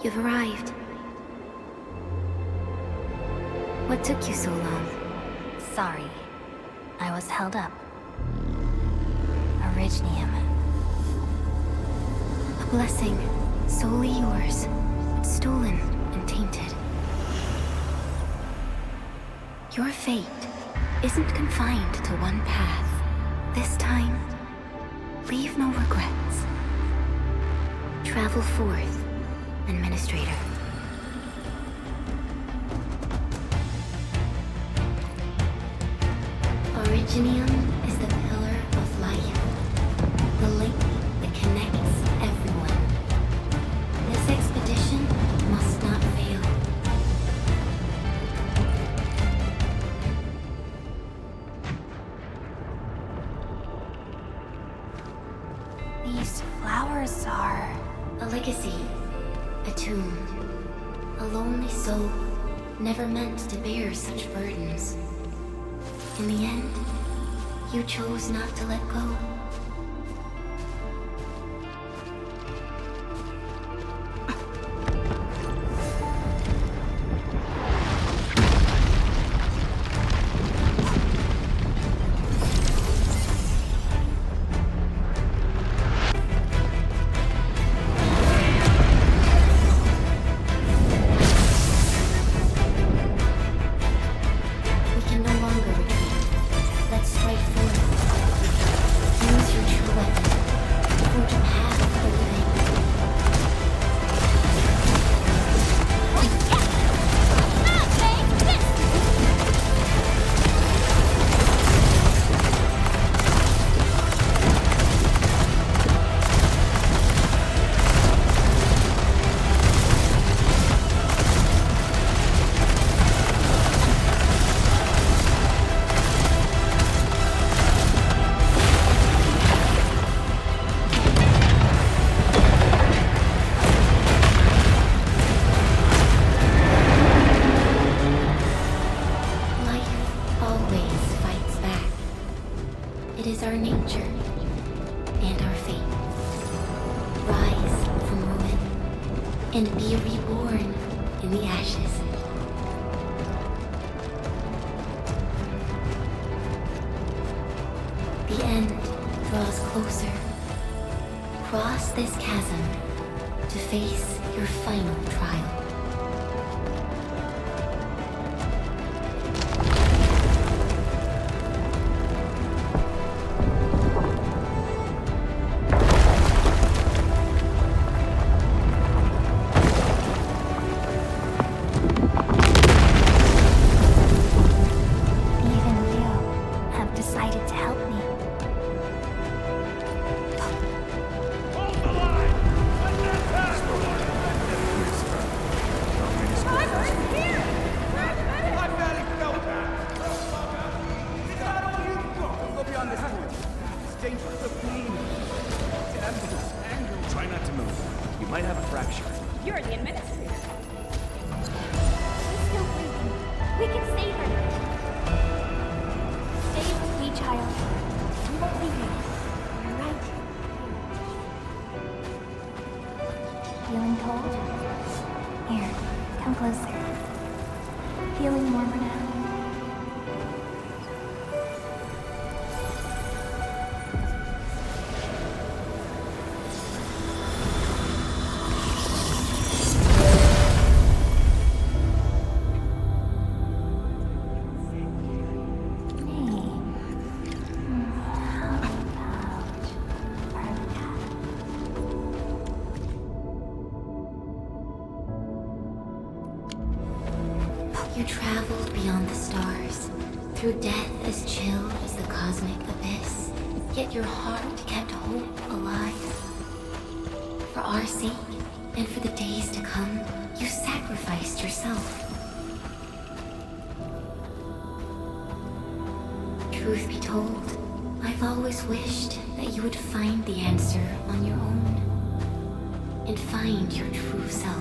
You've arrived. What took you so long? Sorry. I was held up. Originium. A blessing, solely yours, but stolen and tainted. Your fate isn't confined to one path. This time, leave no regrets. Travel forth, Administrator. Originium is the pillar of life, the link that connects everyone. This expedition must not fail. These flowers are... A legacy, a tomb, a lonely soul, never meant to bear such burdens. In the end, you chose not to let go. It is our nature and our fate. Rise from ruin and be reborn in the ashes. The end draws closer. Cross this chasm to face your final trial. Try not to move. You might have a fracture. You're the administrator. She's still breathing. We can save her. Stay with me, child. We won't leave you. You're right. Feeling cold? Here, come closer. Feeling warmer now? You traveled beyond the stars, through death as chill as the cosmic abyss, yet your heart kept hope alive. For our sake, and for the days to come, you sacrificed yourself. Truth be told, I've always wished that you would find the answer on your own, and find your true self.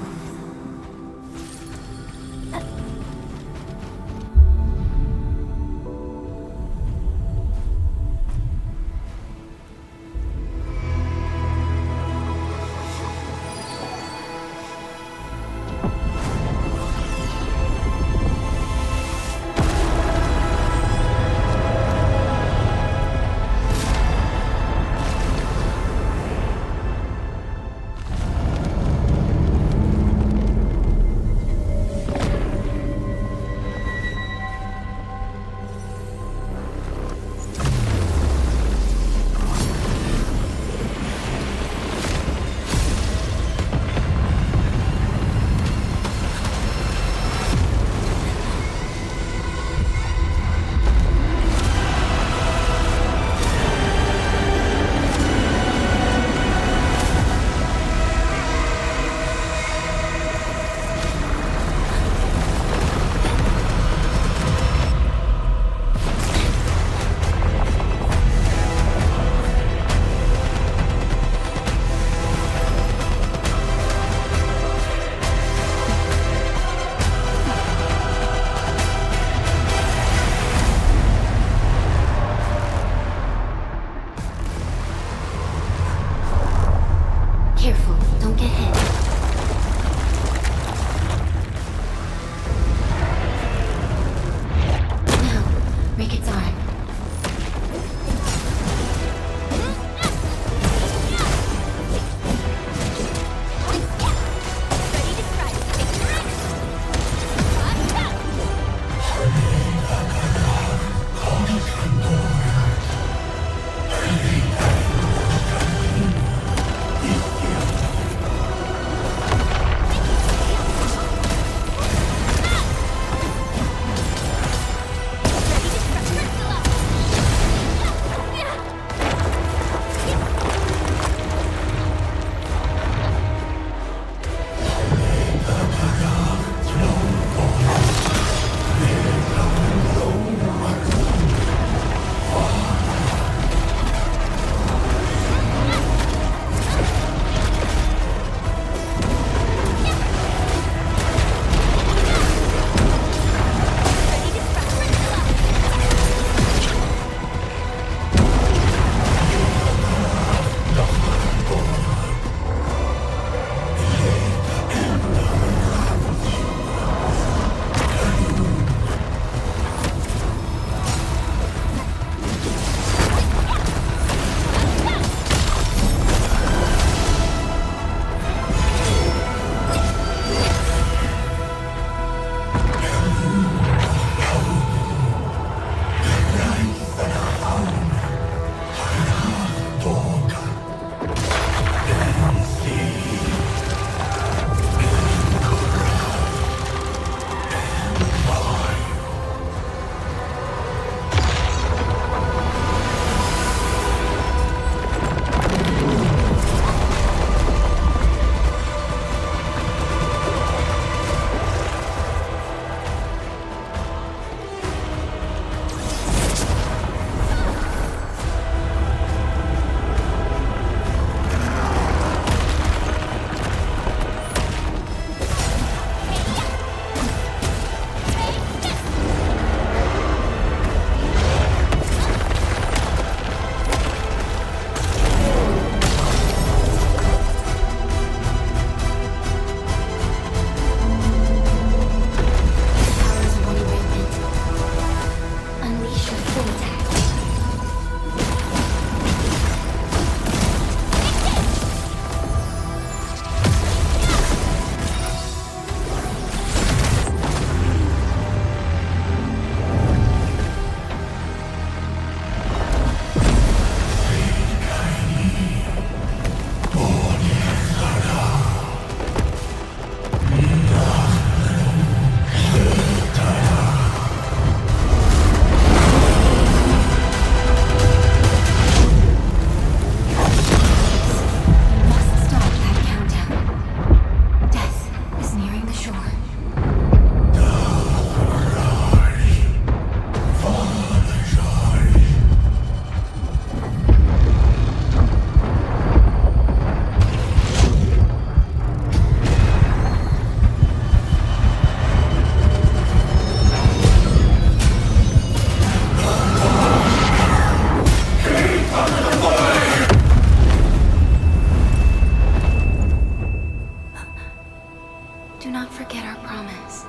promise.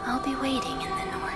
I'll be waiting in the north.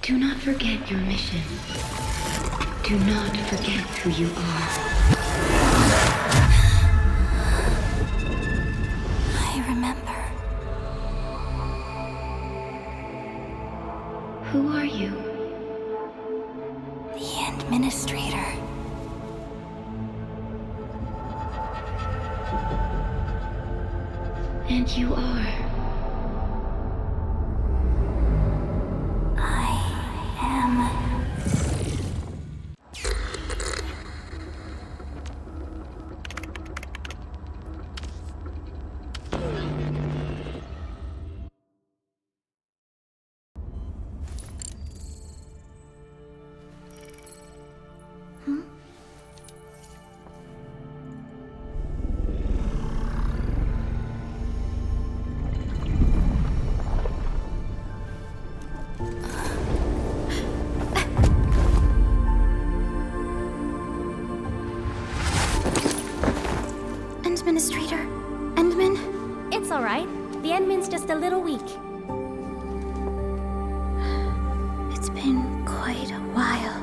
Do not forget your mission. Do not forget who you are. I remember. Who are you? The Administrator. And you are. I am. Administrator? Endman? It's alright. The Endman's just a little weak. It's been quite a while.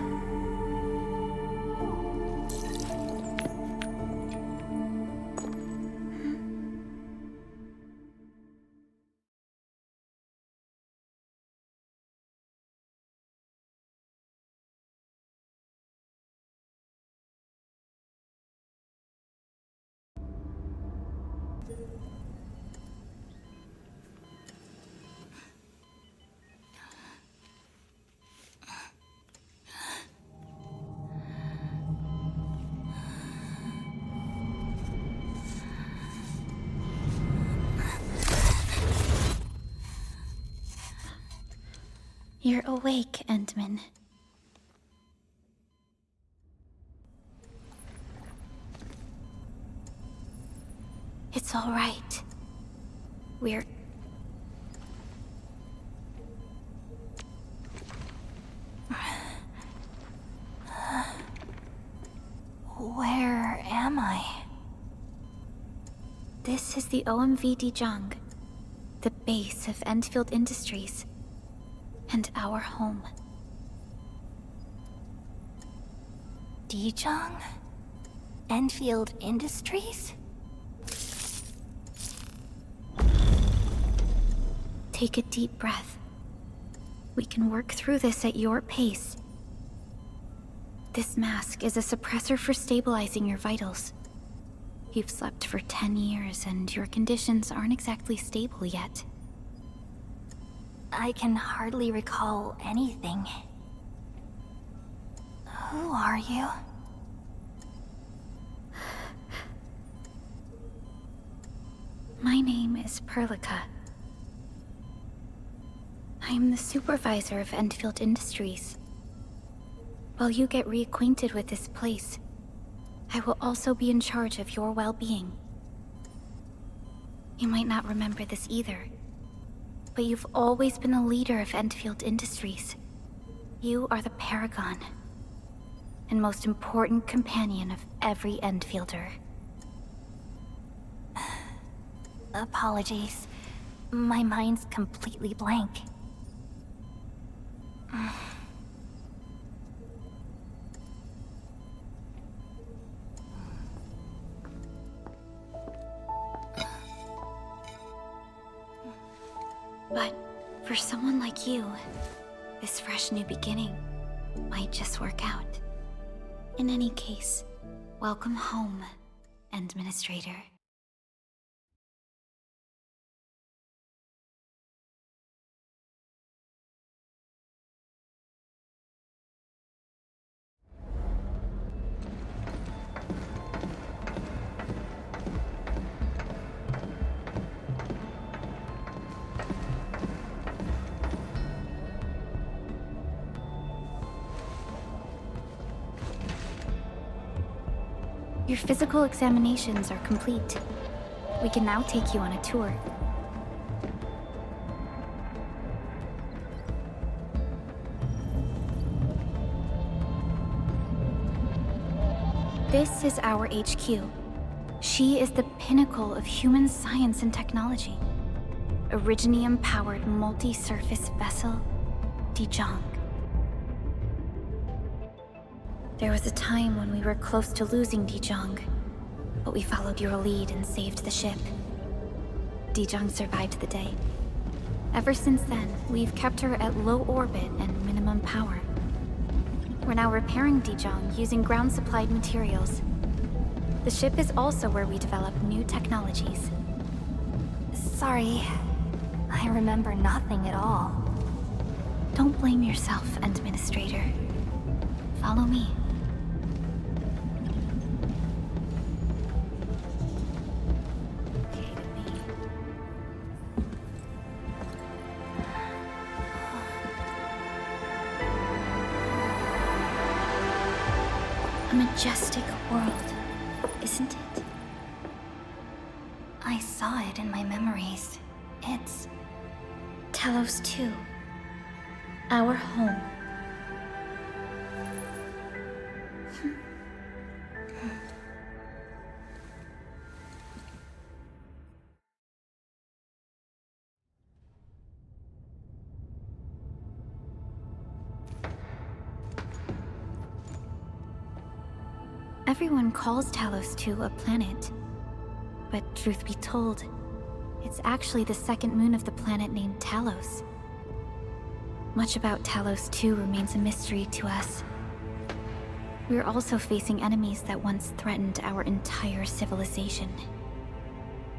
You're awake, Endman. It's all right. We're... Where am I? This is the OMV Dijong, the base of Endfield Industries, and our home. Dijong? Endfield Industries? Take a deep breath. We can work through this at your pace. This mask is a suppressor for stabilizing your vitals. You've slept for 10 years and your conditions aren't exactly stable yet. I can hardly recall anything. Who are you? My name is Perlica. I am the supervisor of Endfield Industries. While you get reacquainted with this place, I will also be in charge of your well-being. You might not remember this either, but you've always been the leader of Endfield Industries. You are the paragon, and most important companion of every Endfielder. Apologies. My mind's completely blank. But for someone like you, this fresh new beginning might just work out. In any case, welcome home, Administrator. Your physical examinations are complete. We can now take you on a tour. This is our HQ. She is the pinnacle of human science and technology. Originium-powered multi-surface vessel, Dijong. There was a time when we were close to losing Dijong, but we followed your lead and saved the ship. Dijong survived the day. Ever since then, we've kept her at low orbit and minimum power. We're now repairing Dijong using ground-supplied materials. The ship is also where we develop new technologies. Sorry. I remember nothing at all. Don't blame yourself, Administrator. Follow me. A majestic world, isn't it? I saw it in my memories. It's... Talos 2. Our home. Everyone calls Talos 2 a planet. But truth be told, it's actually the second moon of the planet named Talos. Much about Talos 2 remains a mystery to us. We're also facing enemies that once threatened our entire civilization.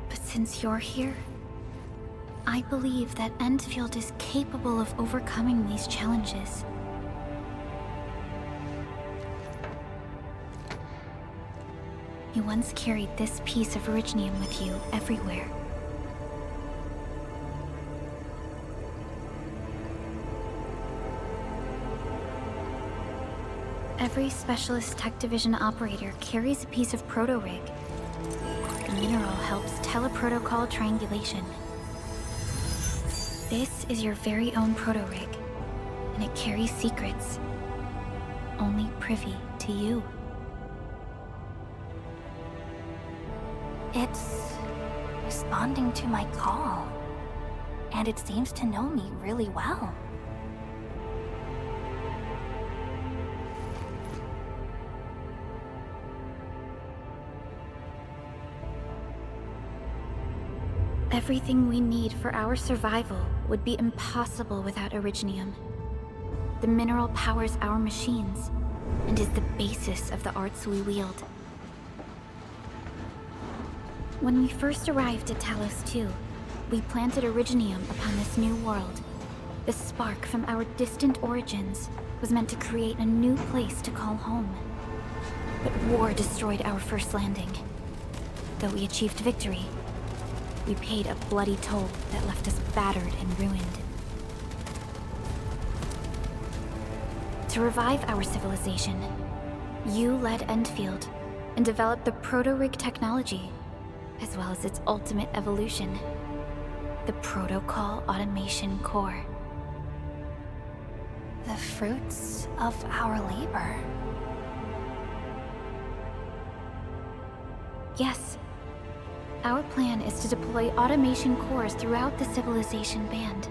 But since you're here, I believe that Endfield is capable of overcoming these challenges. You once carried this piece of Originium with you everywhere. Every Specialist Tech Division operator carries a piece of proto-rig. The mineral helps teleprotocol triangulation. This is your very own proto-rig, and it carries secrets only privy to you. It's responding to my call. And it seems to know me really well. Everything we need for our survival would be impossible without Originium. The mineral powers our machines, and is the basis of the arts we wield. When we first arrived at Talos 2, we planted Originium upon this new world. The spark from our distant origins was meant to create a new place to call home. But war destroyed our first landing. Though we achieved victory, we paid a bloody toll that left us battered and ruined. To revive our civilization, you led Endfield and developed the proto-rig technology, as well as its ultimate evolution, the Protocol Automation Core. The fruits of our labor. Yes. Our plan is to deploy automation cores throughout the civilization band.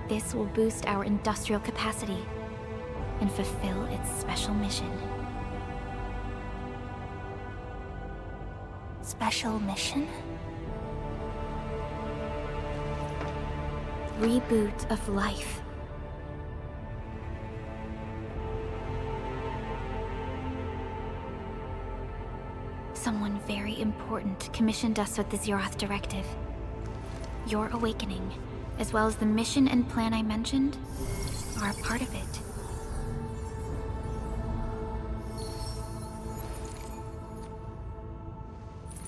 This will boost our industrial capacity and fulfill its special mission. Special mission? Reboot of life. Someone very important commissioned us with the Zeroth Directive. Your awakening, as well as the mission and plan I mentioned, are a part of it.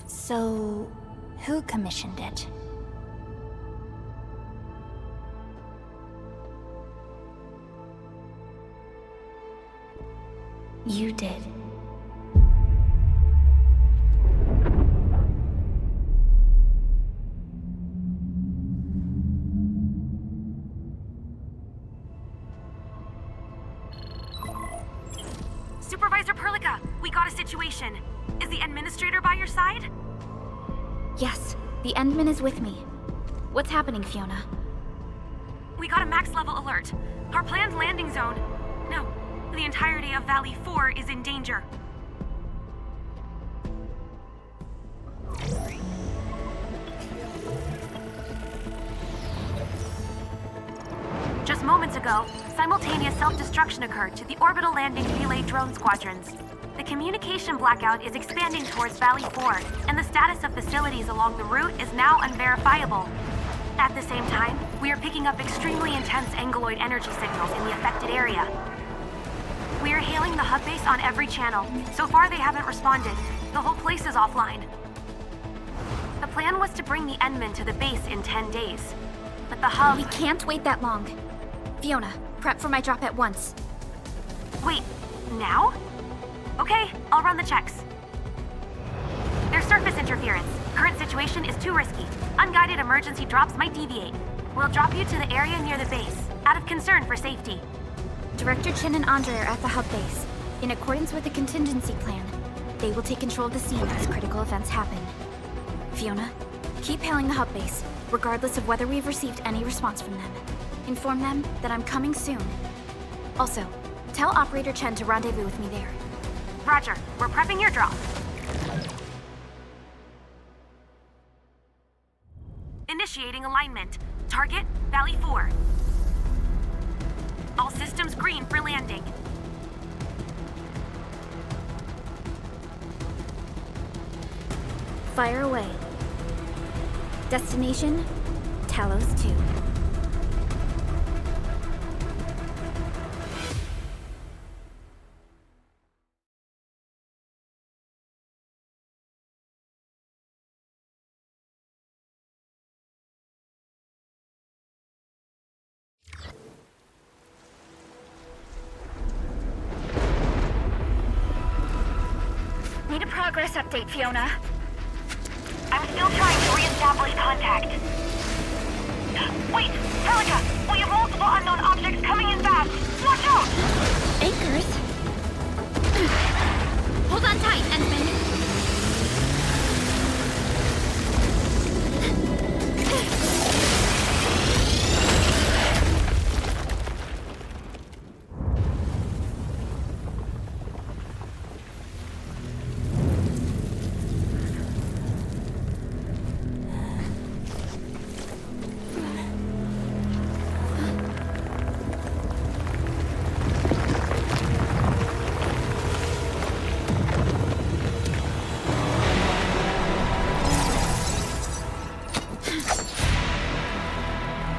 So, who commissioned it? You did. Supervisor Perlica, we got a situation. Is the administrator by your side? Yes, the Endman is with me. What's happening, Fiona? We got a max level alert. Our planned landing zone... No, the entirety of Valley 4 is in danger. Just moments ago, simultaneous self-destruction occurred to the orbital landing relay drone squadrons. The communication blackout is expanding towards Valley 4, and the status of facilities along the route is now unverifiable. At the same time, we are picking up extremely intense angeloid energy signals in the affected area. We are hailing the hub base on every channel. So far, they haven't responded. The whole place is offline. The plan was to bring the Endman to the base in 10 days. But the hub... We can't wait that long. Fiona, prep for my drop at once. Wait, now? Okay, I'll run the checks. There's surface interference. Current situation is too risky. Unguided emergency drops might deviate. We'll drop you to the area near the base, out of concern for safety. Director Chen and Andre are at the hub base. In accordance with the contingency plan, they will take control of the scene as critical events happen. Fiona, keep hailing the hub base, regardless of whether we've received any response from them. Inform them that I'm coming soon. Also, tell Operator Chen to rendezvous with me there. Roger, we're prepping your drop. Initiating alignment. Target, Valley 4. All systems green for landing. Fire away. Destination, Talos 2. Need a progress update, Fiona. I'm still trying to re-establish contact. Wait, Perlica! We have multiple unknown objects coming in fast! Watch out! Anchors? Hold on tight, Endman.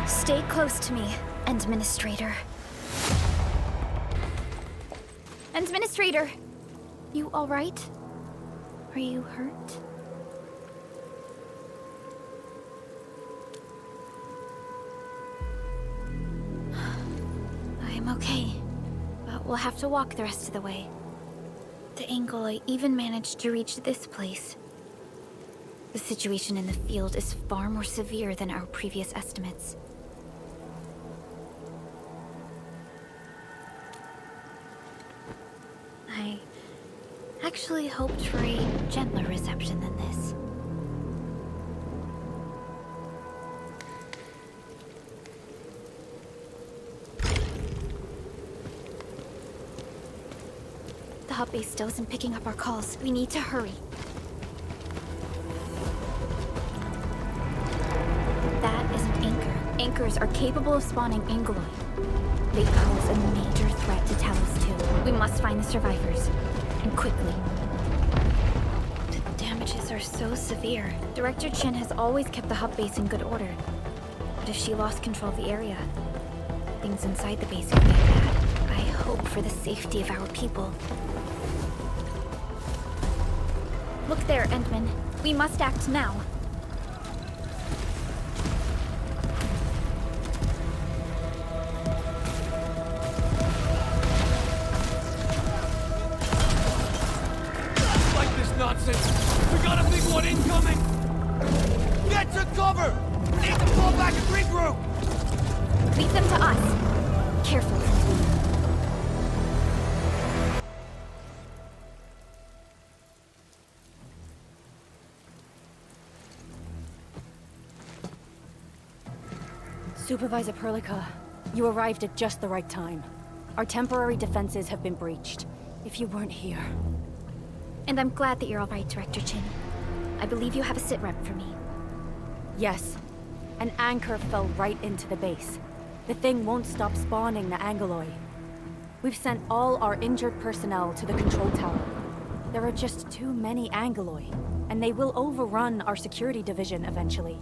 Stay close to me, Administrator. Administrator! You alright? Are you hurt? I'm okay, but we'll have to walk the rest of the way. The Angoloi even managed to reach this place. The situation in the field is far more severe than our previous estimates. I actually hoped for a gentler reception than this. The hub base still isn't picking up our calls. We need to hurry. That is an anchor. Anchors are capable of spawning Angoloi. They pose a major threat to Talos too. We must find the survivors. And quickly. The damages are so severe. Director Chin has always kept the hub base in good order. But if she lost control of the area, things inside the base could get bad. I hope for the safety of our people. Look there, Endman. We must act now. Like this nonsense! We got a big one incoming! Get to cover! We need to fall back and regroup! Lead them to us. Careful, Endman. Supervisor Prologue, you arrived at just the right time. Our temporary defenses have been breached. If you weren't here... And I'm glad that you're all right, Director Chin. I believe you have a sitrep for me. Yes. An anchor fell right into the base. The thing won't stop spawning the Angoloi. We've sent all our injured personnel to the control tower. There are just too many Angoloi, and they will overrun our security division eventually.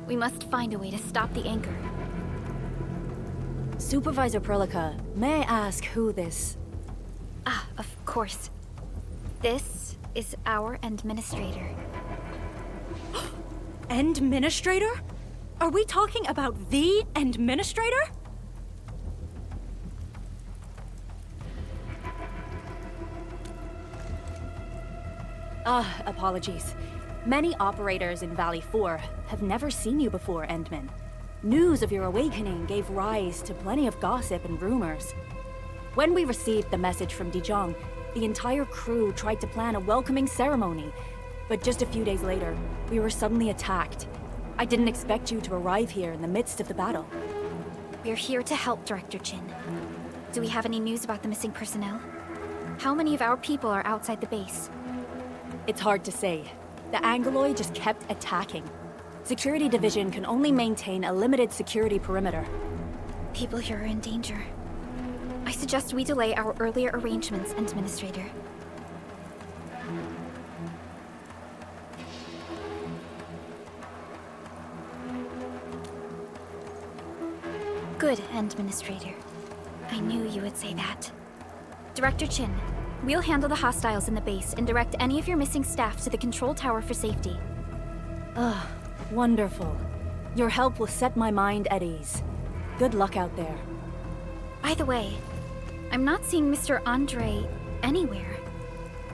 We must find a way to stop the anchor. Supervisor Prologue, may I ask who this... Ah, of course. This is our administrator. Administrator? Are we talking about the administrator? Apologies. Many operators in Valley 4 have never seen you before, Endman. News of your awakening gave rise to plenty of gossip and rumors. When we received the message from Dijon, the entire crew tried to plan a welcoming ceremony, but just a few days later, we were suddenly attacked. I didn't expect you to arrive here in the midst of the battle. We're here to help, Director Chin. Do we have any news about the missing personnel? How many of our people are outside the base? It's hard to say. The Angoloi just kept attacking. Security Division can only maintain a limited security perimeter. People here are in danger. I suggest we delay our earlier arrangements, Administrator. Good, Administrator. I knew you would say that. Director Chin, we'll handle the hostiles in the base and direct any of your missing staff to the control tower for safety. Wonderful. Your help will set my mind at ease. Good luck out there. By the way, I'm not seeing Mr. Andre anywhere.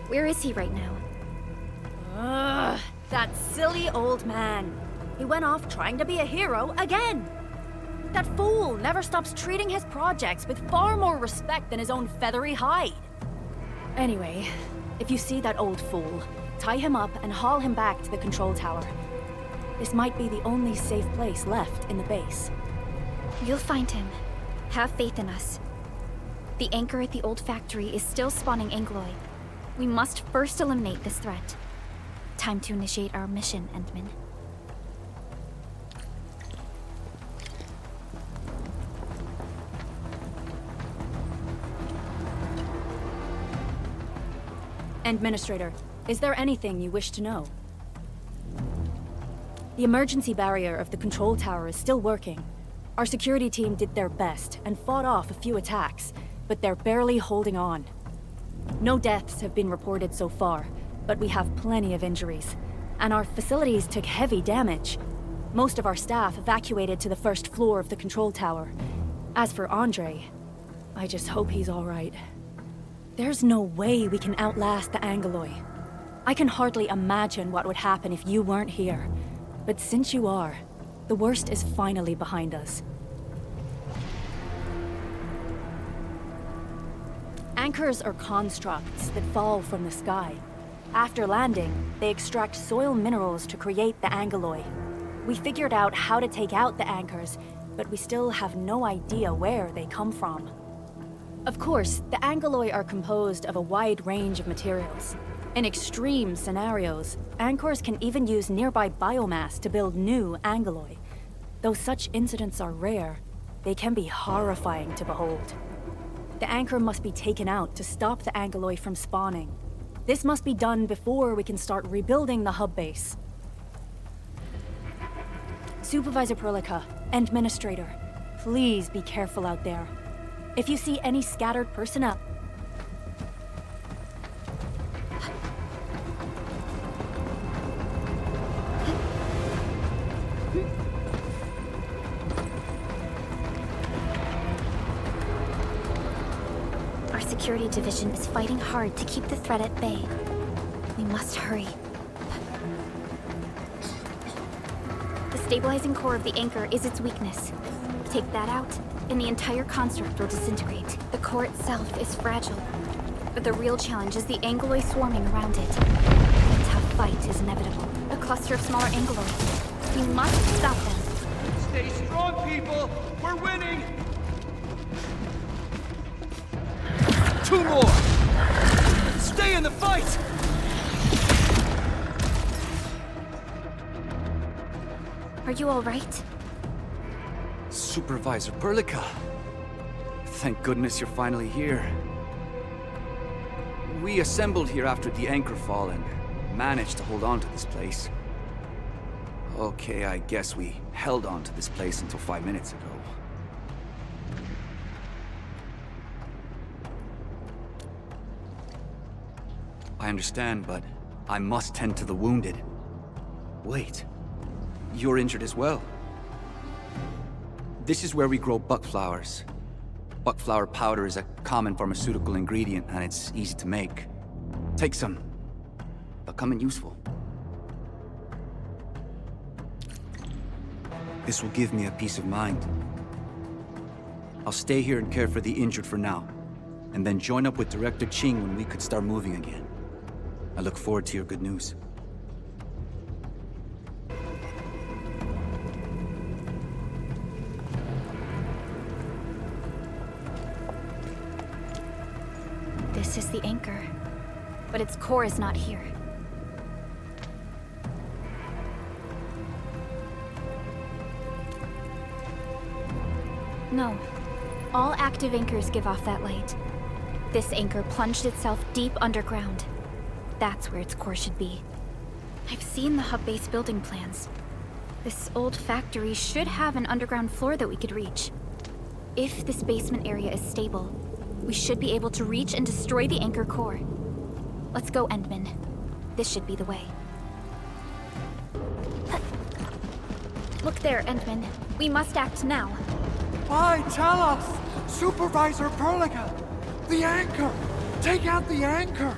Where is he right now? That silly old man. He went off trying to be a hero again. That fool never stops treating his projects with far more respect than his own feathery hide. Anyway, if you see that old fool, tie him up and haul him back to the control tower. This might be the only safe place left in the base. You'll find him. Have faith in us. The anchor at the old factory is still spawning Angoloi. We must first eliminate this threat. Time to initiate our mission, Endman. Administrator, is there anything you wish to know? The emergency barrier of the control tower is still working. Our security team did their best and fought off a few attacks, but they're barely holding on. No deaths have been reported so far, but we have plenty of injuries. And our facilities took heavy damage. Most of our staff evacuated to the first floor of the control tower. As for Andre, I just hope he's alright. There's no way we can outlast the Angeloi. I can hardly imagine what would happen if you weren't here. But since you are, the worst is finally behind us. Anchors are constructs that fall from the sky. After landing, they extract soil minerals to create the Angeloi. We figured out how to take out the anchors, but we still have no idea where they come from. Of course, the Angeloi are composed of a wide range of materials. In extreme scenarios, anchors can even use nearby biomass to build new Angeloi. Though such incidents are rare, they can be horrifying to behold. The anchor must be taken out to stop the Angeloi from spawning. This must be done before we can start rebuilding the hub base. Supervisor Prologue, Administrator, please be careful out there. If you see any scattered personnel... Our security division is fighting hard to keep the threat at bay. We must hurry. The stabilizing core of the anchor is its weakness. Take that out, and the entire construct will disintegrate. The core itself is fragile, but the real challenge is the Angeloi swarming around it. A tough fight is inevitable. A cluster of smaller Angeloi. We must stop them. Stay strong, people! We're winning! 2 more! Stay in the fight! Are you all right? Supervisor Prologue. Thank goodness you're finally here. We assembled here after the anchor fall and managed to hold on to this place. Okay, I guess we held on to this place until 5 minutes ago. I understand, but I must tend to the wounded. Wait, you're injured as well. This is where we grow buckflowers. Buckflower powder is a common pharmaceutical ingredient, and it's easy to make. Take some. They'll come in useful. This will give me a peace of mind. I'll stay here and care for the injured for now, and then join up with Director Ching when we could start moving again. I look forward to your good news. This is the anchor, but its core is not here. No. All active anchors give off that light. This anchor plunged itself deep underground. That's where its core should be. I've seen the hub base building plans. This old factory should have an underground floor that we could reach. If this basement area is stable, we should be able to reach and destroy the anchor core. Let's go, Endman. This should be the way. Look there, Endman. We must act now. Why, tell us! Supervisor Prologue! The anchor! Take out the anchor!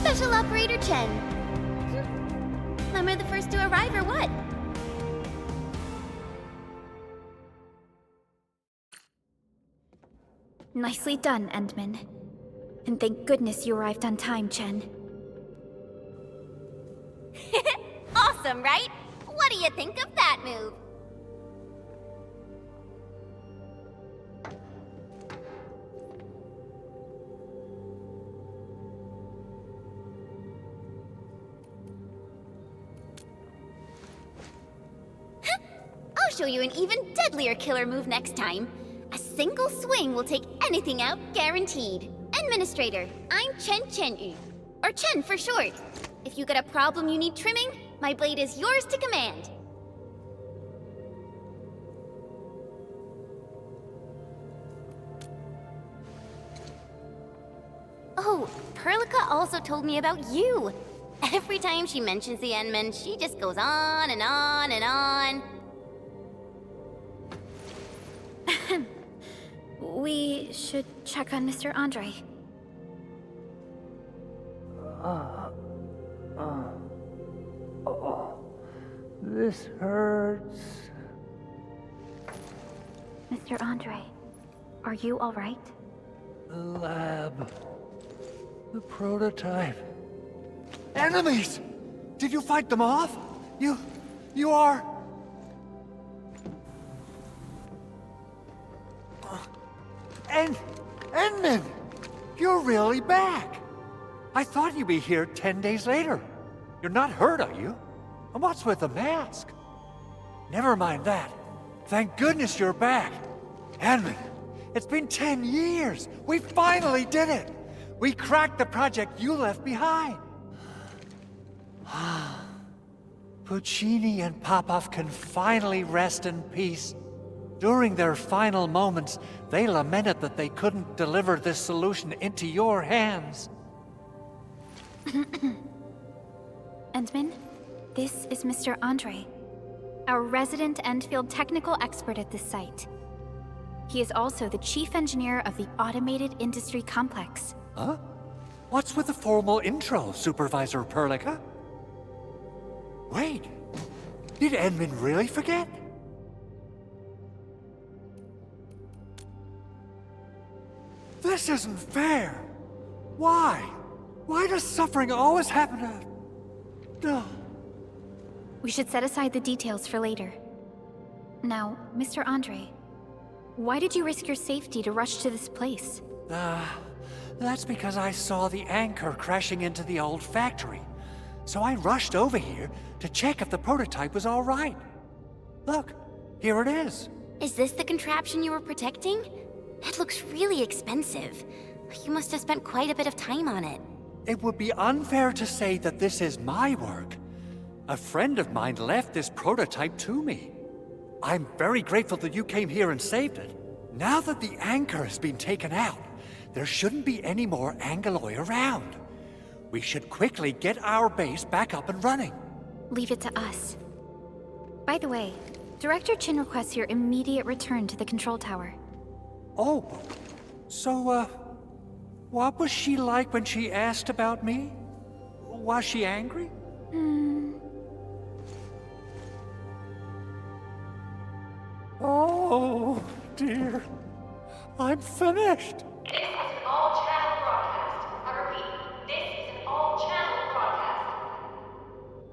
Special Operator Chen. Am I the first to arrive or what? Nicely done, Endman. And thank goodness you arrived on time, Chen. Awesome, right? What do you think of that move? I'll show you an even deadlier killer move next time. A single swing will take anything out, guaranteed. Administrator, I'm Chen Chen-yu, or Chen for short. If you got a problem you need trimming, my blade is yours to command. Oh, Perlica also told me about you. Every time she mentions the Endman, she just goes on and on and on. We should check on Mr. Andre. This hurts. Mr. Andre, are you all right? The lab. The prototype. Enemies! Did you fight them off? You are... Endman! You're really back! I thought you'd be here 10 days later. You're not hurt, are you? And what's with the mask? Never mind that. Thank goodness you're back. Endman, it's been 10 years. We finally did it. We cracked the project you left behind. Puccini and Popov can finally rest in peace. During their final moments, they lamented that they couldn't deliver this solution into your hands. Endman, this is Mr. Andre, our resident Endfield technical expert at this site. He is also the chief engineer of the Automated Industry Complex. Huh? What's with the formal intro, Supervisor Perlica? Wait, did Endman really forget? This isn't fair. Why? Why does suffering always happen to... No. We should set aside the details for later. Now, Mr. Andre, why did you risk your safety to rush to this place? That's because I saw the anchor crashing into the old factory. So I rushed over here to check if the prototype was all right. Look, here it is. Is this the contraption you were protecting? It looks really expensive. You must have spent quite a bit of time on it. It would be unfair to say that this is my work. A friend of mine left this prototype to me. I'm very grateful that you came here and saved it. Now that the anchor has been taken out, there shouldn't be any more Angaloi around. We should quickly get our base back up and running. Leave it to us. By the way, Director Chin requests your immediate return to the control tower. Oh, so, what was she like when she asked about me? Was she angry? Oh, dear. I'm finished. This is an all-channel broadcast. I repeat, this is an all-channel broadcast.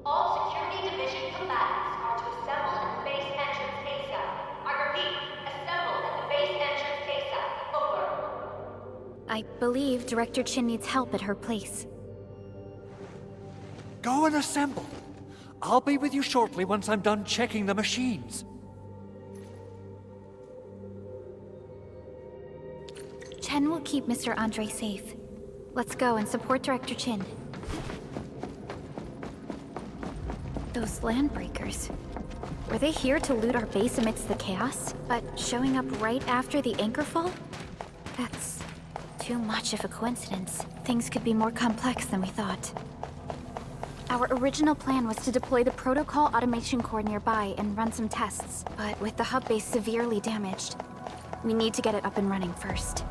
All security division combatants are to assemble at the base entrance ASAP. I repeat, assemble at the base entrance ASAP. Over. I believe Director Chin needs help at her place. Go and assemble. I'll be with you shortly once I'm done checking the machines. Chen will keep Mr. Andre safe. Let's go and support Director Chin. Those landbreakers. Were they here to loot our base amidst the chaos, but showing up right after the anchor fall? That's too much of a coincidence. Things could be more complex than we thought. Our original plan was to deploy the protocol automation core nearby and run some tests, but with the hub base severely damaged, we need to get it up and running first.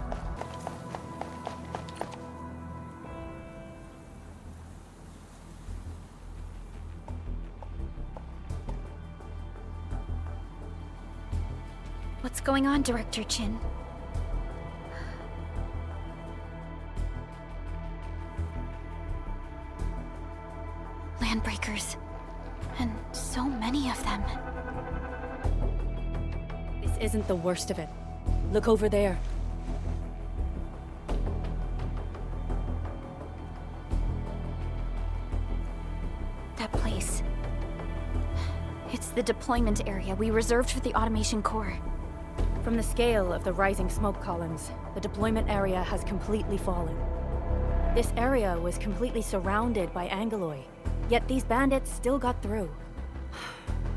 What's going on, Director Chin? Landbreakers. And so many of them. This isn't the worst of it. Look over there. That place. It's the deployment area we reserved for the Automation Core. From the scale of the rising smoke columns, the deployment area has completely fallen. This area was completely surrounded by Angeloi, yet these bandits still got through.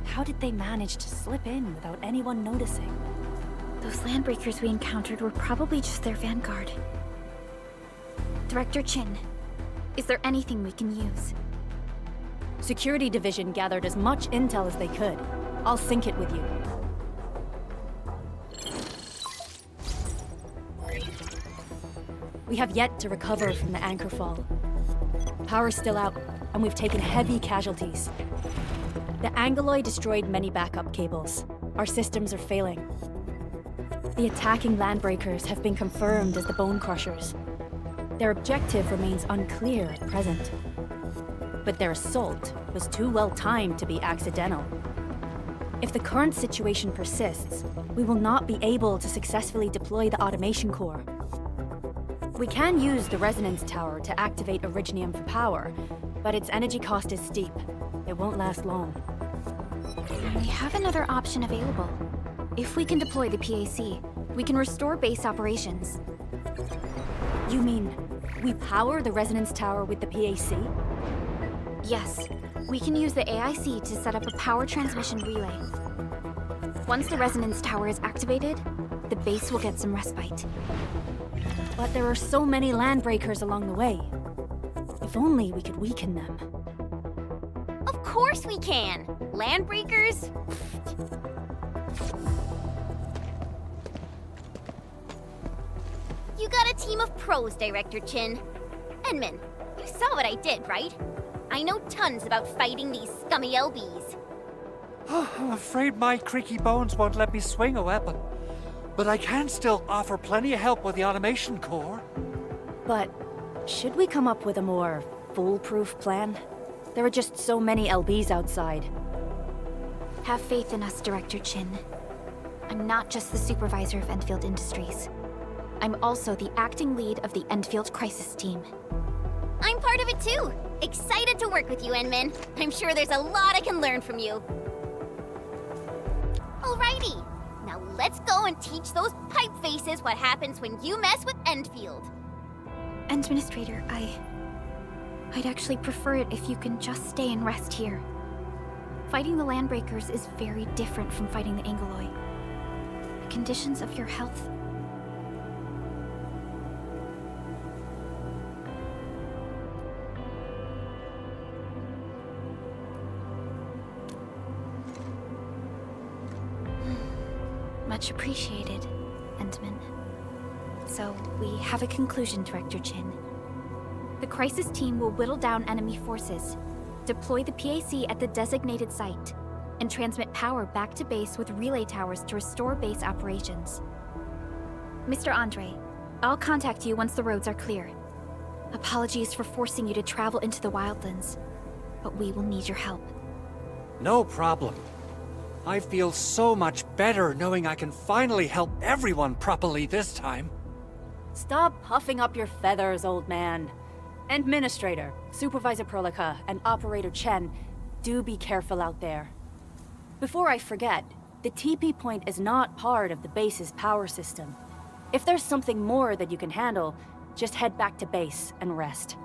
How did they manage to slip in without anyone noticing? Those landbreakers we encountered were probably just their vanguard. Director Chin, is there anything we can use? Security Division gathered as much intel as they could. I'll sync it with you. We have yet to recover from the anchor fall. Power's still out, and we've taken heavy casualties. The Angeloi destroyed many backup cables. Our systems are failing. The attacking landbreakers have been confirmed as the Bone Crushers. Their objective remains unclear at present. But their assault was too well timed to be accidental. If the current situation persists, we will not be able to successfully deploy the Automation Core. We can use the Resonance Tower to activate Originium for power, but its energy cost is steep. It won't last long. We have another option available. If we can deploy the PAC, we can restore base operations. You mean, we power the Resonance Tower with the PAC? Yes, we can use the AIC to set up a power transmission relay. Once the Resonance Tower is activated, the base will get some respite. But there are so many landbreakers along the way. If only we could weaken them. Of course we can! Landbreakers? You got a team of pros, Director Chin. Edmund, you saw what I did, right? I know tons about fighting these scummy LBs. I'm afraid my creaky bones won't let me swing a weapon. But I can still offer plenty of help with the Automation Core. But should we come up with a more foolproof plan? There are just so many LBs outside. Have faith in us, Director Chin. I'm not just the supervisor of Endfield Industries. I'm also the acting lead of the Endfield Crisis Team. I'm part of it too. Excited to work with you, Enmin. I'm sure there's a lot I can learn from you. Alrighty. Now let's go and teach those pipe faces what happens when you mess with Endfield. Administrator, I'd actually prefer it if you can just stay and rest here. Fighting the Landbreakers is very different from fighting the Angeloi. The conditions of your health... Much appreciated, Endman. So, we have a conclusion, Director Chin. The Crisis Team will whittle down enemy forces, deploy the PAC at the designated site, and transmit power back to base with relay towers to restore base operations. Mr. Andre, I'll contact you once the roads are clear. Apologies for forcing you to travel into the wildlands, but we will need your help. No problem. I feel so much better knowing I can finally help everyone properly this time. Stop puffing up your feathers, old man. Administrator, Supervisor Prologue, and Operator Chen, do be careful out there. Before I forget, the TP point is not part of the base's power system. If there's something more that you can handle, just head back to base and rest.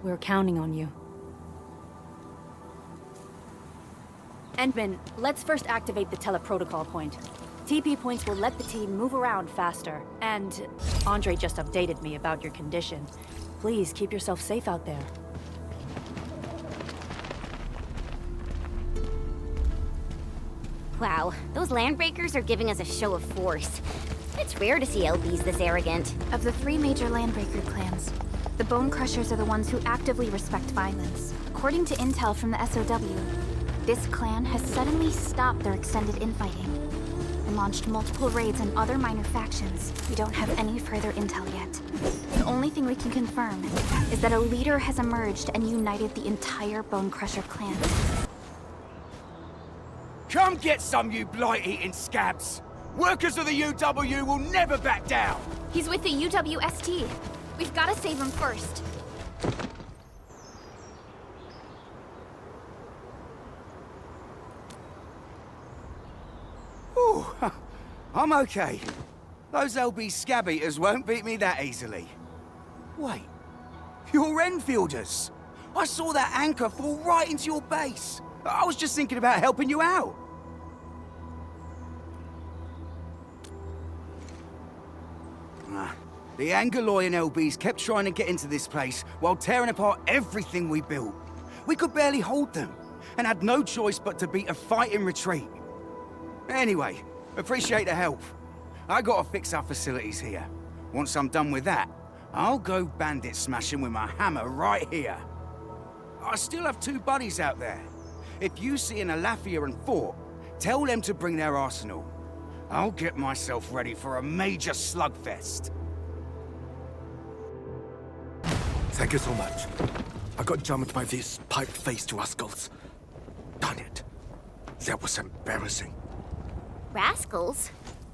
We're counting on you. Endman, let's first activate the teleprotocol point. TP points will let the team move around faster. And Andre just updated me about your condition. Please keep yourself safe out there. Wow, those Landbreakers are giving us a show of force. It's rare to see LBs this arrogant. Of the three major Landbreaker clans, the Bone Crushers are the ones who actively respect violence. According to intel from the SOW, this clan has suddenly stopped their extended infighting and launched multiple raids on other minor factions. We don't have any further intel yet. The only thing we can confirm is that a leader has emerged and united the entire Bone Crusher clan. Come get some, you blight-eating scabs! Workers of the UW will never back down! He's with the UWST. We've got to save him first. Ooh, I'm okay. Those LB scab eaters won't beat me that easily. Wait, you're Enfielders! I saw that anchor fall right into your base. I was just thinking about helping you out. The Angaloy and LBs kept trying to get into this place while tearing apart everything we built. We could barely hold them, and had no choice but to beat a fight in retreat. Anyway, appreciate the help. I gotta fix our facilities here. Once I'm done with that, I'll go bandit smashing with my hammer right here. I still have 2 buddies out there. If you see an Alafia and Fort, tell them to bring their arsenal. I'll get myself ready for a major slugfest. Thank you so much. I got jumped by these pipe-faced rascals. Darn it. That was embarrassing. Rascals?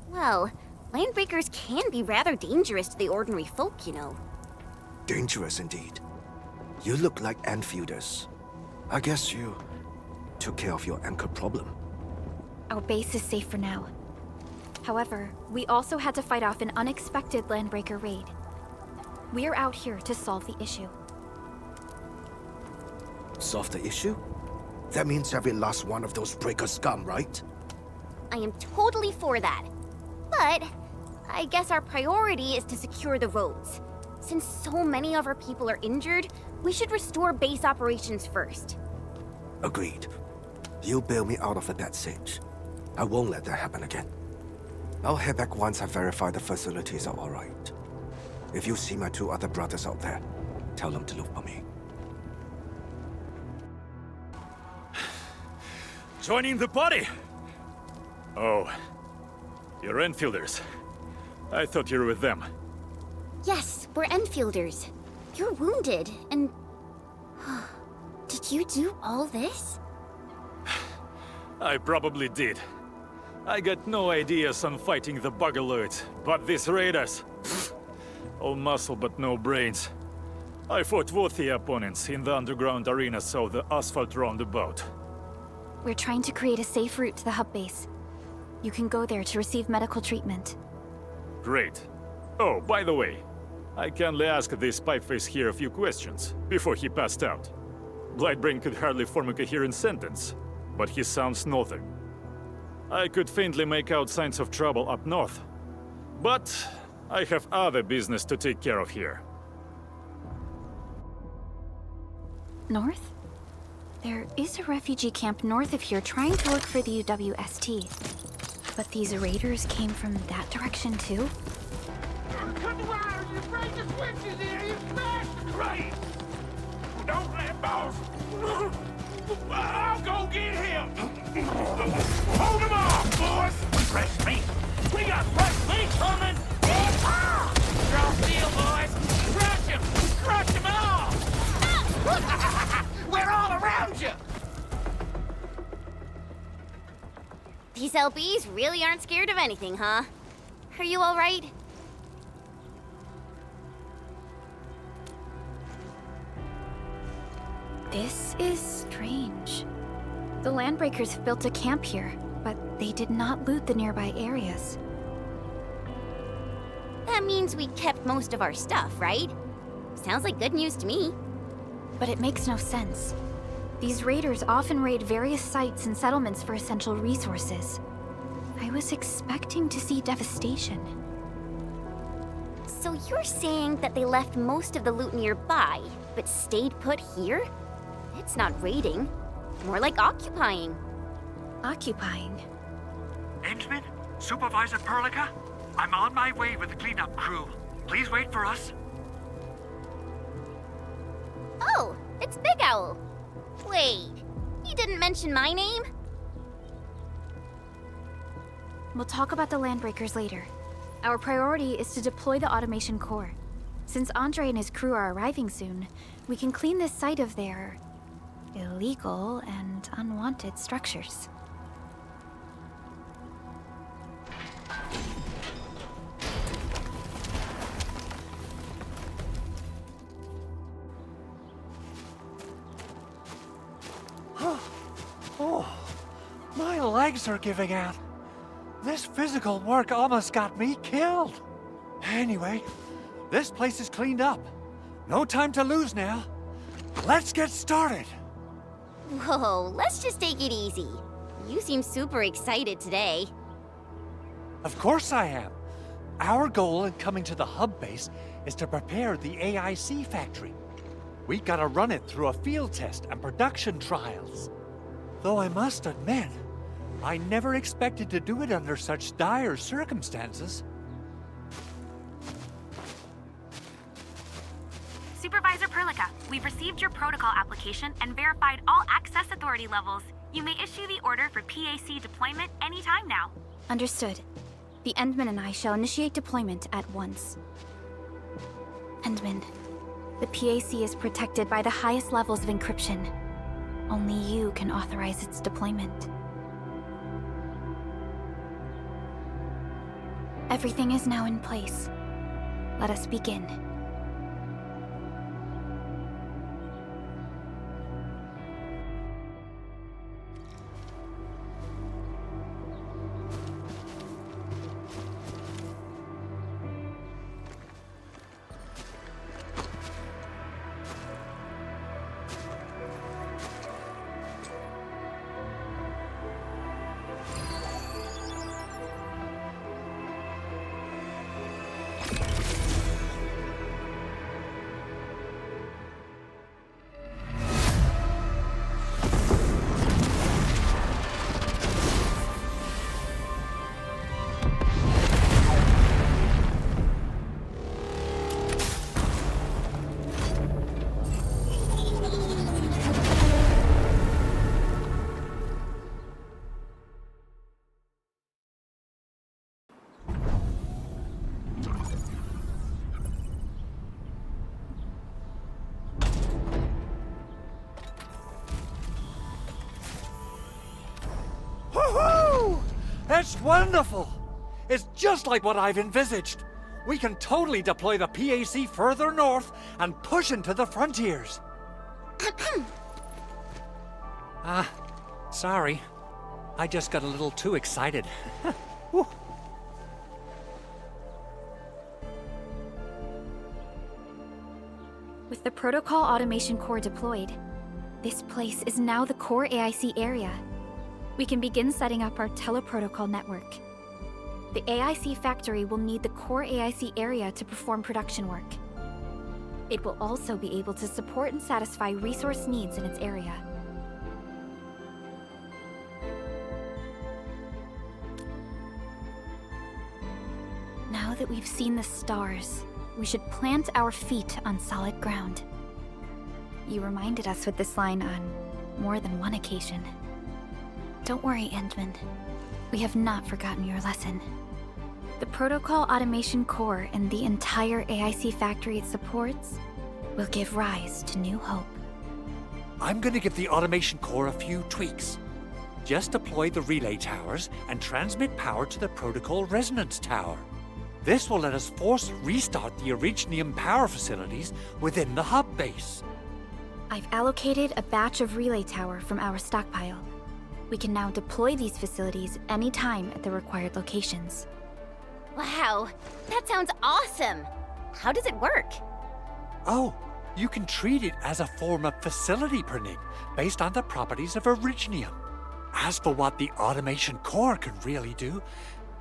Well, landbreakers can be rather dangerous to the ordinary folk, you know. Dangerous indeed. You look like Enfielders. I guess you took care of your anchor problem. Our base is safe for now. However, we also had to fight off an unexpected landbreaker raid. We're out here to solve the issue. Solve the issue? That means every last one of those breaker scum, right? I am totally for that. But I guess our priority is to secure the roads. Since so many of our people are injured, we should restore base operations first. Agreed. You bail me out of a bad sitch. I won't let that happen again. I'll head back once I verify the facilities are all right. If you see my 2 other brothers out there, tell them to look for me. Joining the party? Oh, you're Enfielders. I thought you were with them. Yes, we're Enfielders. You're wounded, and... Did you do all this? I probably did. I got no ideas on fighting the Bugaloids, but these raiders... all muscle but no brains. I fought worthy opponents in the underground arena, so the asphalt roundabout. We're trying to create a safe route to the hub base. You can go there to receive medical treatment. Great. Oh, by the way, I kindly asked this pipeface here a few questions before he passed out. Blightbrain could hardly form a coherent sentence, but he sounds northern. I could faintly make out signs of trouble up north, but I have other business to take care of here. North? There is a refugee camp north of here trying to look for the UWST. But these raiders came from that direction too? Cut the wire! You break the switches here! You smash the crate! Don't let boss! I'll go get him! Hold him off, boys! Fresh meat! We got fresh meat coming! Draw steel, boys! Crush him! Crush him all! We're all around you! These LBs really aren't scared of anything, huh? Are you all right? This is strange. The Landbreakers have built a camp here, but they did not loot the nearby areas. That means we kept most of our stuff, right? Sounds like good news to me. But it makes no sense. These raiders often raid various sites and settlements for essential resources. I was expecting to see devastation. So you're saying that they left most of the loot nearby, but stayed put here? It's not raiding. More like occupying. Occupying? Endman? Supervisor Prologue? I'm on my way with the cleanup crew. Please wait for us. Oh, it's Big Owl. Wait, you didn't mention my name? We'll talk about the Landbreakers later. Our priority is to deploy the automation core. Since Andre and his crew are arriving soon, we can clean this site of their illegal and unwanted structures. Oh, my legs are giving out. This physical work almost got me killed. Anyway, this place is cleaned up. No time to lose now. Let's get started. Whoa, let's just take it easy. You seem super excited today. Of course I am. Our goal in coming to the hub base is to prepare the AIC factory. We gotta run it through a field test and production trials. Though I must admit, I never expected to do it under such dire circumstances. Supervisor Perlica, we've received your protocol application and verified all access authority levels. You may issue the order for PAC deployment anytime now. Understood. The Endman and I shall initiate deployment at once. Endman, the PAC is protected by the highest levels of encryption. Only you can authorize its deployment. Everything is now in place. Let us begin. Woohoo! That's wonderful! It's just like what I've envisaged. We can totally deploy the PAC further north and push into the frontiers. Sorry. I just got a little too excited. Whew. With the protocol automation core deployed, this place is now the core AIC area. We can begin setting up our teleprotocol network. The AIC factory will need the core AIC area to perform production work. It will also be able to support and satisfy resource needs in its area. Now that we've seen the stars, we should plant our feet on solid ground. You reminded us with this line on more than one occasion. Don't worry, Endman. We have not forgotten your lesson. The protocol automation core and the entire AIC factory it supports will give rise to new hope. I'm gonna give the automation core a few tweaks. Just deploy the relay towers and transmit power to the protocol resonance tower. This will let us force restart the Originium power facilities within the hub base. I've allocated a batch of relay tower from our stockpile. We can now deploy these facilities anytime at the required locations. Wow, that sounds awesome! How does it work? Oh, you can treat it as a form of facility printing based on the properties of Originium. As for what the automation core can really do,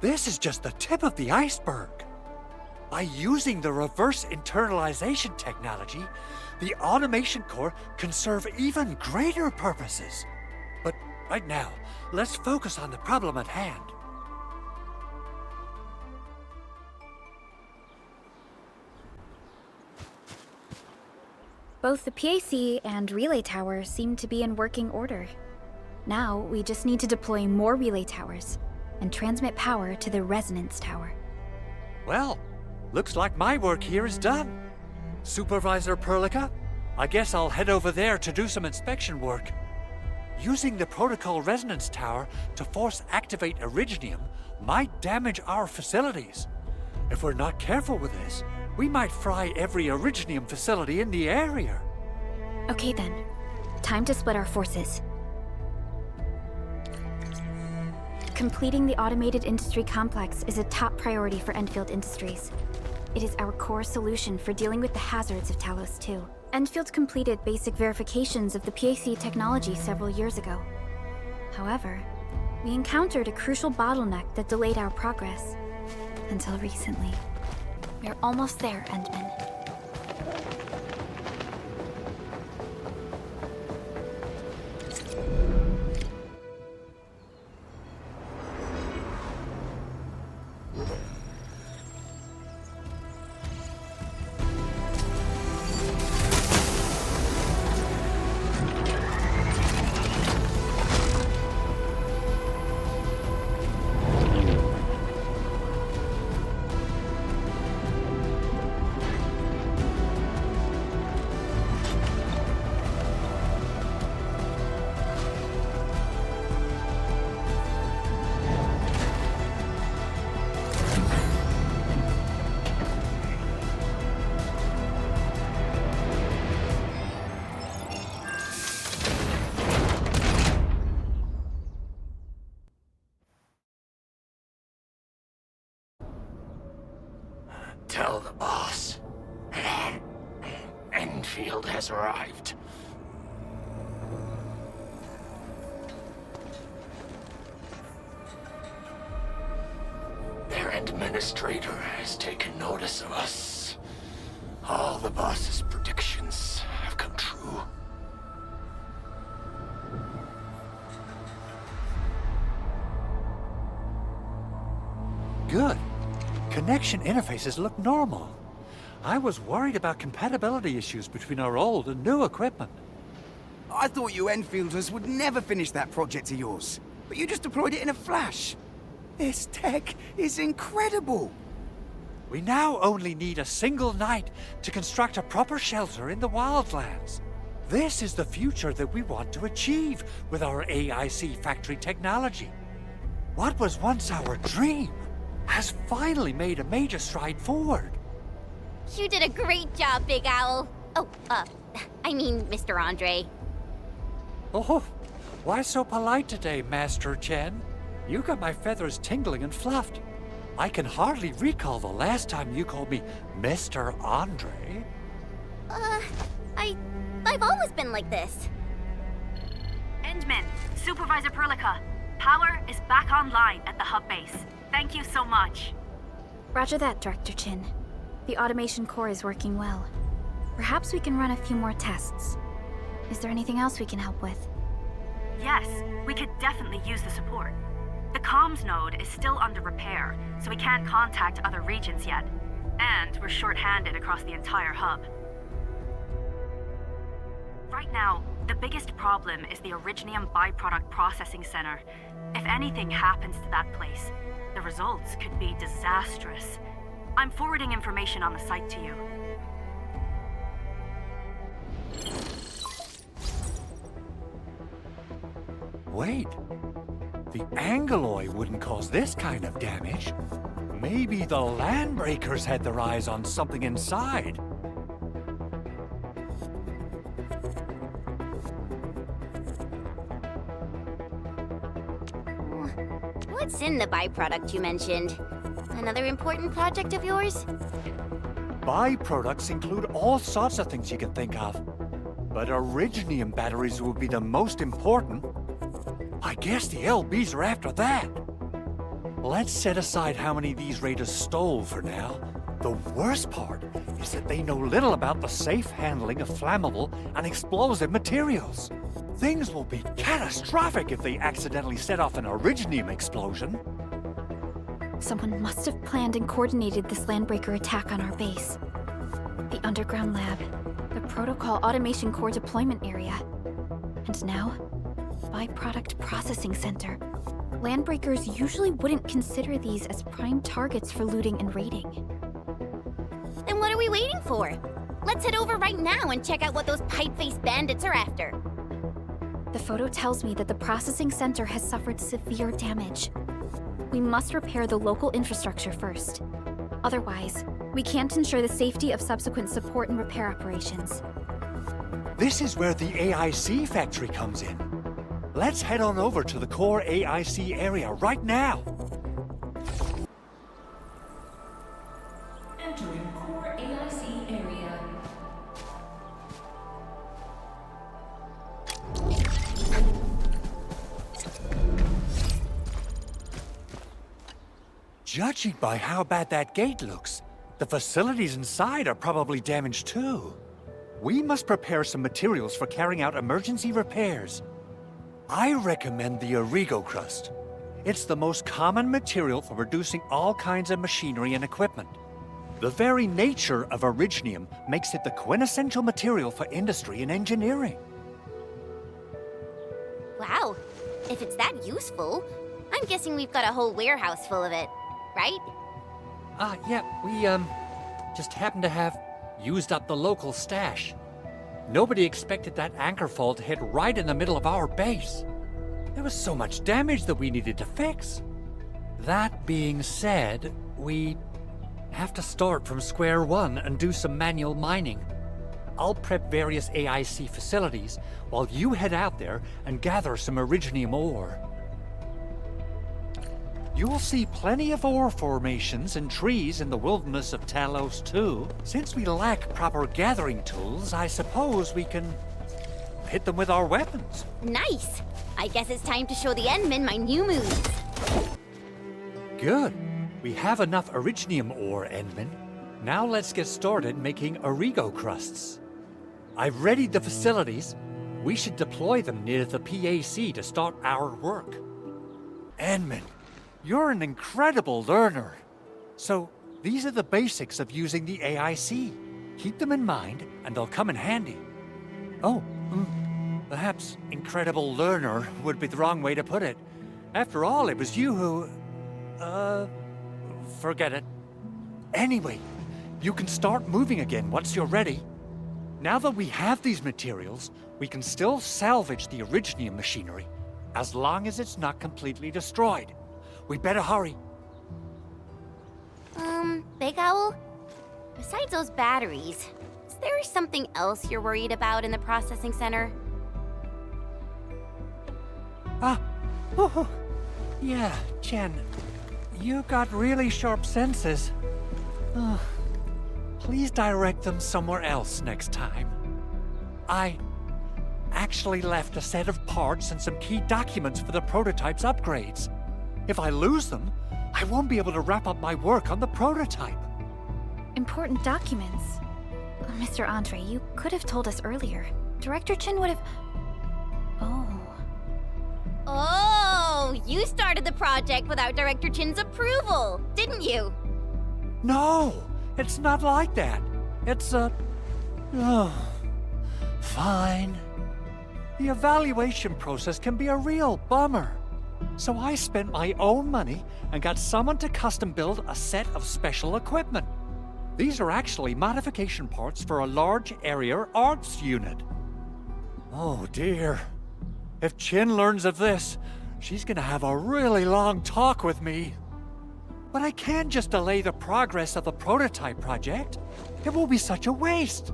this is just the tip of the iceberg. By using the reverse internalization technology, the automation core can serve even greater purposes. But right now, let's focus on the problem at hand. Both the PAC and relay tower seem to be in working order. Now, we just need to deploy more relay towers and transmit power to the resonance tower. Well, looks like my work here is done. Supervisor Prologue, I guess I'll head over there to do some inspection work. Using the protocol resonance tower to force activate Originium might damage our facilities. If we're not careful with this, we might fry every Originium facility in the area. Okay then, time to split our forces. Completing the automated industry complex is a top priority for Endfield Industries. It is our core solution for dealing with the hazards of Talos 2. Endfield completed basic verifications of the PAC technology several years ago. However, we encountered a crucial bottleneck that delayed our progress. Until recently. We're almost there, Endman. Tell the boss. Endfield has arrived. Their administrator has taken notice of us. All the boss's predictions have come true. Good. Connection interfaces look normal. I was worried about compatibility issues between our old and new equipment. I thought you Enfielders would never finish that project of yours, but you just deployed it in a flash. This tech is incredible. We now only need a single night to construct a proper shelter in the wildlands. This is the future that we want to achieve with our AIC factory technology. What was once our dream has finally made a major stride forward. You did a great job, Big Owl. Oh, I mean, Mr. Andre. Oh, why so polite today, Master Chen? You got my feathers tingling and fluffed. I can hardly recall the last time you called me Mr. Andre. I've always been like this. Endman, Supervisor Prologue, power is back online at the hub base. Thank you so much. Roger that, Director Chin. The automation core is working well. Perhaps we can run a few more tests. Is there anything else we can help with? Yes, we could definitely use the support. The comms node is still under repair, so we can't contact other regions yet. And we're short-handed across the entire hub. Right now, the biggest problem is the Originium byproduct processing center. If anything happens to that place, the results could be disastrous. I'm forwarding information on the site to you. Wait. The Angeloy wouldn't cause this kind of damage. Maybe the Landbreakers had their eyes on something inside. What's in the byproduct you mentioned? Another important project of yours? Byproducts include all sorts of things you can think of. But Originium batteries will be the most important. I guess the LBs are after that. Let's set aside how many these raiders stole for now. The worst part is that they know little about the safe handling of flammable and explosive materials. Things will be catastrophic if they accidentally set off an Originium explosion. Someone must have planned and coordinated this Landbreaker attack on our base. The underground lab, the Protocol Automation Core Deployment Area. And now, Byproduct Processing Center. Landbreakers usually wouldn't consider these as prime targets for looting and raiding. Then what are we waiting for? Let's head over right now and check out what those pipe-faced bandits are after. The photo tells me that the processing center has suffered severe damage. We must repair the local infrastructure first. Otherwise, we can't ensure the safety of subsequent support and repair operations. This is where the AIC factory comes in. Let's head on over to the core AIC area right now. Entering core AIC area. Judging by how bad that gate looks, the facilities inside are probably damaged too. We must prepare some materials for carrying out emergency repairs. I recommend the Origo crust. It's the most common material for producing all kinds of machinery and equipment. The very nature of originium makes it the quintessential material for industry and engineering. Wow, if it's that useful, I'm guessing we've got a whole warehouse full of it, right? Yeah, we, just happen to have used up the local stash. Nobody expected that anchor fall to hit right in the middle of our base. There was so much damage that we needed to fix. That being said, we have to start from square one and do some manual mining. I'll prep various AIC facilities while you head out there and gather some originium ore. You'll see plenty of ore formations and trees in the wilderness of Talos too. Since we lack proper gathering tools, I suppose we can hit them with our weapons. Nice! I guess it's time to show the Endmen my new moves. Good. We have enough originium ore, Endman. Now let's get started making Origo crusts. I've readied the facilities. We should deploy them near the PAC to start our work. Endman, you're an incredible learner. So, these are the basics of using the AIC. Keep them in mind, and they'll come in handy. Oh, perhaps incredible learner would be the wrong way to put it. After all, it was you who... forget it. Anyway, you can start moving again once you're ready. Now that we have these materials, we can still salvage the originium machinery, as long as it's not completely destroyed. We better hurry. Big Owl? Besides those batteries, is there something else you're worried about in the processing center? Yeah, Jen. You got really sharp senses. Please direct them somewhere else next time. I actually left a set of parts and some key documents for the prototype's upgrades. If I lose them, I won't be able to wrap up my work on the prototype. Important documents? Mr. Andre, you could have told us earlier. Director Chin would have... Oh, you started the project without Director Chin's approval, didn't you? No, it's not like that. It's fine. The evaluation process can be a real bummer. So I spent my own money and got someone to custom build a set of special equipment. These are actually modification parts for a large area arts unit. Oh dear. If Chin learns of this, she's gonna have a really long talk with me. But I can't just delay the progress of the prototype project. It will be such a waste.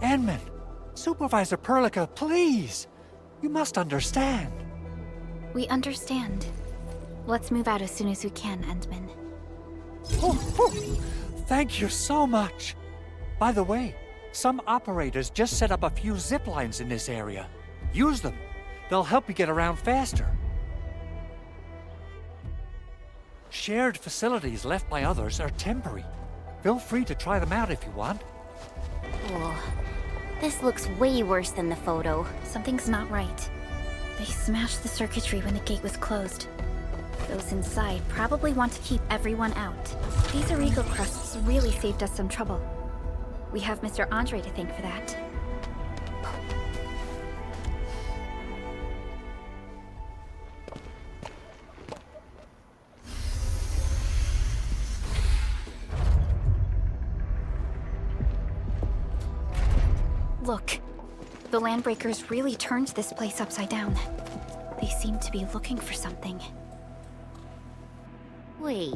Endman, Supervisor Perlica, please. You must understand. We understand. Let's move out as soon as we can, Endman. Thank you so much. By the way, some operators just set up a few zip lines in this area. Use them. They'll help you get around faster. Shared facilities left by others are temporary. Feel free to try them out if you want. Oh, this looks way worse than the photo. Something's not right. They smashed the circuitry when the gate was closed. Those inside probably want to keep everyone out. These Origo crusts really saved us some trouble. We have Mr. Andre to thank for that. Look, the Landbreakers really turned this place upside down. They seem to be looking for something. Wait.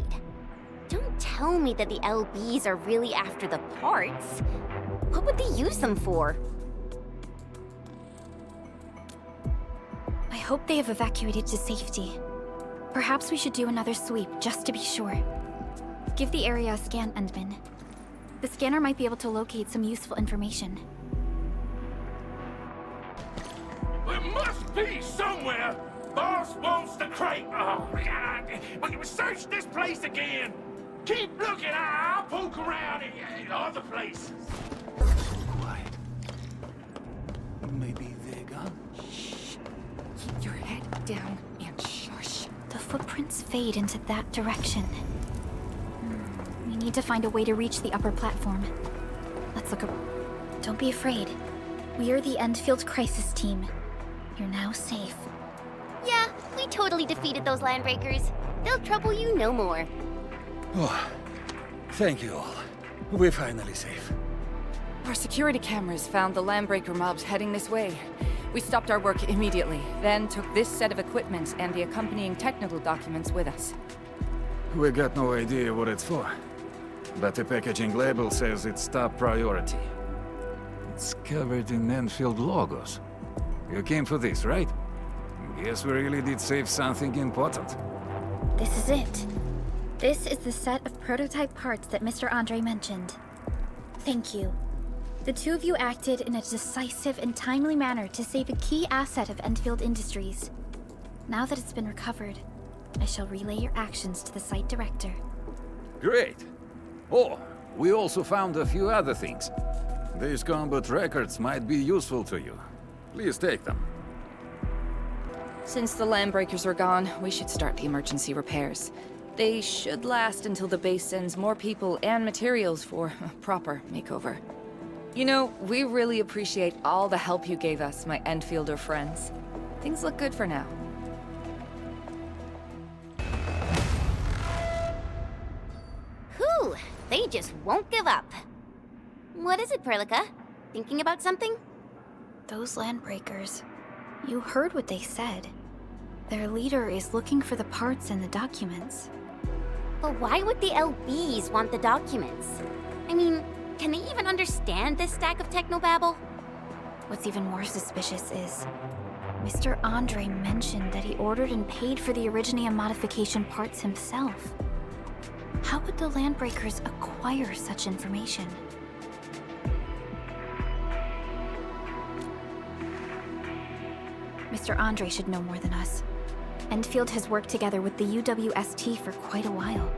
Don't tell me that the LBs are really after the parts. What would they use them for? I hope they have evacuated to safety. Perhaps we should do another sweep, just to be sure. Give the area a scan, Endman. The scanner might be able to locate some useful information. There must be somewhere! Boss wants the crate! Oh, God! We can search this place again! Keep looking, I'll poke around in other places. Quiet. Maybe they're gone. Shh. Keep your head down and shush. The footprints fade into that direction. We need to find a way to reach the upper platform. Let's look up. Don't be afraid. We are the Endfield crisis team. You're now safe. Yeah, we totally defeated those Landbreakers. They'll trouble you no more. Oh, thank you all. We're finally safe. Our security cameras found the Landbreaker mobs heading this way. We stopped our work immediately, then took this set of equipment and the accompanying technical documents with us. We got no idea what it's for, but the packaging label says it's top priority. It's covered in Endfield logos. You came for this, right? Guess we really did save something important. This is it. This is the set of prototype parts that Mr. Andre mentioned. Thank you. The two of you acted in a decisive and timely manner to save a key asset of Endfield Industries. Now that it's been recovered, I shall relay your actions to the site director. Great. Oh, we also found a few other things. These combat records might be useful to you. Please take them. Since the Landbreakers are gone, we should start the emergency repairs. They should last until the base sends more people and materials for a proper makeover. You know, we really appreciate all the help you gave us, my Endfielder friends. Things look good for now. Whew, they just won't give up. What is it, Prologue? Thinking about something? Those Landbreakers. You heard what they said. Their leader is looking for the parts and the documents. But why would the LBs want the documents? I mean, can they even understand this stack of technobabble? What's even more suspicious is Mr. Andre mentioned that he ordered and paid for the Originium modification parts himself. How would the Landbreakers acquire such information? Mr. Andre should know more than us. Endfield has worked together with the UWST for quite a while.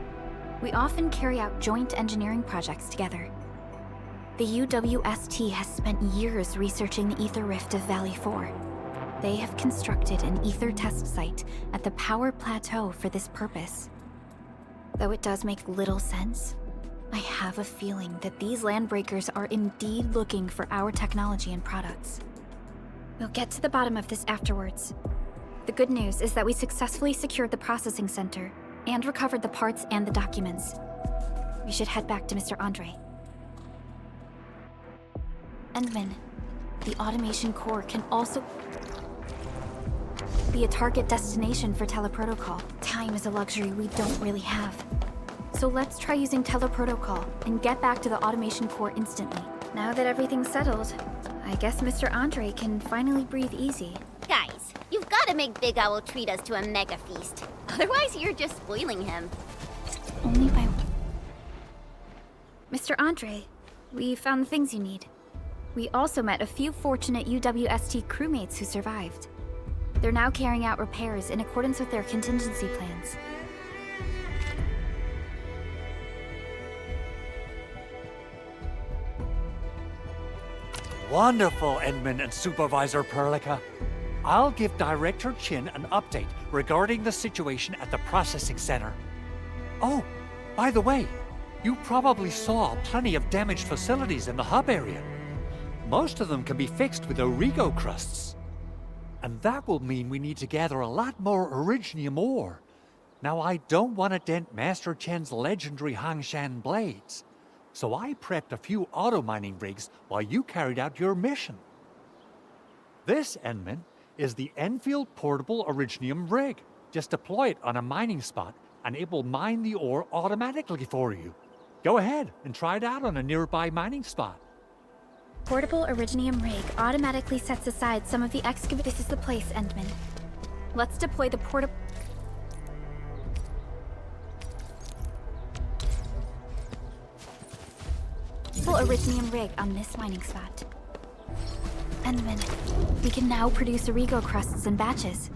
We often carry out joint engineering projects together. The UWST has spent years researching the ether rift of Valley 4. They have constructed an ether test site at the power plateau for this purpose. Though it does make little sense, I have a feeling that these Landbreakers are indeed looking for our technology and products. We'll get to the bottom of this afterwards. The good news is that we successfully secured the processing center and recovered the parts and the documents. We should head back to Mr. Andre. Endman, the automation core can also be a target destination for teleprotocol. Time is a luxury we don't really have. So let's try using teleprotocol and get back to the automation core instantly. Now that everything's settled, I guess Mr. Andre can finally breathe easy. Guys, you've got to make Big Owl treat us to a mega feast. Otherwise, you're just spoiling him. Only by... Mr. Andre, we found the things you need. We also met a few fortunate UWST crewmates who survived. They're now carrying out repairs in accordance with their contingency plans. Wonderful, Edmund and Supervisor Prologue. I'll give Director Chin an update regarding the situation at the processing center. Oh, by the way, you probably saw plenty of damaged facilities in the hub area. Most of them can be fixed with Origo crusts. And that will mean we need to gather a lot more Originium ore. Now, I don't want to dent Master Chen's legendary Hangshan blades, So I prepped a few auto-mining rigs while you carried out your mission. This, Endman, is the Endfield Portable Originium rig. Just deploy it on a mining spot, and it will mine the ore automatically for you. Go ahead and try it out on a nearby mining spot. Portable Originium rig automatically sets aside some of the excavation. This is the place, Endman. Let's deploy the portable Originium rig on this mining spot. Endman, we can now produce Origo crusts in batches.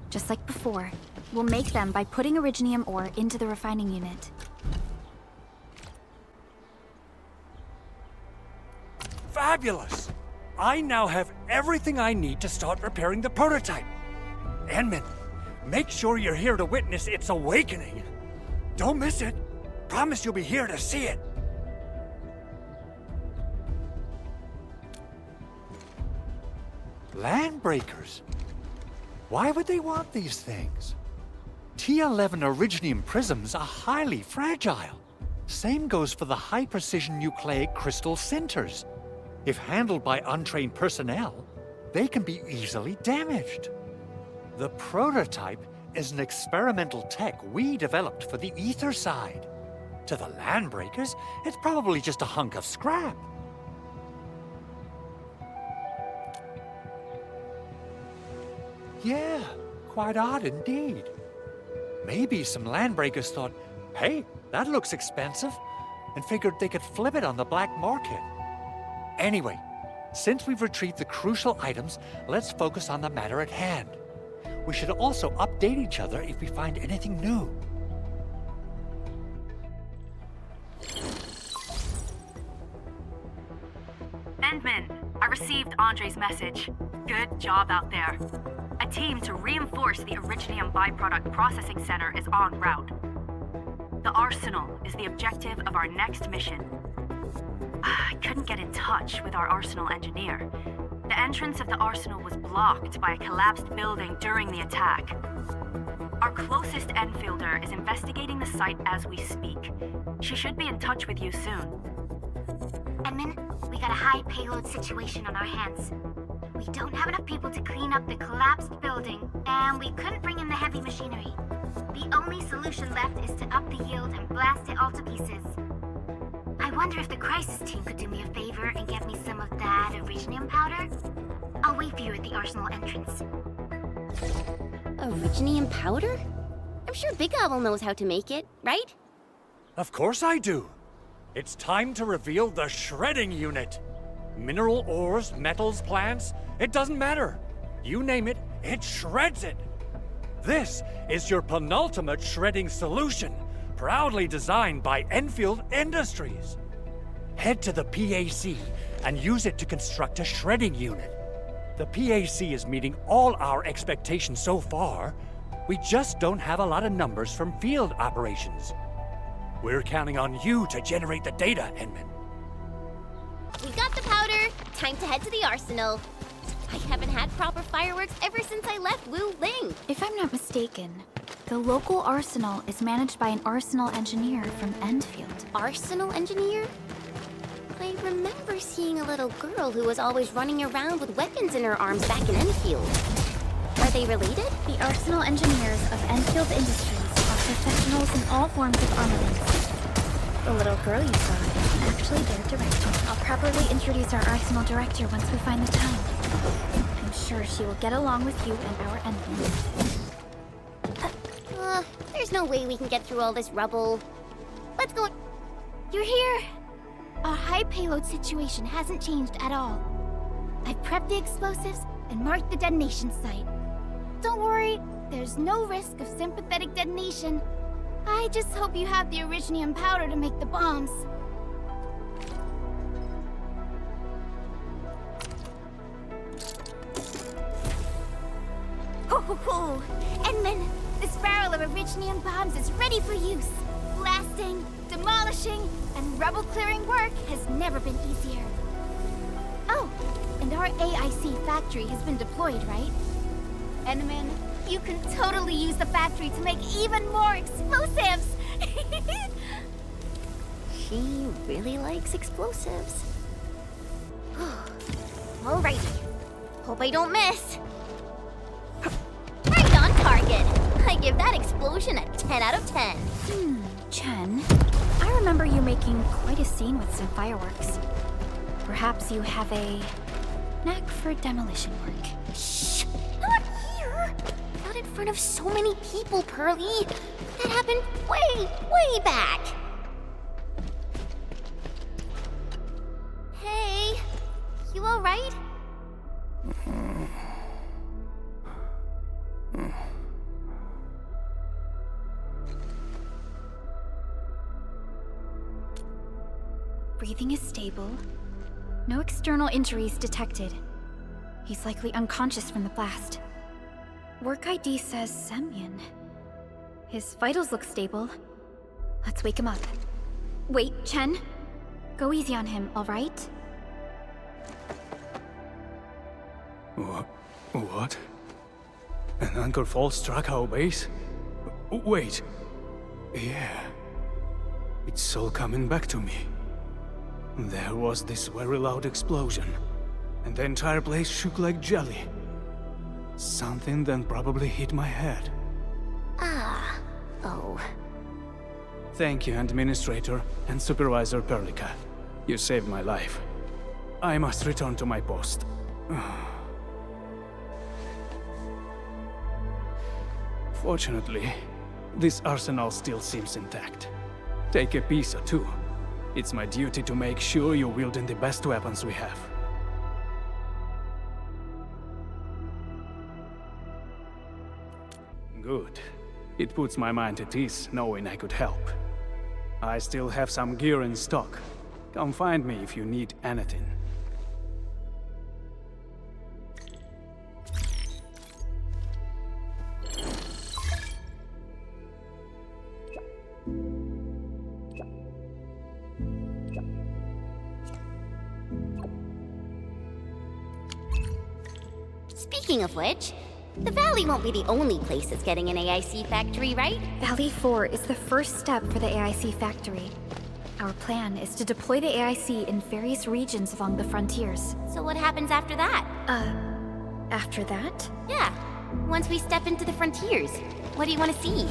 Just like before, we'll make them by putting Originium ore into the refining unit. Fabulous! I now have everything I need to start repairing the prototype. Endman, make sure you're here to witness its awakening. Don't miss it. Promise you'll be here to see it. Landbreakers? Why would they want these things? T11 Originium prisms are highly fragile. Same goes for the high-precision nucleic crystal sinters. If handled by untrained personnel, they can be easily damaged. The prototype is an experimental tech we developed for the ether side. To the Landbreakers, it's probably just a hunk of scrap. Yeah, quite odd indeed. Maybe some Landbreakers thought, hey, that looks expensive, and figured they could flip it on the black market. Anyway, since we've retrieved the crucial items, let's focus on the matter at hand. We should also update each other if we find anything new. Endman, I received Andre's message. Good job out there. A team to reinforce the Originium byproduct processing center is en route. The Arsenal is the objective of our next mission. I couldn't get in touch with our Arsenal engineer. The entrance of the Arsenal was blocked by a collapsed building during the attack. Our closest Enfielder is investigating the site as we speak. She should be in touch with you soon. Edmund, we got a high payload situation on our hands. We don't have enough people to clean up the collapsed building, and we couldn't bring in the heavy machinery. The only solution left is to up the yield and blast it all to pieces. I wonder if the crisis team could do me a favor and get me some of that Originium powder? I'll wait for you at the Arsenal entrance. Originium powder? I'm sure Big Owl knows how to make it, right? Of course I do. It's time to reveal the shredding unit. Mineral ores, metals, plants, it doesn't matter. You name it, it shreds it. This is your penultimate shredding solution, proudly designed by Endfield Industries. Head to the PAC and use it to construct a shredding unit. The PAC is meeting all our expectations so far. We just don't have a lot of numbers from field operations. We're counting on you to generate the data, Endman. We got the powder. Time to head to the Arsenal. I haven't had proper fireworks ever since I left Wu Ling. If I'm not mistaken, the local arsenal is managed by an arsenal engineer from Endfield. Arsenal engineer? I remember seeing a little girl who was always running around with weapons in her arms back in Enfield. Are they related? The arsenal engineers of Endfield Industries are professionals in all forms of armaments. The little girl you saw is actually their director. I'll properly introduce our arsenal director once we find the time. I'm sure she will get along with you and our enemies. There's no way we can get through all this rubble. Let's go. You're here! Our high payload situation hasn't changed at all. I've prepped the explosives and marked the detonation site. Don't worry, there's no risk of sympathetic detonation. I just hope you have the Originium powder to make the bombs. Ho ho ho! Edmund, this barrel of Originium bombs is ready for use. Blasting, demolishing, and rubble-clearing work has never been easier. Oh, and our AIC factory has been deployed, right? Edmund, you can totally use the factory to make even more explosives! She really likes explosives. Alrighty. Hope I don't miss. Right on target. I give that explosion a 10 out of 10. Chen, I remember you making quite a scene with some fireworks. Perhaps you have a knack for demolition work. Shh! Not here! Not in front of so many people, Pearly. That happened way back. Hey, you alright? Breathing is stable. No external injuries detected. He's likely unconscious from the blast. Work ID says Semyon. His vitals look stable. Let's wake him up. Wait, Chen. Go easy on him, alright? What? An anchor fault struck our base? Wait. Yeah. It's all coming back to me. There was this very loud explosion, and the entire place shook like jelly. Something then probably hit my head. Oh. Thank you, Administrator and Supervisor Perlica. You saved my life. I must return to my post. Fortunately, this arsenal still seems intact. Take a piece or two. It's my duty to make sure you're wielding the best weapons we have. Good. It puts my mind at ease knowing I could help. I still have some gear in stock. Come find me if you need anything. Speaking of which, the Valley won't be the only place that's getting an AIC factory, right? Valley 4 is the first step for the AIC factory. Our plan is to deploy the AIC in various regions along the frontiers. So what happens after that? After that? Yeah. Once we step into the frontiers, what do you want to see?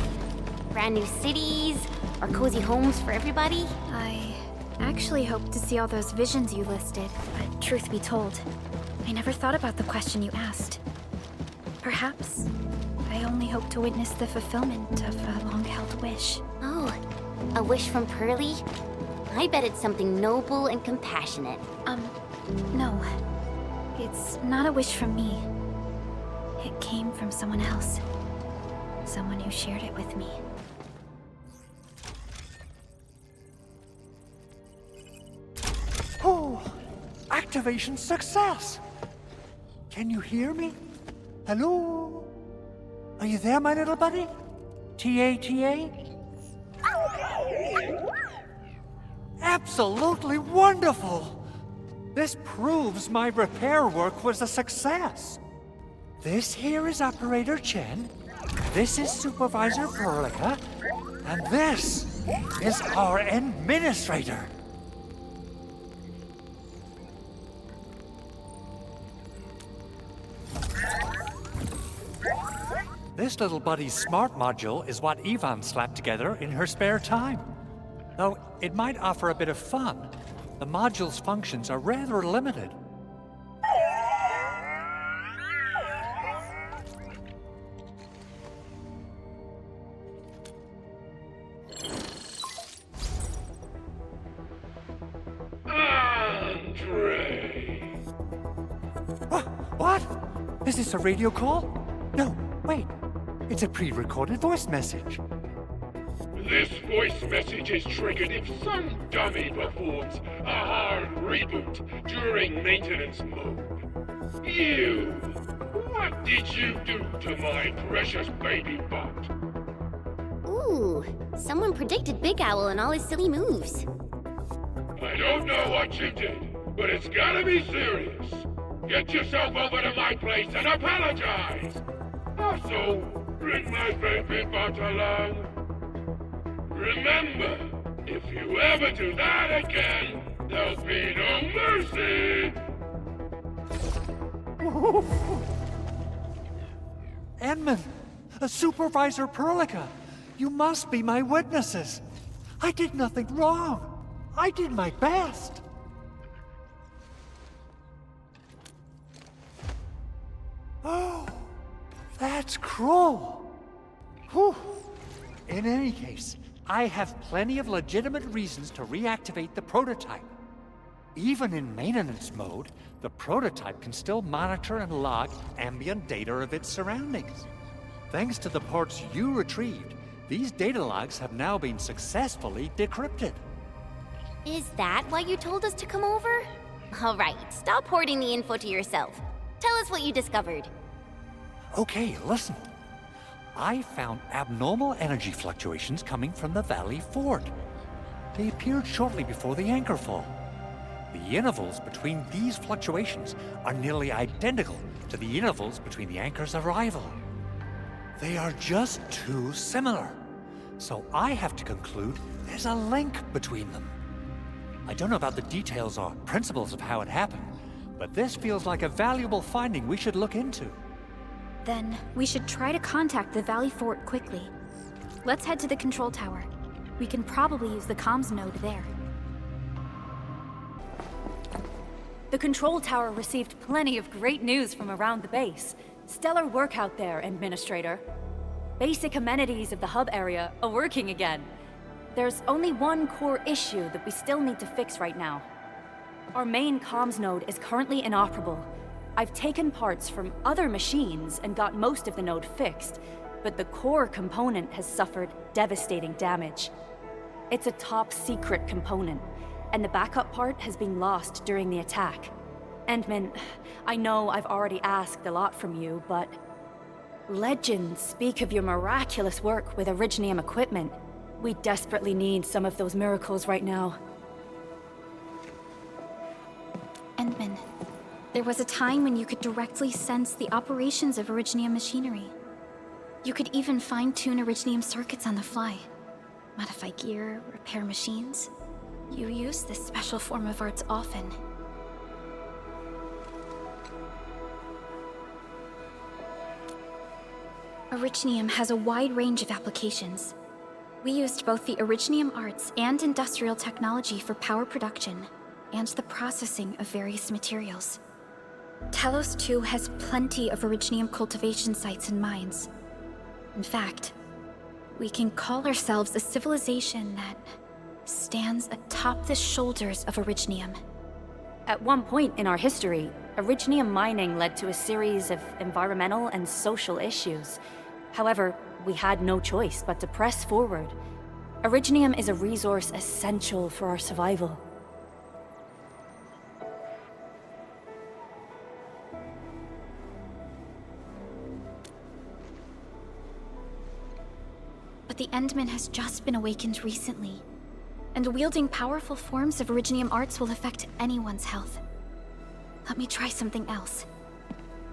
Brand new cities? Or cozy homes for everybody? I actually hoped to see all those visions you listed, but truth be told, I never thought about the question you asked. Perhaps I only hope to witness the fulfillment of a long-held wish. Oh, a wish from Pearly? I bet it's something noble and compassionate. No. It's not a wish from me. It came from someone else. Someone who shared it with me. Oh, activation success! Can you hear me? Hello? Are you there, my little buddy? T-A-T-A? Absolutely wonderful! This proves my repair work was a success. This here is Operator Chen, this is Supervisor Perlica, and this is our Administrator. This little buddy's smart module is what Ivan slapped together in her spare time. Though it might offer a bit of fun, the module's functions are rather limited. Andre! What? Is this a radio call? No, wait. It's a pre-recorded voice message. This voice message is triggered if some dummy performs a hard reboot during maintenance mode. You! What did you do to my precious baby bot? Ooh, someone predicted Big Owl and all his silly moves. I don't know what you did, but it's gotta be serious. Get yourself over to my place and apologize! Also, bring my baby bot along. Remember, If you ever do that again, there'll be no mercy! Endman! Supervisor Prologue! You must be my witnesses! I did nothing wrong! I did my best! Oh, that's cruel! Whew. In any case, I have plenty of legitimate reasons to reactivate the prototype. Even in maintenance mode, the prototype can still monitor and log ambient data of its surroundings. Thanks to the parts you retrieved, these data logs have now been successfully decrypted. Is that why you told us to come over? All right, stop hoarding the info to yourself. Tell us what you discovered. Okay, listen. I found abnormal energy fluctuations coming from the Valley Fort. They appeared shortly before the anchor fall. The intervals between these fluctuations are nearly identical to the intervals between the anchor's arrival. They are just too similar. So I have to conclude there's a link between them. I don't know about the details or principles of how it happened, but this feels like a valuable finding we should look into. Then we should try to contact the Valley Fort quickly. Let's head to the control tower. We can probably use the comms node there. The control tower received plenty of great news from around the base. Stellar work out there, Administrator. Basic amenities of the hub area are working again. There's only one core issue that we still need to fix right now. Our main comms node is currently inoperable. I've taken parts from other machines and got most of the node fixed, but the core component has suffered devastating damage. It's a top-secret component, and the backup part has been lost during the attack. Endman, I know I've already asked a lot from you, but legends speak of your miraculous work with Originium equipment. We desperately need some of those miracles right now. Endman, there was a time when you could directly sense the operations of Originium machinery. You could even fine-tune Originium circuits on the fly, modify gear, repair machines. You use this special form of arts often. Originium has a wide range of applications. We used both the Originium arts and industrial technology for power production and the processing of various materials. Telos 2 has plenty of Originium cultivation sites and mines. In fact, we can call ourselves a civilization that stands atop the shoulders of Originium. At one point in our history, Originium mining led to a series of environmental and social issues. However, we had no choice but to press forward. Originium is a resource essential for our survival. But the Endman has just been awakened recently, and wielding powerful forms of Originium arts will affect anyone's health. Let me try something else.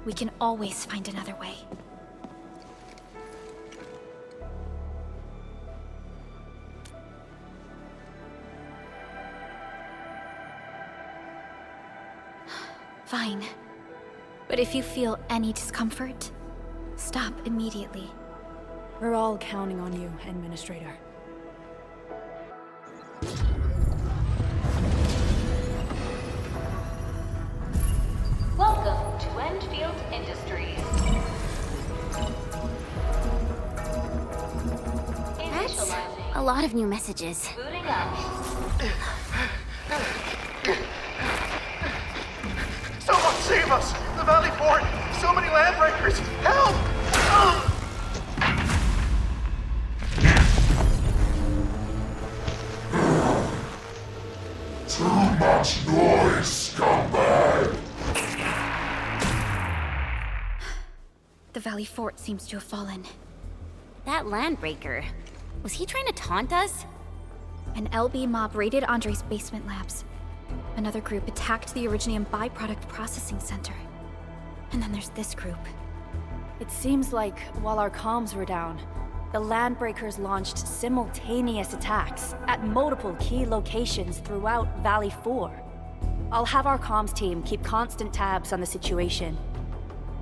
We can always find another way. Fine. But if you feel any discomfort, stop immediately. We're all counting on you, Administrator. Welcome to Endfield Industries. That's a lot of new messages. Booting up. Someone save us! The Valley Fort! So many landbreakers! Help! Too much noise, scumbag! The Valley Fort seems to have fallen. That landbreaker, was he trying to taunt us? An LB mob raided Andre's basement labs. Another group attacked the Originium byproduct processing center. And then there's this group. It seems like while our comms were down, The Landbreakers launched simultaneous attacks at multiple key locations throughout Valley 4. I'll have our comms team keep constant tabs on the situation.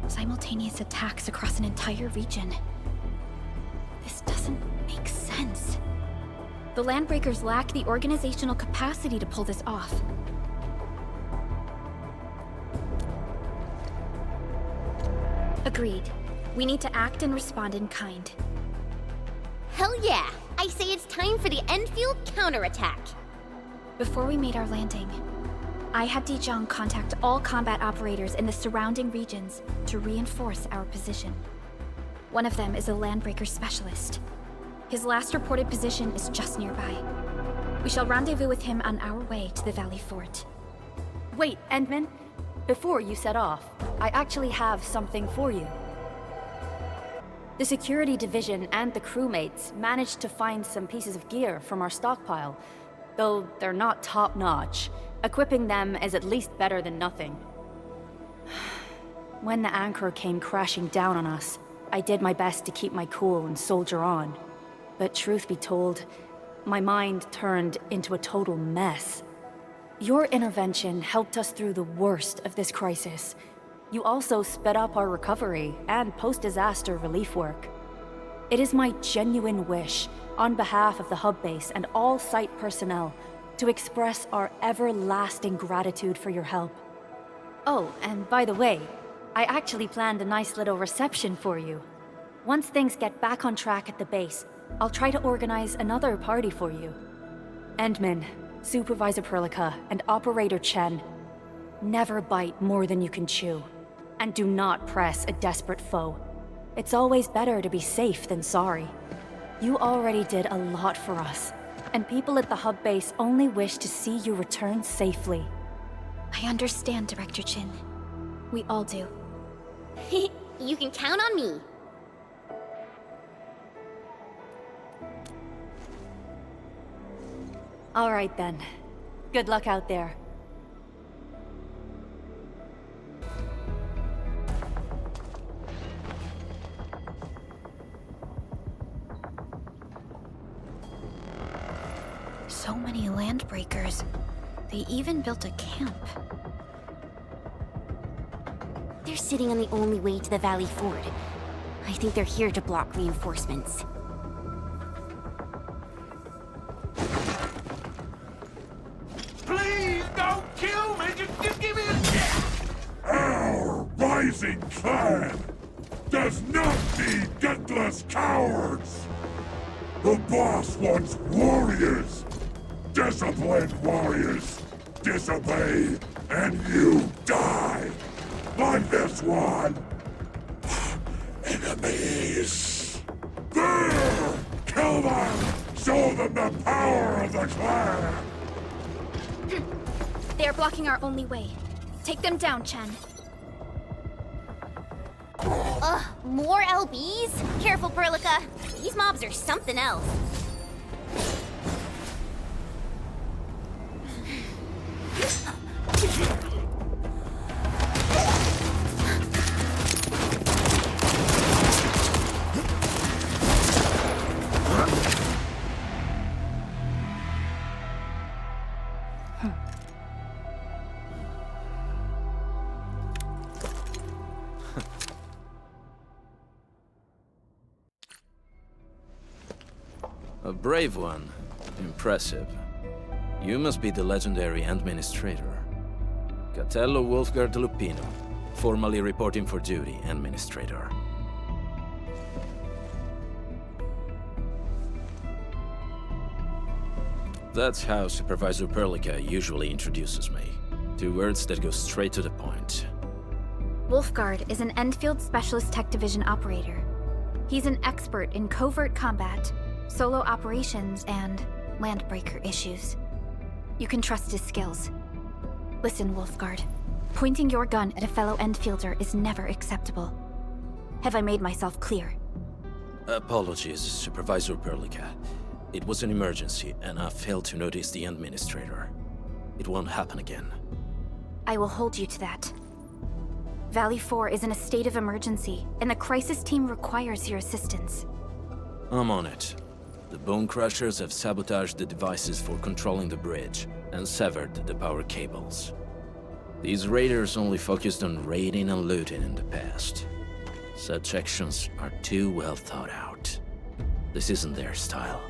Simultaneous attacks across an entire region. This doesn't make sense. The Landbreakers lack the organizational capacity to pull this off. Agreed. We need to act and respond in kind. Hell yeah! I say it's time for the Endfield counterattack. Before we made our landing, I had Dijong contact all combat operators in the surrounding regions to reinforce our position. One of them is a Landbreaker specialist. His last reported position is just nearby. We shall rendezvous with him on our way to the Valley Fort. Wait, Endman. Before you set off, I actually have something for you. The security division and the crewmates managed to find some pieces of gear from our stockpile, though they're not top-notch. Equipping them is at least better than nothing. When the anchor came crashing down on us, I did my best to keep my cool and soldier on. But truth be told, my mind turned into a total mess. Your intervention helped us through the worst of this crisis. You also sped up our recovery and post-disaster relief work. It is my genuine wish, on behalf of the hub base and all site personnel, to express our everlasting gratitude for your help. Oh, and by the way, I actually planned a nice little reception for you. Once things get back on track at the base, I'll try to organize another party for you. Endman, Supervisor Prologue, and Operator Chen, never bite more than you can chew. And do not press a desperate foe. It's always better to be safe than sorry. You already did a lot for us, and people at the hub base only wish to see you return safely. I understand, Director Chin. We all do. You can count on me. All right then. Good luck out there. So many Landbreakers. They even built a camp. They're sitting on the only way to the Valley Fort. I think they're here to block reinforcements. Please don't kill me! Just give me a... Our rising clan does not need gutless cowards! The boss wants warriors! Disciplined warriors! Disobey, and you die! Like this one! Enemies! There! Kill them! Show them the power of the clan! They are blocking our only way. Take them down, Chen. Ugh, more LBs? Careful, Prologue. These mobs are something else. A brave one. Impressive. You must be the legendary Administrator. Catello Wolfgard Lupino, formally reporting for duty, Administrator. That's how Supervisor Prologue usually introduces me. 2 words that go straight to the point. Wolfgard is an Endfield Specialist Tech Division operator. He's an expert in covert combat, solo operations, and Landbreaker issues. You can trust his skills. Listen, Wolfgard. Pointing your gun at a fellow Endfielder is never acceptable. Have I made myself clear? Apologies, Supervisor Prologue. It was an emergency, and I failed to notice the Administrator. It won't happen again. I will hold you to that. Valley 4 is in a state of emergency, and the crisis team requires your assistance. I'm on it. The Bone Crushers have sabotaged the devices for controlling the bridge and severed the power cables. These raiders only focused on raiding and looting in the past. Such actions are too well thought out. This isn't their style.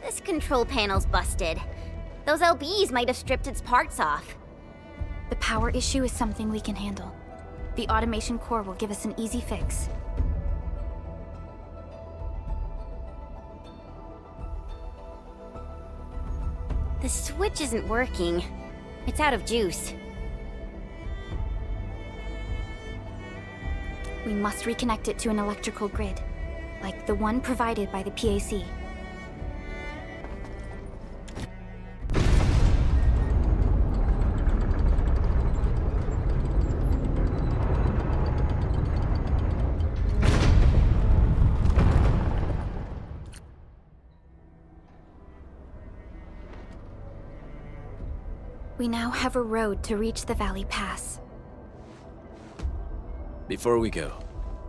This control panel's busted. Those LBs might have stripped its parts off. The power issue is something we can handle. The automation core will give us an easy fix. The switch isn't working. It's out of juice. We must reconnect it to an electrical grid, like the one provided by the PAC. We now have a road to reach the Valley Pass. Before we go,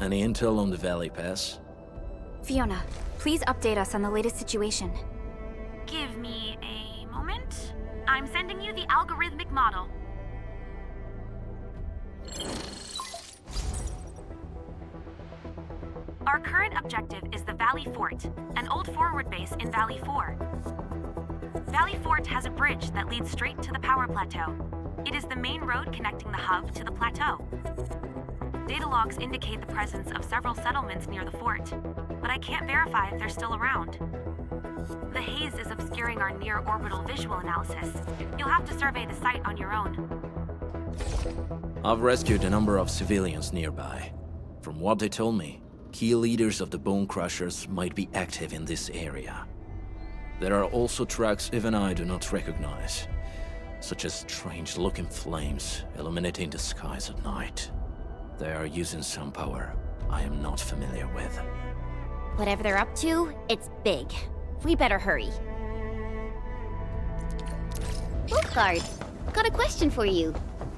any intel on the Valley Pass? Fiona, please update us on the latest situation. Give me a moment. I'm sending you the algorithmic model. Our current objective is the Valley Fort, an old forward base in Valley 4. Valley Fort has a bridge that leads straight to the power plateau. It is the main road connecting the hub to the plateau. Data logs indicate the presence of several settlements near the fort, but I can't verify if they're still around. The haze is obscuring our near-orbital visual analysis. You'll have to survey the site on your own. I've rescued a number of civilians nearby. From what they told me, key leaders of the Bone Crushers might be active in this area. There are also tracks even I do not recognize, such as strange-looking flames illuminating the skies at night. They are using some power I am not familiar with. Whatever they're up to, it's big. We better hurry. Wolfguard, got a question for you,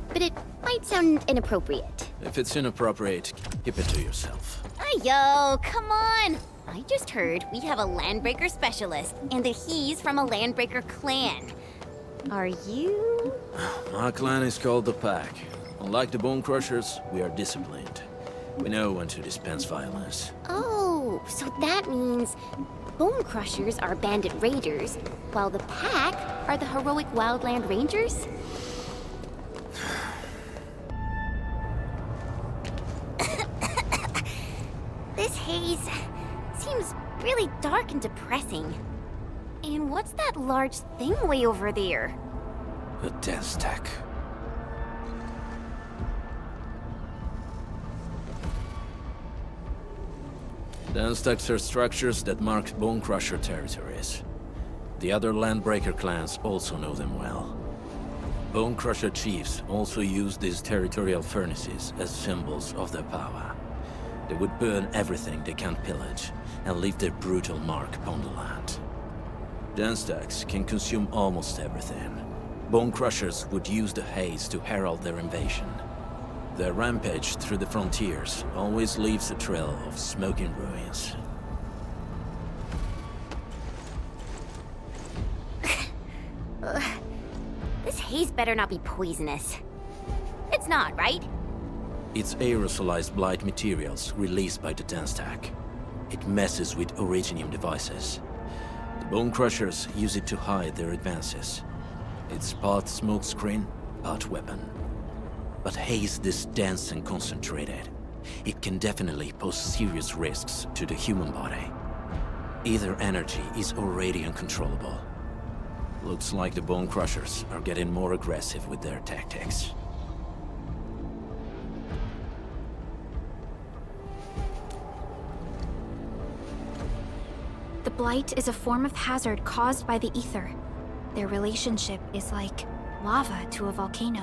but it might sound inappropriate. If it's inappropriate, keep it to yourself. Yo, come on! I just heard we have a Landbreaker specialist, and that he's from a Landbreaker clan. Are you? My clan is called the Pack. Unlike the Bone Crushers, we are disciplined. We know when to dispense violence. Oh, so that means Bone Crushers are bandit raiders, while the Pack are the heroic Wildland Rangers? This haze seems really dark and depressing. And what's that large thing way over there? A dense tech. Dense techs are structures that mark Bone Crusher territories. The other Landbreaker clans also know them well. Bone Crusher chiefs also use these territorial furnaces as symbols of their power. They would burn everything they can't pillage, and leave their brutal mark upon the land. Dense techs can consume almost everything. Bone Crushers would use the haze to herald their invasion. Their rampage through the frontiers always leaves a trail of smoking ruins. This haze better not be poisonous. It's not, right? It's aerosolized blight materials released by the dense tech. It messes with Originium devices. The Bone Crushers use it to hide their advances. It's part smokescreen, part weapon. But haze this dense and concentrated. It can definitely pose serious risks to the human body. Either energy is already uncontrollable. Looks like the Bone Crushers are getting more aggressive with their tactics. The Blight is a form of hazard caused by the ether. Their relationship is like lava to a volcano.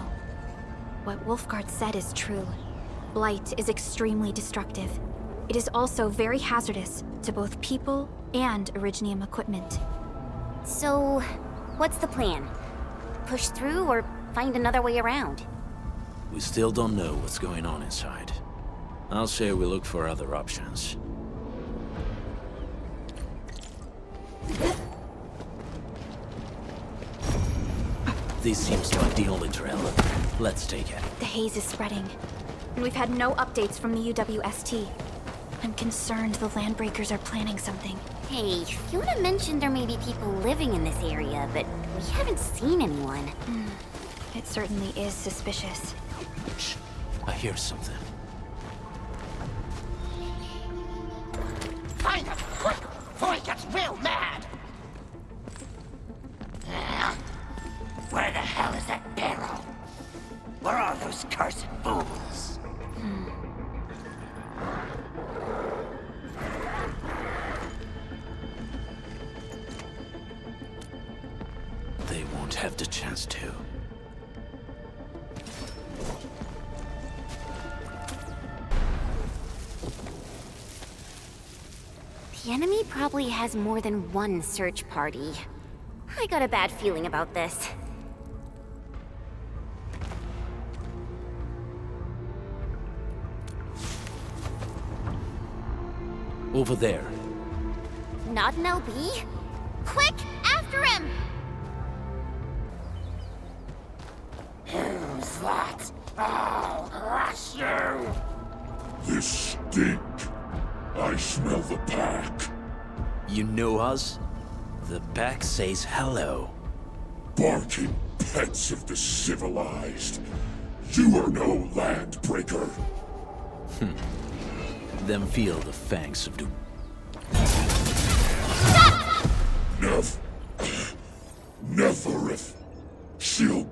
What Wolfguard said is true. Blight is extremely destructive. It is also very hazardous to both people and Originium equipment. So, what's the plan? Push through or find another way around? We still don't know what's going on inside. I'll say we look for other options. This seems like the only trail. Let's take it. The haze is spreading, and we've had no updates from the UWST. I'm concerned the Landbreakers are planning something. Hey, Fiona mentioned there may be people living in this area, but we haven't seen anyone. It certainly is suspicious. Shh. I hear something. Find him, quick, before he gets real mad! Where the hell is that barrel? Where are those cursed fools? They won't have the chance to. The enemy probably has more than one search party. I got a bad feeling about this. Over there. Not an LB? Quick, after him! Who's that? I'll crush you! This stink. I smell the pack. You know us? The pack says hello. Barking pets of the civilized. You are no landbreaker. Then feel the fangs of doom. Neferith. She'll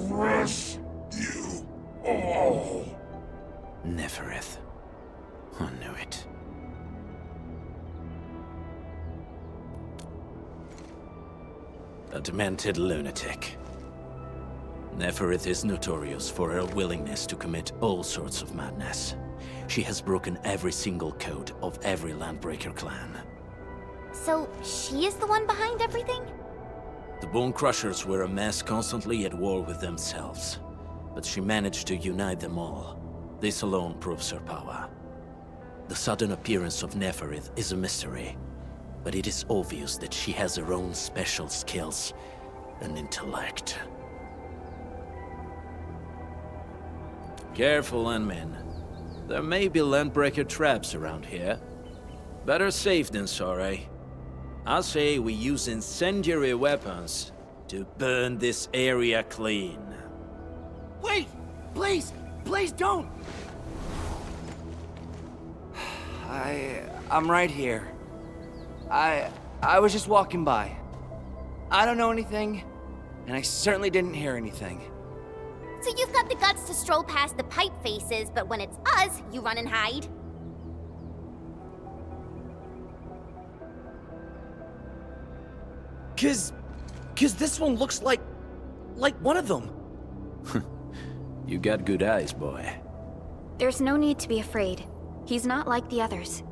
crush you all. Neferith. I knew it. A demented lunatic. Neferith is notorious for her willingness to commit all sorts of madness. She has broken every single code of every Landbreaker clan. So, she is the one behind everything? The Bone Crushers were a mess constantly at war with themselves. But she managed to unite them all. This alone proves her power. The sudden appearance of Neferith is a mystery. But it is obvious that she has her own special skills and intellect. Careful, Landmen. There may be Landbreaker traps around here. Better safe than sorry. I say we use incendiary weapons to burn this area clean. Wait! Please! Please don't! I'm right here. I was just walking by. I don't know anything, and I certainly didn't hear anything. So you've got the guts to stroll past the pipe faces, but when it's us, you run and hide? Cause this one looks like one of them. You got good eyes, boy. There's no need to be afraid. He's not like the others.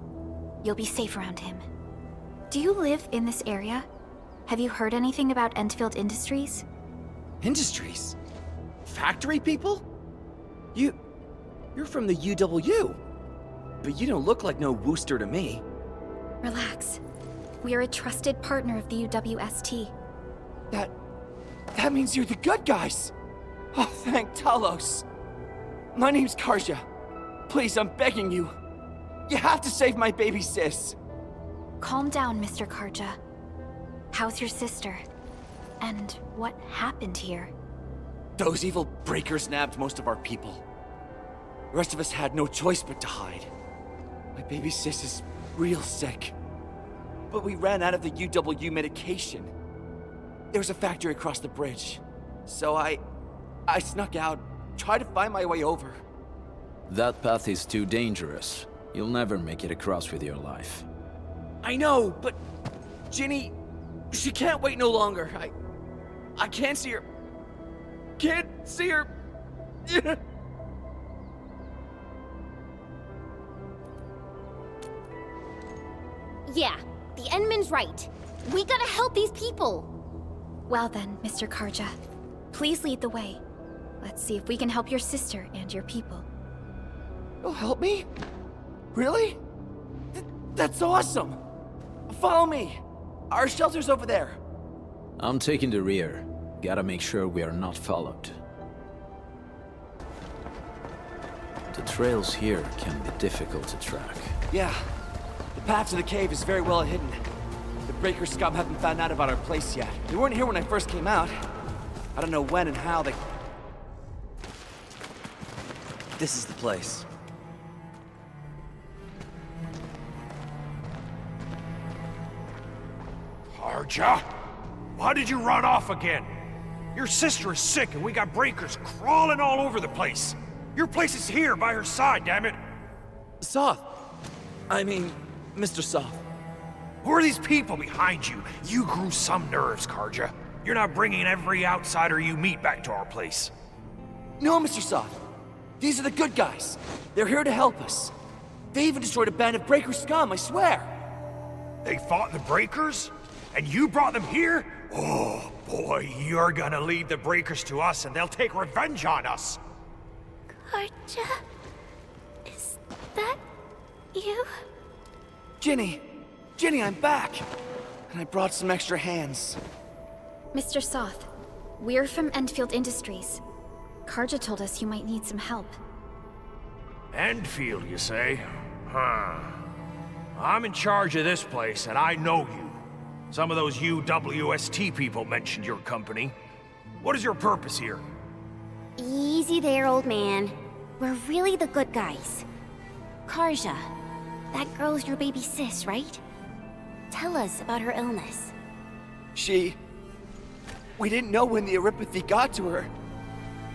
You'll be safe around him. Do you live in this area? Have you heard anything about Endfield Industries? Industries? Factory people? You're from the UW. But you don't look like no Wooster to me. Relax. We are a trusted partner of the UWST. That means you're the good guys. Oh, thank Talos. My name's Karja. Please, I'm begging you. You have to save my baby sis. Calm down, Mr. Karja. How's your sister? And what happened here? Those evil breakers nabbed most of our people. The rest of us had no choice but to hide. My baby sis is real sick. But we ran out of the UW medication. There's a factory across the bridge. So I snuck out, tried to find my way over. That path is too dangerous. You'll never make it across with your life. I know, but Ginny, she can't wait no longer. I can't see her. Can't see her. Yeah, the Endman's right. We gotta help these people. Well then, Mr. Karja, please lead the way. Let's see if we can help your sister and your people. You'll help me? Really? That's awesome! Follow me! Our shelter's over there. I'm taking the rear. Gotta make sure we are not followed. The trails here can be difficult to track. Yeah. The path to the cave is very well hidden. The Breaker scum haven't found out about our place yet. They weren't here when I first came out. I don't know when and how they... This is the place. Arja? Why did you run off again? Your sister is sick and we got breakers crawling all over the place. Your place is here by her side, damn it. Soth. I mean, Mr. Soth. Who are these people behind you? You grew some nerves, Karja. You're not bringing every outsider you meet back to our place. No, Mr. Soth. These are the good guys. They're here to help us. They even destroyed a band of Breaker scum, I swear. They fought the Breakers? And you brought them here? Oh, boy, you're gonna lead the Breakers to us and they'll take revenge on us. Karja? Is that you? Ginny! Ginny, I'm back! And I brought some extra hands. Mr. Soth, we're from Endfield Industries. Karja told us you might need some help. Endfield, you say? Huh. I'm in charge of this place, and I know you. Some of those UWST people mentioned your company. What is your purpose here? Easy there, old man. We're really the good guys. Karja, that girl's your baby sis, right? Tell us about her illness. We didn't know when the Aripathy got to her.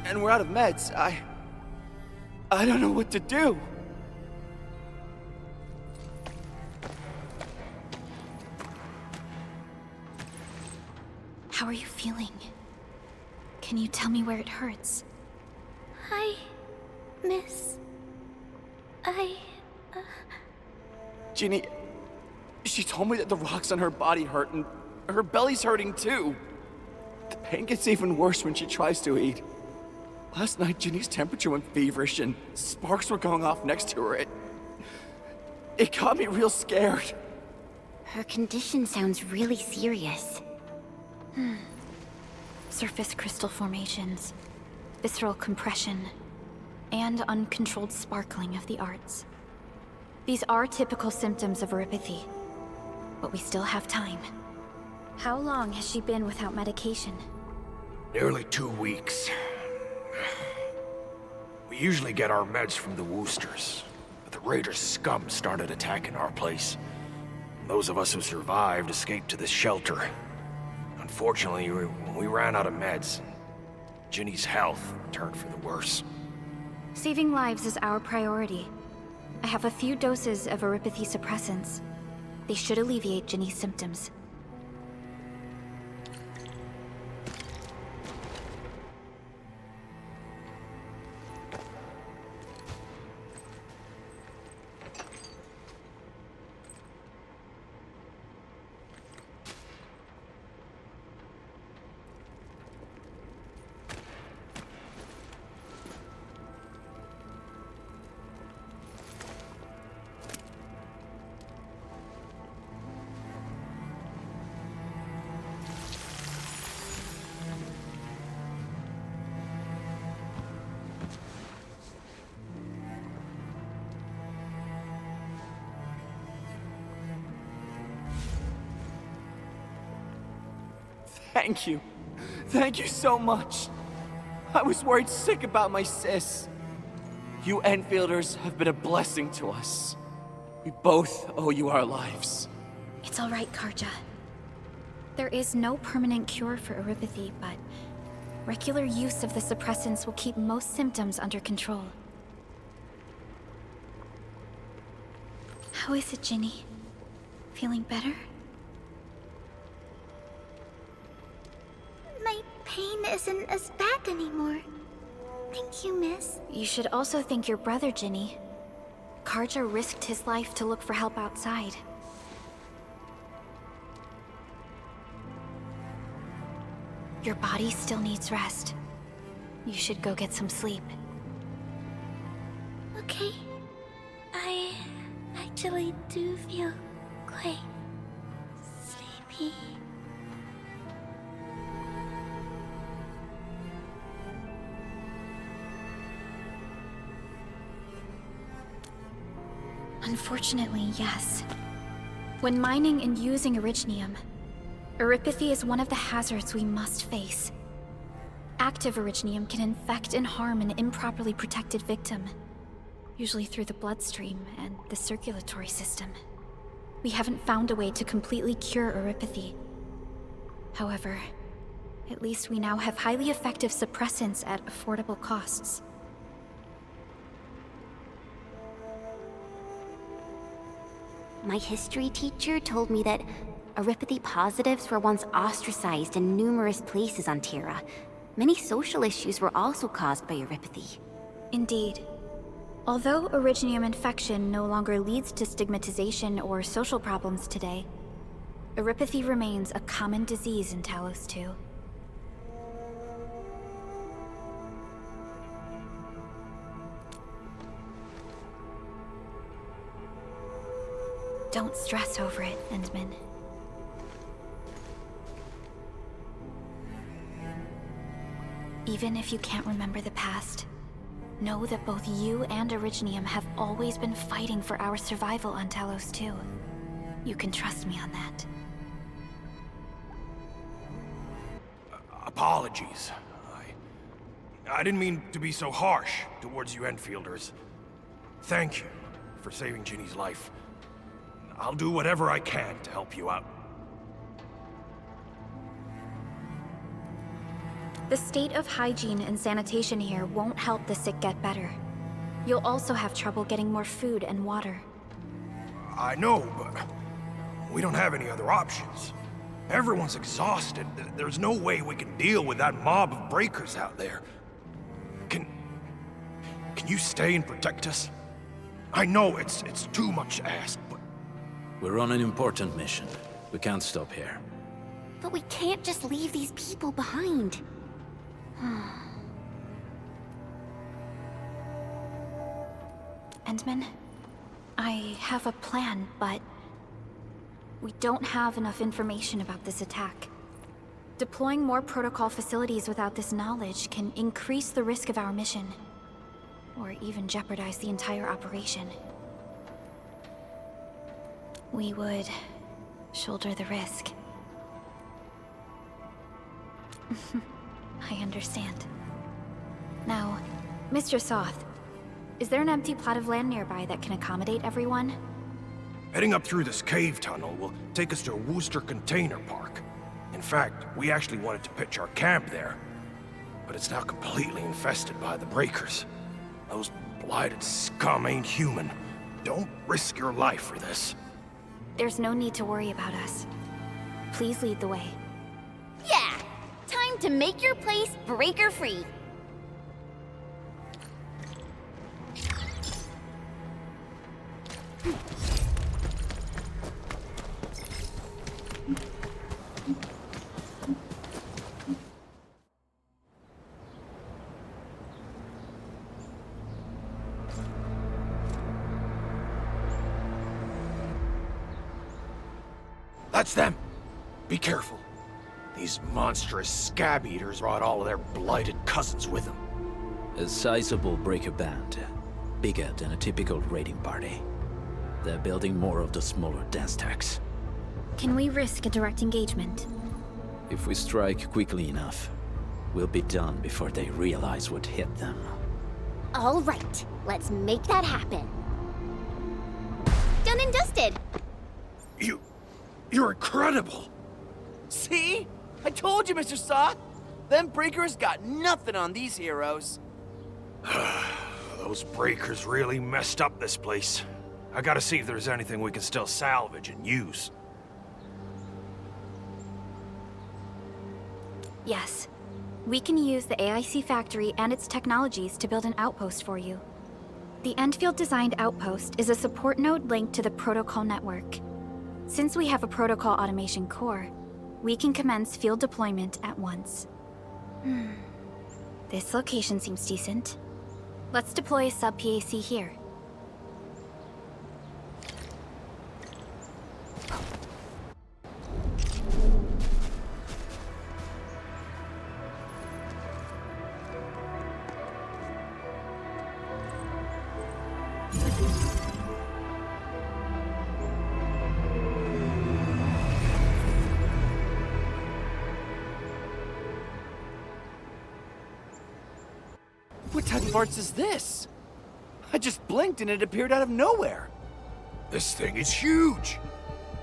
And we're out of meds. I don't know what to do. How are you feeling? Can you tell me where it hurts? Hi, miss. Ginny, she told me that the rocks on her body hurt and her belly's hurting too. The pain gets even worse when she tries to eat. Last night, Ginny's temperature went feverish and sparks were going off next to her. It got me real scared. Her condition sounds really serious. Surface crystal formations, visceral compression, and uncontrolled sparkling of the arts. These are typical symptoms of Aripathy, but we still have time. How long has she been without medication? Nearly 2 weeks. We usually get our meds from the Woosters, but the Raiders' scum started attacking our place. Those of us who survived escaped to this shelter. Unfortunately, we ran out of meds. Ginny's health turned for the worse. Saving lives is our priority. I have a few doses of Aripathy suppressants. They should alleviate Ginny's symptoms. Thank you. Thank you so much. I was worried sick about my sis. You Enfielders have been a blessing to us. We both owe you our lives. It's all right, Karja. There is no permanent cure for Aripathy, but regular use of the suppressants will keep most symptoms under control. How is it, Ginny? Feeling better? My pain isn't as bad anymore. Thank you, miss. You should also thank your brother, Ginny. Karja risked his life to look for help outside. Your body still needs rest. You should go get some sleep. Okay. I actually do feel quite sleepy. Unfortunately, yes. When mining and using Originium, Eripathy is one of the hazards we must face. Active Originium can infect and harm an improperly protected victim, usually through the bloodstream and the circulatory system. We haven't found a way to completely cure Eripathy. However, at least we now have highly effective suppressants at affordable costs. My history teacher told me that Eripathy positives were once ostracized in numerous places on Terra. Many social issues were also caused by Eripathy. Indeed. Although Originium infection no longer leads to stigmatization or social problems today, Eripathy remains a common disease in Talos 2. Don't stress over it, Endman. Even if you can't remember the past, know that both you and Originium have always been fighting for our survival on Talos 2. You can trust me on that. Apologies. I didn't mean to be so harsh towards you Enfielders. Thank you for saving Ginny's life. I'll do whatever I can to help you out. The state of hygiene and sanitation here won't help the sick get better. You'll also have trouble getting more food and water. I know, but we don't have any other options. Everyone's exhausted. There's no way we can deal with that mob of breakers out there. Can you stay and protect us? I know it's too much to ask, but... We're on an important mission. We can't stop here. But we can't just leave these people behind. Endman, I have a plan, but we don't have enough information about this attack. Deploying more protocol facilities without this knowledge can increase the risk of our mission, or even jeopardize the entire operation. We would shoulder the risk. I understand. Now, Mr. Soth, is there an empty plot of land nearby that can accommodate everyone? Heading up through this cave tunnel will take us to a Wooster container park. In fact, we actually wanted to pitch our camp there, but it's now completely infested by the breakers. Those blighted scum ain't human. Don't risk your life for this. There's no need to worry about us. Please lead the way. Yeah! Time to make your place breaker-free. That's them! Be careful. These monstrous scab eaters brought all of their blighted cousins with them. A sizable breaker band. Bigger than a typical raiding party. They're building more of the smaller dance tags. Can we risk a direct engagement? If we strike quickly enough, we'll be done before they realize what hit them. All right, let's make that happen. Done and dusted. You're incredible! See? I told you, Mr. Soth! Them breakers got nothing on these heroes. Those breakers really messed up this place. I gotta see if there's anything we can still salvage and use. Yes. We can use the AIC factory and its technologies to build an outpost for you. The Endfield designed outpost is a support node linked to the protocol network. Since we have a protocol automation core, we can commence field deployment at once. This location seems decent. Let's deploy a sub-PAC here. What type of arts is this? I just blinked and it appeared out of nowhere. This thing is huge.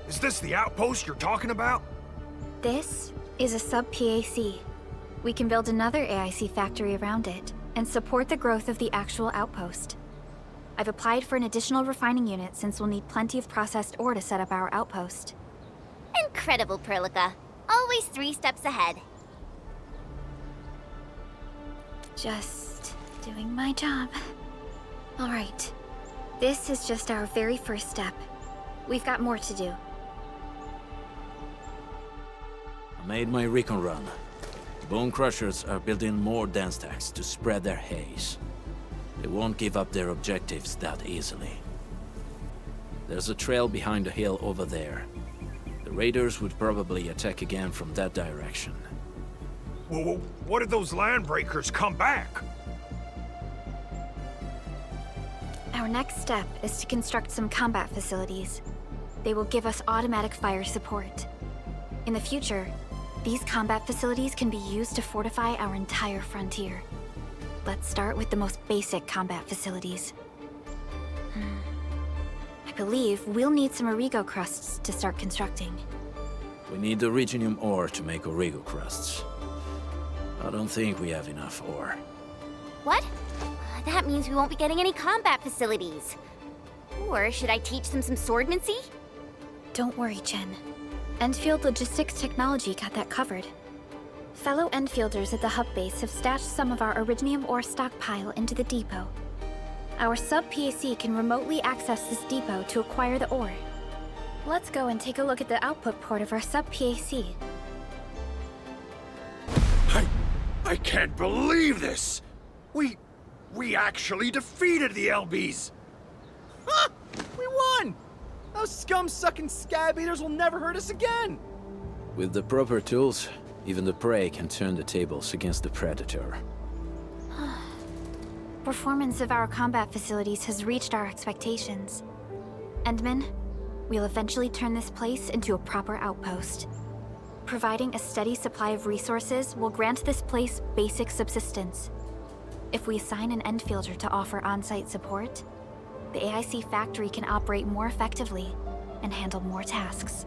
Is this the outpost you're talking about? This is a sub-PAC. We can build another AIC factory around it and support the growth of the actual outpost. I've applied for an additional refining unit since we'll need plenty of processed ore to set up our outpost. Incredible, Prologue. Always 3 steps ahead. Just doing my job. All right. This is just our very first step. We've got more to do. I made my recon run. Bone Crushers are building more dance stacks to spread their haze. They won't give up their objectives that easily. There's a trail behind the hill over there. The raiders would probably attack again from that direction. Well, what if those landbreakers come back? Our next step is to construct some combat facilities. They will give us automatic fire support. In the future, these combat facilities can be used to fortify our entire frontier. Let's start with the most basic combat facilities. I believe we'll need some Origo crusts to start constructing. We need the Originium ore to make Origo crusts. I don't think we have enough ore. What? That means we won't be getting any combat facilities. Or should I teach them some swordmancy? Don't worry, Jen. Endfield Logistics Technology got that covered. Fellow Endfielders at the hub base have stashed some of our Originium ore stockpile into the depot. Our sub-PAC can remotely access this depot to acquire the ore. Let's go and take a look at the output port of our sub-PAC. I can't believe this! We actually defeated the LBs! Huh! We won! Those scum-sucking scab eaters will never hurt us again! With the proper tools, even the prey can turn the tables against the predator. Performance of our combat facilities has reached our expectations. Endman, we'll eventually turn this place into a proper outpost. Providing a steady supply of resources will grant this place basic subsistence. If we assign an Endfielder to offer on-site support, the AIC factory can operate more effectively and handle more tasks.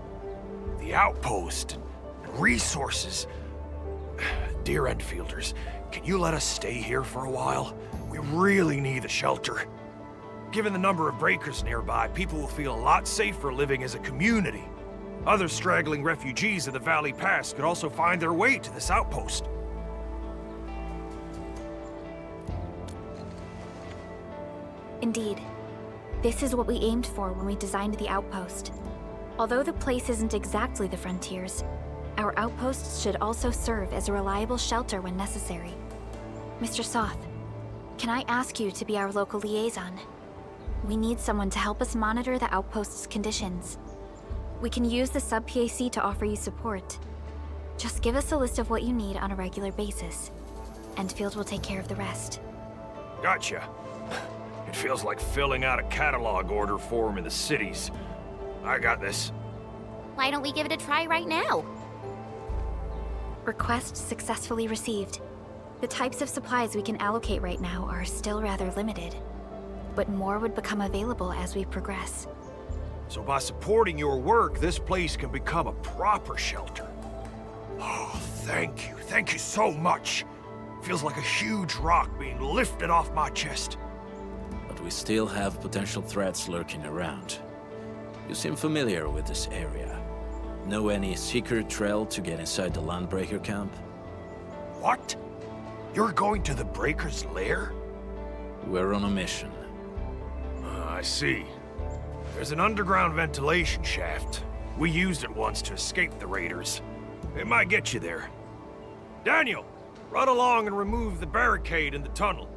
The outpost and resources. Dear Endfielders, can you let us stay here for a while? We really need a shelter. Given the number of breakers nearby, people will feel a lot safer living as a community. Other straggling refugees of the Valley Pass could also find their way to this outpost. Indeed. This is what we aimed for when we designed the outpost. Although the place isn't exactly the frontiers, our outposts should also serve as a reliable shelter when necessary. Mr. Soth, can I ask you to be our local liaison? We need someone to help us monitor the outpost's conditions. We can use the sub-PAC to offer you support. Just give us a list of what you need on a regular basis. Endfield will take care of the rest. Gotcha. It feels like filling out a catalog order form in the cities. I got this. Why don't we give it a try right now? Request successfully received. The types of supplies we can allocate right now are still rather limited, but more would become available as we progress. So by supporting your work, this place can become a proper shelter. Oh, thank you. Thank you so much. Feels like a huge rock being lifted off my chest. But we still have potential threats lurking around. You seem familiar with this area. Know any secret trail to get inside the Landbreaker camp? What? You're going to the Breaker's lair? We're on a mission. I see. There's an underground ventilation shaft. We used it once to escape the raiders. It might get you there. Daniel, run along and remove the barricade in the tunnel.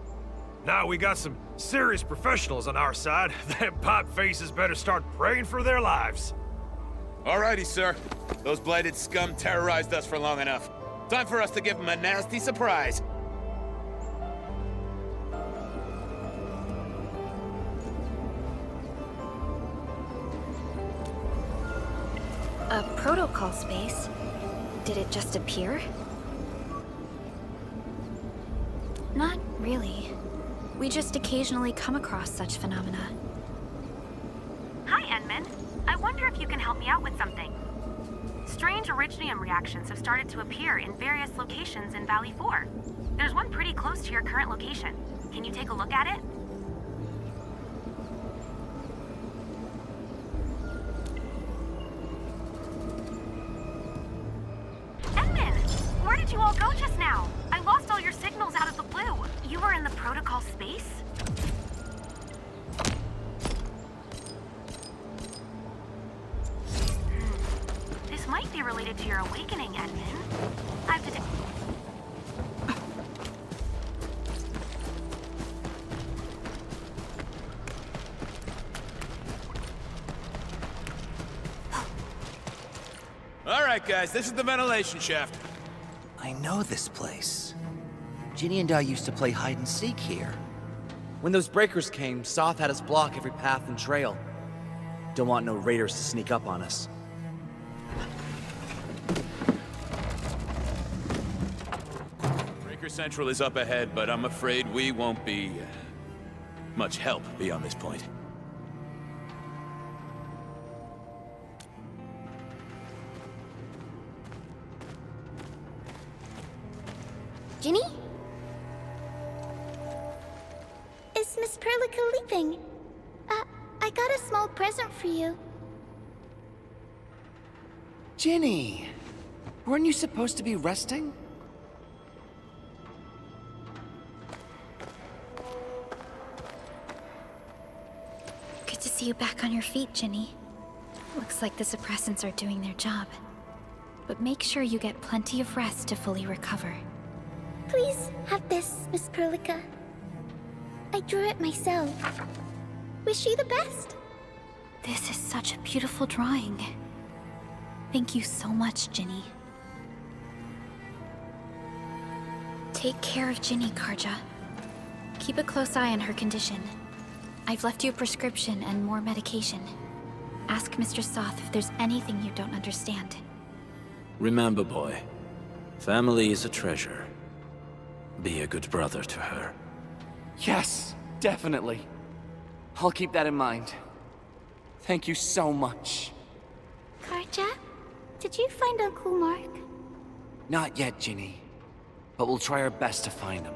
Now we got some serious professionals on our side. Them pipe faces better start praying for their lives. Alrighty, sir. Those blighted scum terrorized us for long enough. Time for us to give them a nasty surprise. A protocol space? Did it just appear? Not really. We just occasionally come across such phenomena. Hi, Endman. I wonder if you can help me out with something. Strange originium reactions have started to appear in various locations in Valley 4. There's one pretty close to your current location. Can you take a look at it? Endman! Where did you all go just now? I lost all your signals out of the blue. You were in the protocol space? This might be related to your awakening, Endman. I have to All right, guys, this is the ventilation shaft. I know this place. Ginny and I used to play hide and seek here. When those breakers came, Soth had us block every path and trail. Don't want no raiders to sneak up on us. Breaker Central is up ahead, but I'm afraid we won't be much help beyond this point. Ginny? Is Miss Prologue leaving? I got a small present for you. Ginny! Weren't you supposed to be resting? Good to see you back on your feet, Ginny. Looks like the suppressants are doing their job. But make sure you get plenty of rest to fully recover. Please have this, Miss Prologue. I drew it myself. Wish you the best. This is such a beautiful drawing. Thank you so much, Ginny. Take care of Ginny, Karja. Keep a close eye on her condition. I've left you a prescription and more medication. Ask Mr. Soth if there's anything you don't understand. Remember, boy, family is a treasure. Be a good brother to her. Yes, definitely. I'll keep that in mind. Thank you so much. Karja, did you find Uncle Mark? Not yet, Ginny. But we'll try our best to find him.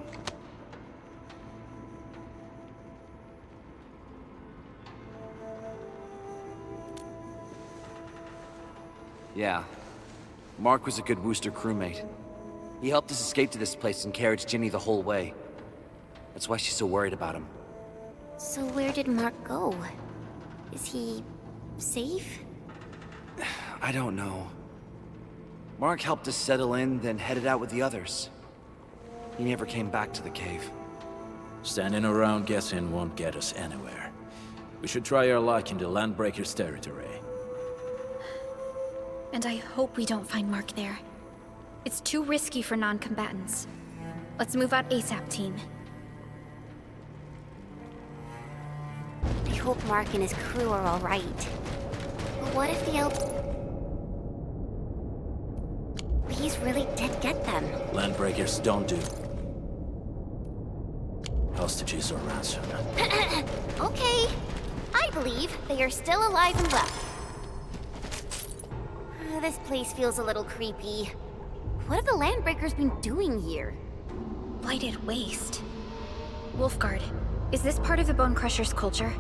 Yeah. Mark was a good Wooster crewmate. He helped us escape to this place and carried Ginny the whole way. That's why she's so worried about him. So where did Mark go? Is he safe? I don't know. Mark helped us settle in, then headed out with the others. He never came back to the cave. Standing around guessing won't get us anywhere. We should try our luck in the Landbreakers' territory. And I hope we don't find Mark there. It's too risky for non-combatants. Let's move out ASAP, team. I hope Mark and his crew are all right. But what if the LBs really did get them? Landbreakers don't do hostages or ransom. Okay. I believe they are still alive and well. This place feels a little creepy. What have the Landbreakers been doing here? Blighted waste. Wolfguard, is this part of the Bone Crusher's culture?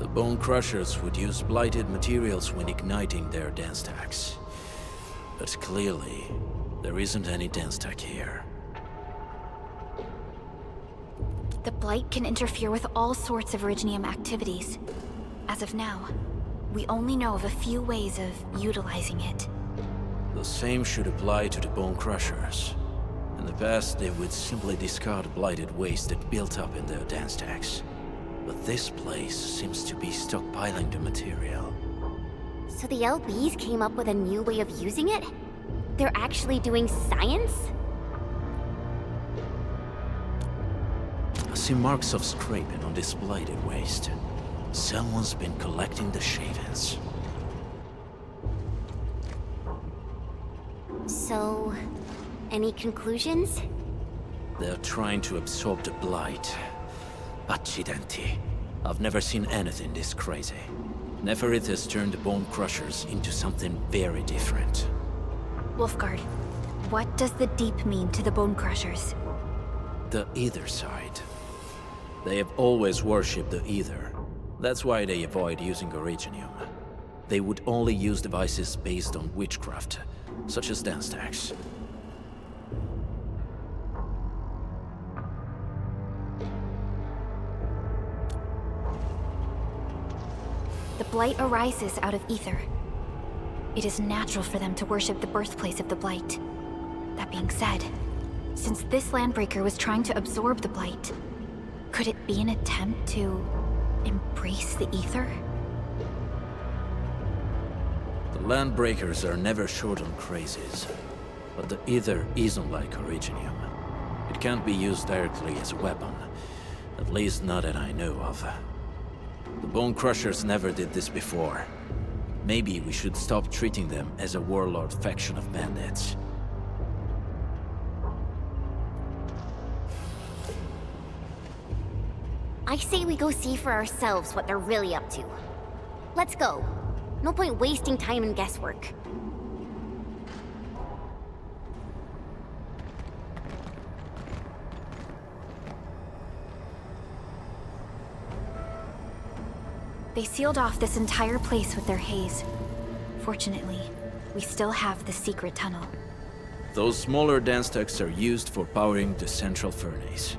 The Bone Crushers would use blighted materials when igniting their dance stacks. But clearly, there isn't any dance stack here. The Blight can interfere with all sorts of Originium activities. As of now, we only know of a few ways of utilizing it. The same should apply to the Bone Crushers. In the past, they would simply discard blighted waste that built up in their dance stacks. But this place seems to be stockpiling the material. So the LBs came up with a new way of using it? They're actually doing science? I see marks of scraping on this blighted waste. Someone's been collecting the shavings. So, any conclusions? They're trying to absorb the Blight. Accidenti. I've never seen anything this crazy. Neferith has turned the Bone Crushers into something very different. Wolfguard, what does the Deep mean to the Bone Crushers? The Ether side. They have always worshipped the Ether. That's why they avoid using Originium. They would only use devices based on witchcraft, such as dance stacks. The Blight arises out of Ether. It is natural for them to worship the birthplace of the Blight. That being said, since this Landbreaker was trying to absorb the Blight, could it be an attempt to embrace the Ether? The Landbreakers are never short on crazes, but the Ether isn't like Originium. It can't be used directly as a weapon, at least not that I know of. The Bone Crushers never did this before. Maybe we should stop treating them as a warlord faction of bandits. I say we go see for ourselves what they're really up to. Let's go. No point wasting time in guesswork. They sealed off this entire place with their haze. Fortunately, we still have the secret tunnel. Those smaller dance stacks are used for powering the central furnace.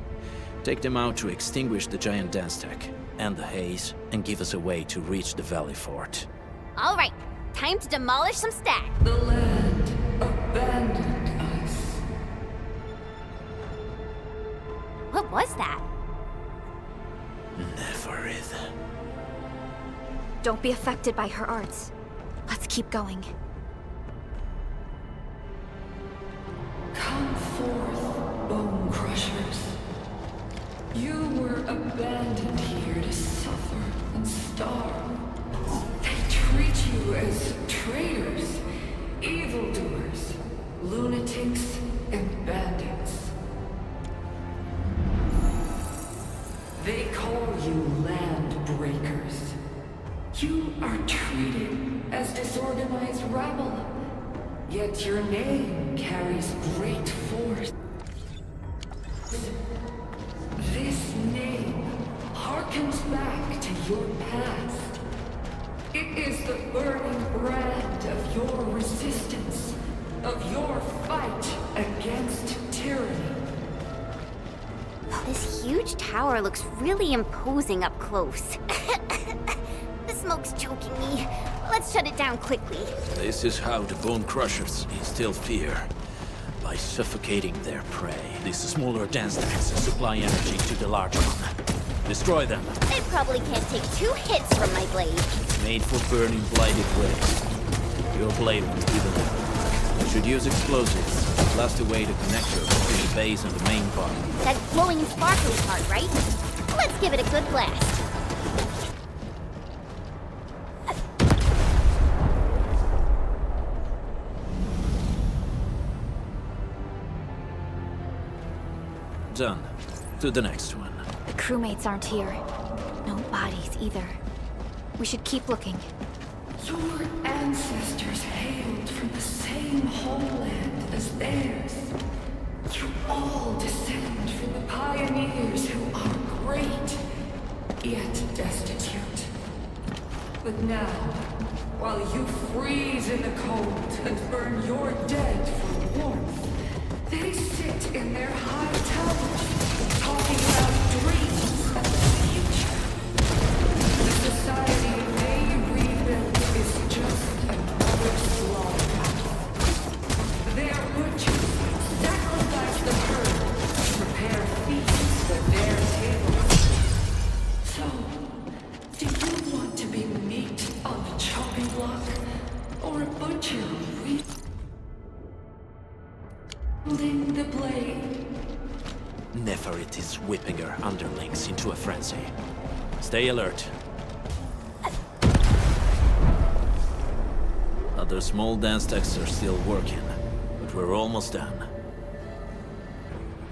Take them out to extinguish the giant dance stack and the haze, and give us a way to reach the Valley Fort. All right, time to demolish some stacks. The land abandoned us. What was that? Neferith. Don't be affected by her arts. Let's keep going. Come forth, Bone Crushers. You were abandoned here to suffer and starve. They treat you as traitors, evildoers, lunatics, and bandits. They call you land breakers. You are treated as disorganized rabble, yet your name carries great force. This name harkens back to your past. It is the burning brand of your resistance, of your fight against tyranny. This huge tower looks really imposing up close. The smoke's choking me. Let's shut it down quickly. This is how the Bone Crushers instill fear. By suffocating their prey. These smaller dance stacks supply energy to the large one. Destroy them. They probably can't take 2 hits from my blade. It's made for burning blighted waste. Your blade won't do the job. You should use explosives. Blast away the connector between the base and the main part. That glowing and sparkly part, right? Let's give it a good blast. Done. To the next one. The crewmates aren't here. No bodies either. We should keep looking. Your ancestors hailed from the same homeland as theirs. You all descend from the pioneers who are great, yet destitute. But now, while you freeze in the cold and burn your dead for warmth, they sit in their high towers, talking about dreams of the future. The society they rebuilt is just another slaughterhouse. Their butchers sacrifice the herd to prepare feasts for their tables. So, do you want to be meat on the chopping block, or a butcher wielding the blade? Neferith is whipping her underlings into a frenzy. Stay alert. Other small dance stacks are still working, but we're almost done.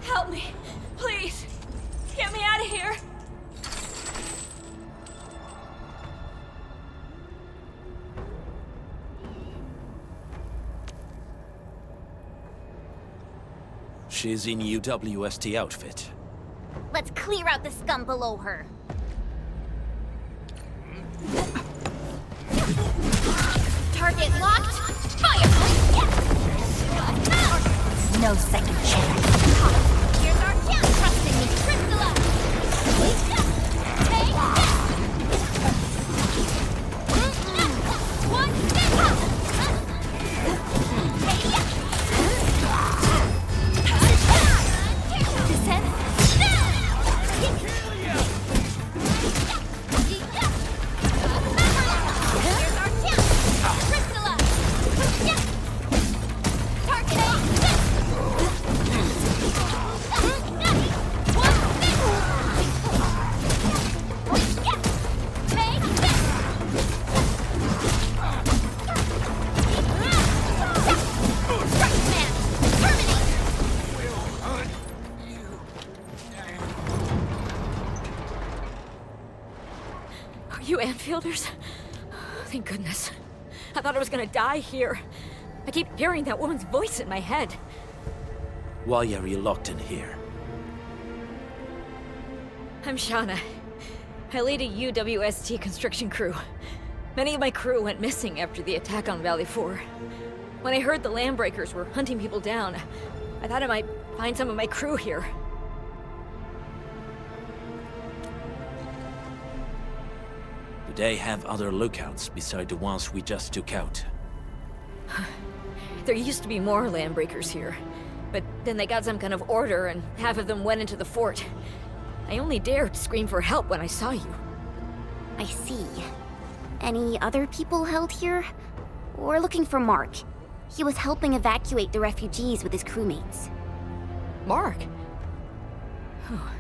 Help me! She's in UWST outfit. Let's clear out the scum below her. Target locked. Fire! No second chance. Here's our chance. Trust in me. Crystalla! Hey! One You Endfielders? Thank goodness. I thought I was gonna die here. I keep hearing that woman's voice in my head. Why are you locked in here? I'm Shauna. I lead a UWST construction crew. Many of my crew went missing after the attack on Valley 4. When I heard the Landbreakers were hunting people down, I thought I might find some of my crew here. Do they have other lookouts beside the ones we just took out? There used to be more Landbreakers here, but then they got some kind of order and half of them went into the fort. I only dared scream for help when I saw you. I see. Any other people held here? We're looking for Mark. He was helping evacuate the refugees with his crewmates. Mark? Oh.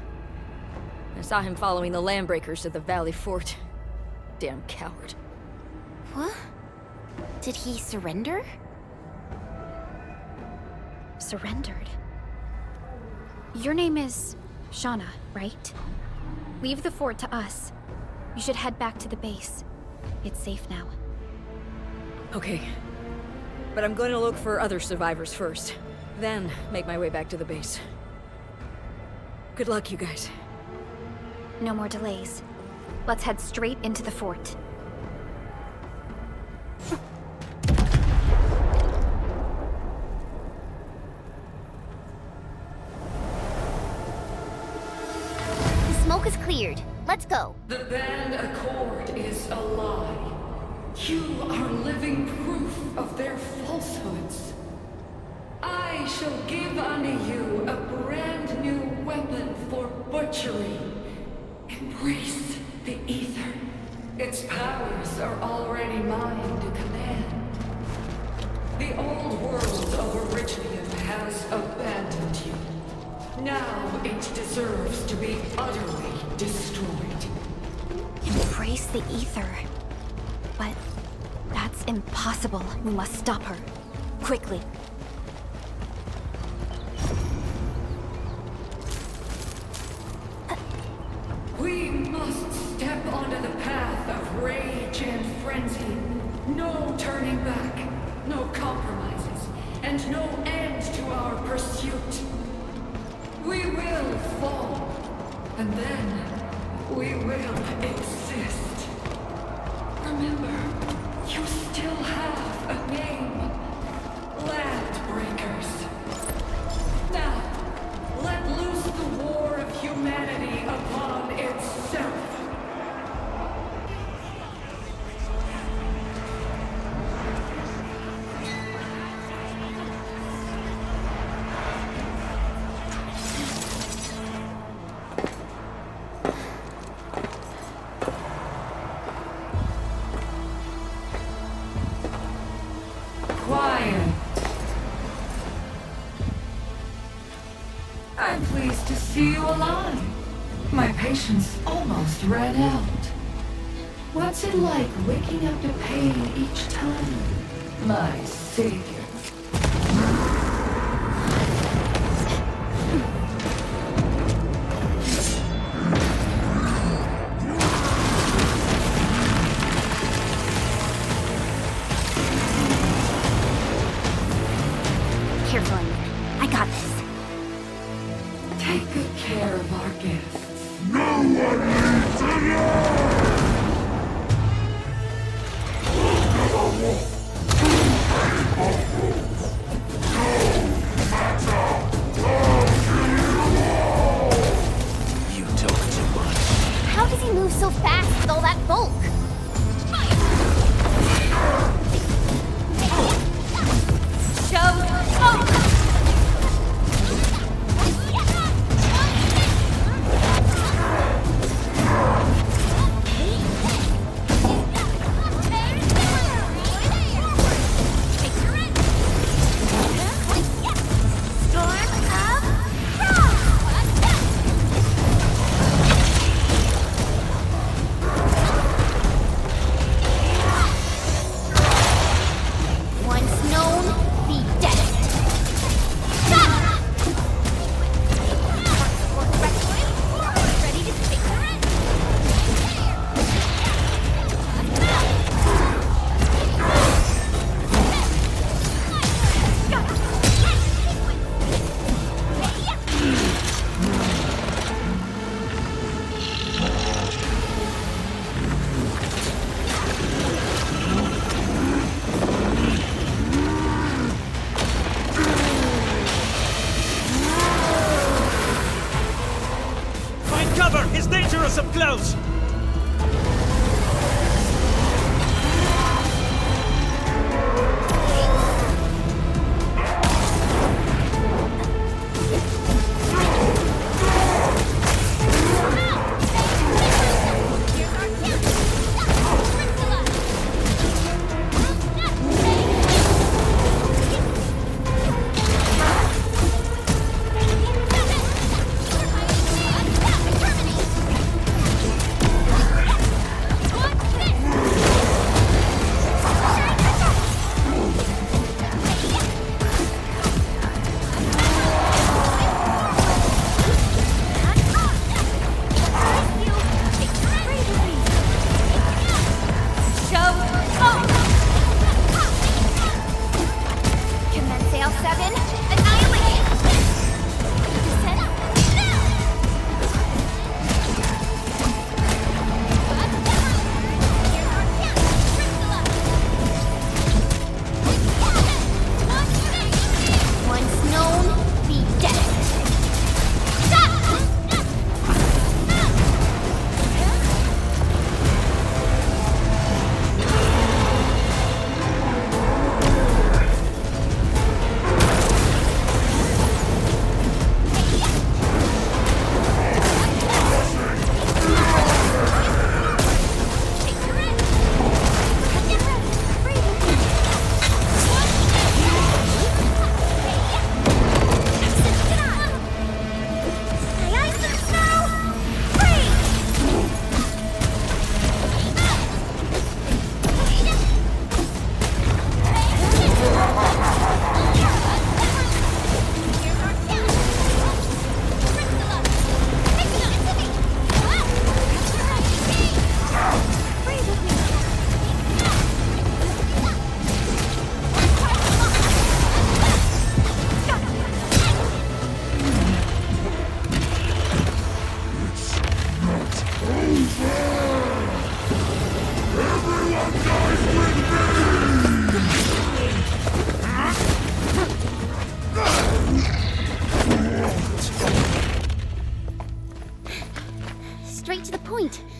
I saw him following the Landbreakers to the Valley Fort. Damn coward. What? Did he surrender? Surrendered? Your name is Shauna, right? Leave the fort to us. You should head back to the base. It's safe now. Okay. But I'm going to look for other survivors first. Then make my way back to the base. Good luck, you guys. No more delays. Let's head straight into the fort. The smoke is cleared. Let's go. The band accord is a lie. You are living proof of their falsehoods. I shall give unto you a brand new weapon for butchery. Embrace the Ether. Its powers are already mine to command. The old world of Arichnium has abandoned you. Now it deserves to be utterly destroyed. Embrace the Ether. But that's impossible. We must stop her. Quickly. We must step onto the path of rage and frenzy. No turning back, no compromises, and no end to our pursuit. We will fall, and then we will exist. Remember, you still have a name. Landbreakers. Now, let loose the war of humanity upon itself. Quiet. I'm pleased to see you alive. My patience almost ran out. What's it like waking up to pain each time, my savior? Careful, I got this. serve our guests. No one needs to know! Never walk through any rules. No matter You talk too much. How does he move so fast with all that bulk? Show smoke! Up close!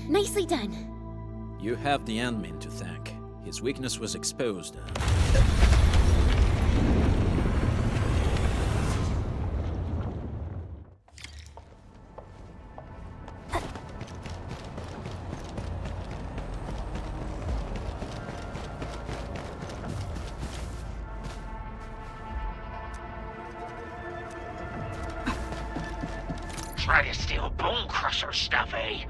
Nicely done. You have the admin to thank. His weakness was exposed. Try to steal Bone Crusher stuff, eh?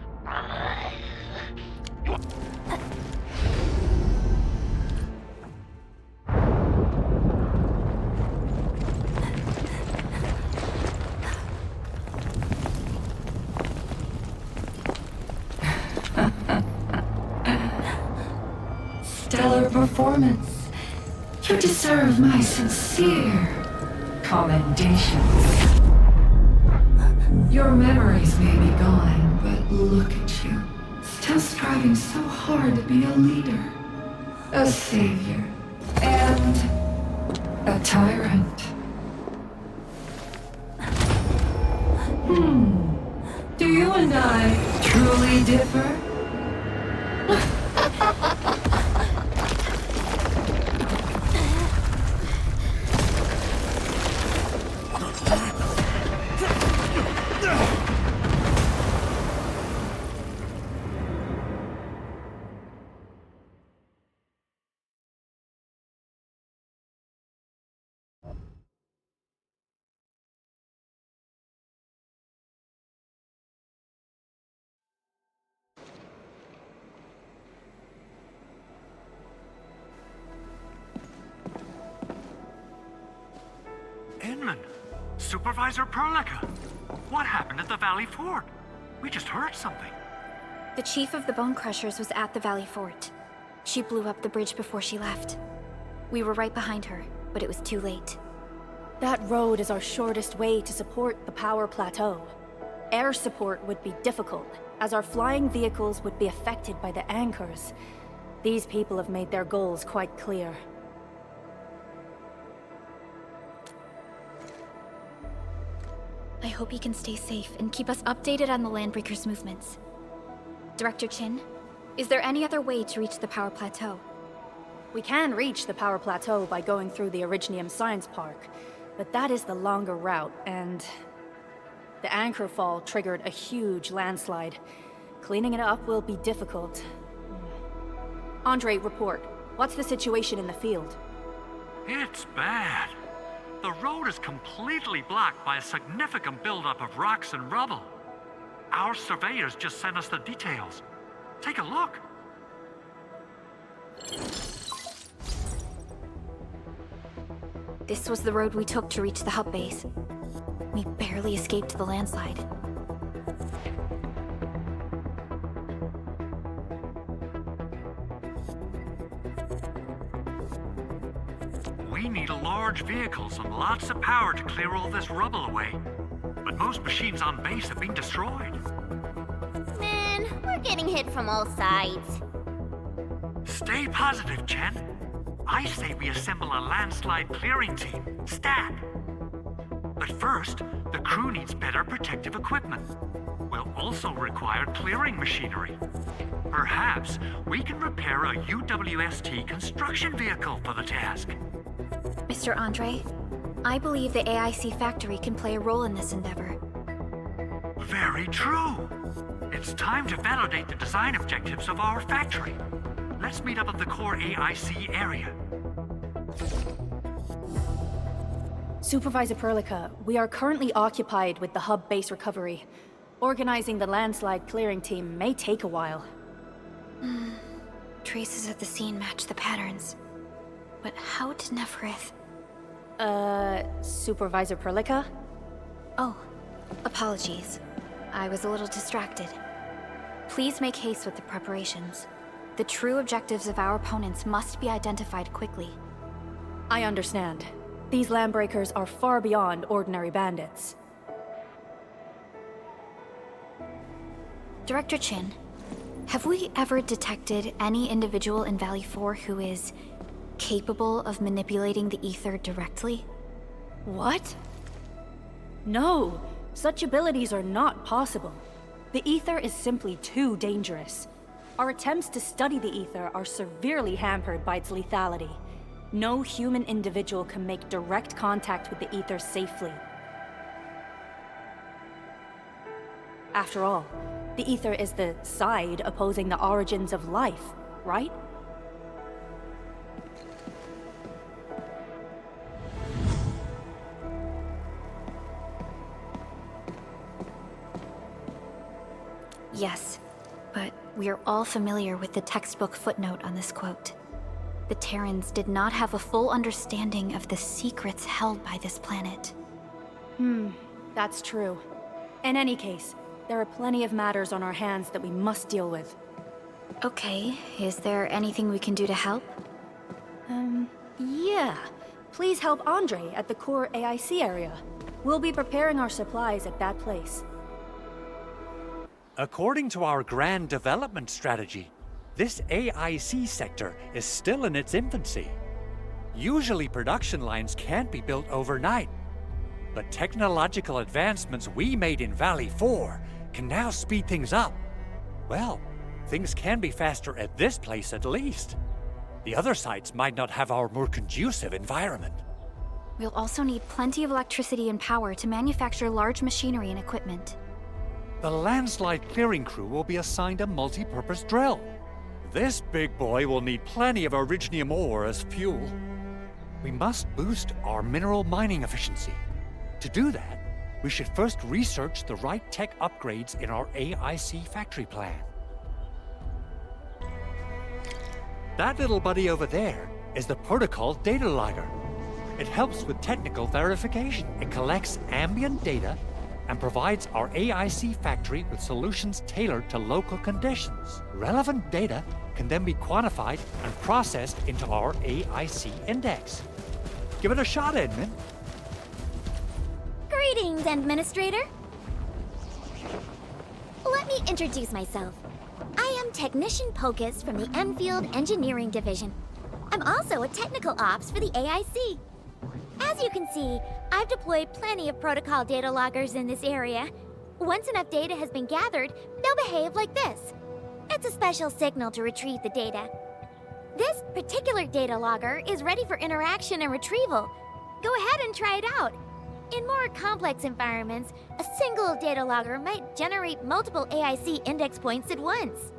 Stellar performance. You deserve my sincere commendations. Your memories may be gone, but look at you. Still striving so hard to be a leader, a savior, and a tyrant. Do you and I truly differ? Inman, Supervisor Prologue, what happened at the Valley Fort? We just heard something. The chief of the Bone Crushers was at the Valley Fort. She blew up the bridge before she left. We were right behind her, but it was too late. That road is our shortest way to support the power plateau. Air support would be difficult, as our flying vehicles would be affected by the anchors. These people have made their goals quite clear. I hope he can stay safe and keep us updated on the Landbreakers' movements. Director Chin, is there any other way to reach the power plateau? We can reach the power plateau by going through the Originium Science Park, but that is the longer route, and the anchor fall triggered a huge landslide. Cleaning it up will be difficult. Andre, report. What's the situation in the field? It's bad. The road is completely blocked by a significant buildup of rocks and rubble. Our surveyors just sent us the details. Take a look. This was the road we took to reach the hub base. We barely escaped the landslide. We need large vehicles and lots of power to clear all this rubble away. But most machines on base have been destroyed. Man, we're getting hit from all sides. Stay positive, Chen. I say we assemble a landslide clearing team, stat. But first, the crew needs better protective equipment. We'll also require clearing machinery. Perhaps we can repair a UWST construction vehicle for the task. Mr. Andre, I believe the AIC factory can play a role in this endeavor. Very true. It's time to validate the design objectives of our factory. Let's meet up at the core AIC area. Supervisor Prologue, we are currently occupied with the hub base recovery. Organizing the landslide clearing team may take a while. Traces at the scene match the patterns. But how did Neferith... Supervisor Prologue? Oh, apologies. I was a little distracted. Please make haste with the preparations. The true objectives of our opponents must be identified quickly. I understand. These Landbreakers are far beyond ordinary bandits. Director Chin, have we ever detected any individual in Valley 4 who is capable of manipulating the ether directly? What? No, such abilities are not possible. The ether is simply too dangerous. Our attempts to study the ether are severely hampered by its lethality. No human individual can make direct contact with the ether safely. After all, the ether is the side opposing the origins of life, right? Yes, but we are all familiar with the textbook footnote on this quote. The Terrans did not have a full understanding of the secrets held by this planet. That's true. In any case, there are plenty of matters on our hands that we must deal with. Okay, is there anything we can do to help? Yeah. Please help Andre at the core AIC area. We'll be preparing our supplies at that place. According to our grand development strategy, this AIC sector is still in its infancy. Usually production lines can't be built overnight, but technological advancements we made in Valley 4 can now speed things up. Well, things can be faster at this place at least. The other sites might not have our more conducive environment. We'll also need plenty of electricity and power to manufacture large machinery and equipment. The landslide clearing crew will be assigned a multi-purpose drill. This big boy will need plenty of originium ore as fuel. We must boost our mineral mining efficiency. To do that, we should first research the right tech upgrades in our AIC factory plan. That little buddy over there is the protocol data logger. It helps with technical verification. It collects ambient data and provides our AIC factory with solutions tailored to local conditions. Relevant data can then be quantified and processed into our AIC index. Give it a shot, Edmund. Greetings, Administrator. Let me introduce myself. I am Technician Pocus from the Endfield Engineering Division. I'm also a technical ops for the AIC. As you can see, I've deployed plenty of protocol data loggers in this area. Once enough data has been gathered, they'll behave like this. It's a special signal to retrieve the data. This particular data logger is ready for interaction and retrieval. Go ahead and try it out. In more complex environments, a single data logger might generate multiple AIC index points at once.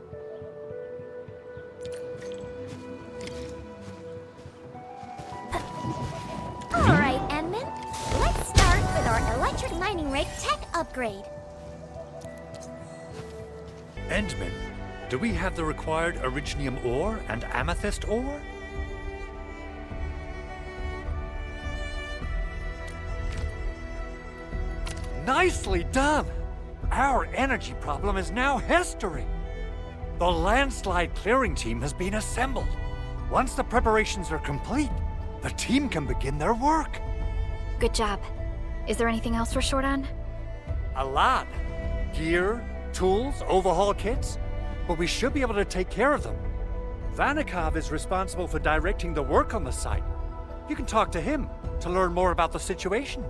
Alright, Enman. Let's start with our electric mining rig tech upgrade. Endman, do we have the required originium ore and amethyst ore? Nicely done! Our energy problem is now history. The landslide clearing team has been assembled. Once the preparations are complete, the team can begin their work. Good job. Is there anything else we're short on? A lot. Gear, tools, overhaul kits. But we should be able to take care of them. Vanikov is responsible for directing the work on the site. You can talk to him to learn more about the situation.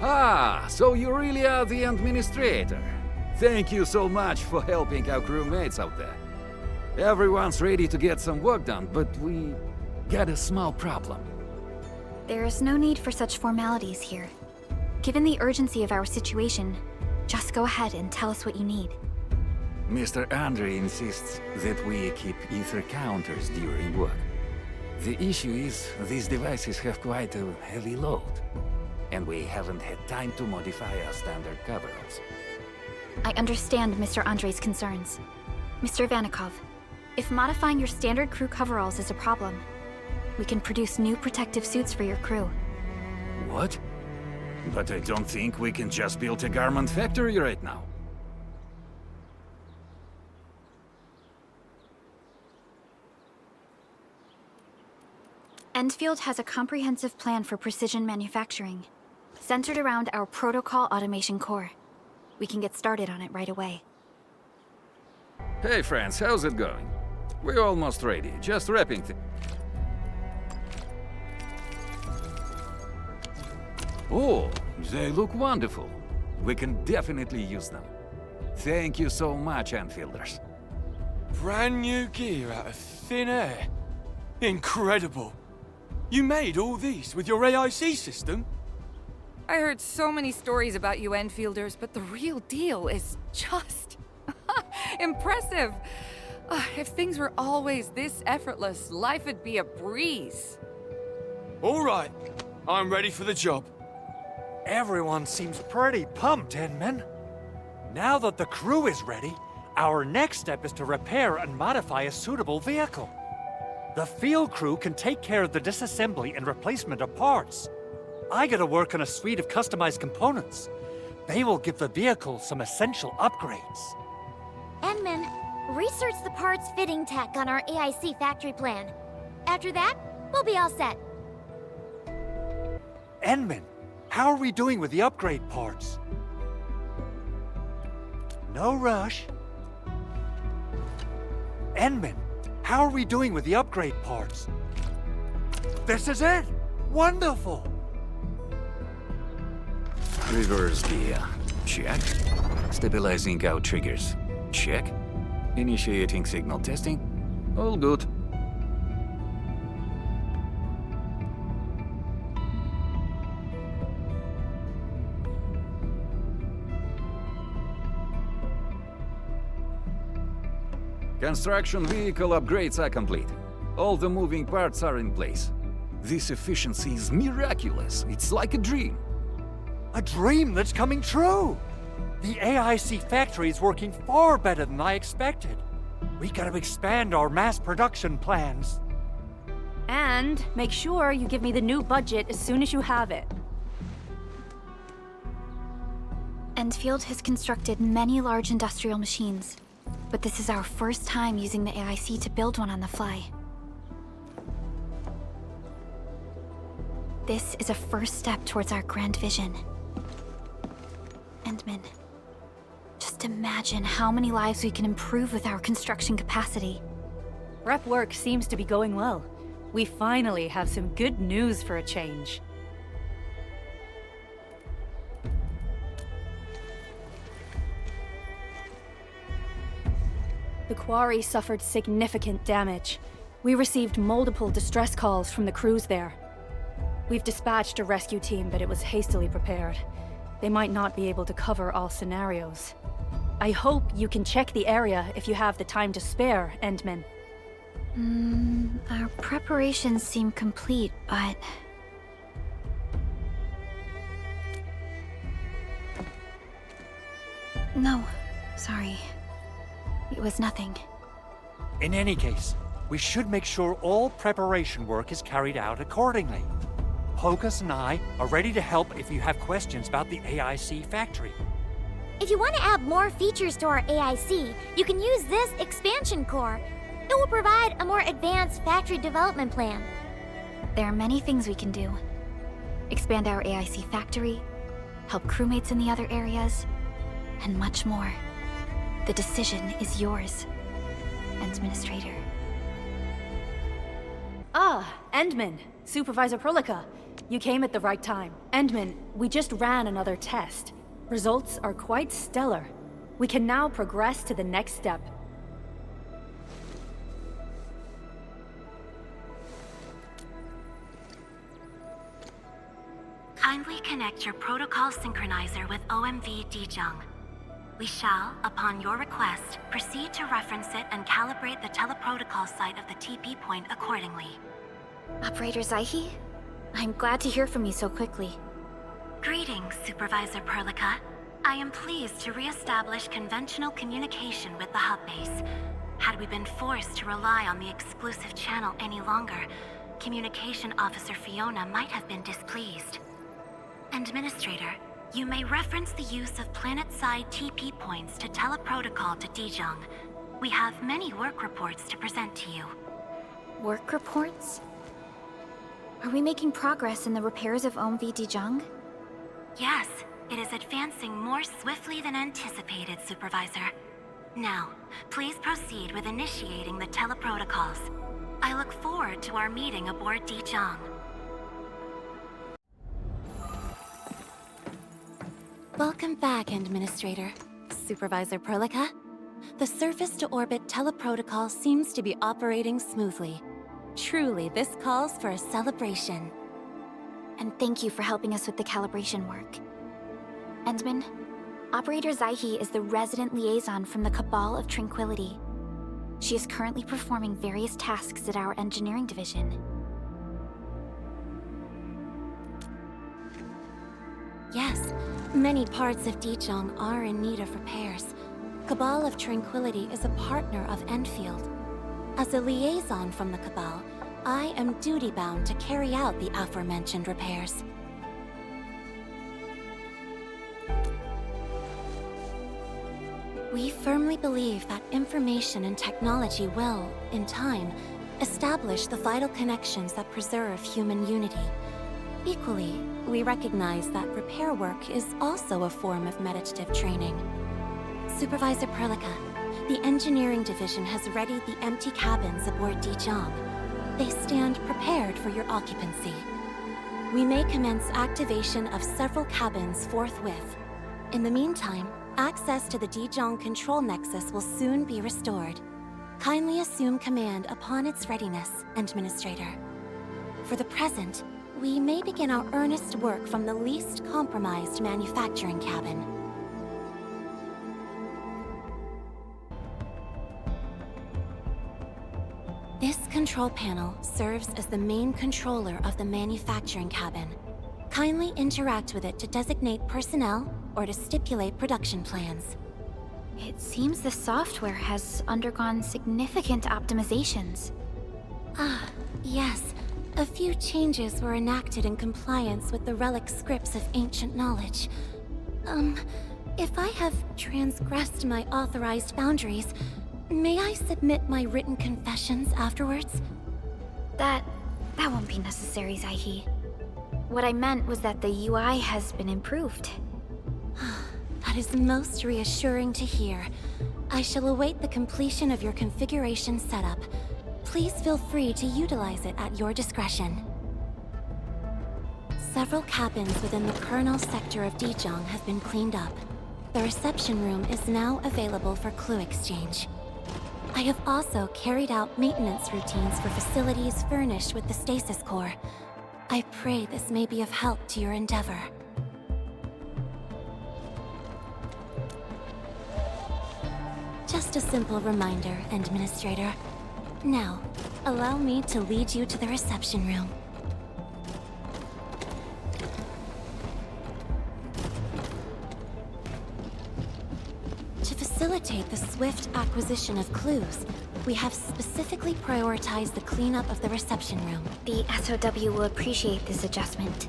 Ah, so you really are the administrator. Thank you so much for helping our crewmates out there. Everyone's ready to get some work done, but we got a small problem. There is no need for such formalities here. Given the urgency of our situation, just go ahead and tell us what you need. Mr. Andre insists that we keep ether counters during work. The issue is, these devices have quite a heavy load, and we haven't had time to modify our standard coveralls. I understand Mr. Andre's concerns. Mr. Vanikov, if modifying your standard crew coveralls is a problem, we can produce new protective suits for your crew. What? But I don't think we can just build a garment factory right now. Endfield has a comprehensive plan for precision manufacturing, centered around our protocol automation core. We can get started on it right away. Hey friends, how's it going? We're almost ready, just wrapping things. Oh, they look wonderful. We can definitely use them. Thank you so much, Enfielders. Brand new gear out of thin air. Incredible. You made all these with your AIC system? I heard so many stories about you Enfielders, but the real deal is just impressive. If things were always this effortless, life would be a breeze. All right, I'm ready for the job. Everyone seems pretty pumped, Edmund. Now that the crew is ready, our next step is to repair and modify a suitable vehicle. The field crew can take care of the disassembly and replacement of parts. I gotta work on a suite of customized components. They will give the vehicle some essential upgrades. Edmund, research the parts fitting tech on our AIC factory plan. After that, we'll be all set. Edmund, how are we doing with the upgrade parts? No rush. Endman, how are we doing with the upgrade parts? This is it! Wonderful! Reverse gear. Check. Stabilizing out triggers. Check. Initiating signal testing. All good. Construction vehicle upgrades are complete. All the moving parts are in place. This efficiency is miraculous. It's like a dream. A dream that's coming true! The AIC factory is working far better than I expected. We gotta expand our mass production plans. And make sure you give me the new budget as soon as you have it. Endfield has constructed many large industrial machines, but this is our first time using the AIC to build one on the fly. This is a first step towards our grand vision. Endman, just imagine how many lives we can improve with our construction capacity. Rep work seems to be going well. We finally have some good news for a change. The quarry suffered significant damage. We received multiple distress calls from the crews there. We've dispatched a rescue team, but it was hastily prepared. They might not be able to cover all scenarios. I hope you can check the area if you have the time to spare, Endman. Our preparations seem complete, but... No, sorry. It was nothing. In any case, we should make sure all preparation work is carried out accordingly. Pocus and I are ready to help if you have questions about the AIC factory. If you want to add more features to our AIC, you can use this expansion core. It will provide a more advanced factory development plan. There are many things we can do. Expand our AIC factory, help crewmates in the other areas, and much more. The decision is yours, Administrator. Ah, Endman, Supervisor Prologue. You came at the right time. Endman, we just ran another test. Results are quite stellar. We can now progress to the next step. Kindly connect your protocol synchronizer with OMV Dijong. We shall, upon your request, proceed to reference it and calibrate the teleprotocol site of the TP point accordingly. Operator Zaihi? I'm glad to hear from you so quickly. Greetings, Supervisor Prologue. I am pleased to re-establish conventional communication with the hub base. Had we been forced to rely on the exclusive channel any longer, Communication Officer Fiona might have been displeased. Administrator, you may reference the use of planet-side TP points to teleprotocol to Dijong. We have many work reports to present to you. Work reports? Are we making progress in the repairs of OMV Dijong? Yes, it is advancing more swiftly than anticipated, Supervisor. Now, please proceed with initiating the teleprotocols. I look forward to our meeting aboard Dijong. Welcome back, Administrator. Supervisor Prologue. The surface-to-orbit teleprotocol seems to be operating smoothly. Truly, this calls for a celebration. And thank you for helping us with the calibration work. Endman, Operator Zaihi is the resident liaison from the Cabal of Tranquility. She is currently performing various tasks at our engineering division. Yes, many parts of Dijong are in need of repairs. Cabal of Tranquility is a partner of Endfield. As a liaison from the Cabal, I am duty-bound to carry out the aforementioned repairs. We firmly believe that information and technology will, in time, establish the vital connections that preserve human unity. Equally, we recognize that repair work is also a form of meditative training. Supervisor Prologue, the engineering division has readied the empty cabins aboard Dijong. They stand prepared for your occupancy. We may commence activation of several cabins forthwith. In the meantime, access to the Dijong control nexus will soon be restored. Kindly assume command upon its readiness, Administrator. For the present, we may begin our earnest work from the least compromised manufacturing cabin. This control panel serves as the main controller of the manufacturing cabin. Kindly interact with it to designate personnel or to stipulate production plans. It seems the software has undergone significant optimizations. Ah, yes. A few changes were enacted in compliance with the relic scripts of ancient knowledge. If I have transgressed my authorized boundaries, may I submit my written confessions afterwards? That won't be necessary, Zaihi. What I meant was that the UI has been improved. That is most reassuring to hear. I shall await the completion of your configuration setup. Please feel free to utilize it at your discretion. Several cabins within the kernel sector of Dijong have been cleaned up. The reception room is now available for clue exchange. I have also carried out maintenance routines for facilities furnished with the stasis core. I pray this may be of help to your endeavor. Just a simple reminder, Administrator. Now, allow me to lead you to the reception room. To facilitate the swift acquisition of clues, we have specifically prioritized the cleanup of the reception room. The SOW will appreciate this adjustment.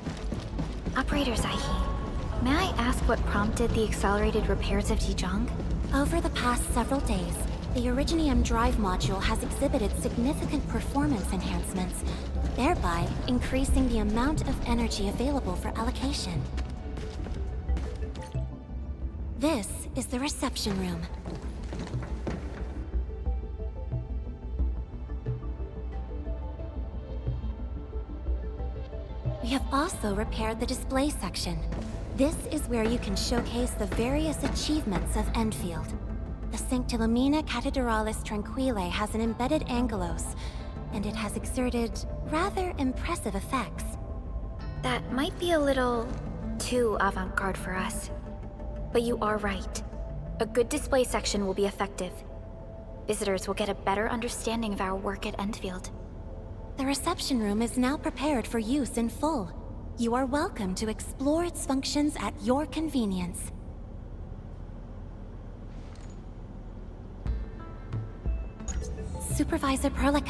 Operator Zaihi, may I ask what prompted the accelerated repairs of Dijong? Over the past several days, the Originium drive module has exhibited significant performance enhancements, thereby increasing the amount of energy available for allocation. This is the reception room. We have also repaired the display section. This is where you can showcase the various achievements of Endfield. The Sanctilumina Cathedralis Tranquille has an embedded angelos, and it has exerted rather impressive effects. That might be a little too avant-garde for us. But you are right. A good display section will be effective. Visitors will get a better understanding of our work at Endfield. The reception room is now prepared for use in full. You are welcome to explore its functions at your convenience. Supervisor Prologue,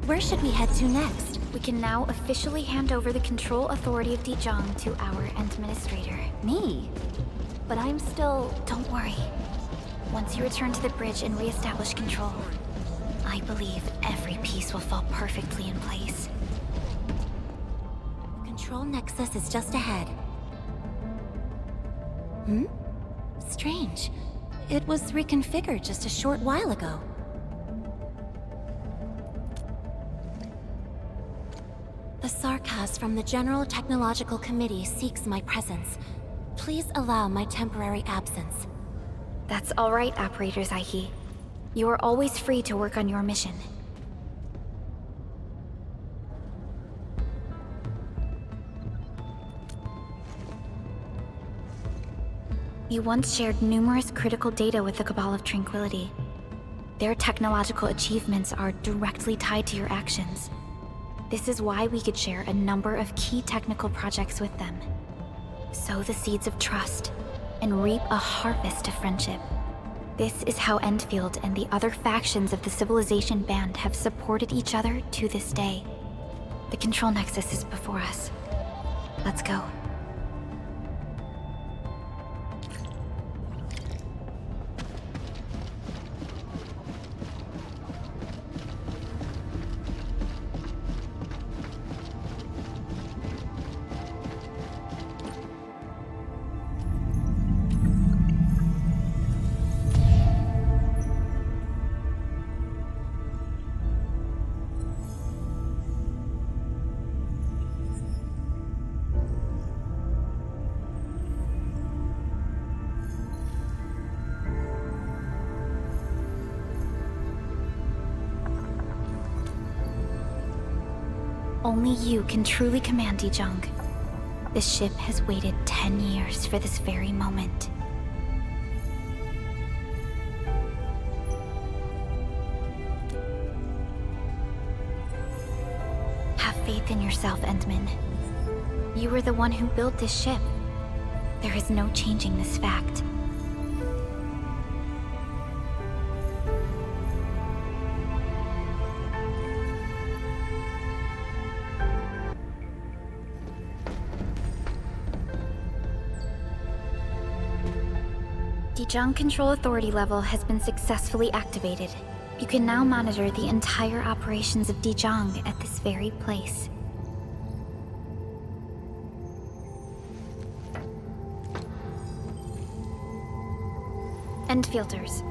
where should we head to next? We can now officially hand over the control authority of Dijong to our administrator. Me? But I'm still... Don't worry. Once you return to the bridge and re-establish control, I believe every piece will fall perfectly in place. The control nexus is just ahead. Strange. It was reconfigured just a short while ago. The Sarkaz from the General Technological Committee seeks my presence. Please allow my temporary absence. That's all right, Operator Zaihi. You are always free to work on your mission. You once shared numerous critical data with the Cabal of Tranquility. Their technological achievements are directly tied to your actions. This is why we could share a number of key technical projects with them. Sow the seeds of trust, and reap a harvest of friendship. This is how Endfield and the other factions of the Civilization Band have supported each other to this day. The control nexus is before us. Let's go. only you can truly command Dijong. This ship has waited 10 years for this very moment. Have faith in yourself, Endman. You were the one who built this ship. There is no changing this fact. Dijong Control Authority level has been successfully activated. You can now monitor the entire operations of Dijong at this very place. Endfielders,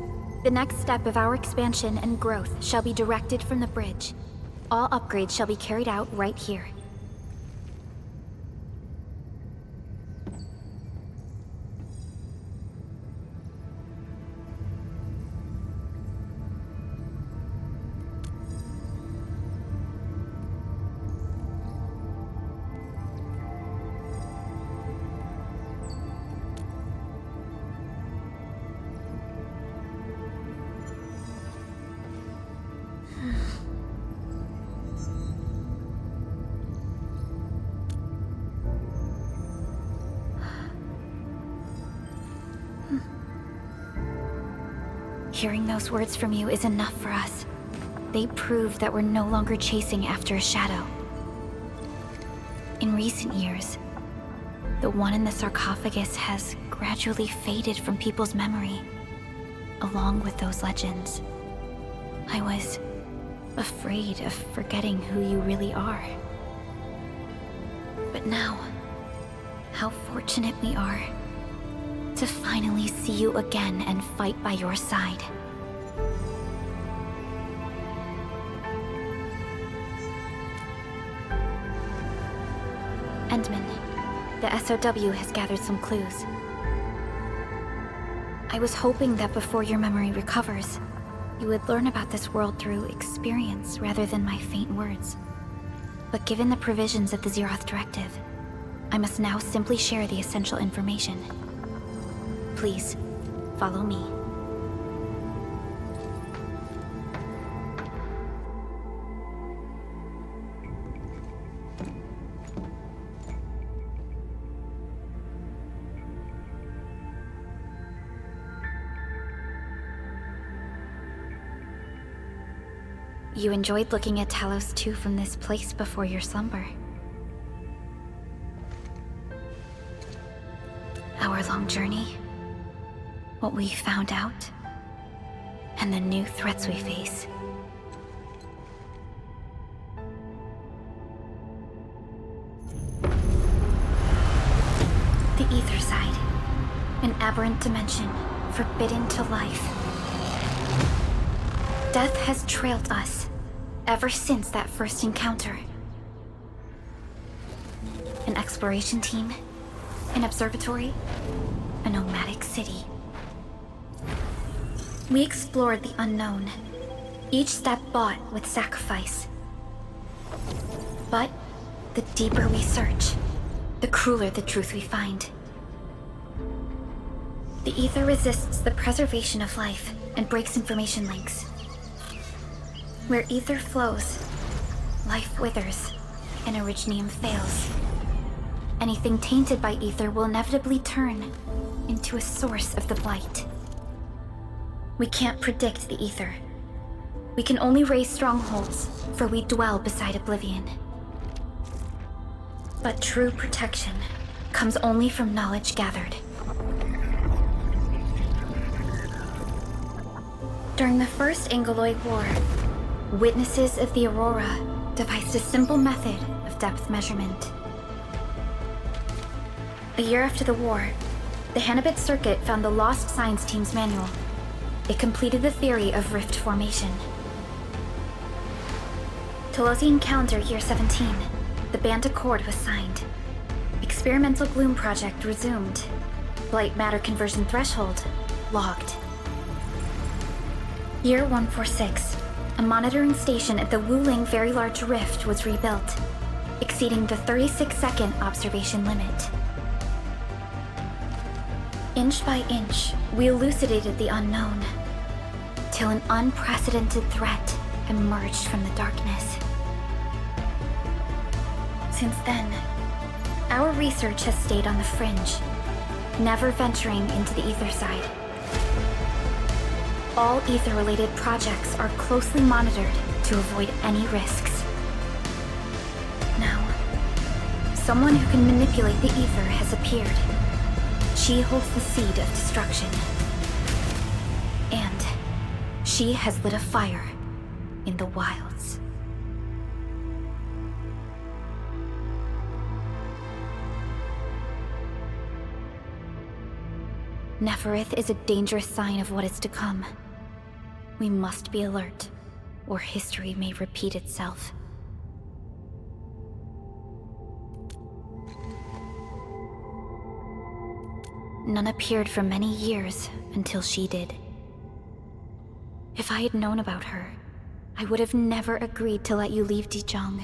the next step of our expansion and growth shall be directed from the bridge. All upgrades shall be carried out right here. Hearing those words from you is enough for us. They prove that we're no longer chasing after a shadow. In recent years, the one in the sarcophagus has gradually faded from people's memory, along with those legends. I was afraid of forgetting who you really are. But now, how fortunate we are to finally see you again and fight by your side. Endman, the SOW has gathered some clues. I was hoping that before your memory recovers, you would learn about this world through experience rather than my faint words. But given the provisions of the Zeroth Directive, I must now simply share the essential information. Please, follow me. You enjoyed looking at Talos 2 from this place before your slumber. Our long journey, what we found out, and the new threats we face. The Ether Side, an aberrant dimension, forbidden to life. Death has trailed us ever since that first encounter. An exploration team, an observatory, a nomadic city. We explored the unknown, each step bought with sacrifice. But the deeper we search, the crueler the truth we find. The Ether resists the preservation of life and breaks information links. Where Ether flows, life withers, and Originium fails. Anything tainted by Ether will inevitably turn into a source of the Blight. We can't predict the Ether. We can only raise strongholds, for we dwell beside Oblivion. But true protection comes only from knowledge gathered. During the First Angoloid War, witnesses of the Aurora devised a simple method of depth measurement. A year after the war, the Hannibit Circuit found the Lost Science Team's manual. It completed the theory of rift formation. Telosian calendar year 17, the Band Accord was signed. Experimental Gloom project resumed. Blight matter conversion threshold logged. Year 146, a monitoring station at the Wuling Very Large Rift was rebuilt. exceeding the 36-second observation limit. Inch by inch, we elucidated the unknown, till an unprecedented threat emerged from the darkness. Since then, our research has stayed on the fringe, never venturing into the ether side. All ether-related projects are closely monitored to avoid any risks. Now, someone who can manipulate the ether has appeared. She holds the seed of destruction. And she has lit a fire in the wilds. Neferith is a dangerous sign of what is to come. We must be alert, or history may repeat itself. None appeared for many years until she did. If I had known about her, I would have never agreed to let you leave Dijon.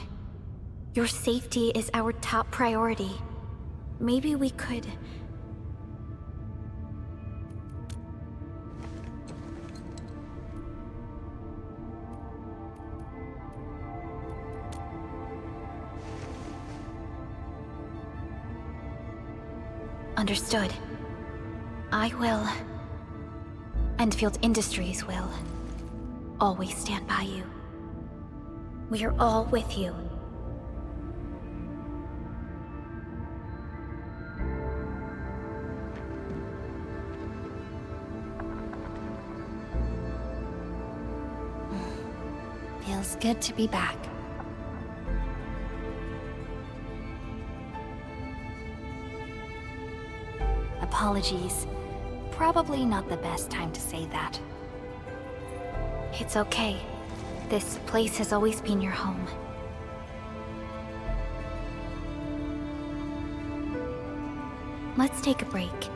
Your safety is our top priority. Maybe we could... Understood. I will. Endfield Industries will. Always stand by you. We are all with you. Feels good to be back. Apologies. Probably not the best time to say that. It's okay. This place has always been your home. Let's take a break.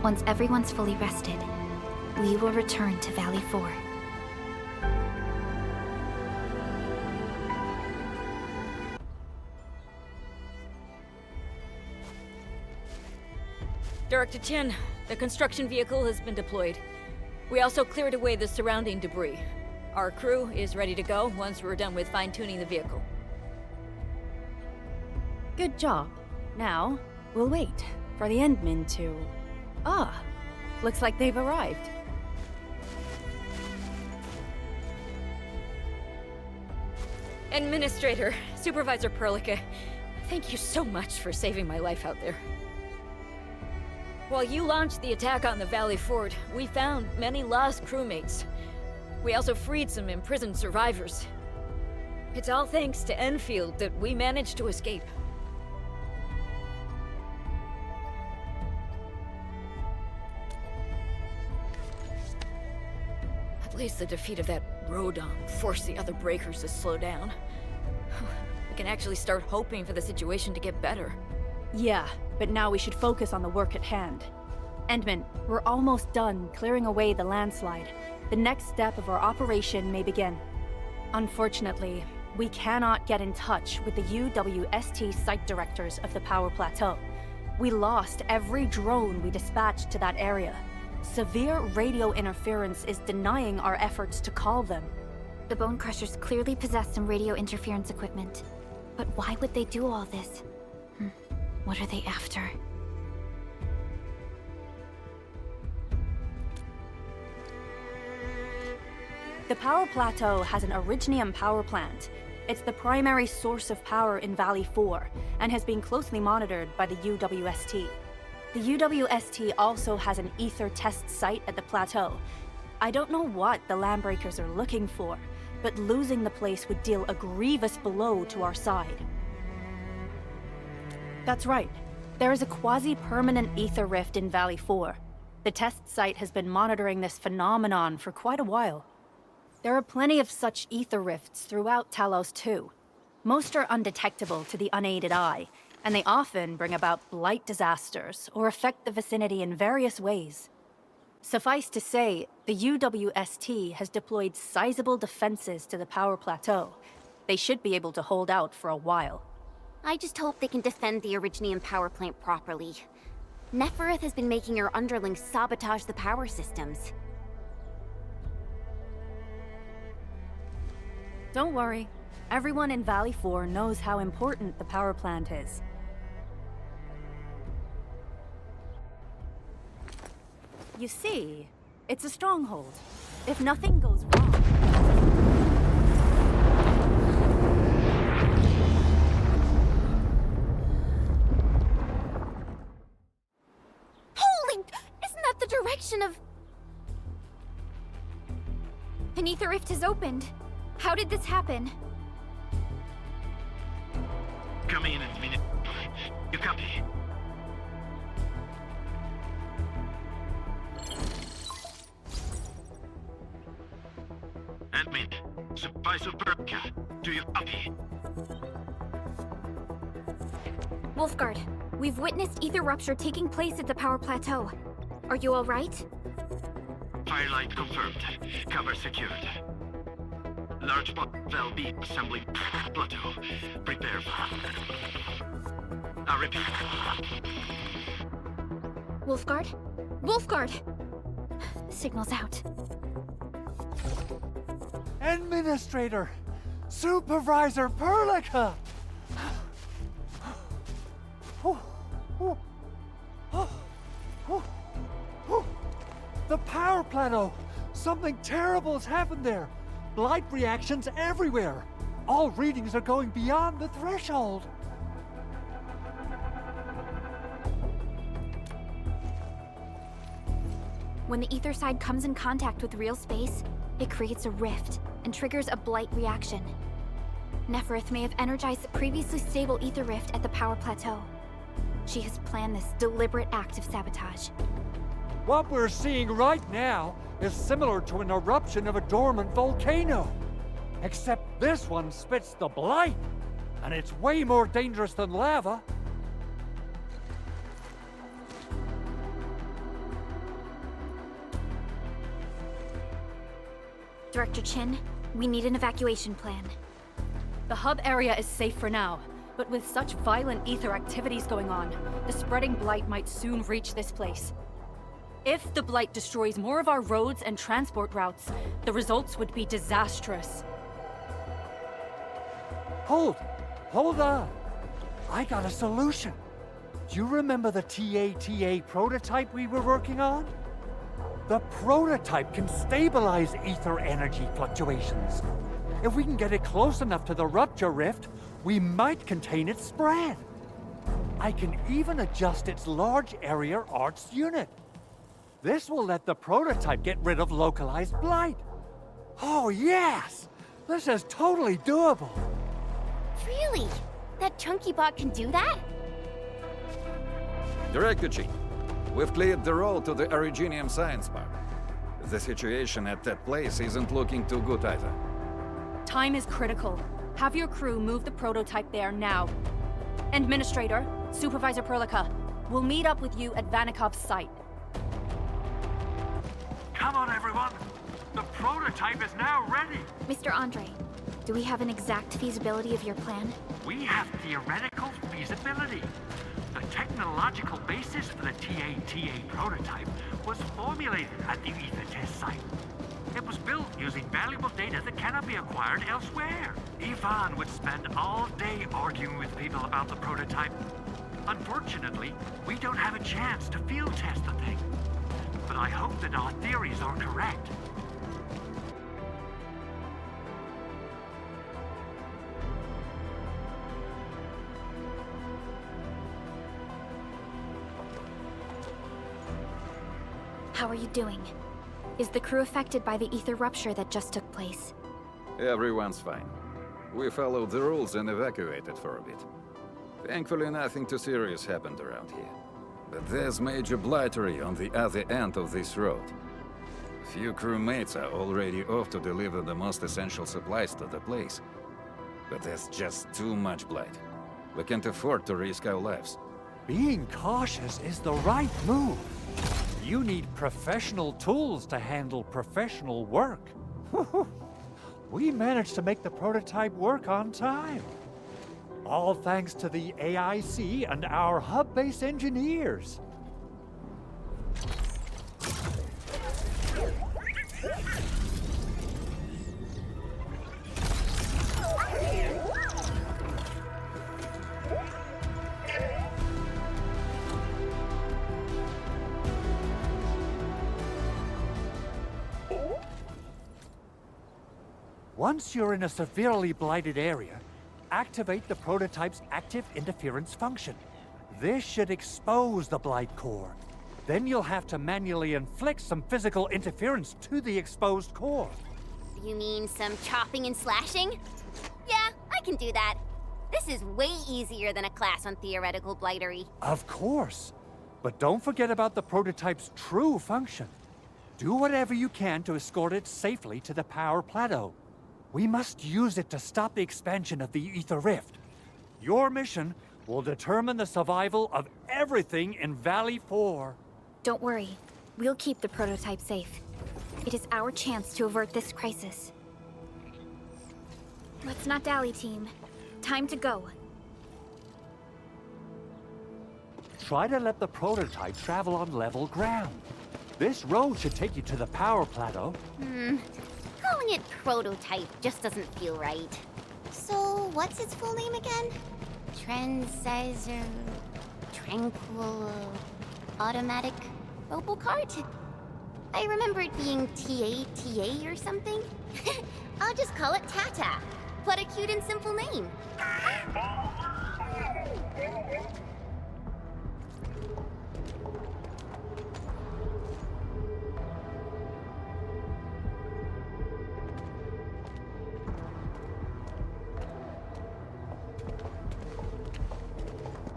Once everyone's fully rested, we will return to Valley 4. Director Chen, the construction vehicle has been deployed. We also cleared away the surrounding debris. Our crew is ready to go once we're done with fine-tuning the vehicle. Good job. Now, we'll wait for the Endmen to... Ah, looks like they've arrived. Administrator, Supervisor Prologue, thank you so much for saving my life out there. While you launched the attack on the Valley Fort, we found many lost crewmates. We also freed some imprisoned survivors. It's all thanks to Endfield that we managed to escape. At least the defeat of that Rodon forced the other breakers to slow down. We can actually start hoping for the situation to get better. Yeah, but now we should focus on the work at hand. Endman, we're almost done clearing away the landslide. The next step of our operation may begin. Unfortunately, we cannot get in touch with the UWST site directors of the Power Plateau. We lost every drone we dispatched to that area. Severe radio interference is denying our efforts to call them. The Bone Crushers clearly possess some radio interference equipment. But why would they do all this? What are they after? The Power Plateau has an Originium power plant. It's the primary source of power in Valley 4, and has been closely monitored by the UWST. The UWST also has an ether test site at the plateau. I don't know what the Landbreakers are looking for, but losing the place would deal a grievous blow to our side. That's right. There is a quasi-permanent ether rift in Valley 4. The test site has been monitoring this phenomenon for quite a while. There are plenty of such ether rifts throughout Talos too. Most are undetectable to the unaided eye, and they often bring about blight disasters or affect the vicinity in various ways. Suffice to say, the UWST has deployed sizable defenses to the Power Plateau. They should be able to hold out for a while. I just hope they can defend the Originium power plant properly. Nefereth has been making her underlings sabotage the power systems. Don't worry. Everyone in Valley 4 knows how important the power plant is. You see, it's a stronghold. If nothing goes wrong... Holy! Isn't that the direction of... An ether rift has opened. How did this happen? Come in and minute. You copy? Admin, Supervisor Burka, do you copy? Wolfguard, we've witnessed ether rupture taking place at the power plateau. Are you all right? Firelight confirmed. Cover secured. Large bot valve B assembling plateau. Prepare for... I repeat. Wolfguard? Wolfguard! Signal's out. Administrator! Supervisor Prologue! The power plateau! Something terrible's happened there! Blight reactions everywhere! All readings are going beyond the threshold! When the ether side comes in contact with real space, it creates a rift and triggers a blight reaction. Nefereth may have energized the previously stable ether rift at the power plateau. She has planned this deliberate act of sabotage. What we're seeing right now is similar to an eruption of a dormant volcano. Except this one spits the blight, and it's way more dangerous than lava. Director Chin, we need an evacuation plan. The hub area is safe for now, but with such violent ether activities going on, the spreading blight might soon reach this place. If the blight destroys more of our roads and transport routes, the results would be disastrous. Hold on. I got a solution. Do you remember the TATA prototype we were working on? The prototype can stabilize ether energy fluctuations. If we can get it close enough to the rupture rift, we might contain its spread. I can even adjust its large area arts unit. This will let the prototype get rid of localized blight. Oh yes! This is totally doable. Really? That chunky bot can do that? Director Chief, we've cleared the road to the Originium Science Park. The situation at that place isn't looking too good either. Time is critical. Have your crew move the prototype there now. Administrator, Supervisor Prologue, we'll meet up with you at Vanikov's site. Come on, everyone! The prototype is now ready! Mr. Andre, do we have an exact feasibility of your plan? We have theoretical feasibility. The technological basis for the TATA prototype was formulated at the Ether test site. It was built using valuable data that cannot be acquired elsewhere. Ivan would spend all day arguing with people about the prototype. Unfortunately, we don't have a chance to field test the thing. But I hope that our theories are correct. How are you doing? Is the crew affected by the ether rupture that just took place? Everyone's fine. We followed the rules and evacuated for a bit. Thankfully, nothing too serious happened around here. But there's major blightery on the other end of this road. Few crewmates are already off to deliver the most essential supplies to the place. But there's just too much blight. We can't afford to risk our lives. Being cautious is the right move. You need professional tools to handle professional work. We managed to make the prototype work on time. All thanks to the AIC and our hub-base engineers. Once you're in a severely blighted area, activate the prototype's active interference function. This should expose the blight core. Then you'll have to manually inflict some physical interference to the exposed core. You mean some chopping and slashing? Yeah, I can do that. This is way easier than a class on theoretical blightery. Of course. But don't forget about the prototype's true function. Do whatever you can to escort it safely to the power plateau. We must use it to stop the expansion of the Ether Rift. Your mission will determine the survival of everything in Valley 4. Don't worry. We'll keep the prototype safe. It is our chance to avert this crisis. Let's not dally, team. Time to go. Try to let the prototype travel on level ground. This road should take you to the power plateau. Calling it prototype just doesn't feel right. So, what's its full name again? Tranquil... Automatic Robocart? I remember it being TA or something. I'll just call it Tata. What a cute and simple name.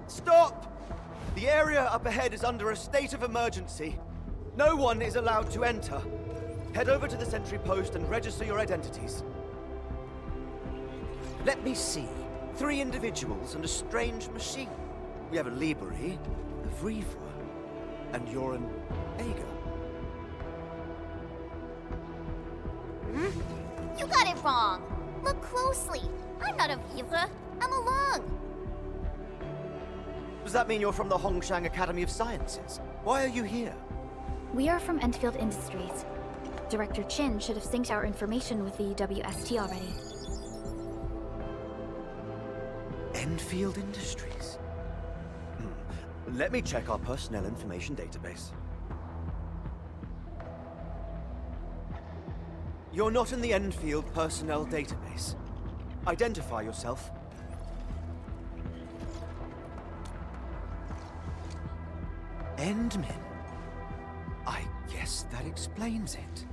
Stop! The area up ahead is under a state of emergency. No one is allowed to enter. Head over to the sentry post and register your identities. Let me see. 3 individuals and a strange machine. We have a Liberi, a Vrivra, and you're an Ager. You got it wrong. Look closely. I'm not a Vivre. I'm a Lung. Does that mean you're from the Hongshang Academy of Sciences? Why are you here? We are from Endfield Industries. Director Chin should have synced our information with the WST already. Endfield Industries? Let me check our personnel information database. You're not in the Endfield personnel database. Identify yourself. Endmin? I guess that explains it.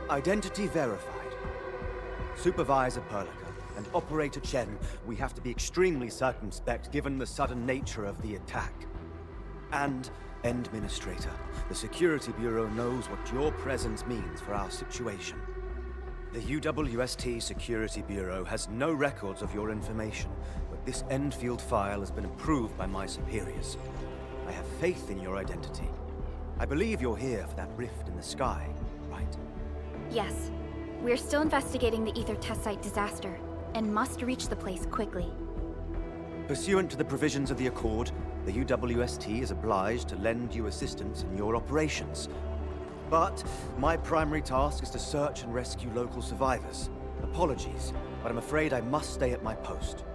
Identity verified. Supervisor Prologue and Operator Chen, we have to be extremely circumspect given the sudden nature of the attack. And Administrator, the Security Bureau knows what your presence means for our situation. The UWST Security Bureau has no records of your information, but this Endfield file has been approved by my superiors. I have faith in your identity. I believe you're here for that rift in the sky, right? Yes. We're still investigating the Ether test site disaster, and must reach the place quickly. Pursuant to the provisions of the Accord, the UWST is obliged to lend you assistance in your operations. But my primary task is to search and rescue local survivors. Apologies, but I'm afraid I must stay at my post.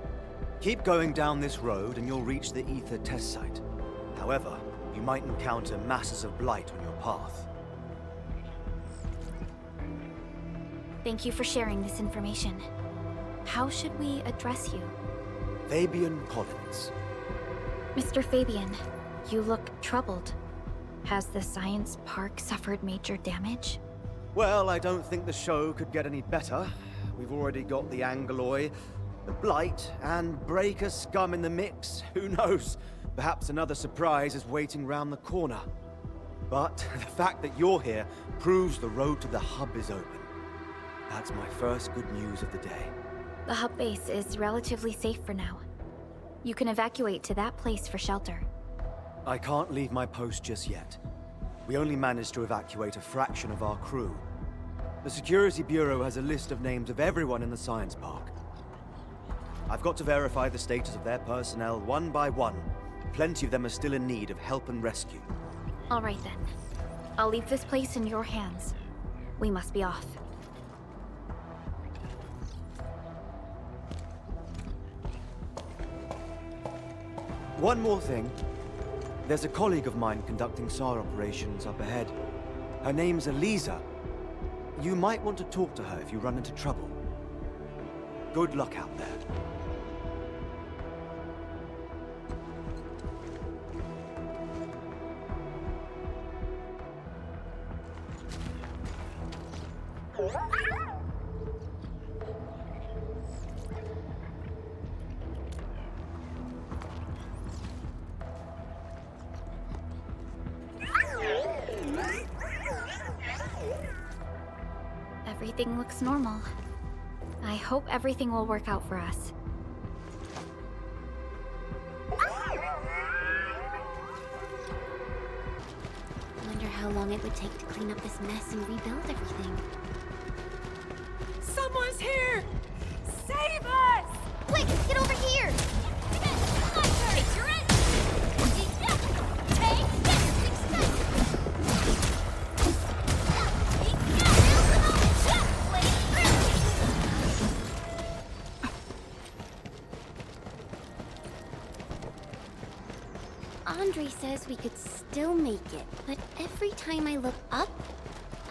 Keep going down this road and you'll reach the Ether test site. However, you might encounter masses of blight on your path. Thank you for sharing this information. How should we address you? Fabian Collins. Mr. Fabian, you look troubled. Has the science park suffered major damage? Well, I don't think the show could get any better. We've already got the Angeloi, the Blight, and Breaker scum in the mix. Who knows? Perhaps another surprise is waiting round the corner. But the fact that you're here proves the road to the hub is open. That's my first good news of the day. The hub base is relatively safe for now. You can evacuate to that place for shelter. I can't leave my post just yet. We only managed to evacuate a fraction of our crew. The Security Bureau has a list of names of everyone in the science park. I've got to verify the status of their personnel one by one. Plenty of them are still in need of help and rescue. All right then. I'll leave this place in your hands. We must be off. One more thing. There's a colleague of mine conducting SAR operations up ahead. Her name's Eliza. You might want to talk to her if you run into trouble. Good luck out there. Everything looks normal. I hope everything will work out for us. Wonder how long it would take to clean up this mess and rebuild everything. Someone's here! Save us! Quick, get over here! Take your end! Take this! Andre says we could still make it, but every time I look up,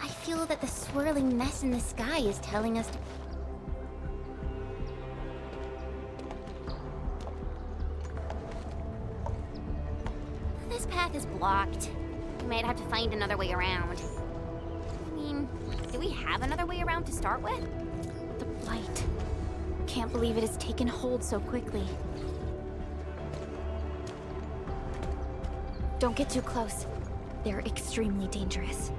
I feel that the swirling mess in the sky is telling us to... This path is blocked. We might have to find another way around. I mean, do we have another way around to start with? The blight. Can't believe it has taken hold so quickly. Don't get too close. They're extremely dangerous.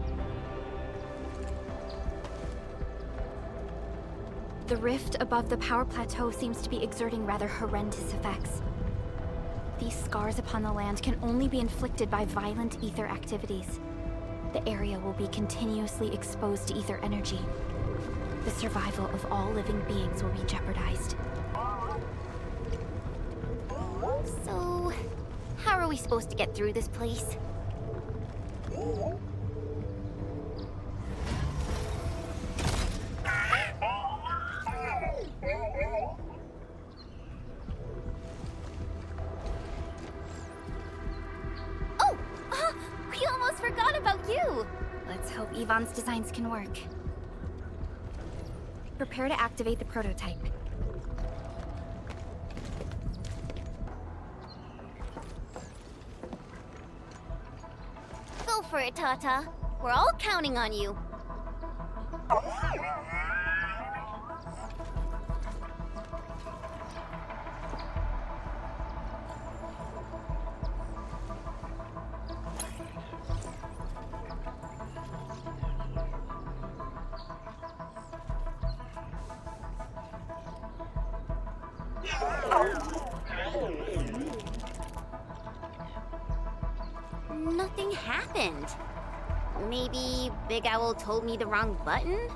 The rift above the power plateau seems to be exerting rather horrendous effects. These scars upon the land can only be inflicted by violent ether activities. The area will be continuously exposed to ether energy. The survival of all living beings will be jeopardized. So, how are we supposed to get through this place? Oh! We almost forgot about you! Let's hope Yvonne's designs can work. Prepare to activate the prototype. Go for it, Tata. We're all counting on you. Nothing happened. Maybe Big Owl told me the wrong button?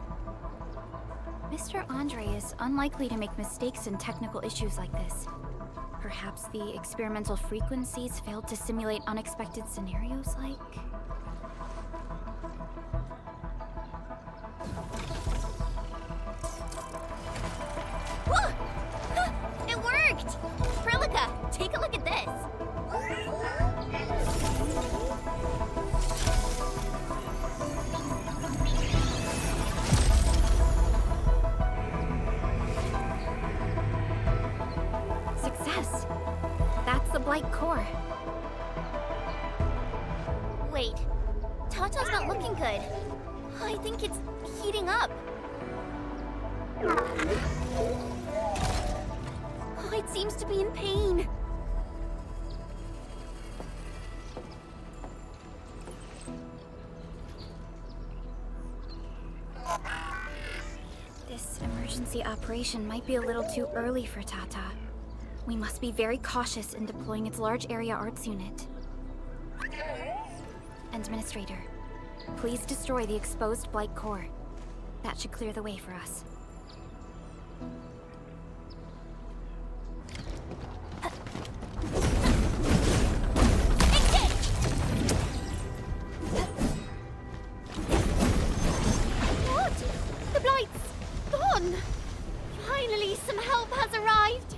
Mr. Andre is unlikely to make mistakes in technical issues like this. Perhaps the experimental frequencies failed to simulate unexpected scenarios like... It worked! Prologue, take a look at this! Success! That's the Blight core. Wait, Tata's not looking good. I think it's heating up. Oh, it seems to be in pain. This emergency operation might be a little too early for Tata. We must be very cautious in deploying its large area arts unit. Administrator, please destroy the exposed Blight core. That should clear the way for us. What? The blight's gone! Finally, some help has arrived!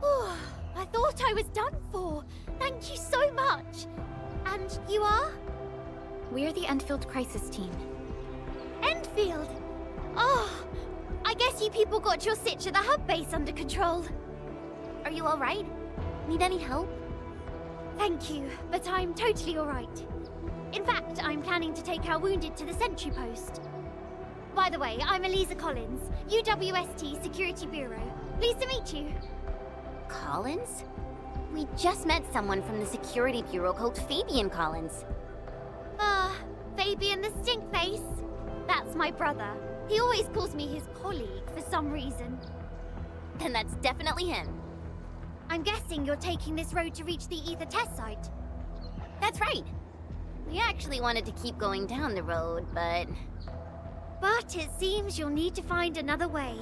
Oh, I thought I was done for. Thank you so much. And you are? We're the Endfield Crisis Team. Endfield? Oh, I guess you people got your sitch at the hub base under control. Are you alright? Need any help? Thank you, but I'm totally alright. In fact, I'm planning to take our wounded to the sentry post. By the way, I'm Elisa Collins, UWST Security Bureau. Pleased to meet you. Collins? We just met someone from the Security Bureau called Fabian Collins. Fabian the Stinkface? That's my brother. He always calls me his colleague for some reason. Then that's definitely him. I'm guessing you're taking this road to reach the Ether test site. That's right. We actually wanted to keep going down the road, but... But it seems you'll need to find another way.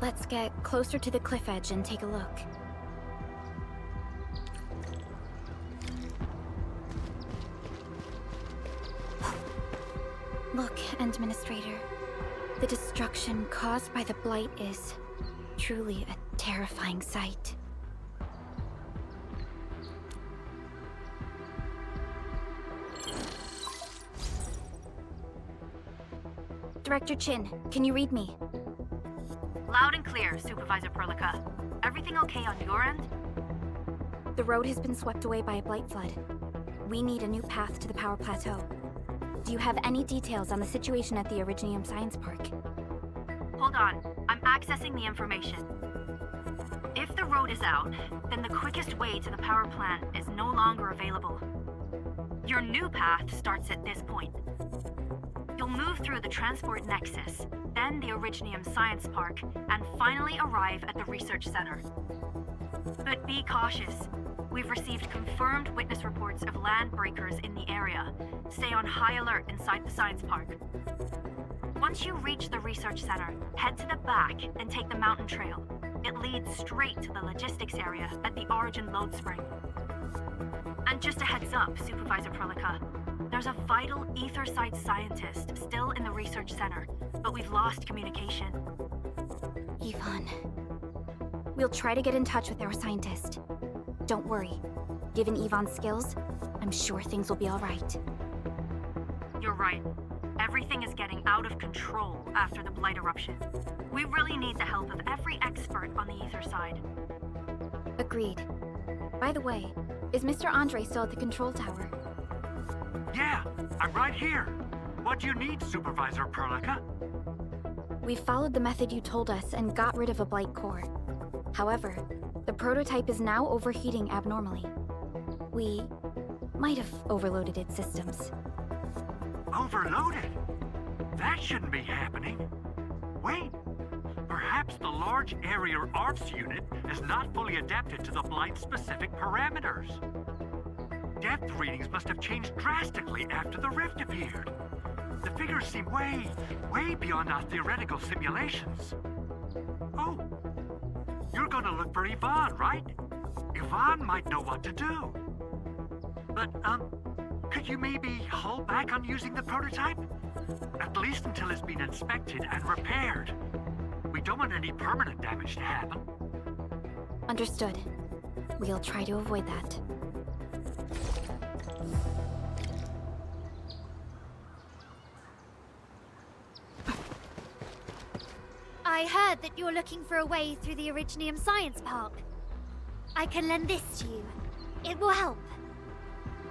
Let's get closer to the cliff edge and take a look. Look, Administrator. The destruction caused by the Blight is truly a terrifying sight. Director Chin, can you read me? Loud and clear, Supervisor Prologue. Everything okay on your end? The road has been swept away by a Blight flood. We need a new path to the power plateau. Do you have any details on the situation at the Originium Science Park? Hold on, I'm accessing the information. If the road is out, then the quickest way to the power plant is no longer available. Your new path starts at this point. You'll move through the Transport Nexus, then the Originium Science Park, and finally arrive at the Research Center. But be cautious. We've received confirmed witness reports of land breakers in the area. Stay on high alert inside the Science Park. Once you reach the Research Center, head to the back and take the mountain trail. It leads straight to the logistics area at the Origin Load Spring. And just a heads up, Supervisor Prologue. There's a vital ether site scientist still in the Research Center, but we've lost communication. Yvonne. We'll try to get in touch with our scientist. Don't worry. Given Yvonne's skills, I'm sure things will be all right. You're right. Everything is getting out of control after the Blight eruption. We really need the help of every expert on the ether side. Agreed. By the way, is Mr. Andre still at the control tower? Yeah, I'm right here. What do you need, Supervisor Prologue? We followed the method you told us and got rid of a Blight core. However, the prototype is now overheating abnormally. We might have overloaded its systems. Overloaded? That shouldn't be happening. Wait, perhaps the large area ARPS unit is not fully adapted to the Blight-specific parameters. Depth readings must have changed drastically after the rift appeared. The figures seem way beyond our theoretical simulations. Oh, you're gonna look for Yvonne, right? Yvonne might know what to do. But, could you maybe hold back on using the prototype? At least until it's been inspected and repaired. We don't want any permanent damage to happen. Understood. We'll try to avoid that. I heard that you're looking for a way through the Originium Science Park. I can lend this to you. It will help.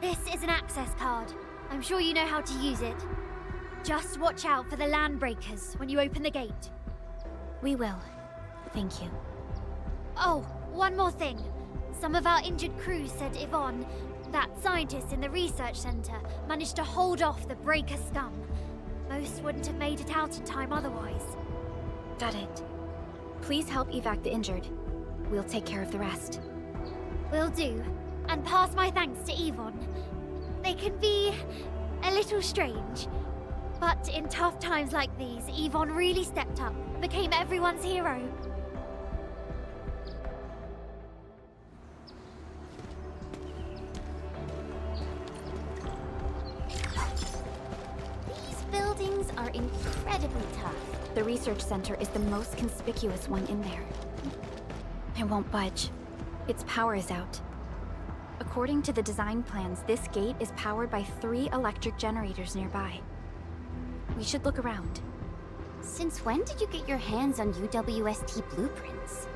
This is an access card. I'm sure you know how to use it. Just watch out for the land breakers when you open the gate. We will. Thank you. Oh, one more thing. Some of our injured crew said Yvonne, that scientist in the research center, managed to hold off the breaker scum. Most wouldn't have made it out in time otherwise. Got it. Please help evac the injured. We'll take care of the rest. Will do. And pass my thanks to Yvonne. They can be a little strange. But in tough times like these, Yvonne really stepped up, became everyone's hero. These buildings are incredibly tough. The research center is the most conspicuous one in there. It won't budge. Its power is out. According to the design plans, this gate is powered by 3 electric generators nearby. We should look around. Since when did you get your hands on UWST blueprints?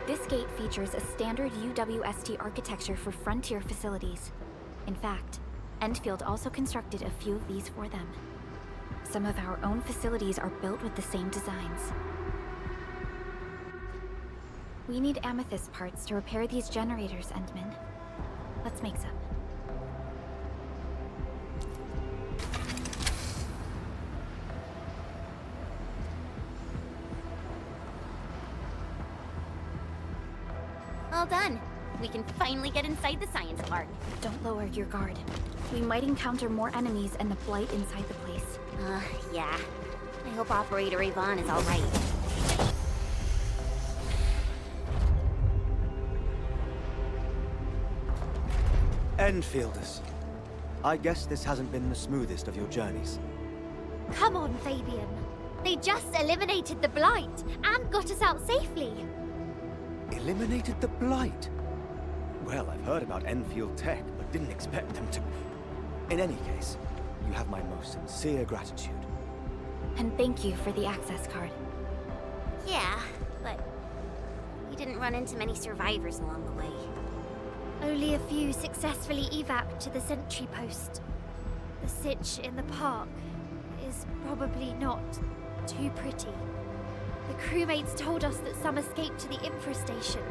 This gate features a standard UWST architecture for frontier facilities. In fact, Endfield also constructed a few of these for them. Some of our own facilities are built with the same designs. We need amethyst parts to repair these generators, Endman. Let's make some. All done. We can finally get inside the science park. Don't lower your guard. We might encounter more enemies and the Blight inside the place. Yeah. I hope Operator Yvonne is all right. Enfielders. I guess this hasn't been the smoothest of your journeys. Come on, Fabian. They just eliminated the Blight and got us out safely. Eliminated the Blight? Well, I've heard about Enfield tech, but didn't expect them to... In any case, you have my most sincere gratitude. And thank you for the access card. Yeah, but we didn't run into many survivors along the way. Only a few successfully evap'd to the sentry post. The sitch in the park is probably not too pretty. The crewmates told us that some escaped to the infrastation,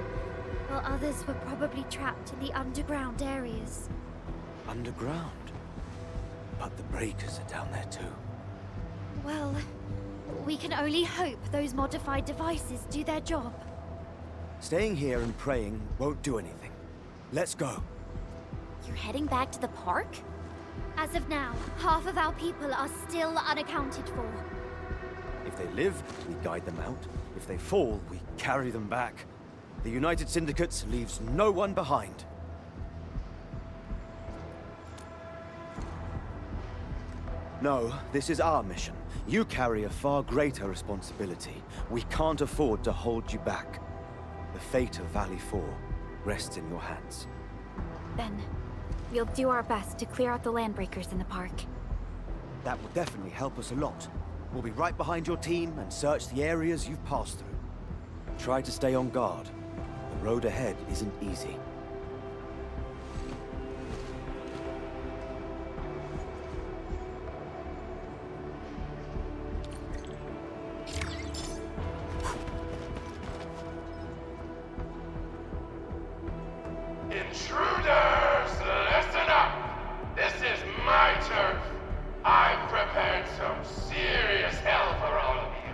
while others were probably trapped in the underground areas. Underground? But the breakers are down there too. Well, we can only hope those modified devices do their job. Staying here and praying won't do anything. Let's go. You're heading back to the park? As of now, half of our people are still unaccounted for. If they live, we guide them out. If they fall, we carry them back. The United Syndicates leaves no one behind. No, this is our mission. You carry a far greater responsibility. We can't afford to hold you back. The fate of Valley 4 rests in your hands. Then, we'll do our best to clear out the landbreakers in the park. That will definitely help us a lot. We'll be right behind your team and search the areas you've passed through. Try to stay on guard. The road ahead isn't easy. Intruders, listen up! This is my turf. I've prepared some serious hell for all of you.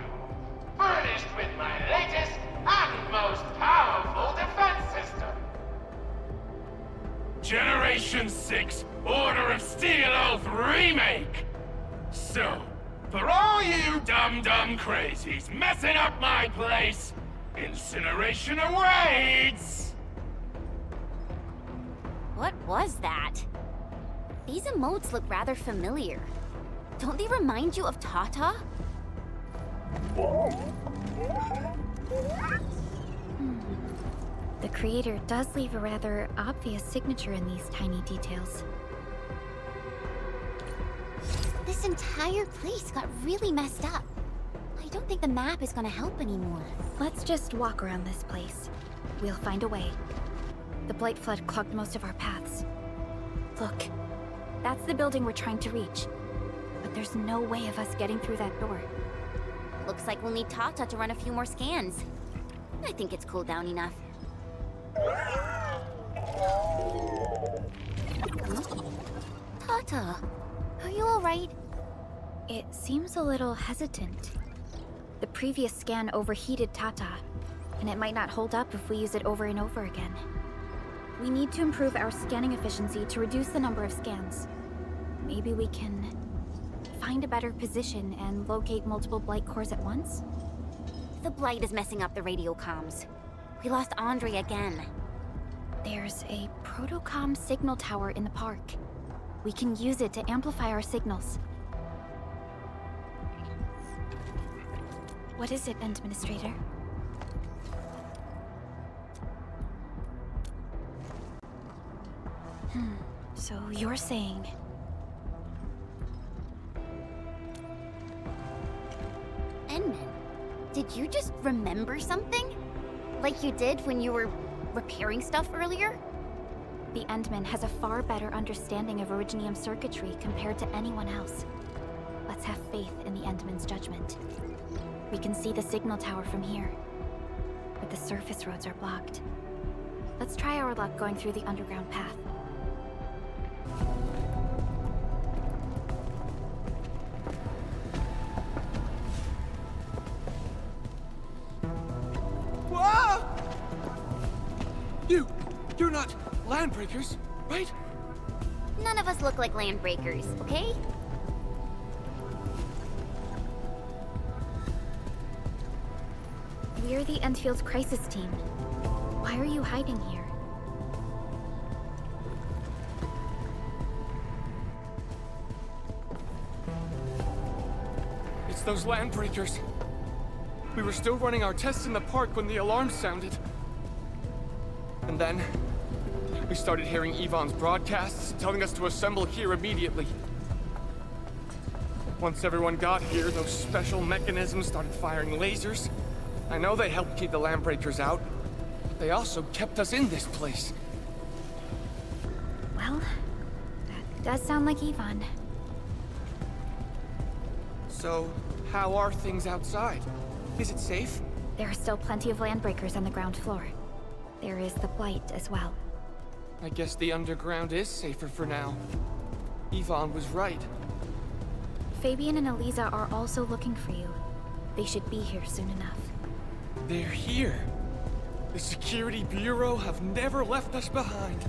Furnished with my latest and most powerful defense system. Generation 6 Order of Steel Oath Remake! So, for all you dumb crazies messing up my place, incineration awaits! What was that? These emotes look rather familiar. Don't they remind you of Tata? The creator does leave a rather obvious signature in these tiny details. This entire place got really messed up. I don't think the map is gonna help anymore. Let's just walk around this place. We'll find a way. The Blight Flood clogged most of our paths. Look, that's the building we're trying to reach. But there's no way of us getting through that door. Looks like we'll need Tata to run a few more scans. I think it's cooled down enough. Tata, are you alright? It seems a little hesitant. The previous scan overheated Tata, and it might not hold up if we use it over and over again. We need to improve our scanning efficiency to reduce the number of scans. Maybe we can find a better position and locate multiple Blight cores at once? The Blight is messing up the radio comms. We lost Andre again. There's a protocom signal tower in the park. We can use it to amplify our signals. What is it, Administrator? So you're saying... Endman, did you just remember something? Like you did when you were repairing stuff earlier? The Endman has a far better understanding of Originium circuitry compared to anyone else. Let's have faith in the Endman's judgment. We can see the signal tower from here, but the surface roads are blocked. Let's try our luck going through the underground path. Whoa! You're not landbreakers, right? None of us look like landbreakers, okay? We're the Endfield crisis team. Why are you hiding here? It's those landbreakers. We were still running our tests in the park when the alarm sounded. And then, we started hearing Yvonne's broadcasts telling us to assemble here immediately. Once everyone got here, those special mechanisms started firing lasers. I know they helped keep the landbreakers out, but they also kept us in this place. Well, that does sound like Yvonne. So, how are things outside? Is it safe? There are still plenty of landbreakers on the ground floor. There is the Blight as well. I guess the underground is safer for now. Yvonne was right. Fabian and Eliza are also looking for you. They should be here soon enough. They're here. The Security Bureau have never left us behind.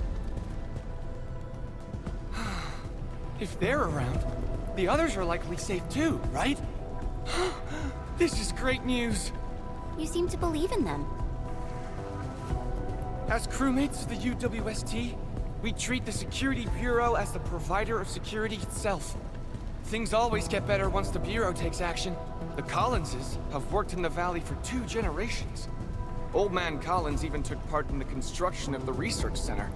If they're around, the others are likely safe too, right? This is great news. You seem to believe in them. As crewmates of the UWST, we treat the Security Bureau as the provider of security itself. Things always get better once the Bureau takes action. The Collinses have worked in the Valley for 2 generations. Old Man Collins even took part in the construction of the research center.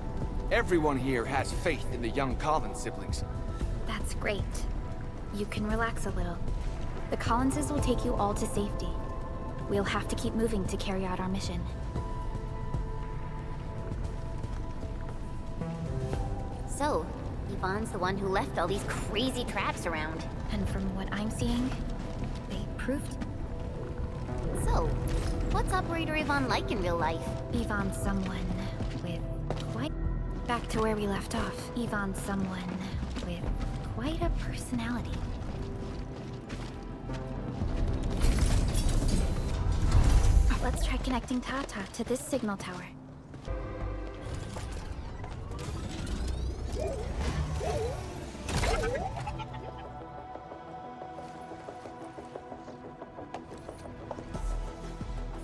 Everyone here has faith in the young Collins siblings. That's great. You can relax a little. The Collinses will take you all to safety. We'll have to keep moving to carry out our mission. So, Yvonne's the one who left all these crazy traps around. And from what I'm seeing, they proved. So, what's Operator Yvonne like in real life? Yvonne's someone with quite... Back to where we left off. Yvonne's someone with quite a personality. Let's try connecting Tata to this signal tower.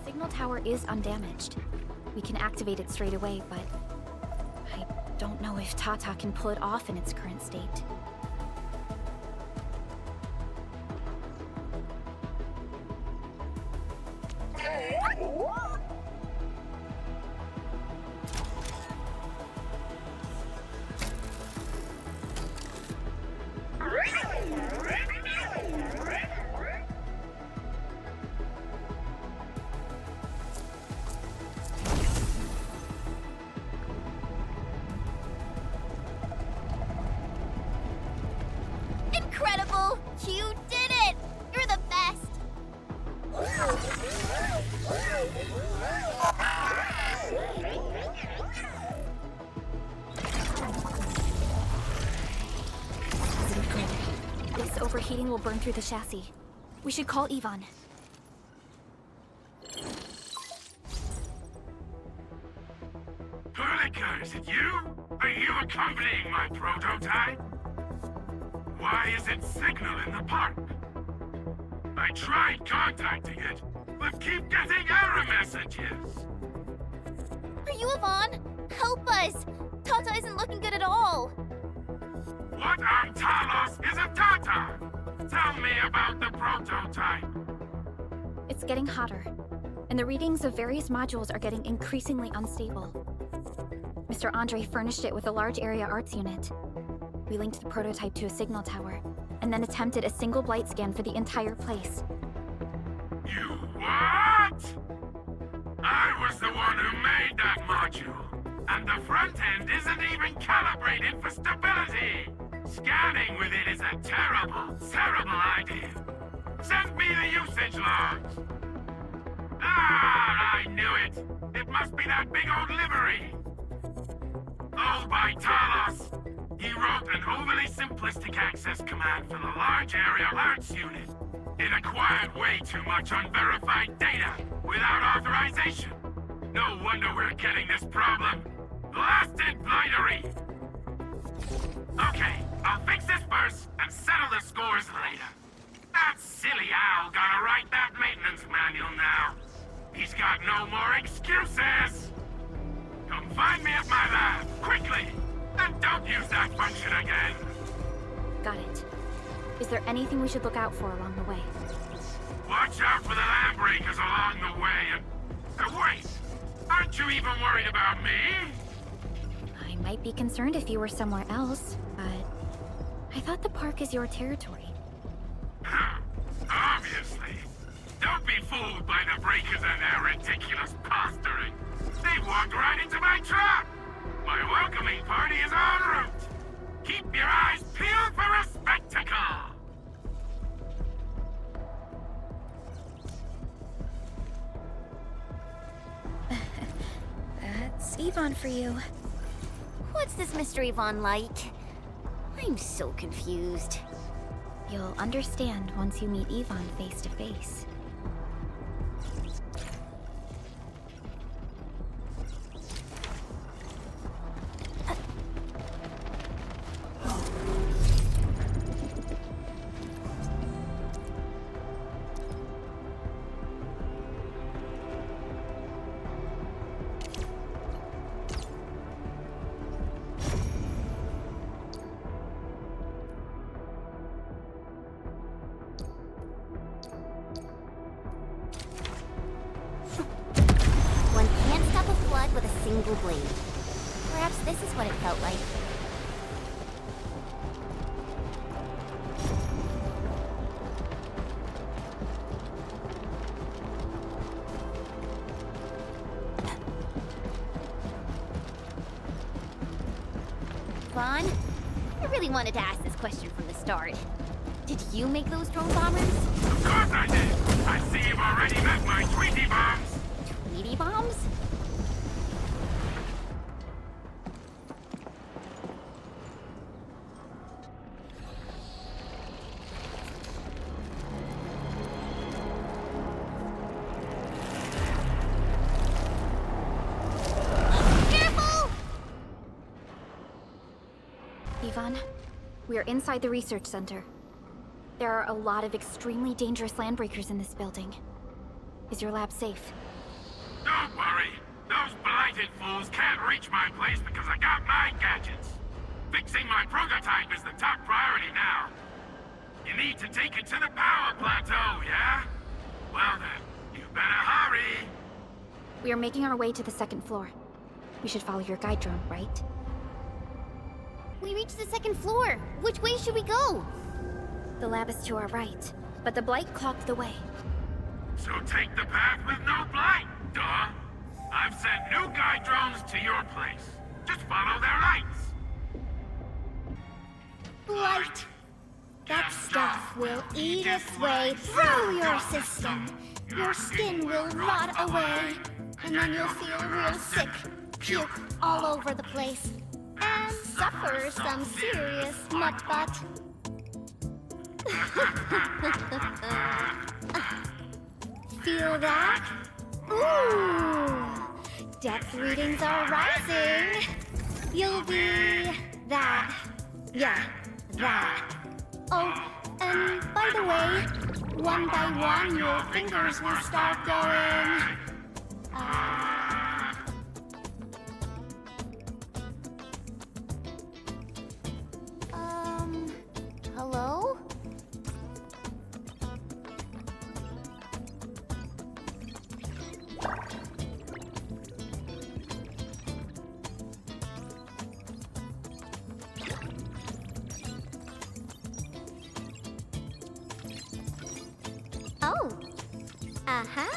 Signal tower is undamaged. We can activate it straight away, but I don't know if Tata can pull it off in its current state. Incredible! You did it! You're the best! This overheating will burn through the chassis. We should call Yvonne. Prologue, is it you? Are you accompanying my prototype? Why is it signal in the park? I tried contacting it, but keep getting error messages. Are you Yvonne? Help us! Tata isn't looking good at all. What on Talos is a Tata? Tell me about the prototype. It's getting hotter, and the readings of various modules are getting increasingly unstable. Mr. Andre furnished it with a large area arts unit. We linked the prototype to a signal tower, and then attempted a single blight scan for the entire place. You what? I was the one who made that module, and the front end isn't even calibrated for stability. Scanning with it is a terrible, terrible idea. Send me the usage logs. Ah, I knew it. It must be that big old livery. Owned by Talos. He wrote an overly simplistic access command for the large area arts unit. It acquired way too much unverified data without authorization. No wonder we're getting this problem. Blasted blightery! Okay, I'll fix this first and settle the scores later. That silly owl gotta write that maintenance manual now. He's got no more excuses! Come find me at my lab, quickly! And don't use that function again! Got it. Is there anything we should look out for along the way? Watch out for the land breakers along the way and... wait! Aren't you even worried about me? I might be concerned if you were somewhere else, but... I thought the park is your territory. Obviously. Don't be fooled by the breakers and their ridiculous posturing. They walked right into my trap! My welcoming party is en route! Keep your eyes peeled for a spectacle! That's Yvonne for you. What's this Mr. Yvonne like? I'm so confused. You'll understand once you meet Yvonne face to face. Blade. Perhaps this is what it felt like. Vaughn, I really wanted to ask this question from the start. Did you make those drone bombers? Of course I did! I see you've already met my Tweety bombs! Tweety bombs? Yvonne, we are inside the research center. There are a lot of extremely dangerous landbreakers in this building. Is your lab safe? Don't worry. Those blighted fools can't reach my place because I got my gadgets. Fixing my prototype is the top priority now. You need to take it to the power plateau, yeah? Well then, you better hurry. We are making our way to the second floor. We should follow your guide drone, right? We reached the second floor. Which way should we go? The lab is to our right, but the blight clogged the way. So take the path with no blight, duh. I've sent new guide drones to your place. Just follow their lights. Blight. That stuff will eat its way through your system. Your skin will rot away, and then you'll feel real sick, puke all over the place, and suffer some serious mutt-butt. Feel that? Ooh! Depth readings are rising. You'll be that. Yeah, that. Oh, and by the way, one by one your fingers will start going... hello? Oh. Aha.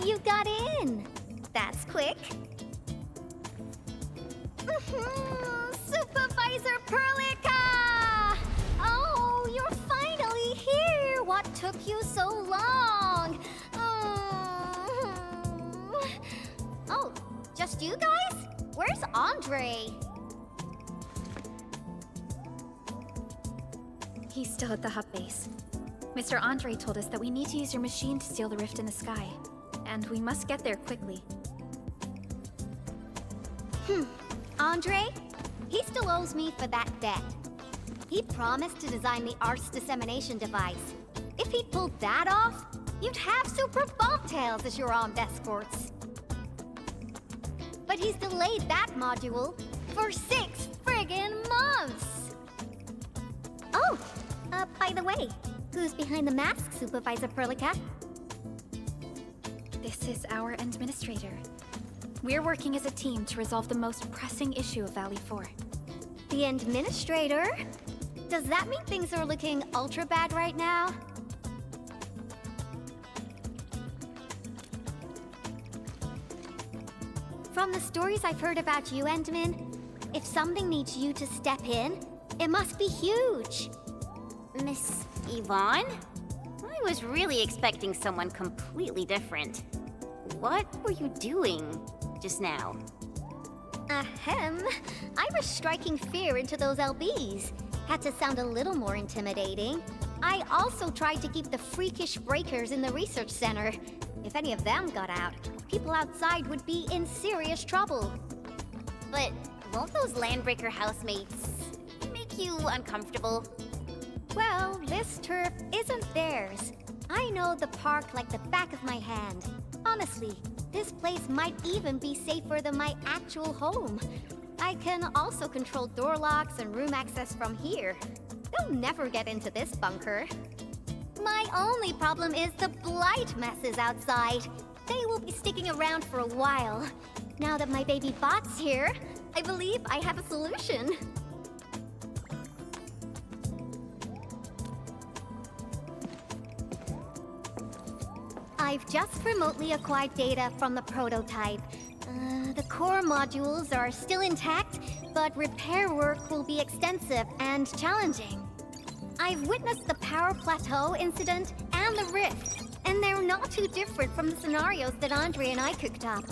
You got in. That's quick. Supervisor Perlica! Oh, you're finally here. What took you so long? Oh, just you guys? Where's Andre? He's still at the hub base. Mr. Andre told us that we need to use your machine to seal the rift in the sky. And we must get there quickly. Andre? He still owes me for that debt. He promised to design the Art's dissemination device. If he'd pulled that off, you'd have super bobtails as your armed escorts. But he's delayed that module for 6 friggin' months! Oh, by the way, who's behind the mask, Supervisor Perlica? This is our administrator. We're working as a team to resolve the most pressing issue of Valley 4. The administrator? Does that mean things are looking ultra bad right now? From the stories I've heard about you, Endman, if something needs you to step in, it must be huge. Miss Yvonne? I was really expecting someone completely different. What were you doing just now? Ahem. I was striking fear into those LBs. Had to sound a little more intimidating. I also tried to keep the freakish breakers in the research center. If any of them got out, people outside would be in serious trouble. But won't those Landbreaker housemates make you uncomfortable? Well, this turf isn't theirs. I know the park like the back of my hand. Honestly, this place might even be safer than my actual home. I can also control door locks and room access from here. They'll never get into this bunker. My only problem is the blight messes outside. They will be sticking around for a while. Now that my baby bot's here, I believe I have a solution. I've just remotely acquired data from the prototype. The core modules are still intact, but repair work will be extensive and challenging. I've witnessed the power plateau incident and the rift, and they're not too different from the scenarios that Andre and I cooked up.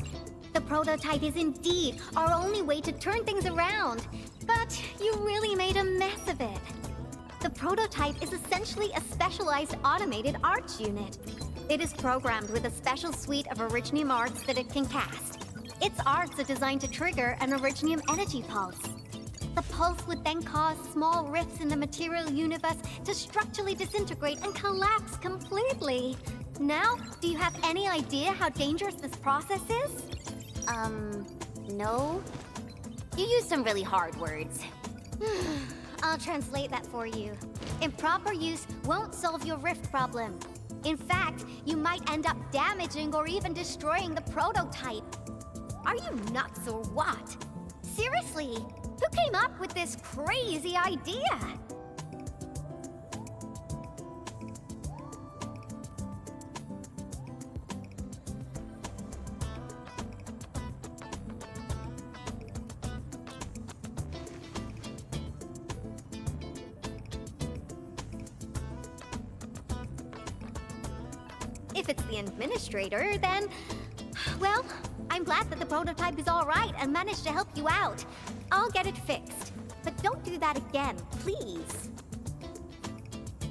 The prototype is indeed our only way to turn things around, but you really made a mess of it. The prototype is essentially a specialized automated arts unit. It is programmed with a special suite of Originium arts that it can cast. Its arts are designed to trigger an Originium energy pulse. The pulse would then cause small rifts in the material universe to structurally disintegrate and collapse completely. Now, do you have any idea how dangerous this process is? No. You used some really hard words. I'll translate that for you. Improper use won't solve your rift problem. In fact, you might end up damaging or even destroying the prototype. Are you nuts or what? Seriously, who came up with this crazy idea? If it's the administrator, then... well, I'm glad that the prototype is all right and managed to help you out. I'll get it fixed. But don't do that again, please.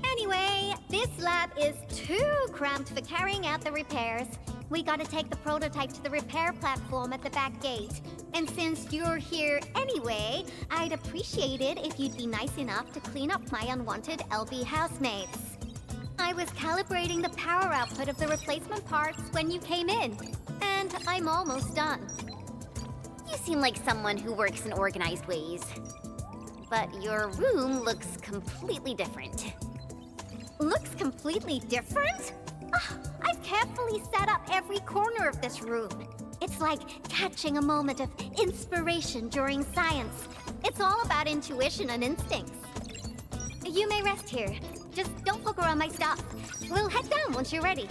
Anyway, this lab is too cramped for carrying out the repairs. We gotta take the prototype to the repair platform at the back gate. And since you're here anyway, I'd appreciate it if you'd be nice enough to clean up my unwanted LB housemates. I was calibrating the power output of the replacement parts when you came in, and I'm almost done. You seem like someone who works in organized ways. But your room looks completely different. Looks completely different? Oh, I've carefully set up every corner of this room. It's like catching a moment of inspiration during science. It's all about intuition and instincts. You may rest here. Just don't poke around my stuff. We'll head down once you're ready.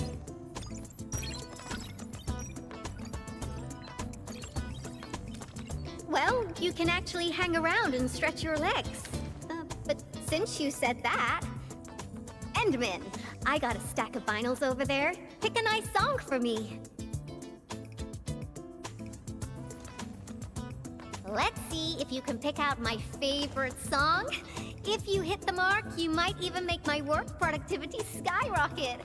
Well, you can actually hang around and stretch your legs. But since you said that... Endman, I got a stack of vinyls over there. Pick a nice song for me. Let's see if you can pick out my favorite song. If you hit the mark, you might even make my work productivity skyrocket.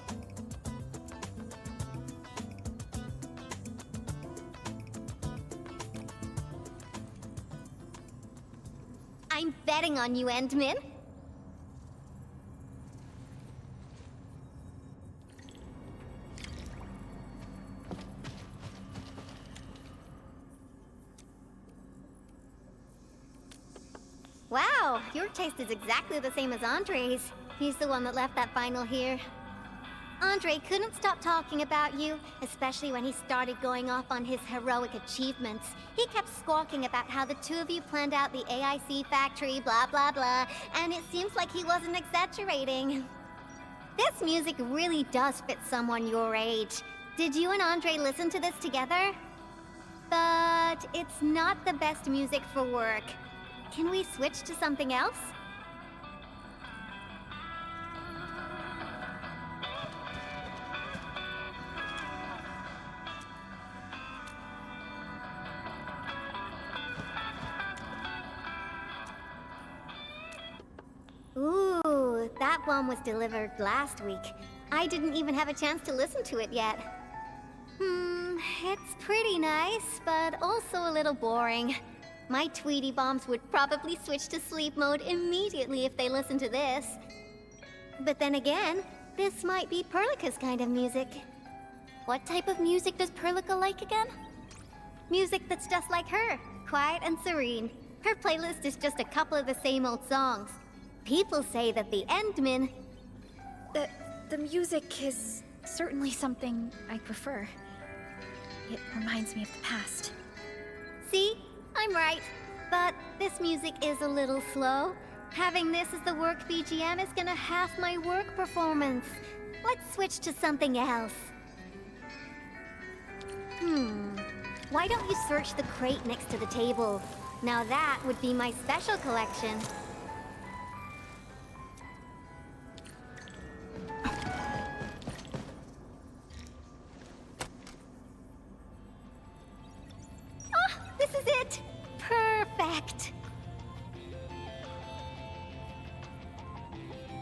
I'm betting on you, Endman. Wow, your taste is exactly the same as Andre's. He's the one that left that vinyl here. Andre couldn't stop talking about you, especially when he started going off on his heroic achievements. He kept squawking about how the two of you planned out the AIC factory, blah blah blah, and it seems like he wasn't exaggerating. This music really does fit someone your age. Did you and Andre listen to this together? But it's not the best music for work. Can we switch to something else? Ooh, that one was delivered last week. I didn't even have a chance to listen to it yet. It's pretty nice, but also a little boring. My Tweety Bombs would probably switch to sleep mode immediately if they listened to this. But then again, this might be Perlica's kind of music. What type of music does Perlica like again? Music that's just like her, quiet and serene. Her playlist is just a couple of the same old songs. People say that the Endman... The music is certainly something I prefer. It reminds me of the past. See? I'm right. But this music is a little slow. Having this as the work BGM is gonna half my work performance. Let's switch to something else. Why don't you search the crate next to the table? Now that would be my special collection. This is it! Perfect!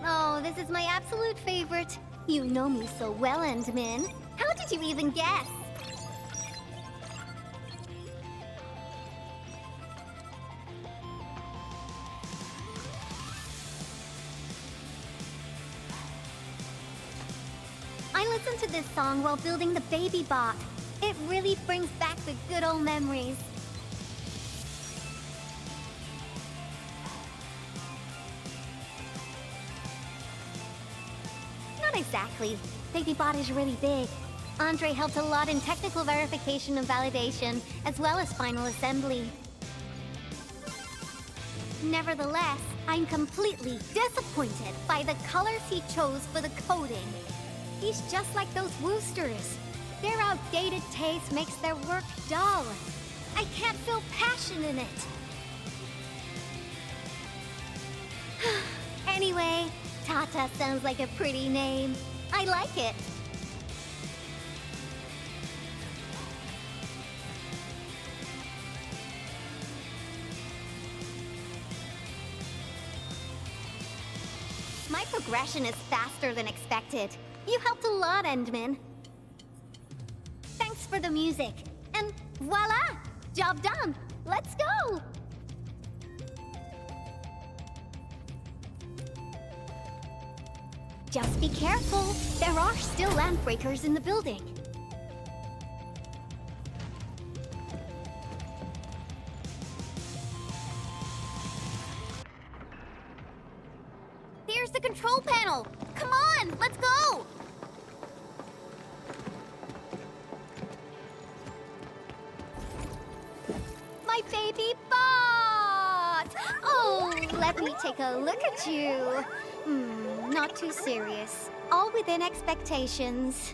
Oh, this is my absolute favorite. You know me so well, Endman. How did you even guess? I listened to this song while building the baby bot. It really brings back the good old memories. Not exactly. BabyBot is really big. Andre helped a lot in technical verification and validation, as well as final assembly. Nevertheless, I'm completely disappointed by the colors he chose for the coding. He's just like those Woosters. Their outdated taste makes their work dull. I can't feel passion in it. Anyway, Tata sounds like a pretty name. I like it. My progression is faster than expected. You helped a lot, Endman. Thanks for the music. And voila! Job done! Let's go! Just be careful. There are still landbreakers in the building. There's the control panel! Come on, let's go! My baby bot! Oh, let me take a look at you. Not too serious. All within expectations.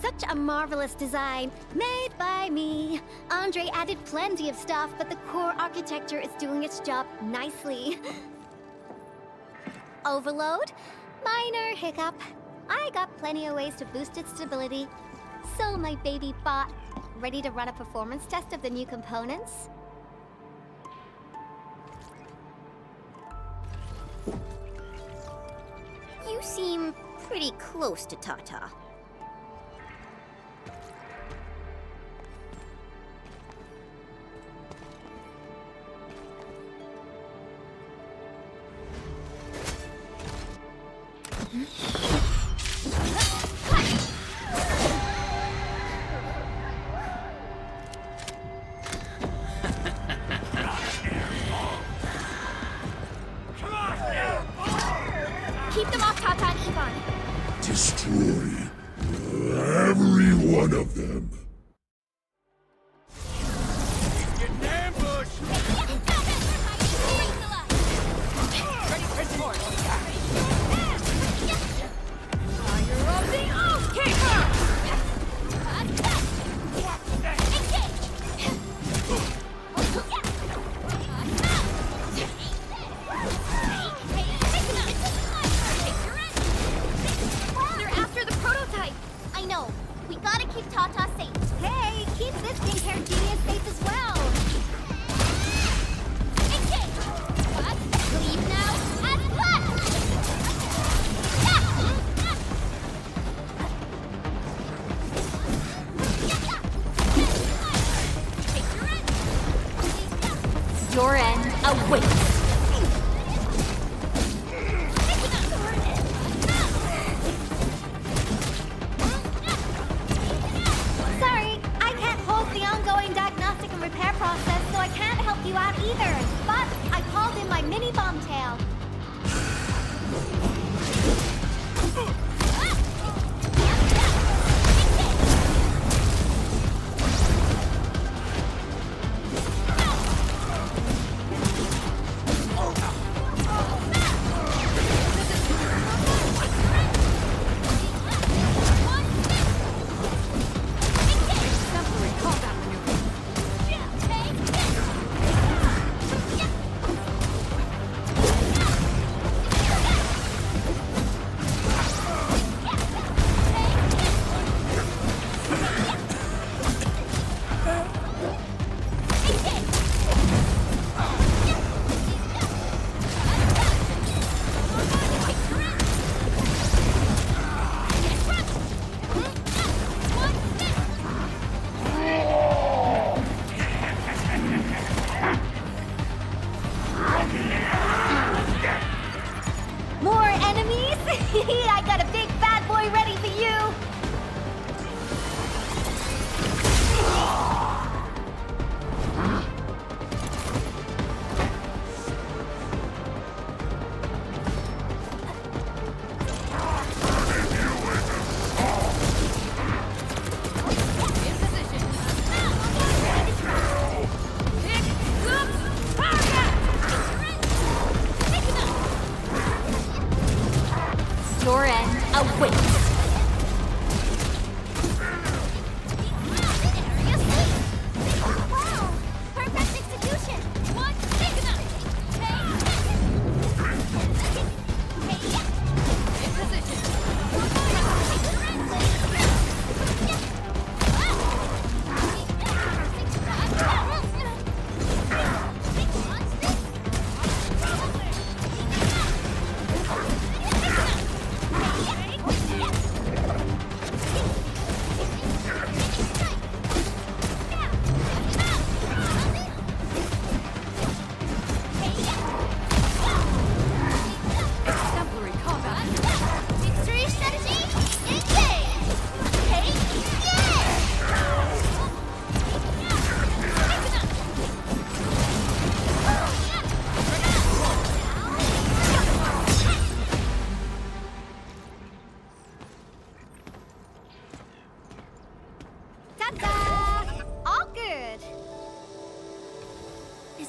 Such a marvelous design, made by me. Andre added plenty of stuff, but the core architecture is doing its job nicely. Overload? Minor hiccup. I got plenty of ways to boost its stability. So my baby bot, ready to run a performance test of the new components? You seem pretty close to Tata. Keep them off Tata and Ivan. Destroy every one of them. Get an ambush! Ready for more. Fire of the Oathkeeper! They're after the prototype! I know. We gotta keep Tata safe. Hey, keep this pink-haired genius safe as well. Engage! Leave now and left! Your end awaits. Sorry, I can't hold the ongoing diagnostic and repair process, so I can't help you out either. But I called in my mini bomb tail.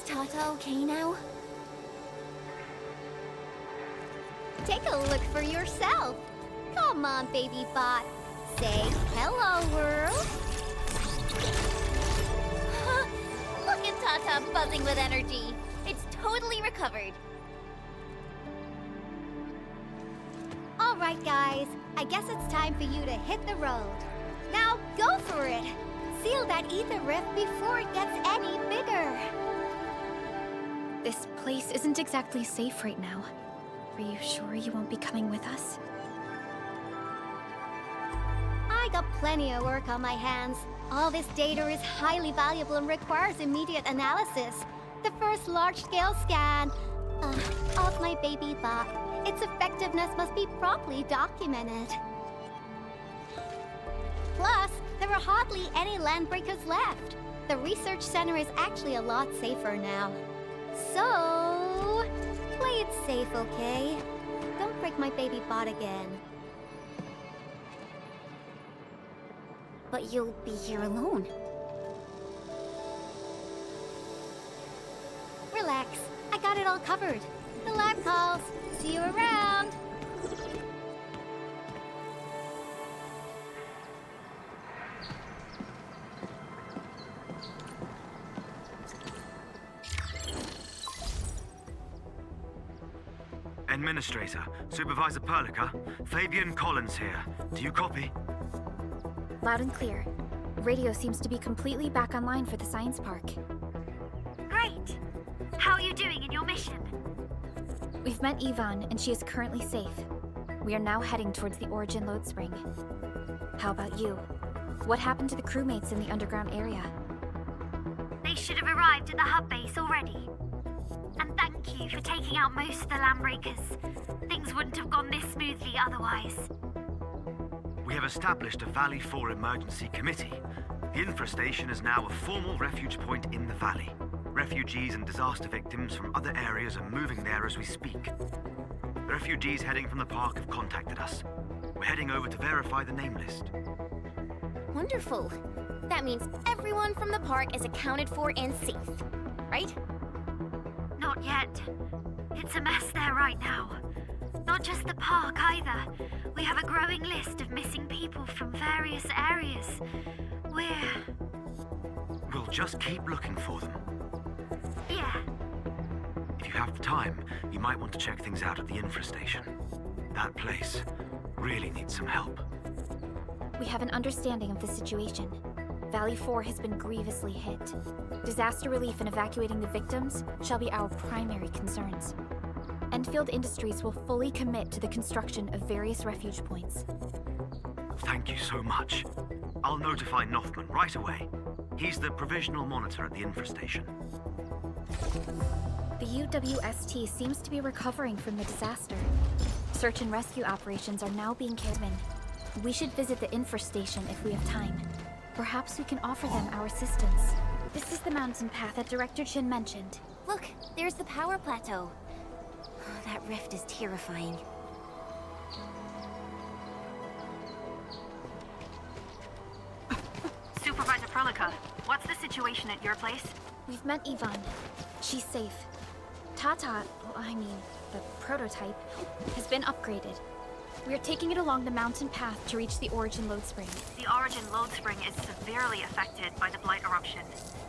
Tata okay now? Take a look for yourself. Come on, baby bot. Say hello, world. Look at Tata buzzing with energy. It's totally recovered. All right, guys. I guess it's time for you to hit the road. Now go for it. Seal that ether rift before it gets any bigger. This place isn't exactly safe right now. Are you sure you won't be coming with us? I got plenty of work on my hands. All this data is highly valuable and requires immediate analysis. The first large-scale scan of my baby bot. Its effectiveness must be properly documented. Plus, there are hardly any landbreakers left. The research center is actually a lot safer now. So, play it safe, okay? Don't break my baby bot again. But you'll be here alone. Relax, I got it all covered. The lab calls. See you around. Administrator, Supervisor Perlica, Fabian Collins here. Do you copy? Loud and clear. Radio seems to be completely back online for the science park. Great! How are you doing in your mission? We've met Yvonne, and she is currently safe. We are now heading towards the Origin Load Spring. How about you? What happened to the crewmates in the underground area? They should have arrived at the hub base already. And thank you for taking out most of the landbreakers. Things wouldn't have gone this smoothly otherwise. We have established a Valley 4 emergency committee. The infrastation is now a formal refuge point in the valley. Refugees and disaster victims from other areas are moving there as we speak. The refugees heading from the park have contacted us. We're heading over to verify the name list. Wonderful. That means everyone from the park is accounted for and safe, right? Not yet. It's a mess there right now. Not just the park either. We have a growing list of missing people from various areas. We'll just keep looking for them. Yeah. If you have the time, you might want to check things out at the infrastation. That place really needs some help. We have an understanding of the situation. Valley 4 has been grievously hit. Disaster relief and evacuating the victims shall be our primary concerns. Endfield Industries will fully commit to the construction of various refuge points. Thank you so much. I'll notify Nothman right away. He's the provisional monitor at the infrastation. The UWST seems to be recovering from the disaster. Search and rescue operations are now being carried out. We should visit the infrastation if we have time. Perhaps we can offer them our assistance. This is the mountain path that Director Chin mentioned. Look, there's the power plateau. That rift is terrifying. Supervisor Prologue, what's the situation at your place? We've met Yvonne. She's safe. The prototype, has been upgraded. We are taking it along the mountain path to reach the Origin Load Spring. The Origin Load Spring is severely affected by the Blight eruption.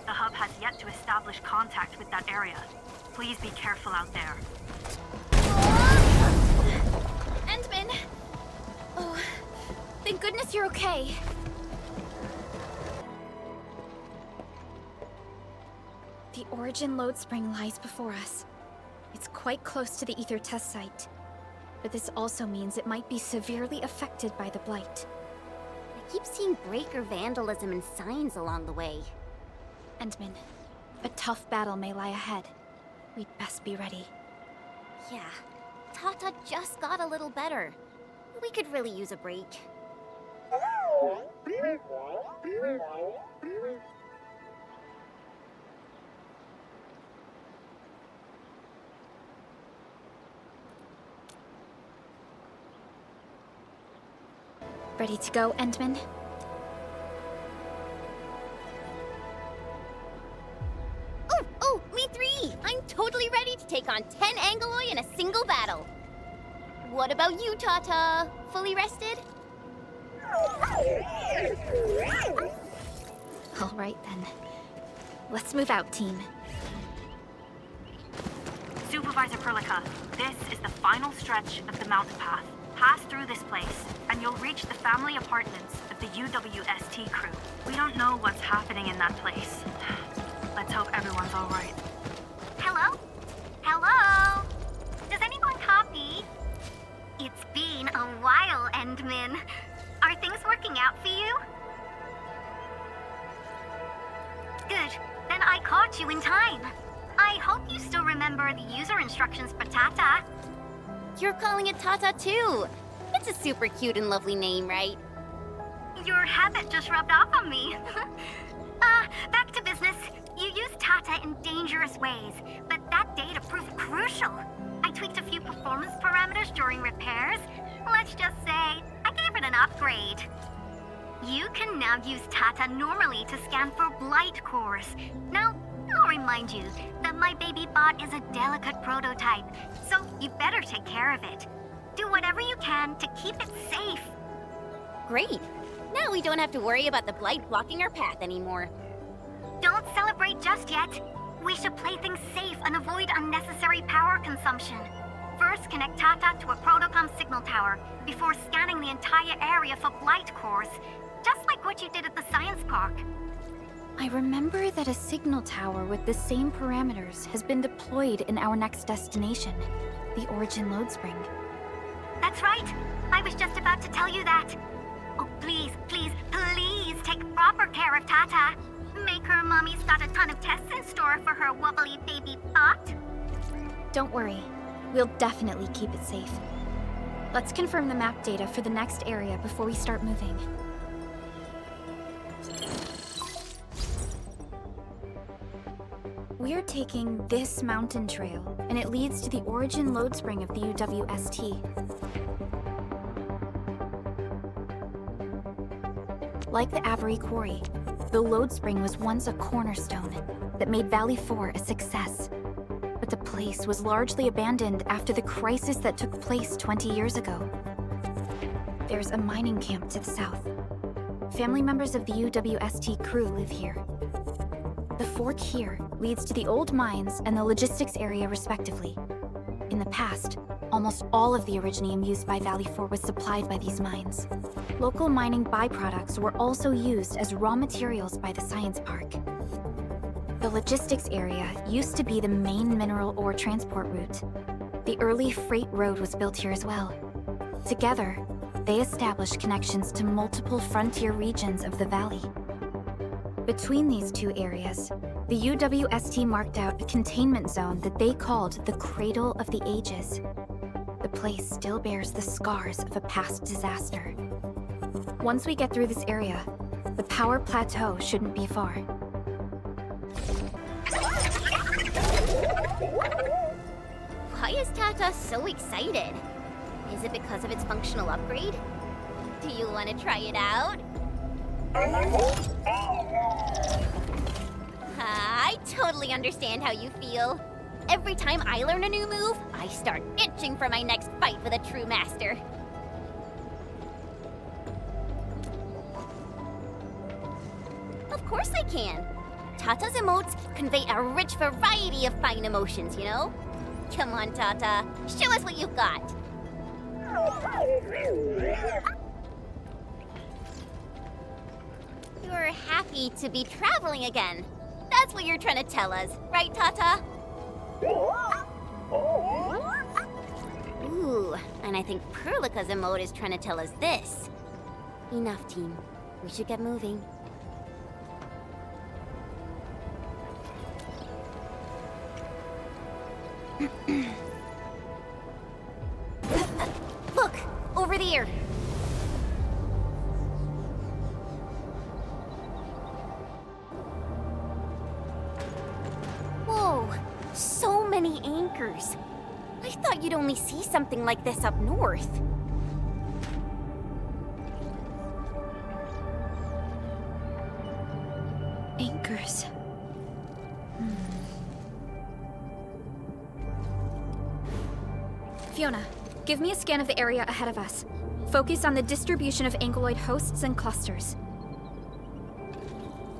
The hub has yet to establish contact with that area. Please be careful out there. Endman! Oh, thank goodness you're okay. The Origin Load Spring lies before us. It's quite close to the Ether test site. But this also means it might be severely affected by the Blight. I keep seeing breaker vandalism and signs along the way. Endman, a tough battle may lie ahead. We'd best be ready. Yeah, Tata just got a little better. We could really use a break. Ready to go, Endman? Oh, me three! totally ready to take on 10 Angoloi in a single battle. What about you, Tata? Fully rested? All right then. Let's move out, team. Supervisor Prologue, this is the final stretch of the mountain path. Pass through this place, and you'll reach the family apartments of the UWST crew. We don't know what's happening in that place. Let's hope everyone's all right. Hello? Hello? Does anyone copy? It's been a while, Endman. Are things working out for you? Good. Then I caught you in time. I hope you still remember the user instructions for Tata. You're calling it Tata too. It's a super cute and lovely name, right? Your habit just rubbed off on me. Back to business. You use Tata in dangerous ways, but that data proved crucial. I tweaked a few performance parameters during repairs. Let's just say I gave it an upgrade. You can now use Tata normally to scan for blight cores. Now, I'll remind you that my baby bot is a delicate prototype, so you better take care of it. Do whatever you can to keep it safe. Great. Now we don't have to worry about the blight blocking our path anymore. Don't celebrate just yet. We should play things safe and avoid unnecessary power consumption. First, connect Tata to a Protocom signal tower before scanning the entire area for blight cores, just like what you did at the science park. I remember that a signal tower with the same parameters has been deployed in our next destination, the Origin Load Spring. That's right. I was just about to tell you that. Oh, please, please, please take proper care of Tata. Make her mommy's got a ton of tests in store for her wobbly baby bot. Don't worry. We'll definitely keep it safe. Let's confirm the map data for the next area before we start moving. We're taking this mountain trail, and it leads to the Origin Load Spring of the UWST. Like the Avery Quarry, the Load Spring was once a cornerstone that made Valley 4 a success. But the place was largely abandoned after the crisis that took place 20 years ago. There's a mining camp to the south. Family members of the UWST crew live here. The fork here leads to the old mines and the logistics area respectively. In the past, almost all of the Originium used by Valley 4 was supplied by these mines. Local mining byproducts were also used as raw materials by the science park. The logistics area used to be the main mineral ore transport route. The early freight road was built here as well. Together, they established connections to multiple frontier regions of the valley. Between these two areas, the UWST marked out a containment zone that they called the Cradle of the Ages. The place still bears the scars of a past disaster. Once we get through this area, the power plateau shouldn't be far. Why is Tata so excited? Is it because of its functional upgrade? Do you want to try it out? I totally understand how you feel. Every time I learn a new move, I start itching for my next fight with a true master. Of course I can. Tata's emotes convey a rich variety of fine emotions, you know? Come on, Tata. Show us what you've got. You're happy to be traveling again. That's what you're trying to tell us, right, Tata? Ooh, and I think Prologue's emote is trying to tell us this. Enough, team. We should get moving. Look! Over there! Whoa! So many anchors! I thought you'd only see something like this up north. Anchors. Fiona, give me a scan of the area ahead of us. Focus on the distribution of ankyloid hosts and clusters.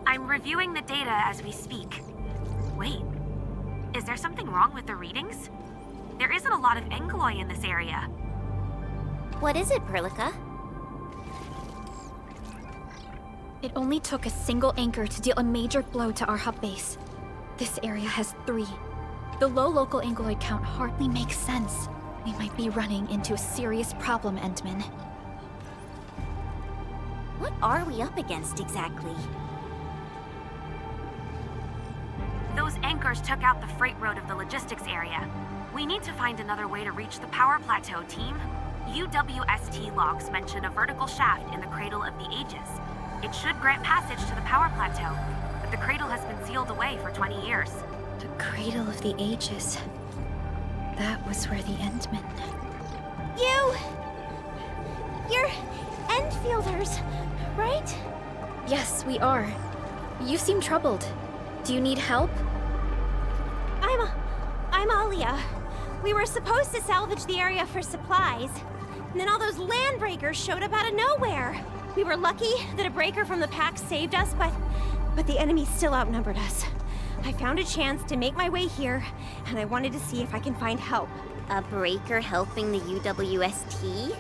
I'm reviewing the data as we speak. Wait, is there something wrong with the readings? There isn't a lot of ankyloid in this area. What is it, Prologue? It only took a single anchor to deal a major blow to our hub base. This area has 3. The low local ankyloid count hardly makes sense. We might be running into a serious problem, Endman. What are we up against exactly? Those anchors took out the freight road of the logistics area. We need to find another way to reach the power plateau, team. UWST logs mention a vertical shaft in the Cradle of the Ages. It should grant passage to the power plateau, but the cradle has been sealed away for 20 years. The Cradle of the Ages. That was where the Endmen... You're Endfielders, right? Yes, we are. You seem troubled. Do you need help? I'm Alia. We were supposed to salvage the area for supplies, and then all those land breakers showed up out of nowhere. We were lucky that a breaker from the pack saved us, but the enemy still outnumbered us. I found a chance to make my way here, and I wanted to see if I can find help. A breaker helping the UWST?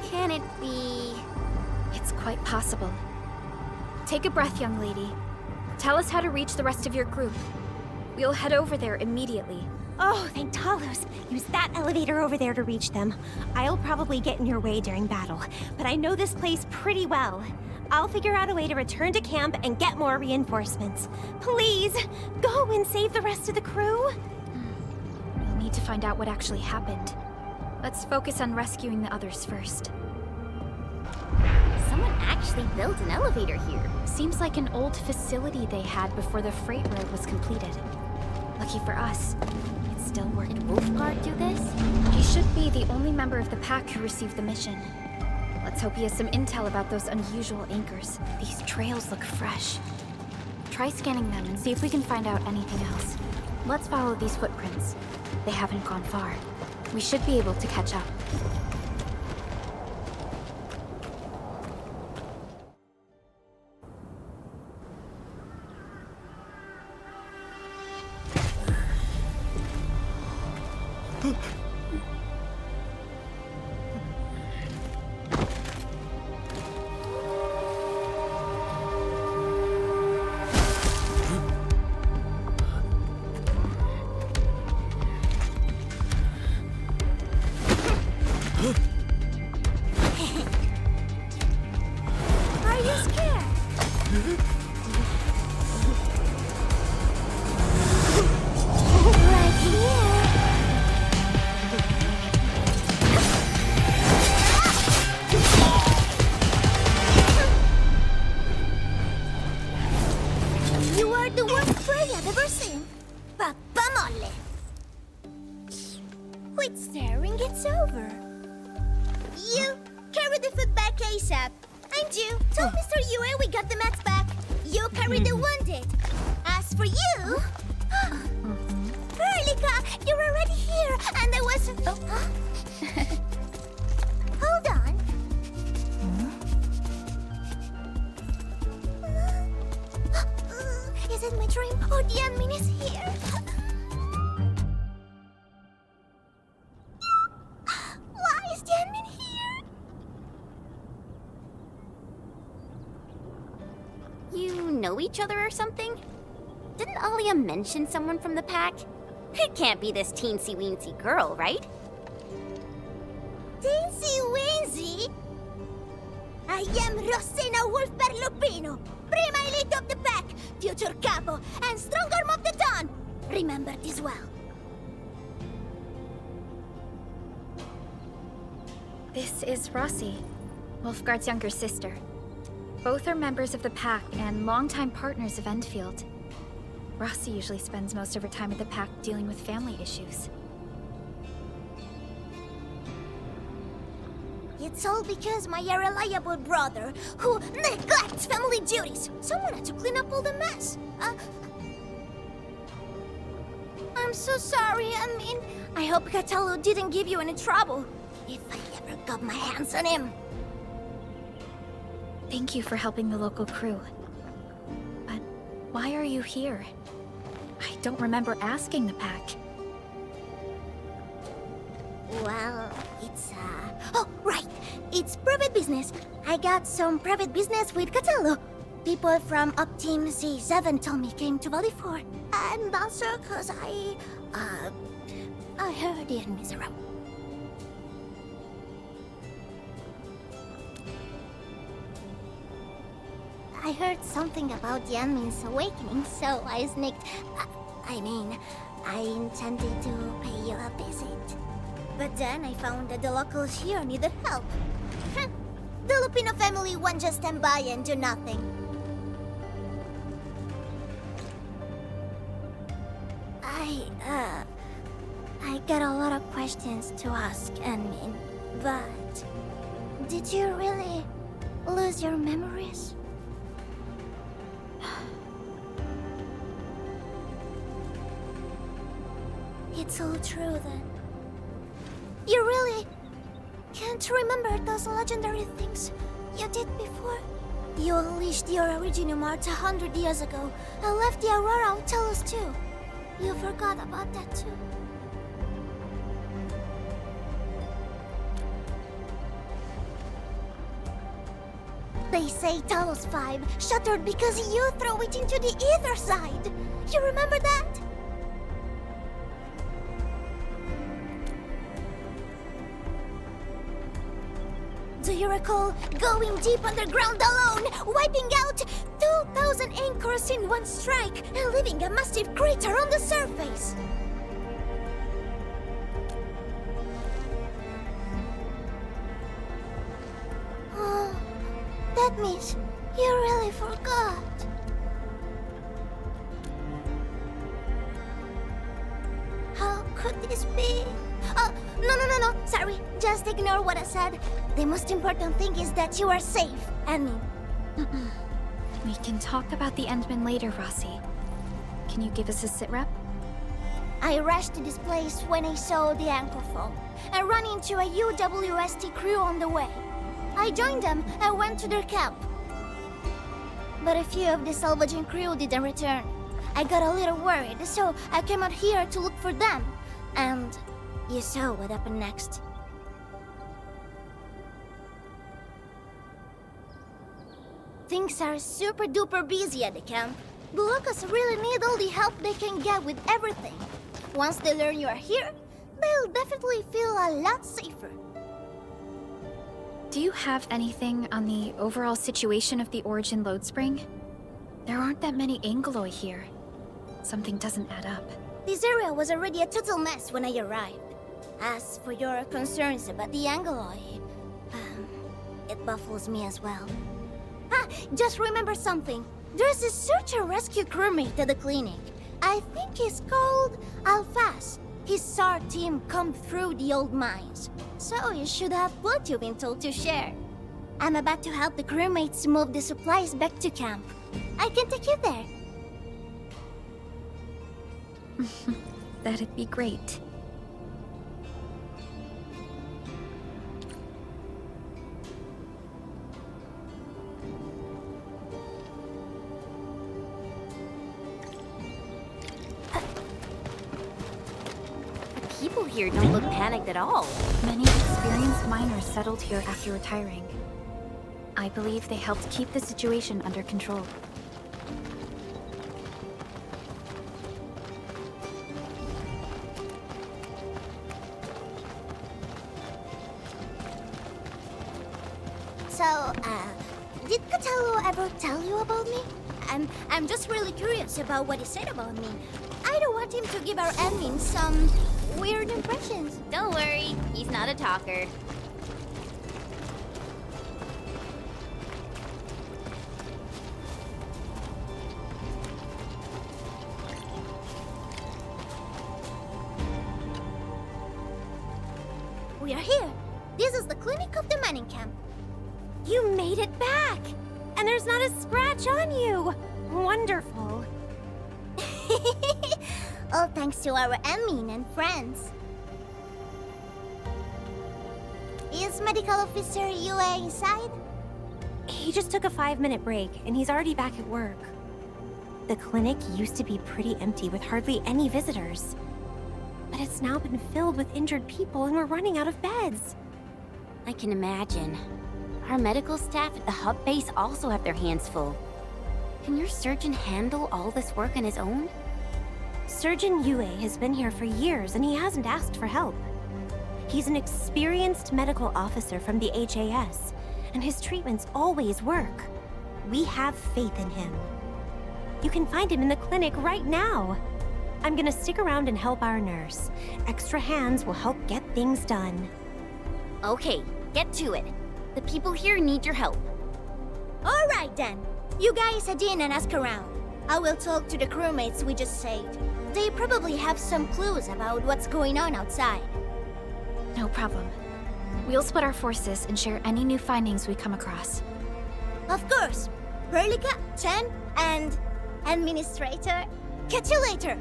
Can it be... It's quite possible. Take a breath, young lady. Tell us how to reach the rest of your group. We'll head over there immediately. Oh, thank Talos. Use that elevator over there to reach them. I'll probably get in your way during battle, but I know this place pretty well. I'll figure out a way to return to camp and get more reinforcements. Please, go and save the rest of the crew. We'll need to find out what actually happened. Let's focus on rescuing the others first. Someone actually built an elevator here. Seems like an old facility they had before the freight road was completed. Lucky for us, it still worked. Did Wolfguard do this? He should be the only member of the pack who received the mission. Let's hope he has some intel about those unusual anchors. These trails look fresh. Try scanning them and see if we can find out anything else. Let's follow these footprints. They haven't gone far. We should be able to catch up. Each other or something? Didn't Alia mention someone from the pack? It can't be this teensy-weensy girl, right? Teensy-weensy? I am Rosina Wolfberg-Lupino, Prima Elite of the Pack, future Capo, and Strong Arm of the Dawn! Remember this well. This is Rossi, Wolfguard's younger sister. Both are members of the pack and longtime partners of Endfield. Rossi usually spends most of her time at the pack dealing with family issues. It's all because my irreliable brother, who neglects family duties. Someone had to clean up all the mess. I'm so sorry. I hope Catello didn't give you any trouble. If I ever got my hands on him. Thank you for helping the local crew. But why are you here? I don't remember asking the pack. Well, it's, Oh, right! It's private business. I got some private business with Catello. People from Up Team C7 told me came to Valley 4. And also cause I heard the enemies around. I heard something about the enemy's awakening, so I sneaked... I intended to pay you a visit. But then I found that the locals here needed help. The Lupino family won't just stand by and do nothing. I got a lot of questions to ask, Enmin, but... Did you really lose your memories? It's all true, then. You really can't remember those legendary things you did before? You unleashed your original Mart 100 years ago and left the Aurora of Telos too. You forgot about that too. They say Talos 5 shattered because you threw it into the ether side. You remember that? Do you recall going deep underground alone, wiping out 2,000 anchors in one strike, and leaving a massive crater on the surface? Oh, that means you really forgot. How could this be? Oh, no. Sorry, just ignore what I said. The most important thing is that you are safe, Annie. We can talk about the Endmen later, Rossi. Can you give us a sitrep? I rushed to this place when I saw the anchor fall, and ran into a UWST crew on the way. I joined them and went to their camp. But a few of the salvaging crew didn't return. I got a little worried, so I came out here to look for them. And you saw what happened next. Things are super duper busy at the camp. The locals really need all the help they can get with everything. Once they learn you are here, they'll definitely feel a lot safer. Do you have anything on the overall situation of the Origin load spring? There aren't that many Angeloi here. Something doesn't add up. This area was already a total mess when I arrived. As for your concerns about the Angeloi, it baffles me as well. Just remember something. There's a search and rescue crewmate at the clinic. I think he's called Alphas. His SAR team come through the old mines. So you should have plenty of intel to share. I'm about to help the crewmates move the supplies back to camp. I can take you there. That'd be great. People here don't look panicked at all. Many experienced miners settled here after retiring. I believe they helped keep the situation under control. So, did Catello ever tell you about me? I'm just really curious about what he said about me. I don't want him to give our admin some weird impressions. Don't worry, he's not a talker. We are here. This is the clinic of the mining camp. You made it back! And there's not a scratch on you! Wonderful. All thanks to our admin and friends. Is Medical Officer Yue inside? He just took a 5-minute break, and he's already back at work. The clinic used to be pretty empty with hardly any visitors. But it's now been filled with injured people, and we're running out of beds. I can imagine. Our medical staff at the hub base also have their hands full. Can your surgeon handle all this work on his own? Surgeon Yue has been here for years, and he hasn't asked for help. He's an experienced medical officer from the HAS, and his treatments always work. We have faith in him. You can find him in the clinic right now. I'm gonna stick around and help our nurse. Extra hands will help get things done. Okay, get to it. The people here need your help. All right then. You guys head in and ask around. I will talk to the crewmates we just saved. They probably have some clues about what's going on outside. No problem. We'll split our forces and share any new findings we come across. Of course. Perlica, Chen, and Administrator. Catch you later.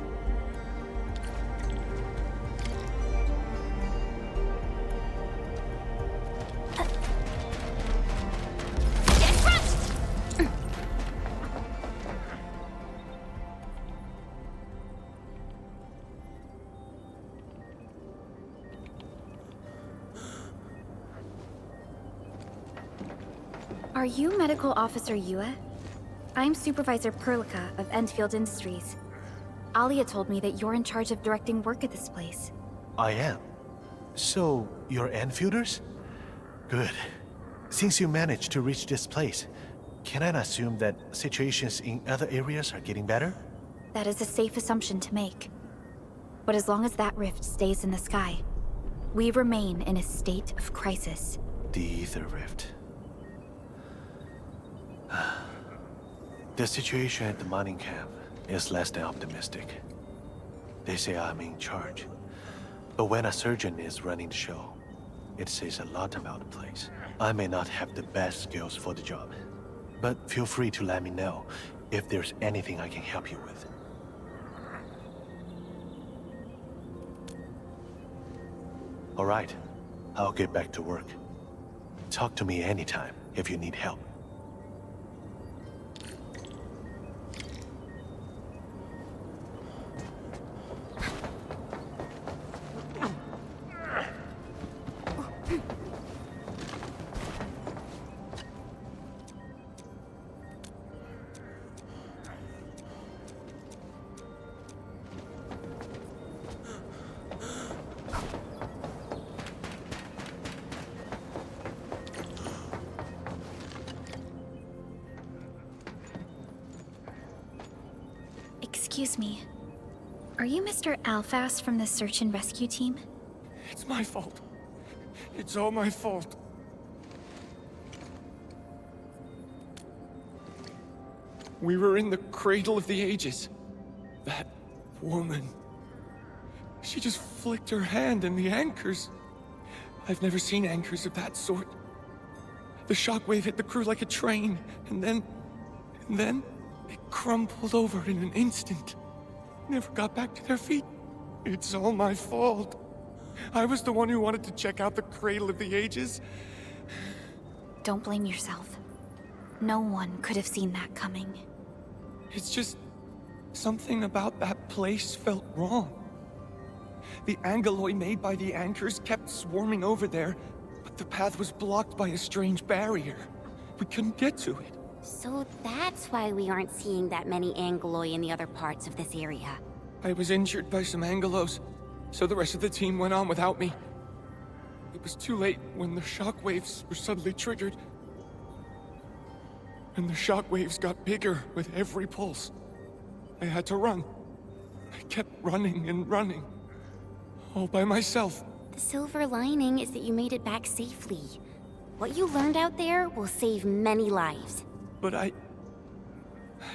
Are you Medical Officer Yue? I'm Supervisor Perlica of Endfield Industries. Alia told me that you're in charge of directing work at this place. I am. So, you're Enfielders? Good. Since you managed to reach this place, can I assume that situations in other areas are getting better? That is a safe assumption to make. But as long as that rift stays in the sky, we remain in a state of crisis. The Ether Rift. The situation at the mining camp is less than optimistic. They say I'm in charge. But when a surgeon is running the show, it says a lot about the place. I may not have the best skills for the job, but feel free to let me know if there's anything I can help you with. All right, I'll get back to work. Talk to me anytime if you need help. Excuse me. Are you Mr. Alphas from the search and rescue team? It's my fault. It's all my fault. We were in the cradle of the ages. That woman. She just flicked her hand and the anchors. I've never seen anchors of that sort. The shockwave hit the crew like a train, and then it crumpled over in an instant. Never got back to their feet. It's all my fault. I was the one who wanted to check out the cradle of the ages. Don't blame yourself. No one could have seen that coming. It's just something about that place felt wrong. The angeloi made by the anchors kept swarming over there, but the path was blocked by a strange barrier. We couldn't get to it. So that's why we aren't seeing that many angeloi in the other parts of this area. I was injured by some angelos, so the rest of the team went on without me. It was too late when the shockwaves were suddenly triggered. And the shockwaves got bigger with every pulse. I had to run. I kept running and running. All by myself. The silver lining is that you made it back safely. What you learned out there will save many lives. But I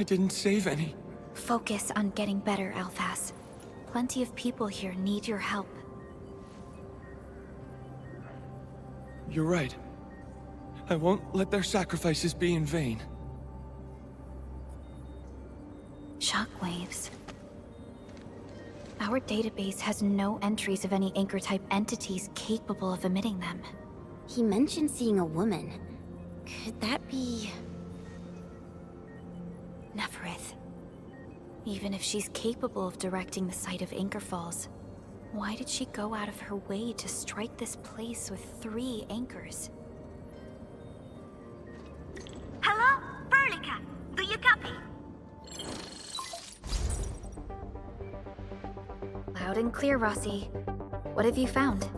didn't save any. Focus on getting better, Alphas. Plenty of people here need your help. You're right. I won't let their sacrifices be in vain. Shockwaves. Our database has no entries of any Anchor-type entities capable of emitting them. He mentioned seeing a woman. Could that be... Neferith. Even if she's capable of directing the site of Anchor Falls, why did she go out of her way to strike this place with 3 anchors? Hello? Perlica, do you copy? Loud and clear, Rossi. What have you found?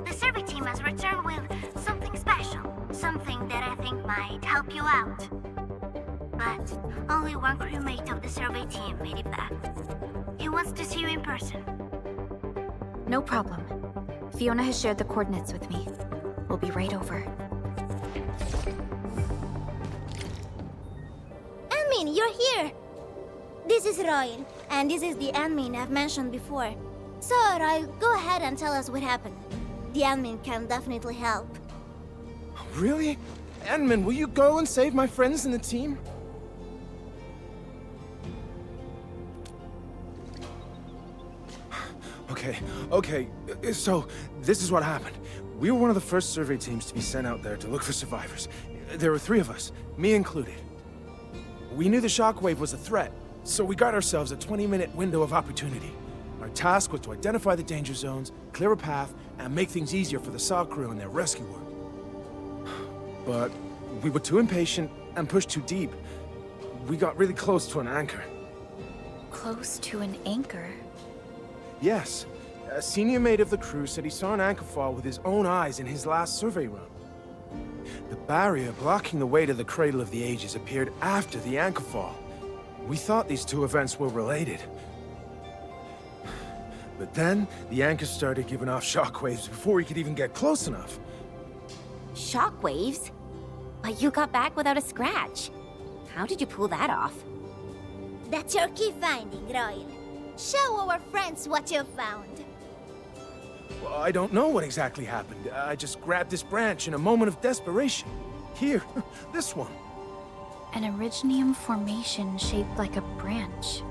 The survey team has returned with something special. Something that I think might help you out. But only one crewmate of the survey team made it back. He wants to see you in person. No problem. Fiona has shared the coordinates with me. We'll be right over. Admin, you're here! This is Royal, and this is the admin I've mentioned before. So, Royal, go ahead and tell us what happened. The admin can definitely help. Really? Admin, will you go and save my friends in the team? Okay, so this is what happened. We were one of the first survey teams to be sent out there to look for survivors. There were 3 of us, me included. We knew the shockwave was a threat, so we got ourselves a 20-minute window of opportunity. Our task was to identify the danger zones, clear a path, and make things easier for the SAW crew and their rescue work. But we were too impatient and pushed too deep. We got really close to an anchor. Close to an anchor? Yes. A senior mate of the crew said he saw an anchor fall with his own eyes in his last survey run. The barrier blocking the way to the Cradle of the Ages appeared after the anchor fall. We thought these 2 events were related. But then, the anchor started giving off shockwaves before we could even get close enough. Shockwaves? But you got back without a scratch. How did you pull that off? That's your key finding, Royal. Show our friends what you found. Well, I don't know what exactly happened. I just grabbed this branch in a moment of desperation. Here, this one. An Originium formation shaped like a branch.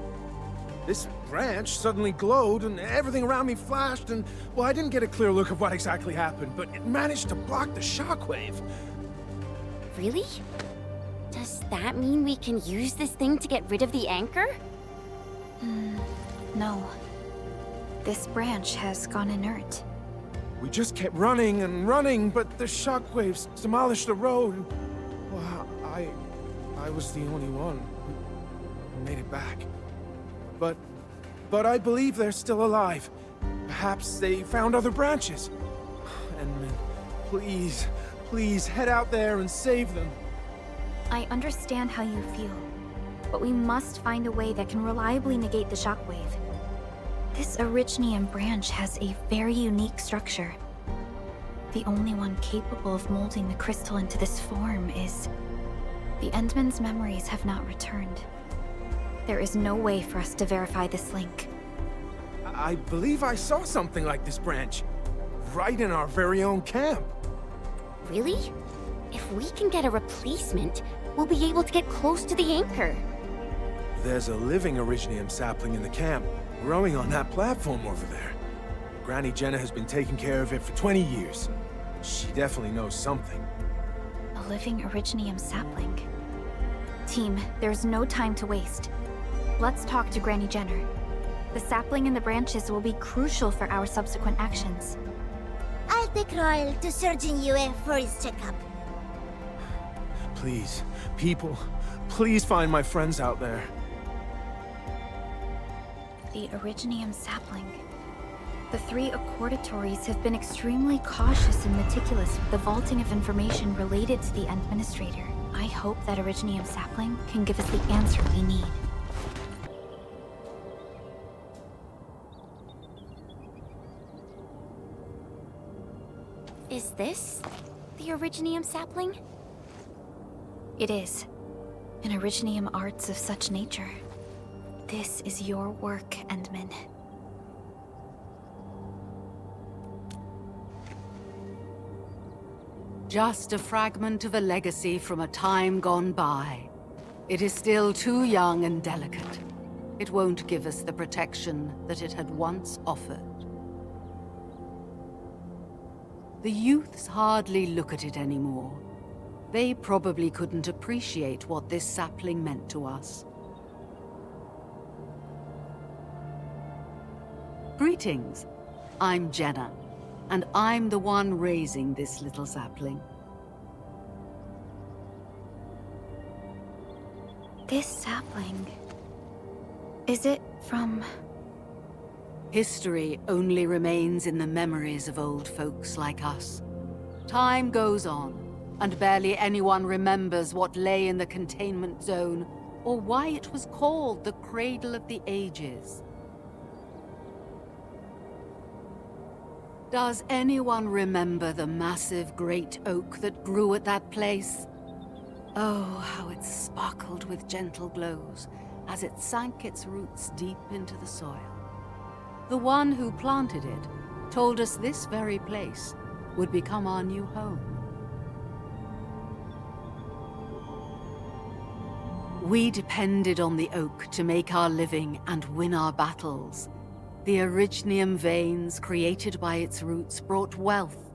This branch suddenly glowed and everything around me flashed and, well, I didn't get a clear look of what exactly happened, but it managed to block the shockwave. Really? Does that mean we can use this thing to get rid of the anchor? No. This branch has gone inert. We just kept running and running, but the shockwaves demolished the road. Well, I was the only one who made it back. But I believe they're still alive. Perhaps they found other branches. And please head out there and save them. I understand how you feel, but we must find a way that can reliably negate the shockwave. This Originium branch has a very unique structure. The only one capable of molding the crystal into this form is... The Endman's memories have not returned. There is no way for us to verify this link. I believe I saw something like this branch. Right in our very own camp. Really? If we can get a replacement, we'll be able to get close to the anchor. There's a living Originium sapling in the camp, growing on that platform over there. Granny Jenna has been taking care of it for 20 years. She definitely knows something. A living Originium sapling. Team, there's no time to waste. Let's talk to Granny Jenner. The sapling and the branches will be crucial for our subsequent actions. I'll take Royal to Surgeon Yue for his checkup. Please, people, please find my friends out there. The Originium sapling. The 3 accordatories have been extremely cautious and meticulous with the vaulting of information related to the Administrator. I hope that Originium sapling can give us the answer we need. Is this the Originium sapling? It is. An Originium arts of such nature. This is your work, Endman. Just a fragment of a legacy from a time gone by. It is still too young and delicate. it won't give us the protection that it had once offered. The youths hardly look at it anymore. They probably couldn't appreciate what this sapling meant to us. Greetings. I'm Jenna, and I'm the one raising this little sapling. This sapling... is it from... History only remains in the memories of old folks like us. Time goes on, and barely anyone remembers what lay in the containment zone, or why it was called the Cradle of the Ages. Does anyone remember the massive great oak that grew at that place? Oh, how it sparkled with gentle glows as it sank its roots deep into the soil. The one who planted it told us this very place would become our new home. We depended on the oak to make our living and win our battles. The Orignium veins created by its roots brought wealth,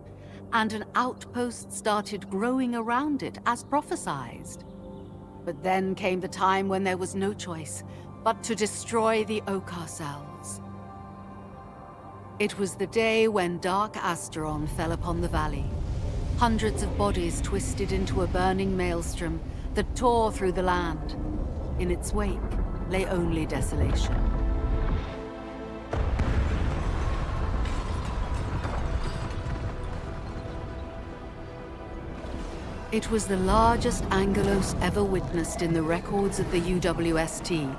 and an outpost started growing around it as prophesied. But then came the time when there was no choice but to destroy the oak ourselves. It was the day when Dark Asteron fell upon the valley. Hundreds of bodies twisted into a burning maelstrom that tore through the land. In its wake lay only desolation. It was the largest Angelos ever witnessed in the records of the UWST.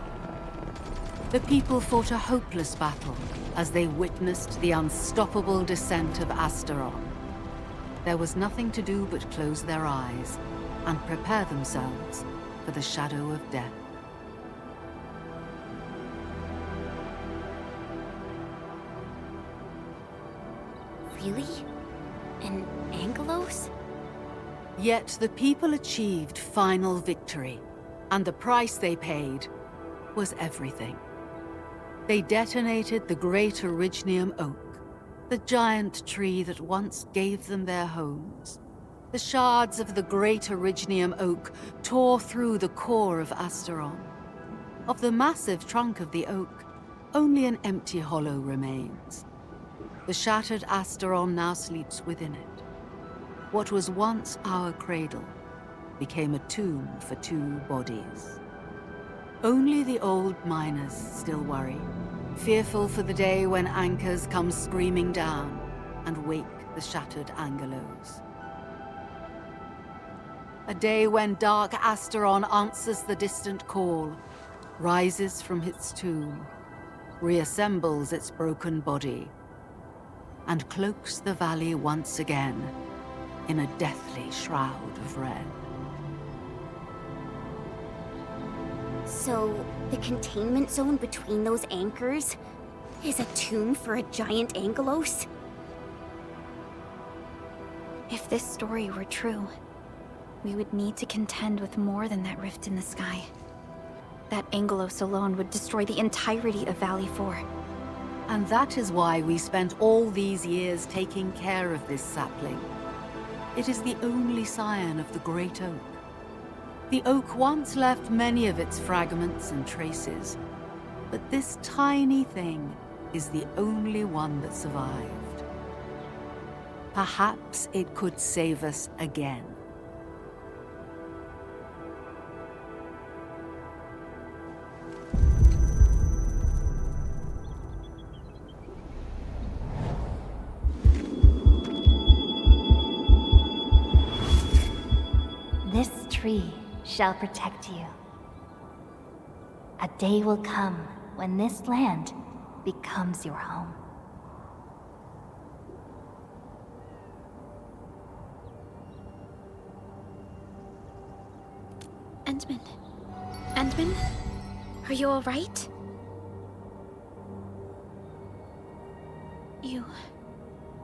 The people fought a hopeless battle as they witnessed the unstoppable descent of Asteron. There was nothing to do but close their eyes and prepare themselves for the shadow of death. Really? An Angelos? Yet the people achieved final victory, and the price they paid was everything. They detonated the great Orignium oak, the giant tree that once gave them their homes. The shards of the great Orignium oak tore through the core of Asteron. Of the massive trunk of the oak, only an empty hollow remains. The shattered Asteron now sleeps within it. What was once our cradle became a tomb for two bodies. Only the old miners still worry, fearful for the day when anchors come screaming down and wake the shattered Angelos. A day when Dark Asteron answers the distant call, rises from its tomb, reassembles its broken body, and cloaks the valley once again in a deathly shroud of red. So, the containment zone between those anchors is a tomb for a giant Angelos? If this story were true, we would need to contend with more than that rift in the sky. That Angelos alone would destroy the entirety of Valley 4. And that is why we spent all these years taking care of this sapling. It is the only scion of the Great Oak. The oak once left many of its fragments and traces, but this tiny thing is the only one that survived. Perhaps it could save us again. This tree shall protect you. A day will come when this land becomes your home. Endman? Endman? Are you all right? You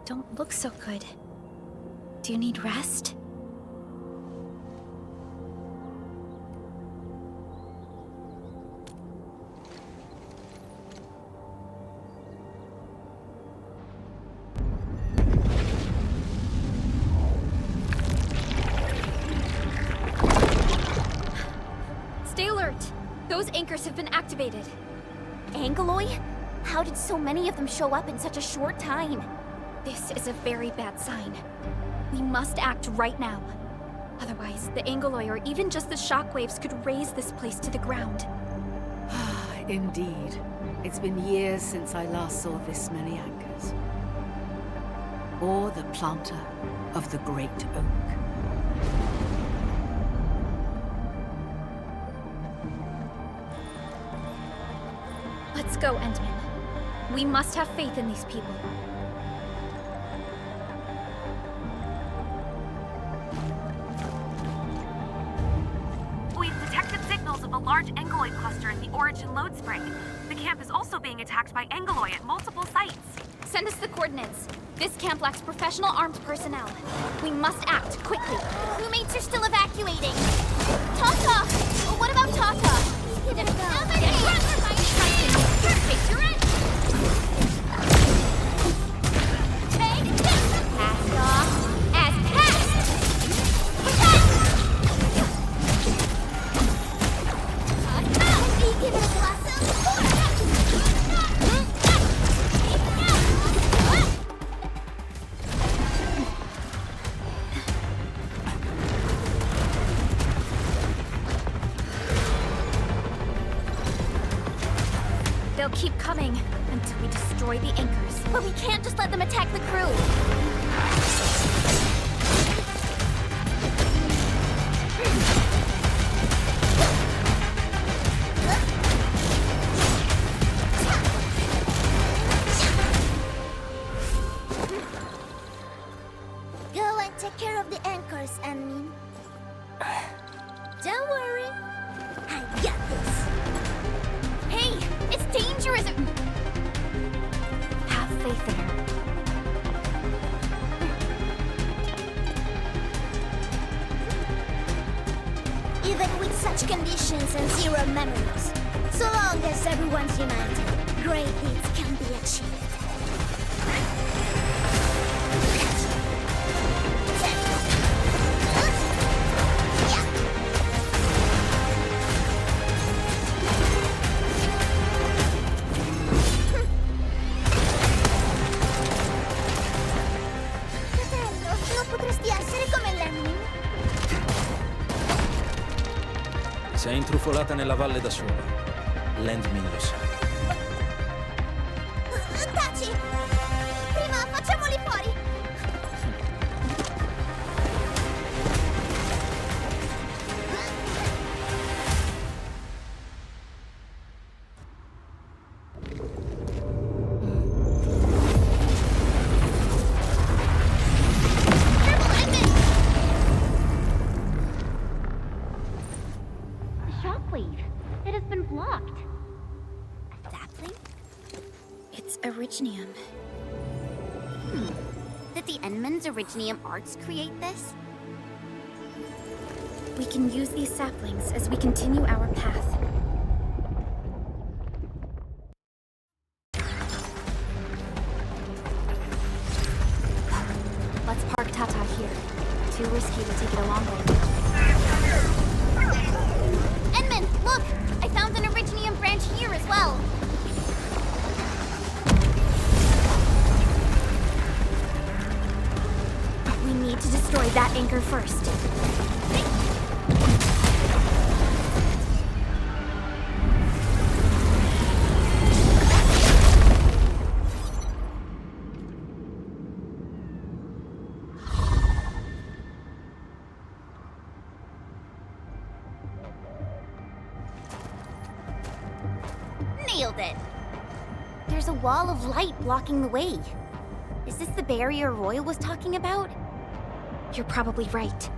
don't look so good. Do you need rest? Those anchors have been activated. Angeloy? How did so many of them show up in such a short time? This is a very bad sign. We must act right now. Otherwise, the Angeloy or even just the shockwaves could raze this place to the ground. Indeed. It's been years since I last saw this many anchors. Or the planter of the Great Oak. Let's go, Endman. We must have faith in these people. We've detected signals of a large Angeloid cluster in the Origin load spring. The camp is also being attacked by Angeloy at multiple sites. Send us the coordinates. This camp lacks professional armed personnel. We must act quickly. Crewmates are still evacuating. Tata! What about Tata? Take your end! Take this! Cast off as cast! Give it a blossom! They'll keep coming until we destroy the anchors. But we can't just let them attack the crew. Go and take care of the anchors, Anmin. Don't worry. I got this. Hey, it's dangerous! Have faith in her. Even with such conditions and zero memories, so long as everyone's united, great deeds can be achieved. Fratello, non potresti essere come Lemmy? Sei intrufolata nella valle da sola. Landmin lo sa. Taci! Prima facciamoli fuori! The shockwave. It has been blocked. A sapling? It's Originium. Did the Enman's Originium arts create this? We can use these saplings as we continue our path. Let's park Tata here. Too risky to take it along with. Enman, look! I found an Originium branch here as well. We need to destroy that anchor first. Nailed it! There's a wall of light blocking the way. Is this the barrier Royal was talking about? You're probably right.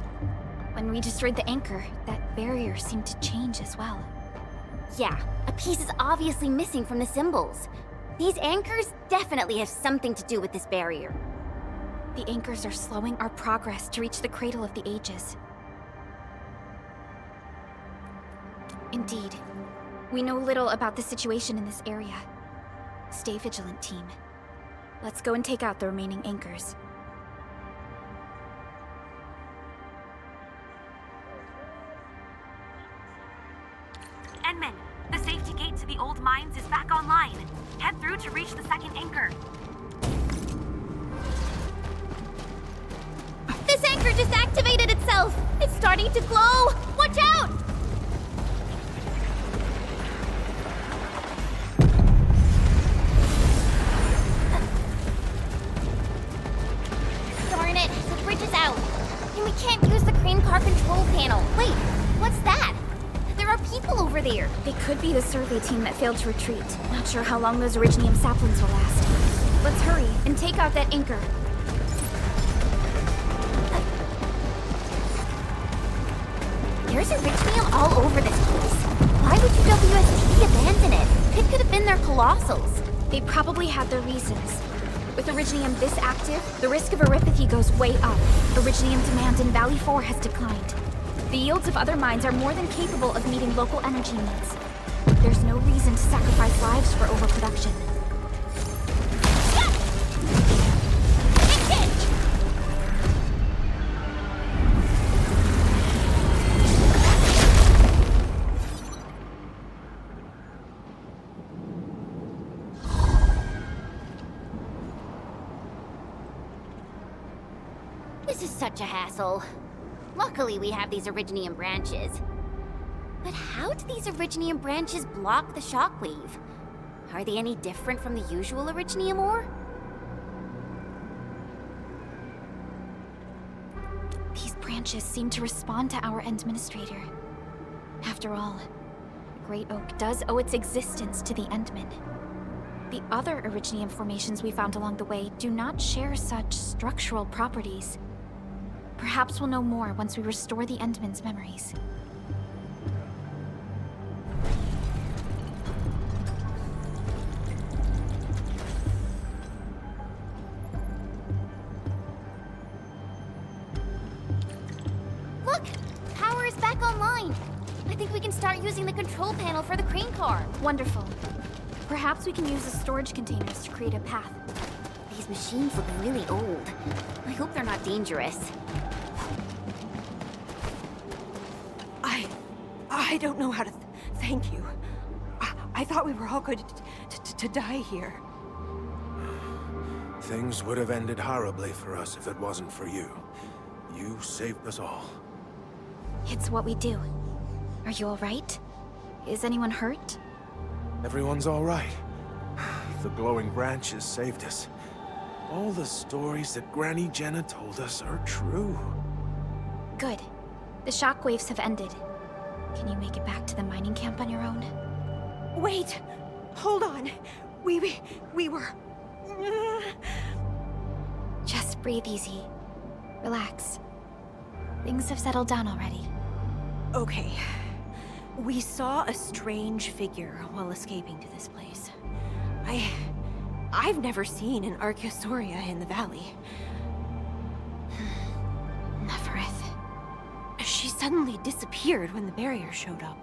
When we destroyed the anchor, that barrier seemed to change as well. Yeah, a piece is obviously missing from the symbols. These anchors definitely have something to do with this barrier. The anchors are slowing our progress to reach the Cradle of the Ages. Indeed. We know little about the situation in this area. Stay vigilant, team. Let's go and take out the remaining anchors. Enman, Endfield's mines is back online. Head through to reach the second anchor. This anchor just activated itself! It's starting to glow! Watch out! Darn it, the bridge is out. And we can't use the crane car control panel. Wait, what's that? There are people over there. They could be the survey team that failed to retreat. Not sure how long those Originium saplings will last. Let's hurry and take out that anchor. There's Originium all over this place. Why would UWST abandon it? It could have been their colossals. They probably had their reasons. With Originium this active, the risk of eripathy goes way up. Originium demand in Valley 4 has declined. The yields of other mines are more than capable of meeting local energy needs. There's no reason to sacrifice lives for overproduction. This is such a hassle. Luckily, we have these Originium branches. But how do these Originium branches block the shockwave? Are they any different from the usual Originium ore? These branches seem to respond to our Endministrator. After all, the Great Oak does owe its existence to the Endmen. The other Originium formations we found along the way do not share such structural properties. Perhaps we'll know more once we restore the Endmen's memories. Look! Power is back online! I think we can start using the control panel for the crane car. Wonderful. Perhaps we can use the storage containers to create a path. These machines look really old. I hope they're not dangerous. I don't know how to thank you. I thought we were all going to die here. Things would have ended horribly for us if it wasn't for you. You saved us all. It's what we do. Are you all right? Is anyone hurt? Everyone's all right. The glowing branches saved us. All the stories that Granny Jenna told us are true. Good. The shockwaves have ended. Can you make it back to the mining camp on your own? Wait! Hold on! We were... Just breathe easy. Relax. Things have settled down already. Okay. We saw a strange figure while escaping to this place. I've never seen an Archaeosauria in the valley. Nefereth. She suddenly disappeared when the barrier showed up.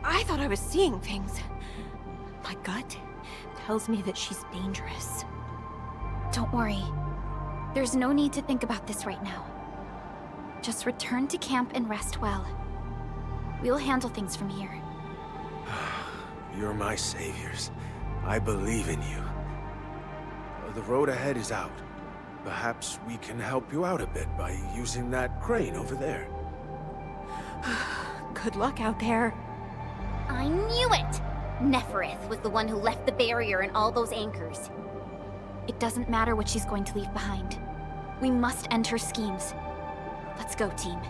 I thought I was seeing things. My gut tells me that she's dangerous. Don't worry. There's no need to think about this right now. Just return to camp and rest well. We'll handle things from here. You're my saviors. I believe in you. The road ahead is out. Perhaps we can help you out a bit by using that crane over there. Good luck out there. I knew it! Nefereth was the one who left the barrier and all those anchors. It doesn't matter what she's going to leave behind. We must end her schemes. Let's go, team.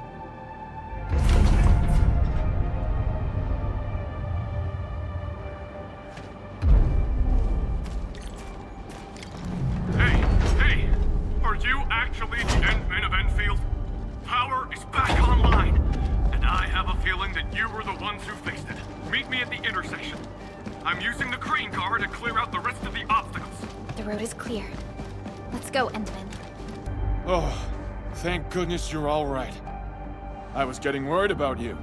Hey! Are you actually the Endmen of Endfield? Power is back online, and I have a feeling that you were the ones who fixed it. Meet me at the intersection. I'm using the crane car to clear out the rest of the obstacles. The road is clear. Let's go, Endman. Oh, thank goodness you're all right. I was getting worried about you.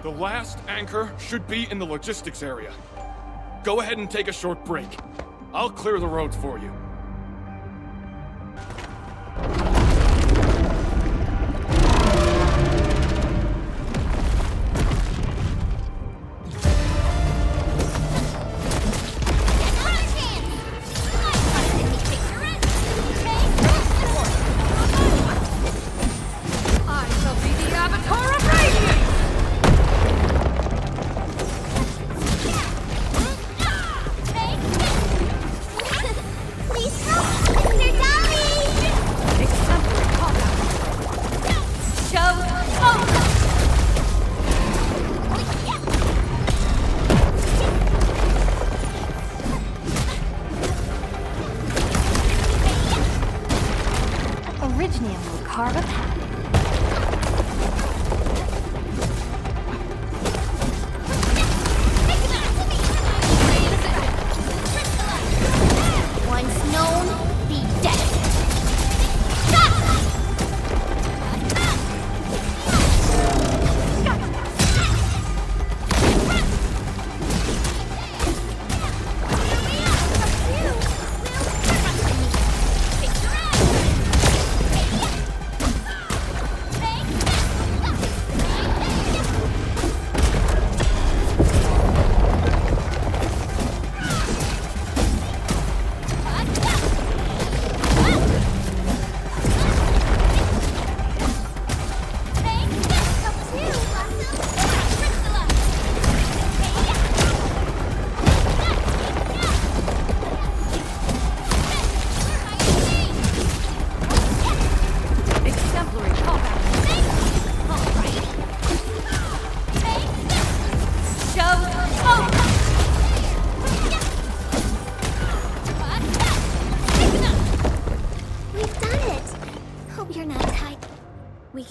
The last anchor should be in the logistics area. Go ahead and take a short break. I'll clear the roads for you.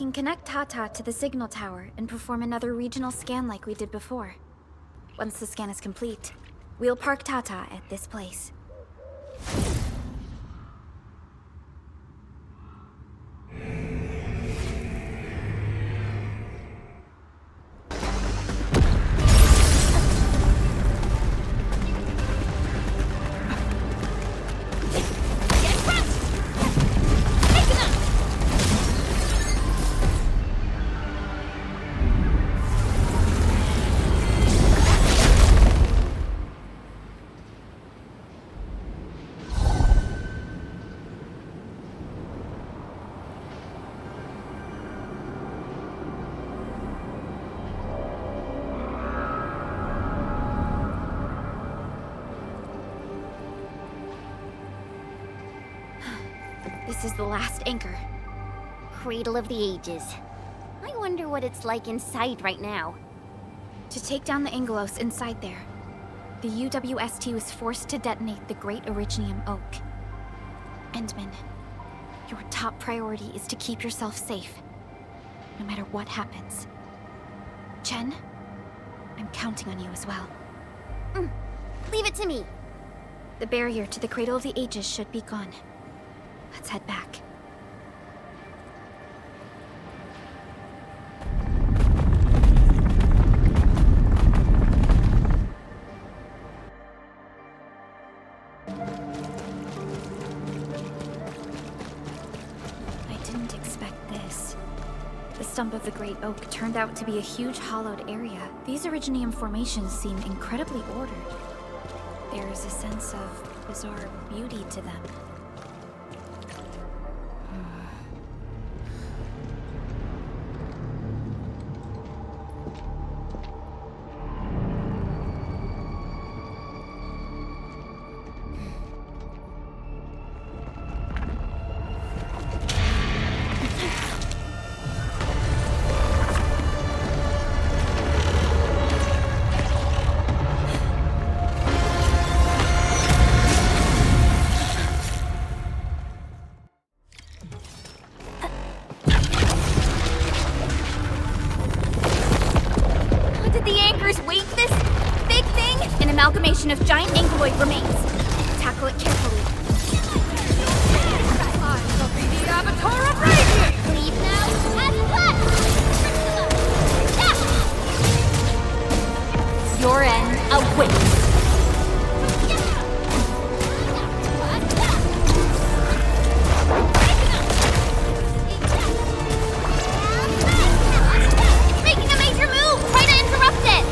can connect Tata to the signal tower and perform another regional scan like we did before. Once the scan is complete, we'll park Tata at this place. This is the last anchor. Cradle of the Ages. I wonder what it's like inside right now. To take down the Angelos inside there, the UWST was forced to detonate the Great Originium Oak. Endman, your top priority is to keep yourself safe, no matter what happens. Chen, I'm counting on you as well. Leave it to me. The barrier to the Cradle of the Ages should be gone. Let's head back. I didn't expect this. The stump of the Great Oak turned out to be a huge hollowed area. These Originium formations seem incredibly ordered. There's a sense of bizarre beauty to them. Amalgamation of giant ankyloid remains. Tackle it carefully. I shall be the Avatar of Radiance! Leave now and Your end awaits. Making a major move! Try to interrupt it!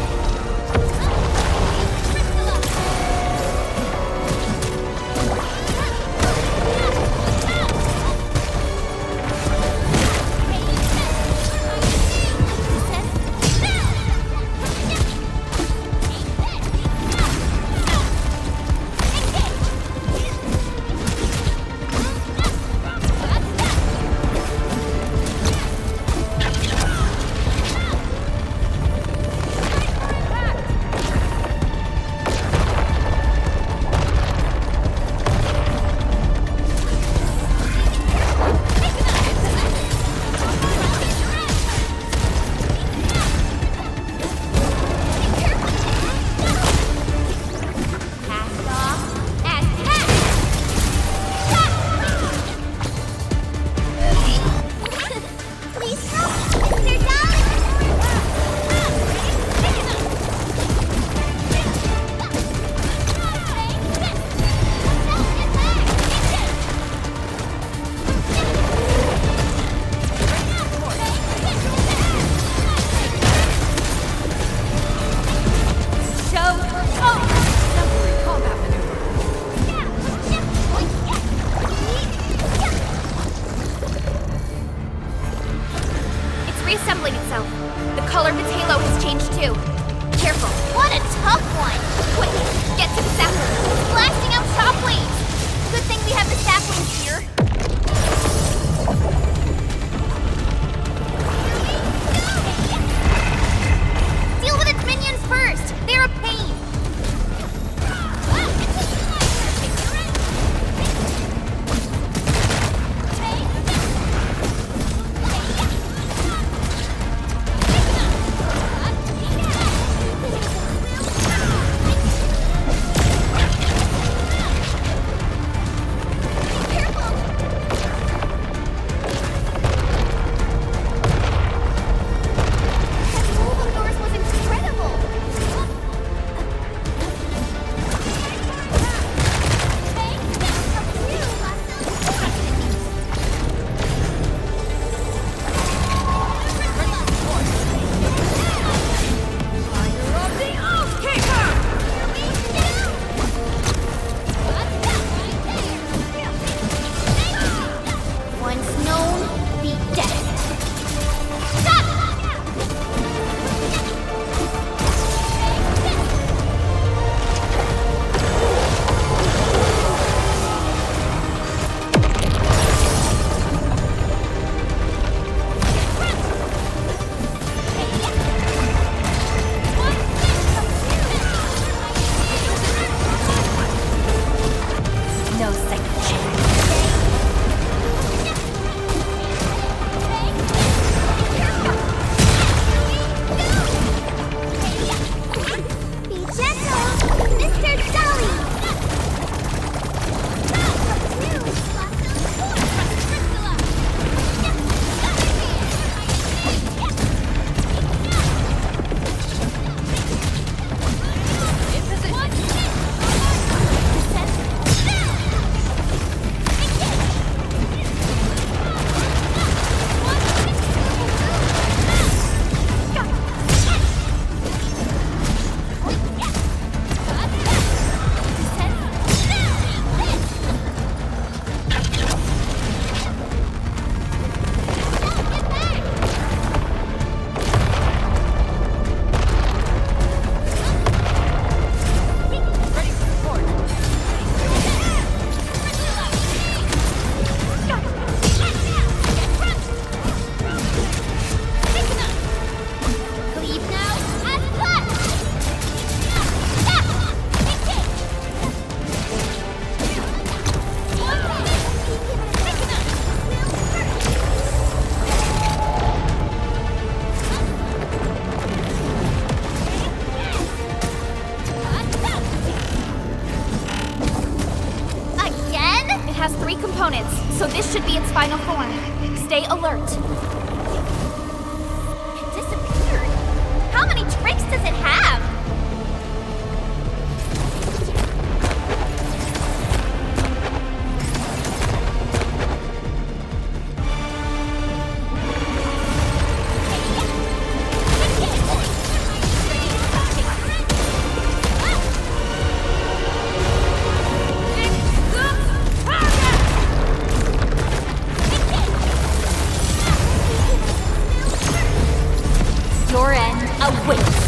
components, so this should be its final form. Stay alert. It disappeared. How many tricks does it have? Your end awaits.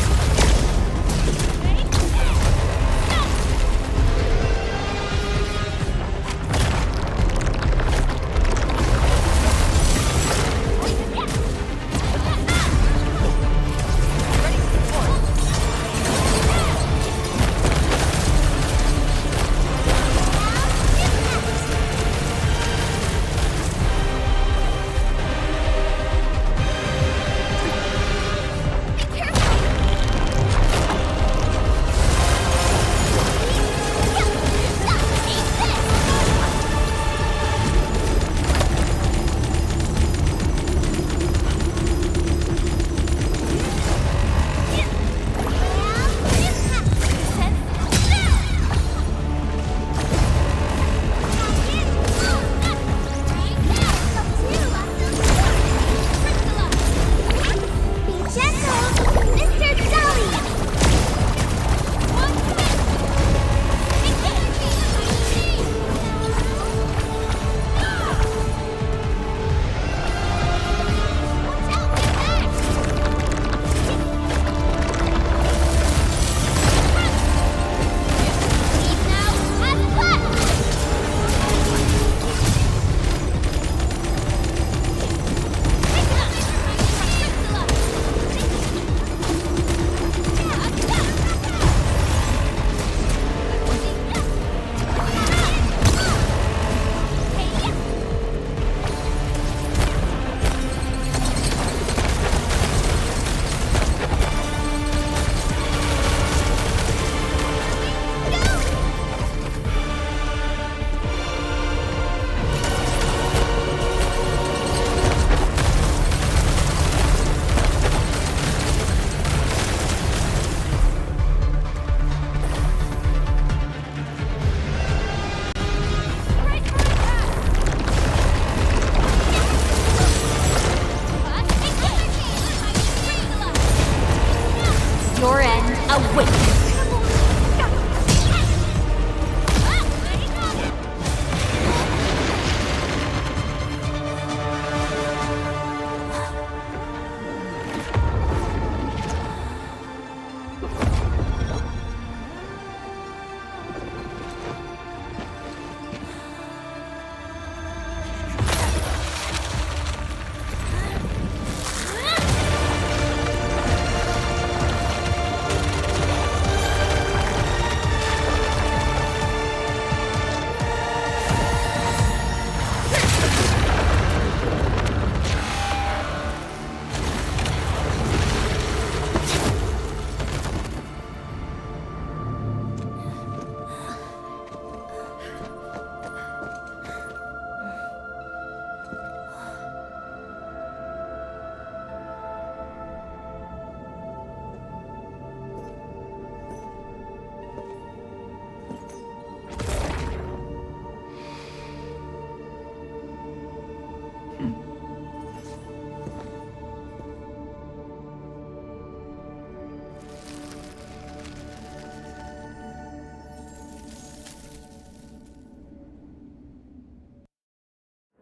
Your end awaits.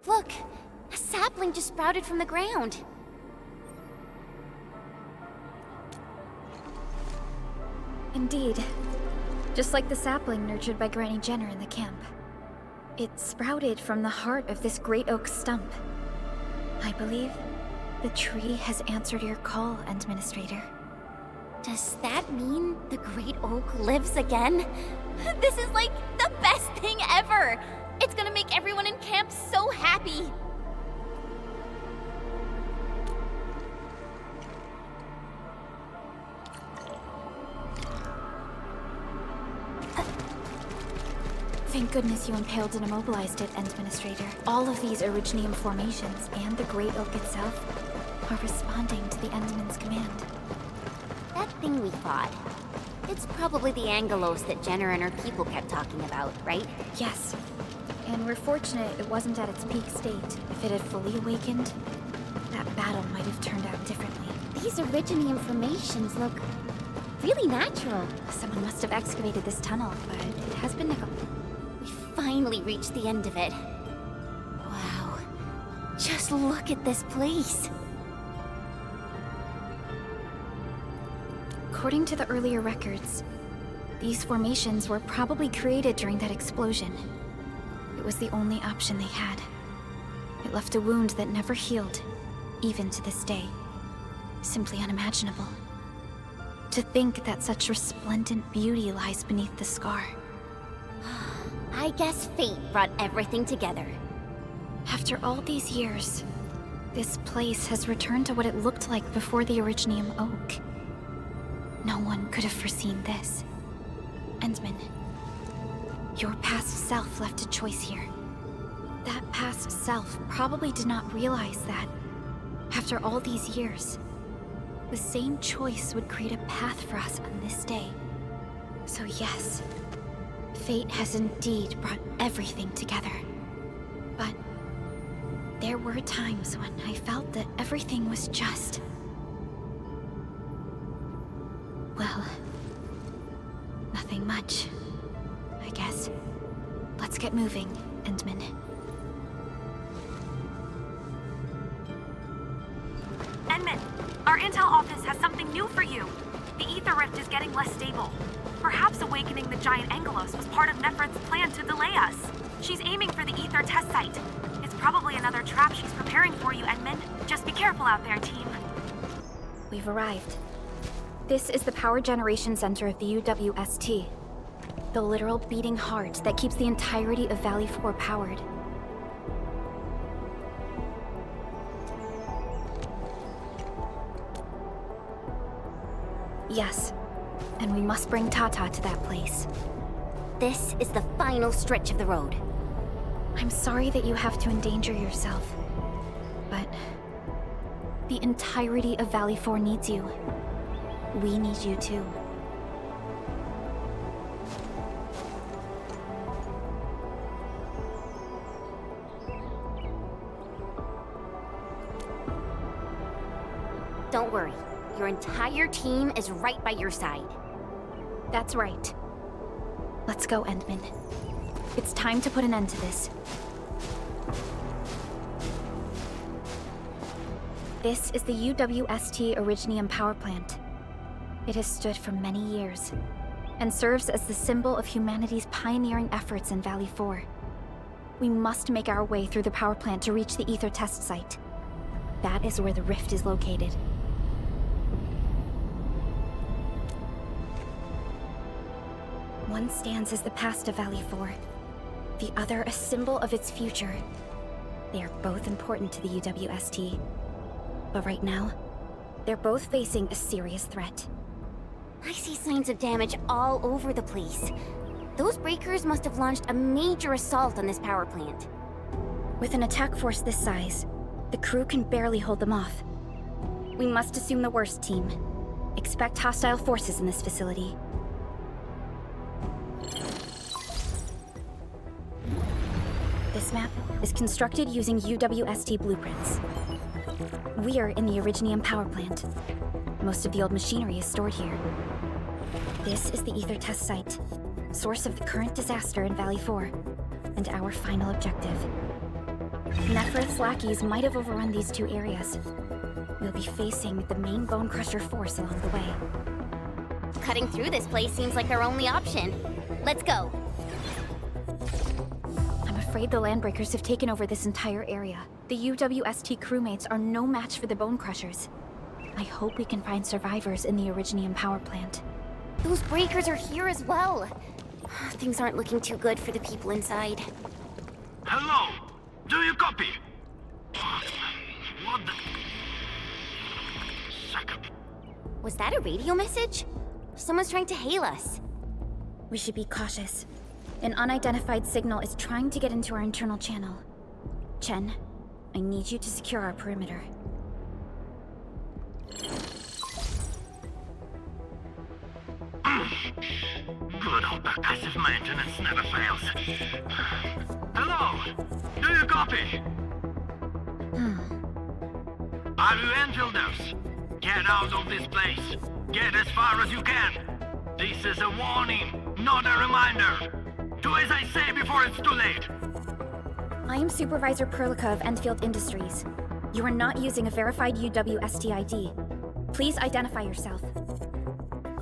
Look, a sapling just sprouted from the ground. Indeed. Just like the sapling nurtured by Granny Jenner in the camp. It sprouted from the heart of this great oak stump. I believe the tree has answered your call, Administrator. Does that mean the Great Oak lives again? This is like the best thing ever! It's gonna make everyone in camp so happy! Thank goodness you impaled and immobilized it, Administrator. All of these Originium formations and the Great Oak itself are responding to the Endman's command. That thing we fought. It's probably the Angelos that Jenner and her people kept talking about, right? Yes. And we're fortunate it wasn't at its peak state. If it had fully awakened, that battle might have turned out differently. These Originium formations look really natural. Someone must have excavated this tunnel, but it has been neglected. We finally reached the end of it. Wow. Just look at this place. According to the earlier records, these formations were probably created during that explosion. It was the only option they had. It left a wound that never healed, even to this day. Simply unimaginable. To think that such resplendent beauty lies beneath the scar. I guess fate brought everything together. After all these years, this place has returned to what it looked like before the Originium Oak. No one could have foreseen this. Endman, your past self left a choice here. That past self probably did not realize that, after all these years, the same choice would create a path for us on this day. So yes, fate has indeed brought everything together. But there were times when I felt that everything was just... well, nothing much, I guess. Let's get moving, Endman. Endman, our intel office has something new for you. The Ether Rift is getting less stable. Perhaps awakening the giant Angelos was part of Nefert's plan to delay us. She's aiming for the Ether test site. It's probably another trap she's preparing for you, Endman. Just be careful out there, team. We've arrived. This is the power generation center of the UWST. The literal beating heart that keeps the entirety of Valley 4 powered. Yes, and we must bring Tata to that place. This is the final stretch of the road. I'm sorry that you have to endanger yourself, but the entirety of Valley 4 needs you. We need you too. Don't worry. Your entire team is right by your side. That's right. Let's go, Endman. It's time to put an end to this. This is the UWST Originium power plant. It has stood for many years, and serves as the symbol of humanity's pioneering efforts in Valley 4. We must make our way through the power plant to reach the Ether test site. That is where the rift is located. One stands as the past of Valley 4, the other a symbol of its future. They are both important to the UWST, but right now, they're both facing a serious threat. I see signs of damage all over the place. Those breakers must have launched a major assault on this power plant. With an attack force this size, the crew can barely hold them off. We must assume the worst, team. Expect hostile forces in this facility. This map is constructed using UWST blueprints. We are in the Originium power plant. Most of the old machinery is stored here. This is the Ether test site, source of the current disaster in Valley 4, and our final objective. Neferth's lackeys might have overrun these two areas. We'll be facing the main Bone Crusher force along the way. Cutting through this place seems like our only option. Let's go. I'm afraid the Landbreakers have taken over this entire area. The UWST crewmates are no match for the Bone Crushers. I hope we can find survivors in the Originium power plant. Those breakers are here as well. Things aren't looking too good for the people inside. Hello? Do you copy? What the... Was that a radio message? Someone's trying to hail us. We should be cautious. An unidentified signal is trying to get into our internal channel. Chen, I need you to secure our perimeter. Good old passive maintenance never fails. Hello? Do you copy? Are you Enfielders? Get out of this place. Get as far as you can. This is a warning, not a reminder. Do as I say before it's too late. I am Supervisor Prologue of Endfield Industries. You are not using a verified UWST ID. Please identify yourself.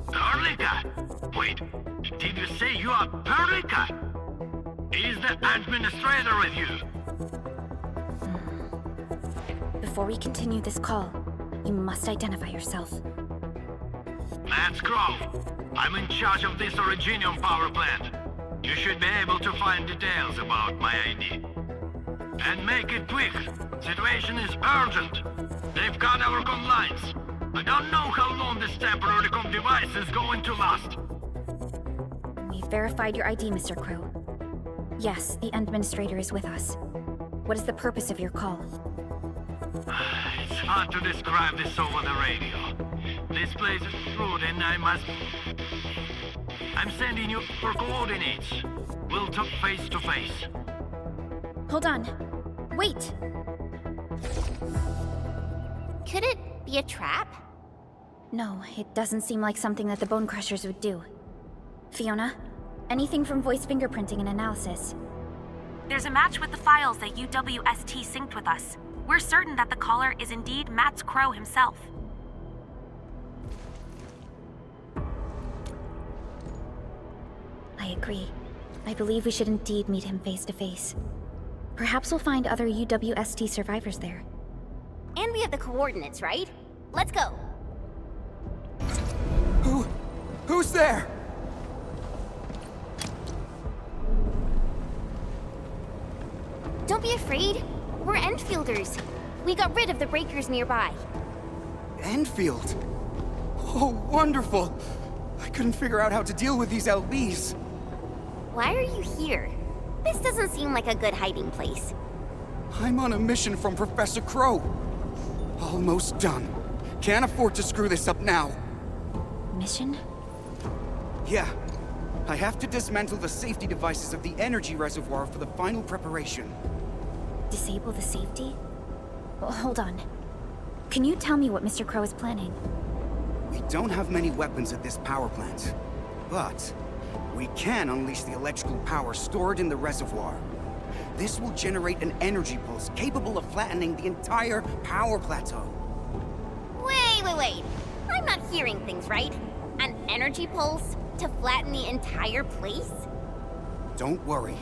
Perlica? Wait, did you say you are Perlica? Is the administrator with you? Before we continue this call, you must identify yourself. That's Crow. I'm in charge of this Originium power plant. You should be able to find details about my ID. And make it quick. Situation is urgent. They've got our comm lines. I don't know how long this temporary comm device is going to last. We've verified your ID, Mr. Crow. Yes, the administrator is with us. What is the purpose of your call? It's hard to describe this over the radio. This place is rude and I'm sending you for coordinates. We'll talk face to face. Hold on. Wait! Could it be a trap? No, it doesn't seem like something that the Bone Crushers would do. Fiona, anything from voice fingerprinting and analysis? There's a match with the files that UWST synced with us. We're certain that the caller is indeed Matt Crow himself. I agree. I believe we should indeed meet him face to face. Perhaps we'll find other UWST survivors there. And we have the coordinates, right? Let's go. Who's there? Don't be afraid. We're Enfielders. We got rid of the breakers nearby. Endfield? Oh, wonderful! I couldn't figure out how to deal with these LBs. Why are you here? This doesn't seem like a good hiding place. I'm on a mission from Professor Crow. Almost done. Can't afford to screw this up now. Mission? Yeah. I have to dismantle the safety devices of the energy reservoir for the final preparation. Disable the safety? Well, hold on. Can you tell me what Mr. Crow is planning? We don't have many weapons at this power plant, but we can unleash the electrical power stored in the reservoir. This will generate an energy pulse capable of flattening the entire power plateau. Wait. I'm not hearing things right. An energy pulse to flatten the entire place? Don't worry.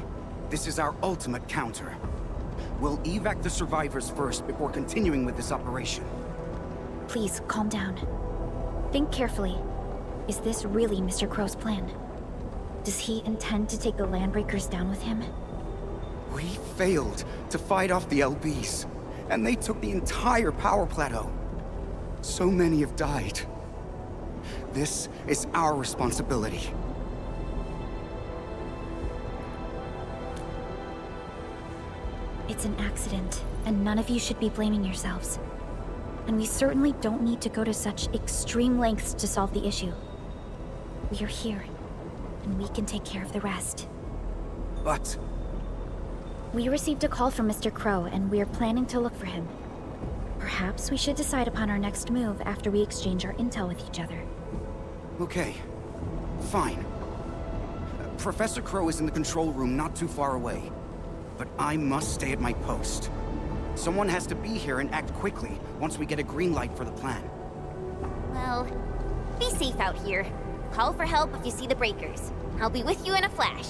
This is our ultimate counter. We'll evac the survivors first before continuing with this operation. Please, calm down. Think carefully. Is this really Mr. Crow's plan? Does he intend to take the Landbreakers down with him? We failed to fight off the LBs, and they took the entire power plateau. So many have died. This is our responsibility. It's an accident, and none of you should be blaming yourselves. And we certainly don't need to go to such extreme lengths to solve the issue. We are here, and we can take care of the rest. But... We received a call from Mr. Crow, and we are planning to look for him. Perhaps we should decide upon our next move after we exchange our intel with each other. Okay. Fine. Professor Crow is in the control room not too far away. But I must stay at my post. Someone has to be here and act quickly once we get a green light for the plan. Well, be safe out here. Call for help if you see the breakers. I'll be with you in a flash.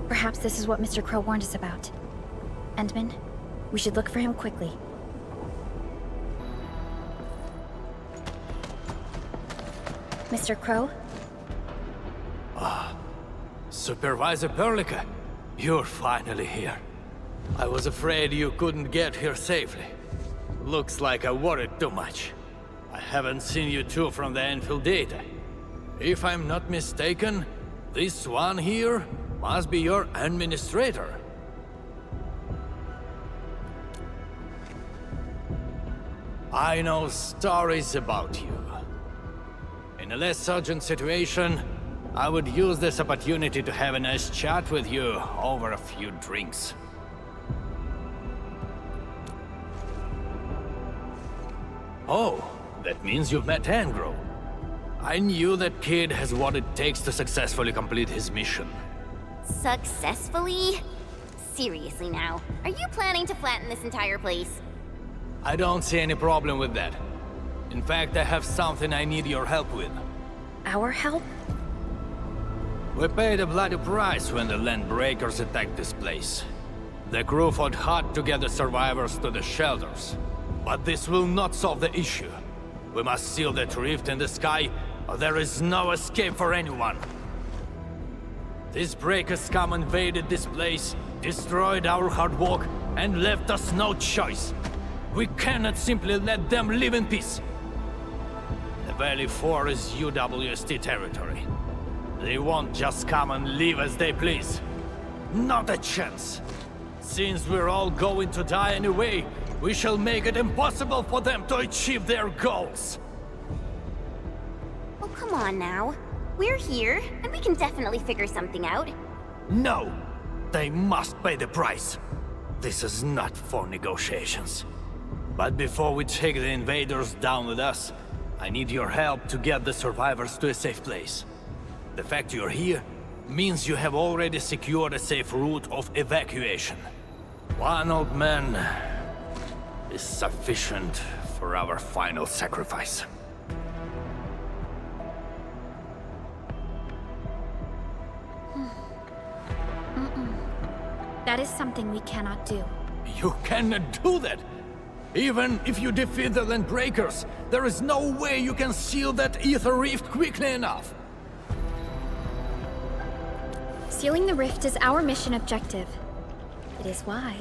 Perhaps this is what Mr. Crow warned us about. Endman, we should look for him quickly. Mr. Crow? Supervisor Perlica, you're finally here. I was afraid you couldn't get here safely. Looks like I worried too much. I haven't seen you two from the Endfield data. If I'm not mistaken, this one here Must be your administrator. I know stories about you. In a less urgent situation, I would use this opportunity to have a nice chat with you over a few drinks. Oh, that means you've met Angro. I knew that kid has what it takes to successfully complete his mission. Successfully? Seriously now, are you planning to flatten this entire place? I don't see any problem with that. In fact, I have something I need your help with. Our help? We paid a bloody price when the Landbreakers attacked this place. The crew fought hard to get the survivors to the shelters. But this will not solve the issue. We must seal that rift in the sky, or there is no escape for anyone. These breakers come invaded this place, destroyed our hard work, and left us no choice. We cannot simply let them live in peace. The Valley 4 is UWST territory. They won't just come and live as they please. Not a chance. Since we're all going to die anyway, we shall make it impossible for them to achieve their goals. Oh, come on now. We're here, and we can definitely figure something out. No! They must pay the price. This is not for negotiations. But before we take the invaders down with us, I need your help to get the survivors to a safe place. The fact you're here means you have already secured a safe route of evacuation. One old man is sufficient for our final sacrifice. That is something we cannot do. You cannot do that! Even if you defeat the Landbreakers, there is no way you can seal that ether rift quickly enough! Sealing the rift is our mission objective. It is why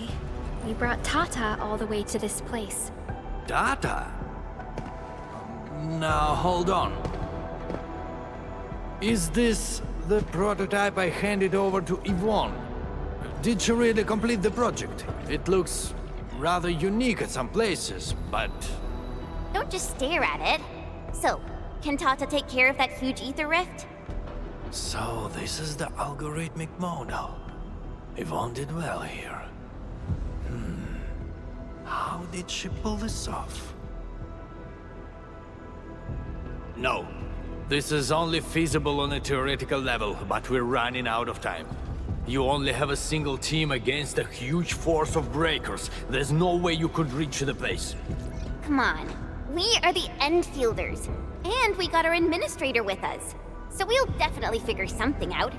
we brought Tata all the way to this place. Tata? Now, hold on. Is this the prototype I handed over to Yvonne? Did she really complete the project? It looks rather unique at some places, but... Don't just stare at it. So, can Tata take care of that huge ether rift? So, this is the algorithmic model. Yvonne did well here. How did she pull this off? No. This is only feasible on a theoretical level, but we're running out of time. You only have a single team against a huge force of breakers. There's no way you could reach the place. Come on. We are the Endfielders. And we got our administrator with us. So we'll definitely figure something out.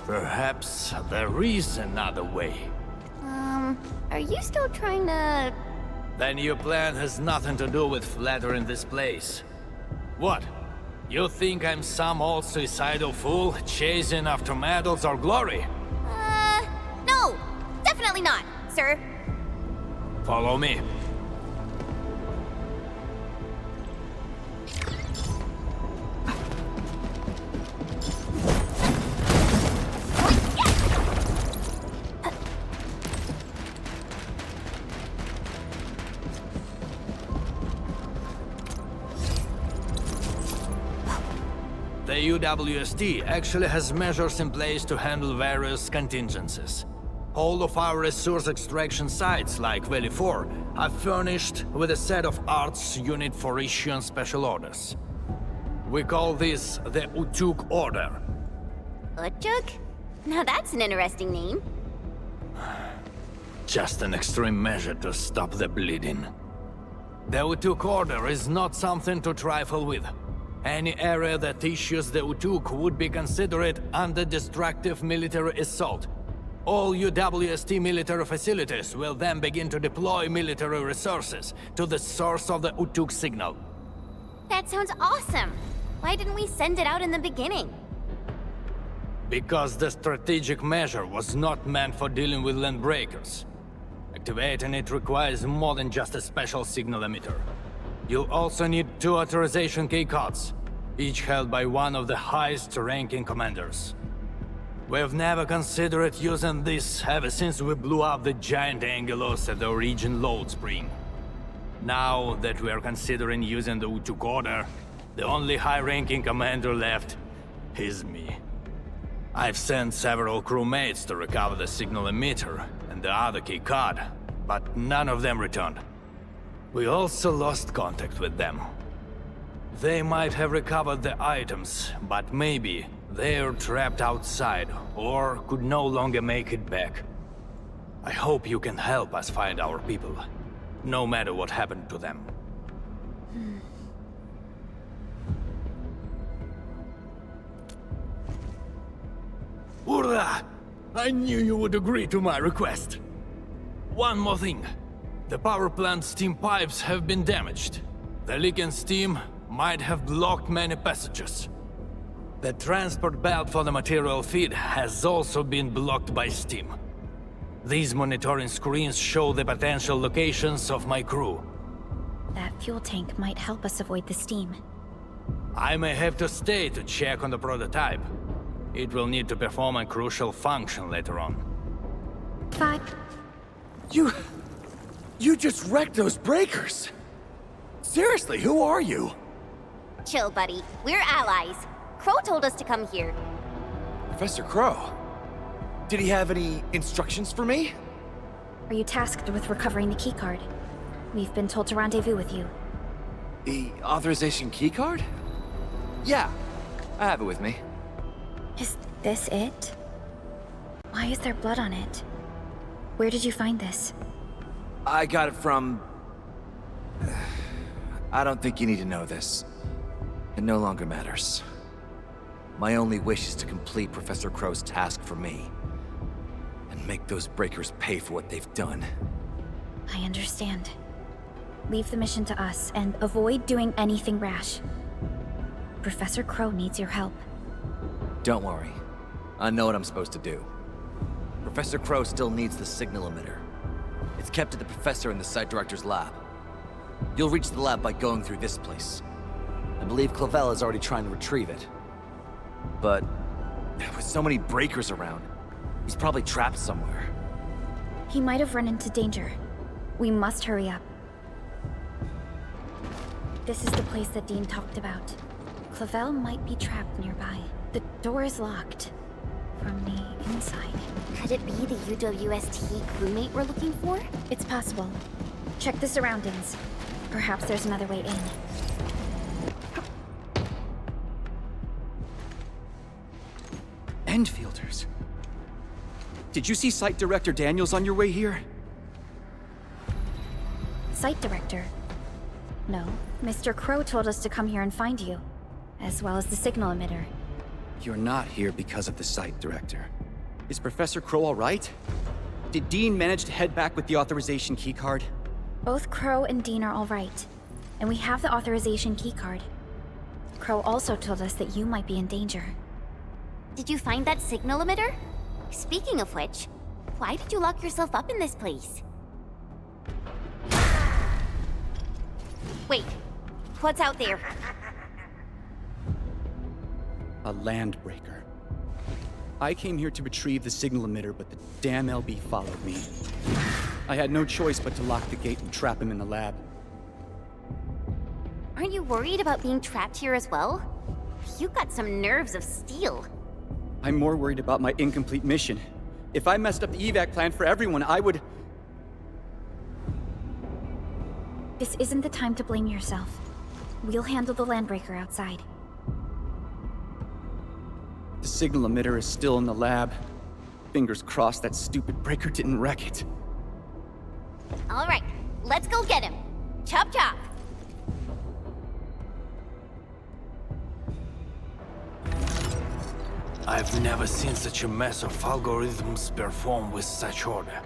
Perhaps there is another way. Are you still trying to... Then your plan has nothing to do with flattering this place. What? You think I'm some old suicidal fool chasing after medals or glory? No! Definitely not, sir. Follow me. The UWST actually has measures in place to handle various contingencies. All of our resource extraction sites, like Valley 4, are furnished with a set of arts unit for issuing special orders. We call this the Utuk Order. Utuk? Now that's an interesting name. Just an extreme measure to stop the bleeding. The Utuk Order is not something to trifle with. Any area that issues the Utuk would be considered under destructive military assault. All UWST military facilities will then begin to deploy military resources to the source of the Utuk signal. That sounds awesome! Why didn't we send it out in the beginning? Because the strategic measure was not meant for dealing with Landbreakers. A activate, and it requires more than just a special signal emitter. You'll also need 2 authorization keycards, each held by one of the highest-ranking commanders. We've never considered using this ever since we blew up the giant Angelos at the Origin load spring. Now that we are considering using the Utuk Order, the only high-ranking commander left is me. I've sent several crewmates to recover the signal emitter and the other key card, but none of them returned. We also lost contact with them. They might have recovered the items, but maybe they're trapped outside or could no longer make it back. I hope you can help us find our people, no matter what happened to them. Hurrah! I knew you would agree to my request. One more thing. The power plant's steam pipes have been damaged. The leaking steam might have blocked many passages. The transport belt for the material feed has also been blocked by steam. These monitoring screens show the potential locations of my crew. That fuel tank might help us avoid the steam. I may have to stay to check on the prototype. It will need to perform a crucial function later on. You just wrecked those breakers! Seriously, who are you? Chill, buddy. We're allies. Crow told us to come here. Professor Crow? Did he have any instructions for me? Are you tasked with recovering the keycard? We've been told to rendezvous with you. The authorization keycard? Yeah, I have it with me. Is this it? Why is there blood on it? Where did you find this? I got it from... I don't think you need to know this. It no longer matters. My only wish is to complete Professor Crow's task for me. And make those breakers pay for what they've done. I understand. Leave the mission to us, and avoid doing anything rash. Professor Crow needs your help. Don't worry. I know what I'm supposed to do. Professor Crow still needs the signal emitter. It's kept at the professor in the site director's lab. You'll reach the lab by going through this place. I believe Clavel is already trying to retrieve it. But with so many breakers around, he's probably trapped somewhere. He might have run into danger. We must hurry up. This is the place that Dean talked about. Clavel might be trapped nearby. The door is locked from the inside. Could it be the UWST crewmate we're looking for? It's possible. Check the surroundings. Perhaps there's another way in. Endfielders. Did you see Site Director Daniels on your way here? Site Director? No. Mr. Crow told us to come here and find you, as well as the signal emitter. You're not here because of the Site Director. Is Professor Crow all right? Did Dean manage to head back with the authorization keycard? Both Crow and Dean are all right, and we have the authorization keycard. Crow also told us that you might be in danger. Did you find that signal emitter? Speaking of which, why did you lock yourself up in this place? Wait, what's out there? A landbreaker. I came here to retrieve the signal emitter, but the damn LB followed me. I had no choice but to lock the gate and trap him in the lab. Aren't you worried about being trapped here as well? You've got some nerves of steel. I'm more worried about my incomplete mission. If I messed up the evac plan for everyone, I would... This isn't the time to blame yourself. We'll handle the landbreaker outside. The signal emitter is still in the lab. Fingers crossed that stupid breaker didn't wreck it. All right, let's go get him. Chop chop. I've never seen such a mess of algorithms perform with such order.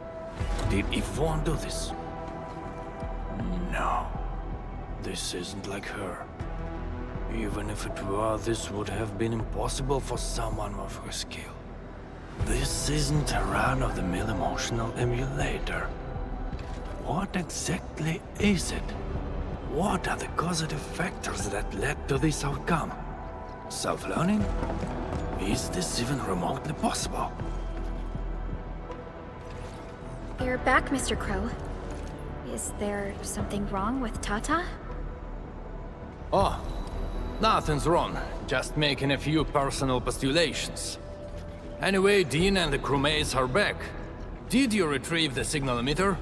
Did Yvonne do this? No. This isn't like her. Even if it were, this would have been impossible for someone of her skill. This isn't a run-of-the-mill emotional emulator. What exactly is it? What are the causative factors that led to this outcome? Self-learning? Is this even remotely possible? You're back, Mr. Crow. Is there something wrong with Tata? Oh, nothing's wrong. Just making a few personal postulations. Anyway, Dean and the crewmates are back. Did you retrieve the signal emitter?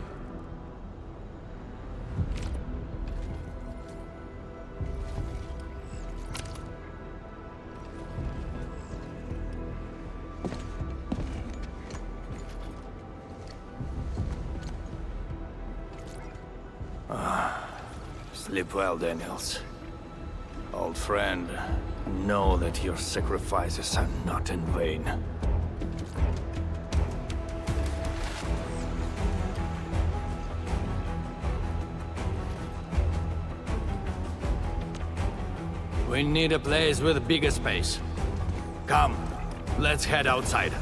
Sleep well, Daniels. Old friend, know that your sacrifices are not in vain. We need a place with bigger space. Come, let's head outside.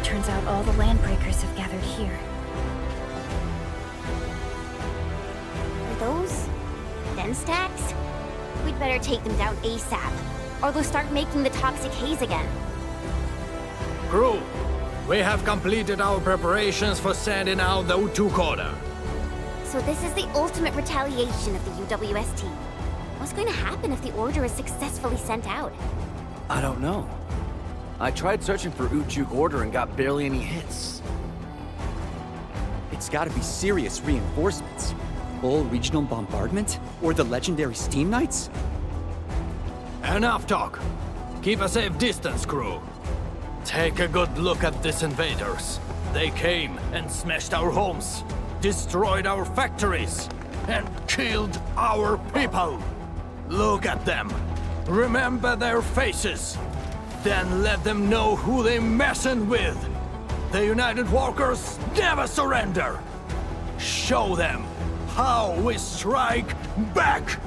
Turns out all the landbreakers have gathered here. Are those den stacks? We'd better take them down ASAP, or they'll start making the toxic haze again. Crew, we have completed our preparations for sending out the O2 coder. So this is the ultimate retaliation of the UWST. What's going to happen if the order is successfully sent out? I don't know. I tried searching for Ujuk order and got barely any hits. It's gotta be serious reinforcements. Full regional bombardment? Or the legendary Steam Knights? Enough talk. Keep a safe distance, crew. Take a good look at these invaders. They came and smashed our homes, destroyed our factories, and killed our people. Look at them. Remember their faces. Then let them know who they're messing with. The United Walkers never surrender. Show them how we strike back.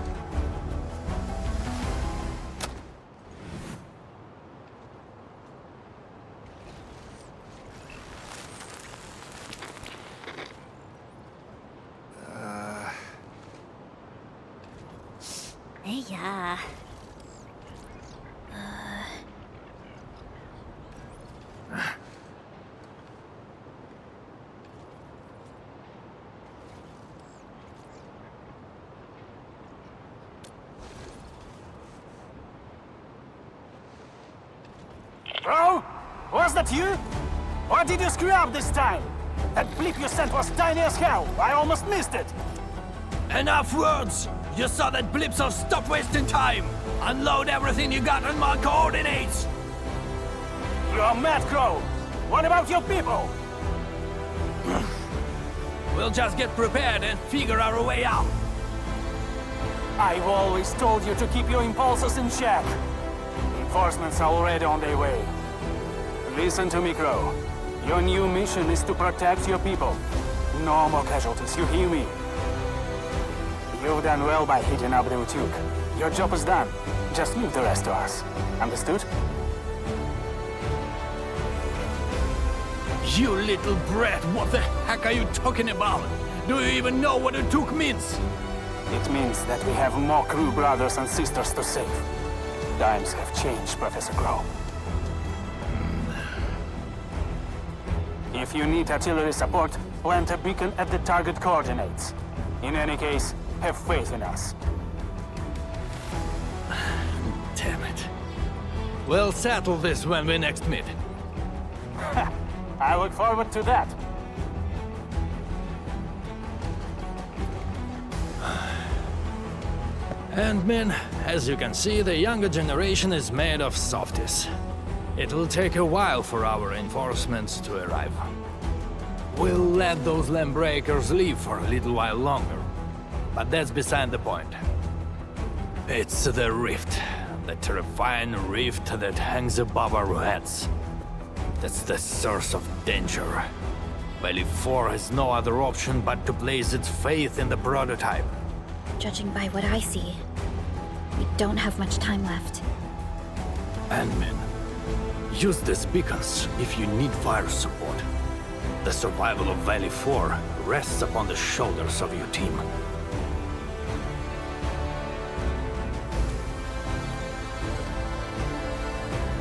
Hey, yeah. Bro? Was that you? Or did you screw up this time? That blip you sent was tiny as hell. I almost missed it. Enough words! You saw that blip, so stop wasting time! Unload everything you got on my coordinates! You're mad, Crow. What about your people? We'll just get prepared and figure our way out. I've always told you to keep your impulses in check. Reinforcements are already on their way. Listen to me, Crow. Your new mission is to protect your people. No more casualties, you hear me? You've done well by hitting up the Utuk. Your job is done. Just leave the rest to us. Understood? You little brat, what the heck are you talking about? Do you even know what Utuk means? It means that we have more crew brothers and sisters to save. Times have changed, Professor Crow. If you need artillery support, plant a beacon at the target coordinates. In any case, have faith in us. Damn it. We'll settle this when we next meet. I look forward to that. And men, as you can see, the younger generation is made of softies. It'll take a while for our reinforcements to arrive. We'll let those landbreakers leave for a little while longer. But that's beside the point. It's the rift. The terrifying rift that hangs above our heads. That's the source of danger. Valley 4 has no other option but to place its faith in the prototype. Judging by what I see, we don't have much time left. Admin, use these beacons if you need fire support. The survival of Valley 4 rests upon the shoulders of your team.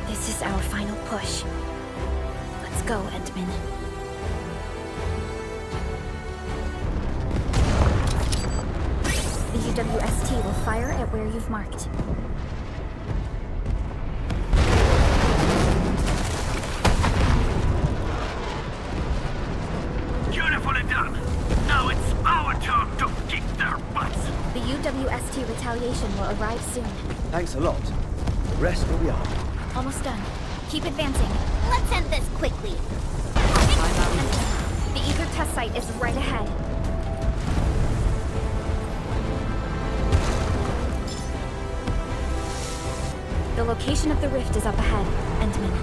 This is our final push. Let's go, Endman. The UWST will fire at where you've marked. Beautifully done. Now it's our turn to kick their butts. The UWST retaliation will arrive soon. Thanks a lot. The rest will be on. Almost done. Keep advancing. Let's end this quickly. The Ether test site is right ahead. The location of the rift is up ahead, Endman.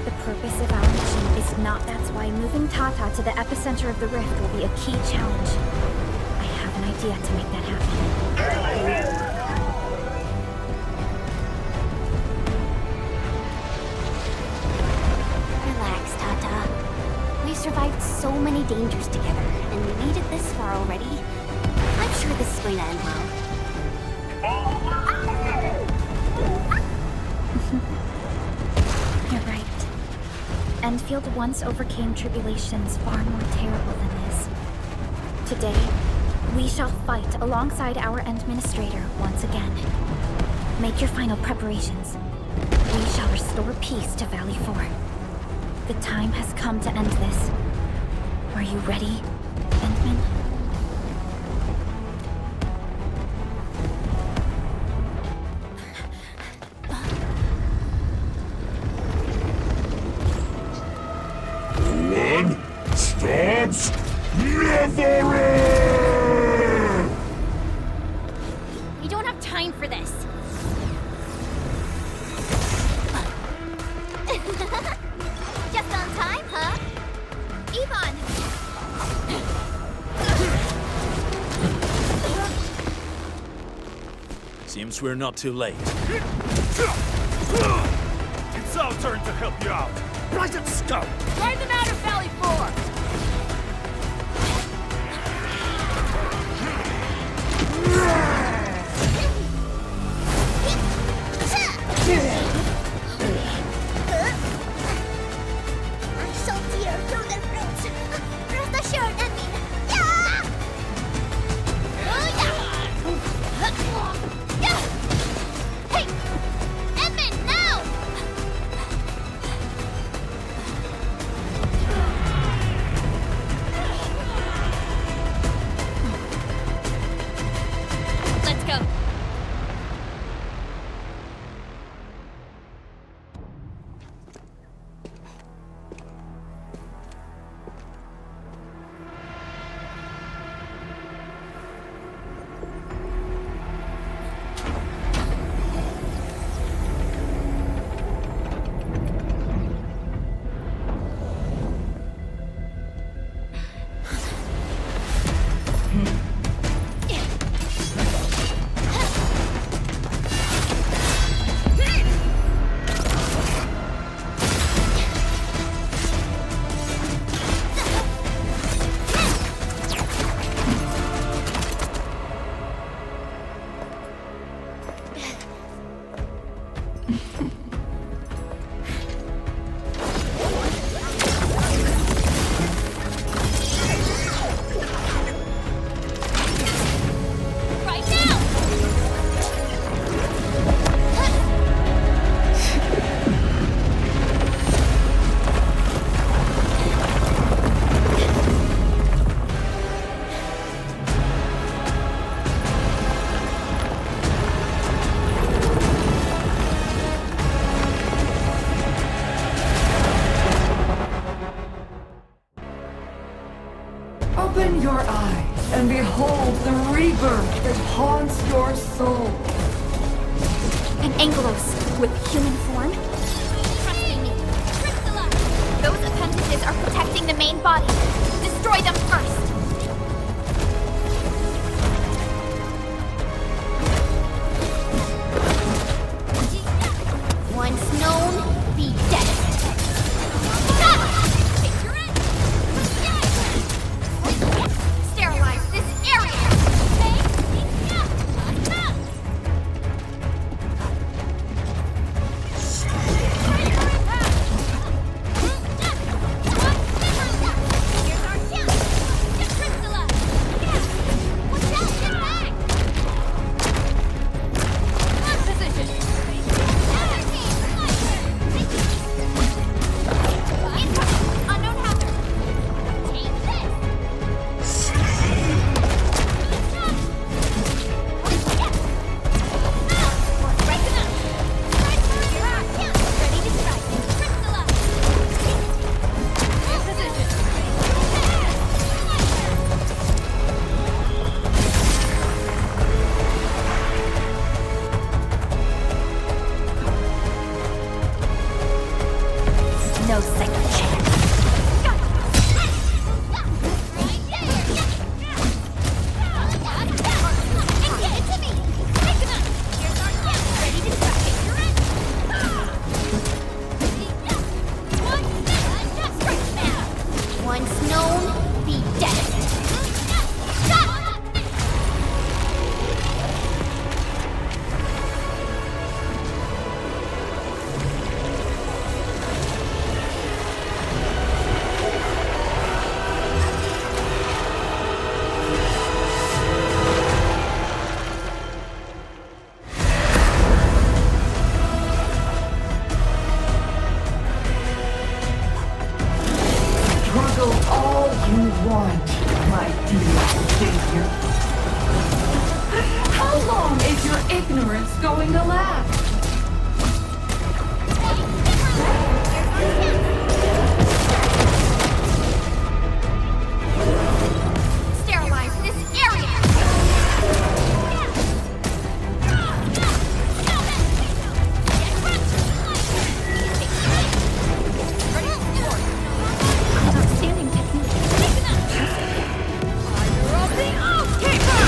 The purpose of our mission is not. That's why moving Tata to the epicenter of the rift will be a key challenge. I have an idea to make that happen. Relax, Tata. We've survived so many dangers together, and we made it this far already. I'm sure this is going to end well. You're right. Endfield once overcame tribulations far more terrible than this. Today, we shall fight alongside our Administrator once again. Make your final preparations. We shall restore peace to Valley 4. The time has come to end this. Are you ready, Endman? One stops never! We don't have time for this. Just on time, huh? Yvonne! Seems we're not too late. It's our turn to help you out. Right at scope. Try them out of Valley 4! I shall tear through their throats. Rest assured, Endman. Hey! Edmund, now! Let's go. Open your eyes and behold the rebirth that haunts your soul. An Angelos with human form? Trusting me. Priscilla! Those appendages are protecting the main body. Destroy them first. Once known, be dead. Sterilize this area! No second chance. Once known, be dead. Struggle all you want, my dear savior. How long is your ignorance going to last? Sterilize this area! Outstanding technique. Fire of the Oathkeeper!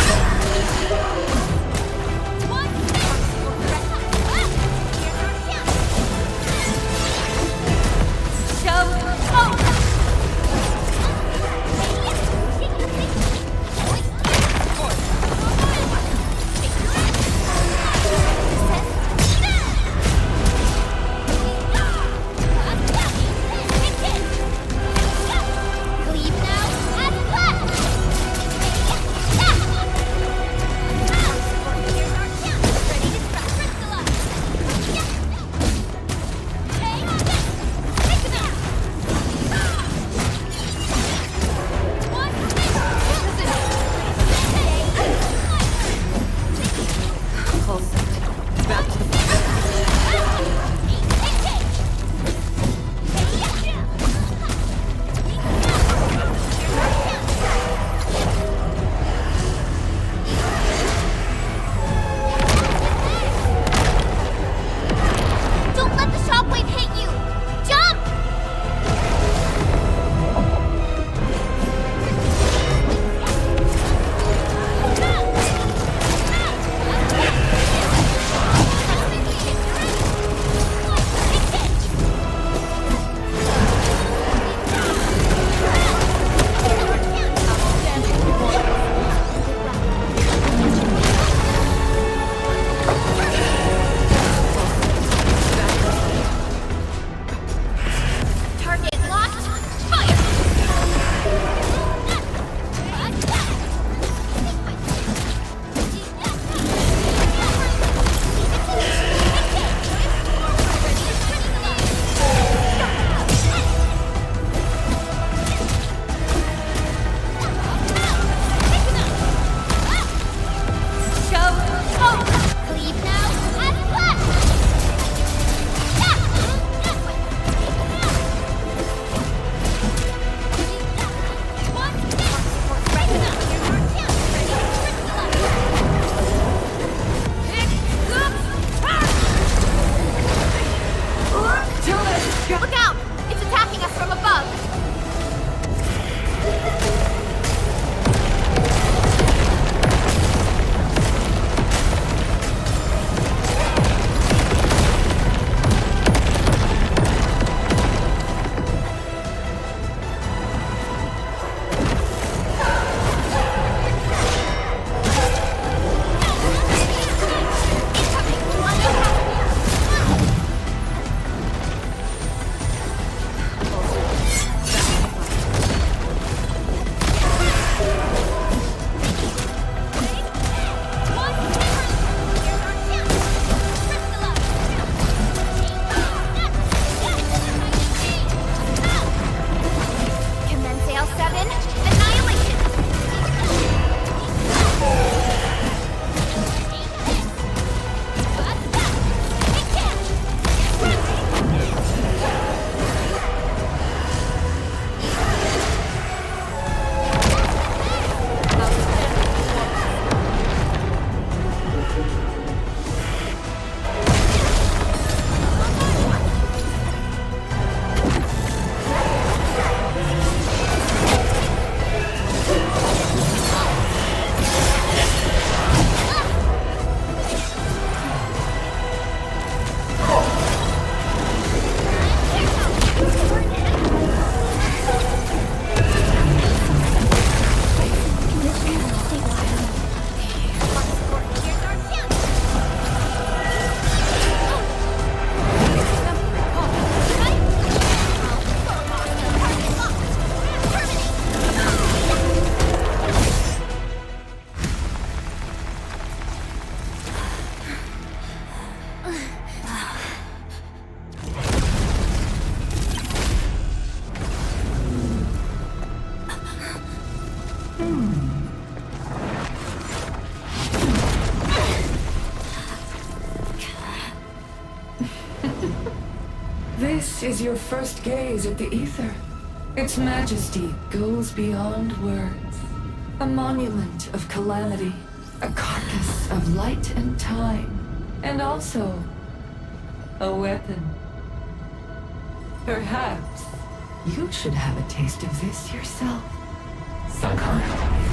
This is your first gaze at the ether. Its majesty goes beyond words. A monument of calamity, a carcass of light and time, and also a weapon. Perhaps you should have a taste of this yourself, Sakara.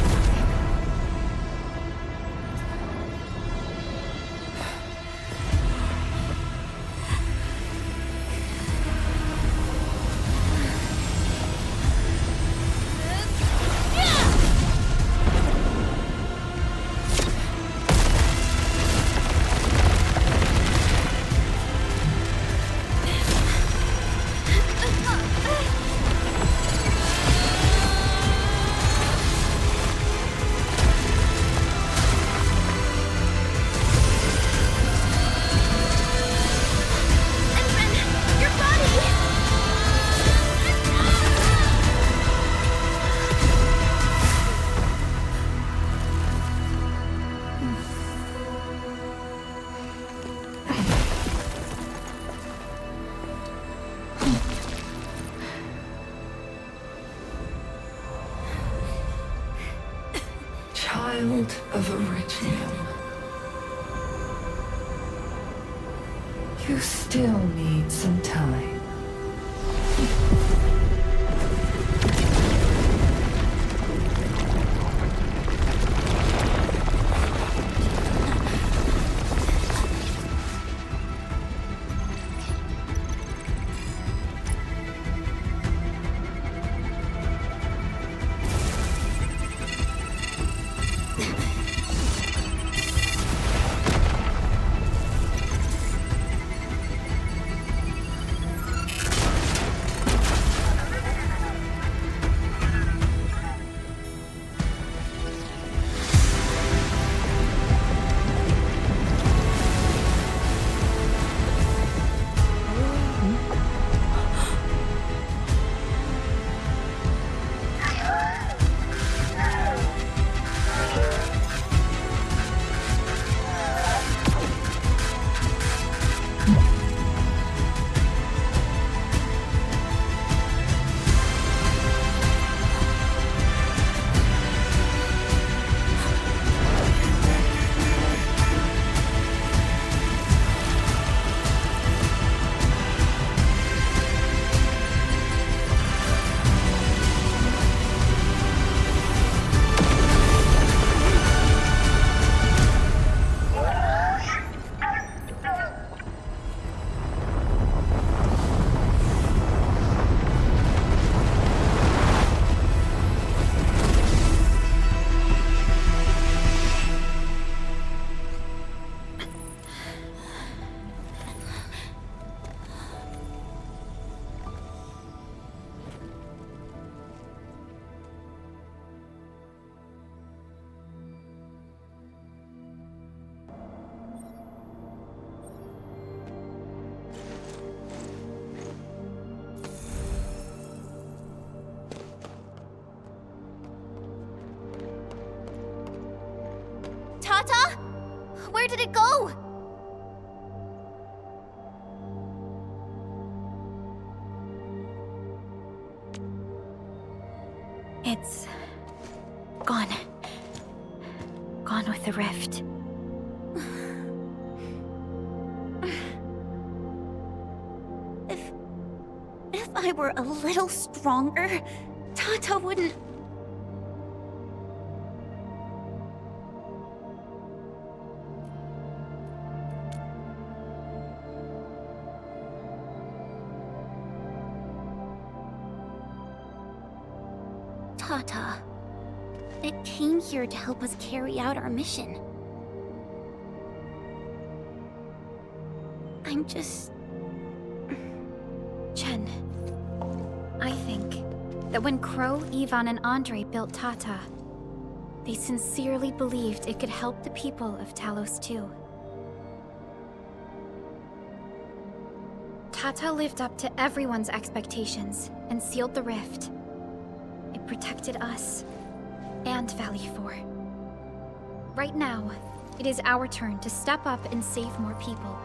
Child of Originum. You still need some time. Tata? Where did it go? It's gone. Gone with the rift. If I were a little stronger, Tata wouldn't... Tata, it came here to help us carry out our mission. I'm just... Chen, I think that when Crow, Ivan, and Andre built Tata, they sincerely believed it could help the people of Talos too. Tata lived up to everyone's expectations and sealed the rift. It protected us and Valley 4. Right now, it is our turn to step up and save more people.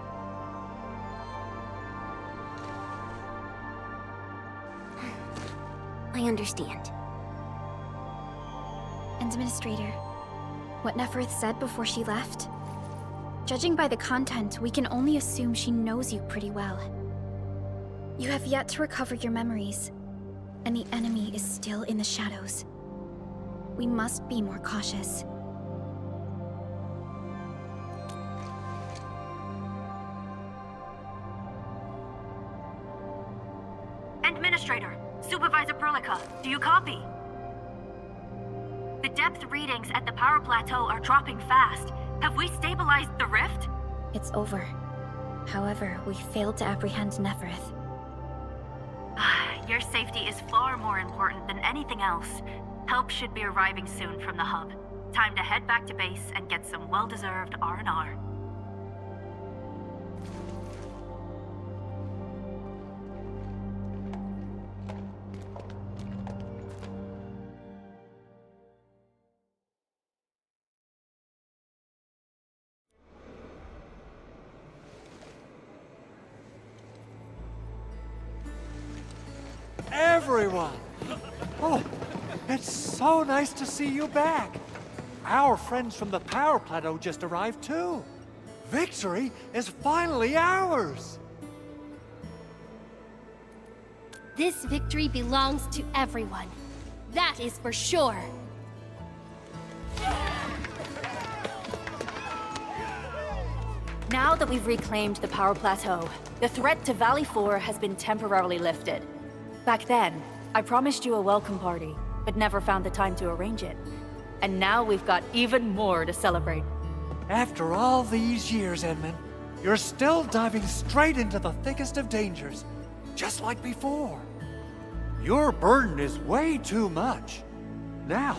I understand. Administrator, what Neferth said before she left? Judging by the content, we can only assume she knows you pretty well. You have yet to recover your memories, and the enemy is still in the shadows. We must be more cautious. Administrator, Supervisor Prologue, do you copy? The depth readings at the power plateau are dropping fast. Have we stabilized the rift? It's over. However, we failed to apprehend Neferth. Your safety is far more important than anything else. Help should be arriving soon from the hub. Time to head back to base and get some well-deserved R&R. Everyone! Oh, it's so nice to see you back. Our friends from the power plateau just arrived too. Victory is finally ours! This victory belongs to everyone. That is for sure. Now that we've reclaimed the power plateau, the threat to Valley 4 has been temporarily lifted. Back then, I promised you a welcome party, but never found the time to arrange it. And now we've got even more to celebrate. After all these years, Edmund, you're still diving straight into the thickest of dangers, just like before. Your burden is way too much. Now,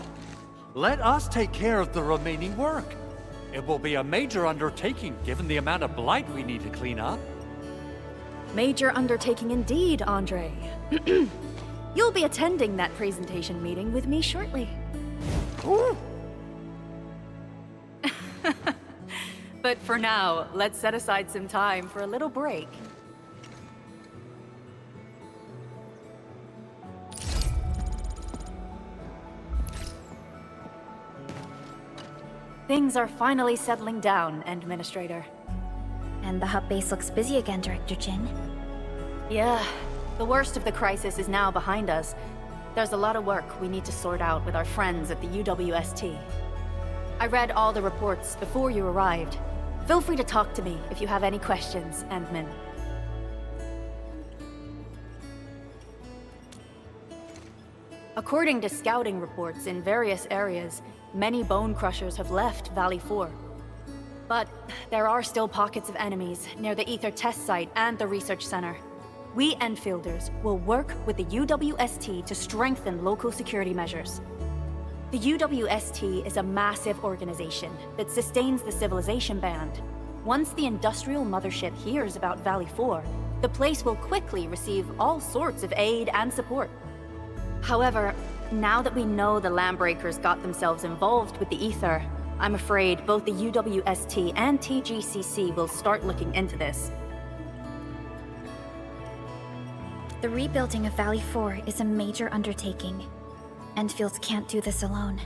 let us take care of the remaining work. It will be a major undertaking given the amount of blight we need to clean up. Major undertaking indeed, Andre. You'll be attending that presentation meeting with me shortly. Ooh. But for now, let's set aside some time for a little break. Things are finally settling down, Administrator. And the hub base looks busy again, Director Jin. Yeah, the worst of the crisis is now behind us. There's a lot of work we need to sort out with our friends at the UWST. I read all the reports before you arrived. Feel free to talk to me if you have any questions, Ant-Man. According to scouting reports in various areas, many bone crushers have left Valley 4. But there are still pockets of enemies near the Ether test site and the research center. We Enfielders will work with the UWST to strengthen local security measures. The UWST is a massive organization that sustains the Civilization Band. Once the industrial mothership hears about Valley 4, the place will quickly receive all sorts of aid and support. However, now that we know the Landbreakers got themselves involved with the Ether, I'm afraid both the UWST and TGCC will start looking into this. The rebuilding of Valley 4 is a major undertaking. Endfield can't do this alone.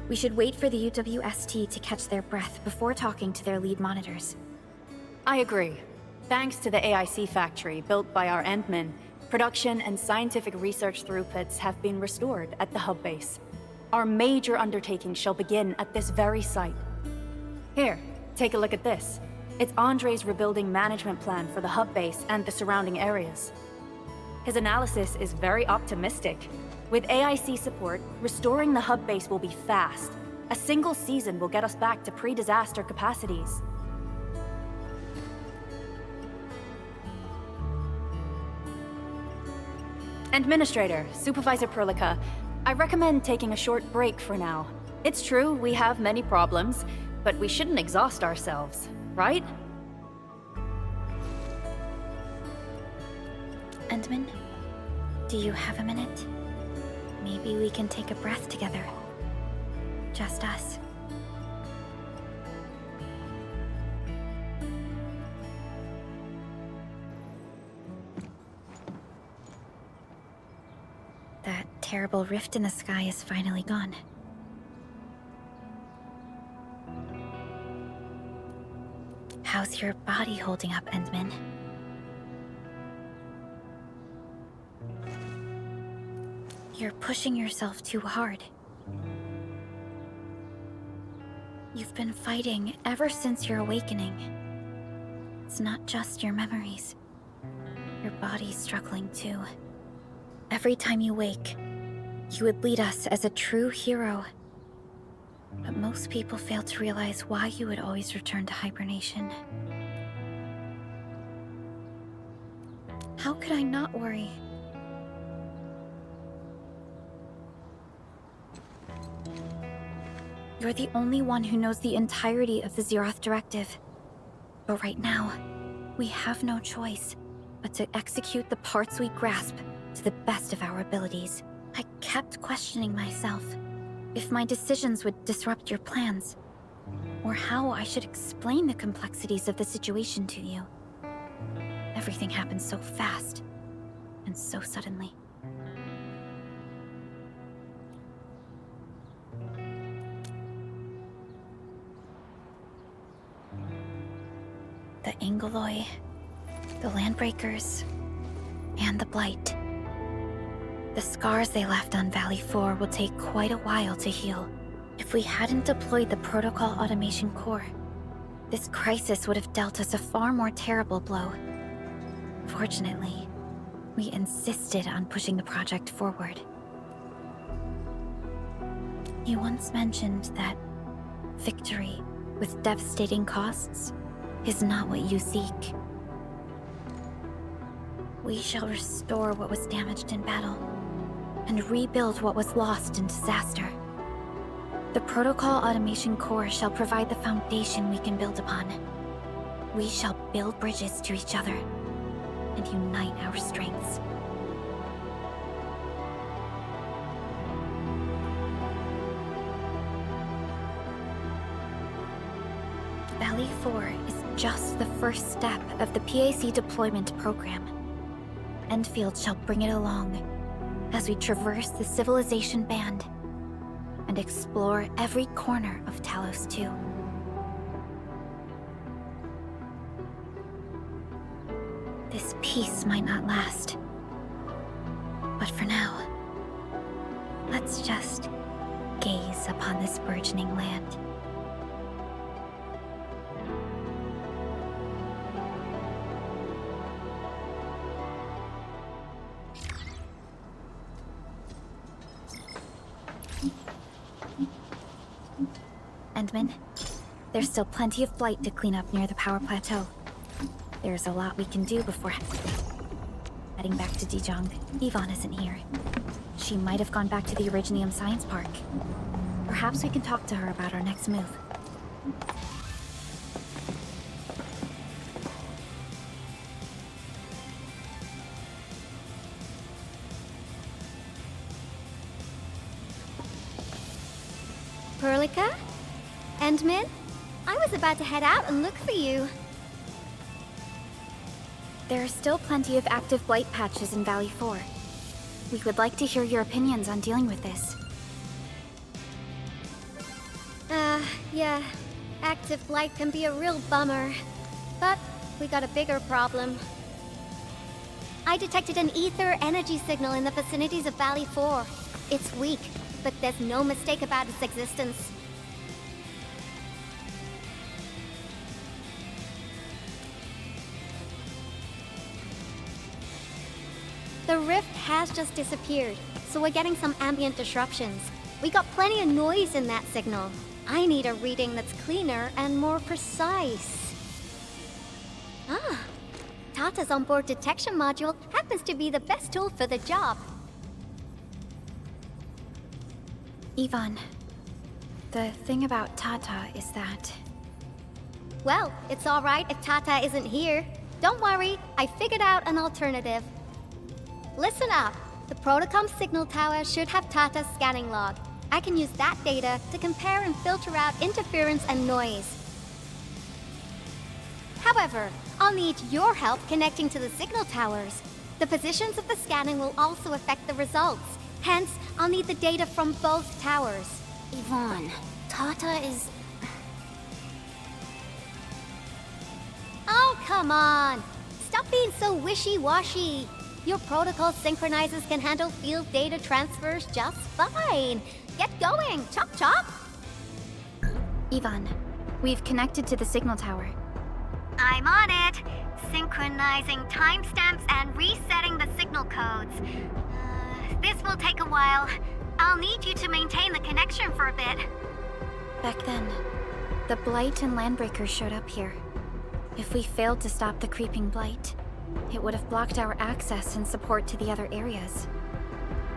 We should wait for the UWST to catch their breath before talking to their lead monitors. I agree. Thanks to the AIC factory built by our Endmen, production and scientific research throughputs have been restored at the hub base. Our major undertaking shall begin at this very site. Here, take a look at this. It's Andre's rebuilding management plan for the hub base and the surrounding areas. His analysis is very optimistic. With AIC support, restoring the hub base will be fast. A single season will get us back to pre-disaster capacities. Administrator, Supervisor Prologue, I recommend taking a short break for now. It's true, we have many problems, but we shouldn't exhaust ourselves, right? Endman, do you have a minute? Maybe we can take a breath together. Just us. that terrible rift in the sky is finally gone. How's your body holding up, Endman? You're pushing yourself too hard. You've been fighting ever since your awakening. It's not just your memories. Your body's struggling too. Every time you wake, you would lead us as a true hero. But most people fail to realize why you would always return to hibernation. How could I not worry? You're the only one who knows the entirety of the Zeroth Directive. But right now, we have no choice but to execute the parts we grasp to the best of our abilities. I kept questioning myself if my decisions would disrupt your plans, or how I should explain the complexities of the situation to you. Everything happened so fast, and so suddenly. The Angoloi, the Landbreakers, and the Blight. The scars they left on Valley 4 will take quite a while to heal. If we hadn't deployed the Protocol Automation Core, this crisis would have dealt us a far more terrible blow. Fortunately, we insisted on pushing the project forward. You once mentioned that victory with devastating costs is not what you seek. We shall restore what was damaged in battle, and rebuild what was lost in disaster. The Protocol Automation Core shall provide the foundation we can build upon. We shall build bridges to each other, and unite our strengths. Valley 4 is just the first step of the PAC deployment program. Endfield shall bring it along as we traverse the Civilization Band and explore every corner of Talos 2. This peace might not last, but for now, let's just gaze upon this burgeoning land. Endman, there's still plenty of blight to clean up near the power plateau. There's a lot we can do before heading back to Dijong. Yvonne isn't here. She might have gone back to the Originium Science Park. Perhaps we can talk to her about our next move. Perlica? Endman? I was about to head out and look for you. There are still plenty of active blight patches in Valley 4. We would like to hear your opinions on dealing with this. Yeah. Active blight can be a real bummer. But we got a bigger problem. I detected an ether energy signal in the vicinities of Valley 4. It's weak, but there's no mistake about its existence. The rift has just disappeared, so we're getting some ambient disruptions. We got plenty of noise in that signal. I need a reading that's cleaner and more precise. Ah, Tata's onboard detection module happens to be the best tool for the job. Yvonne, the thing about Tata is that... Well, it's alright if Tata isn't here. Don't worry, I figured out an alternative. Listen up. The Protocom signal tower should have Tata's scanning log. I can use that data to compare and filter out interference and noise. However, I'll need your help connecting to the signal towers. The positions of the scanning will also affect the results. Hence, I'll need the data from both towers. Yvonne, Tata is... Oh, come on! Stop being so wishy-washy. Your protocol synchronizers can handle field data transfers just fine. Get going, chop chop! Yvonne, we've connected to the signal tower. I'm on it. Synchronizing timestamps and resetting the signal codes. This will take a while. I'll need you to maintain the connection for a bit. Back then, the Blight and Landbreakers showed up here. If we failed to stop the creeping Blight, it would have blocked our access and support to the other areas.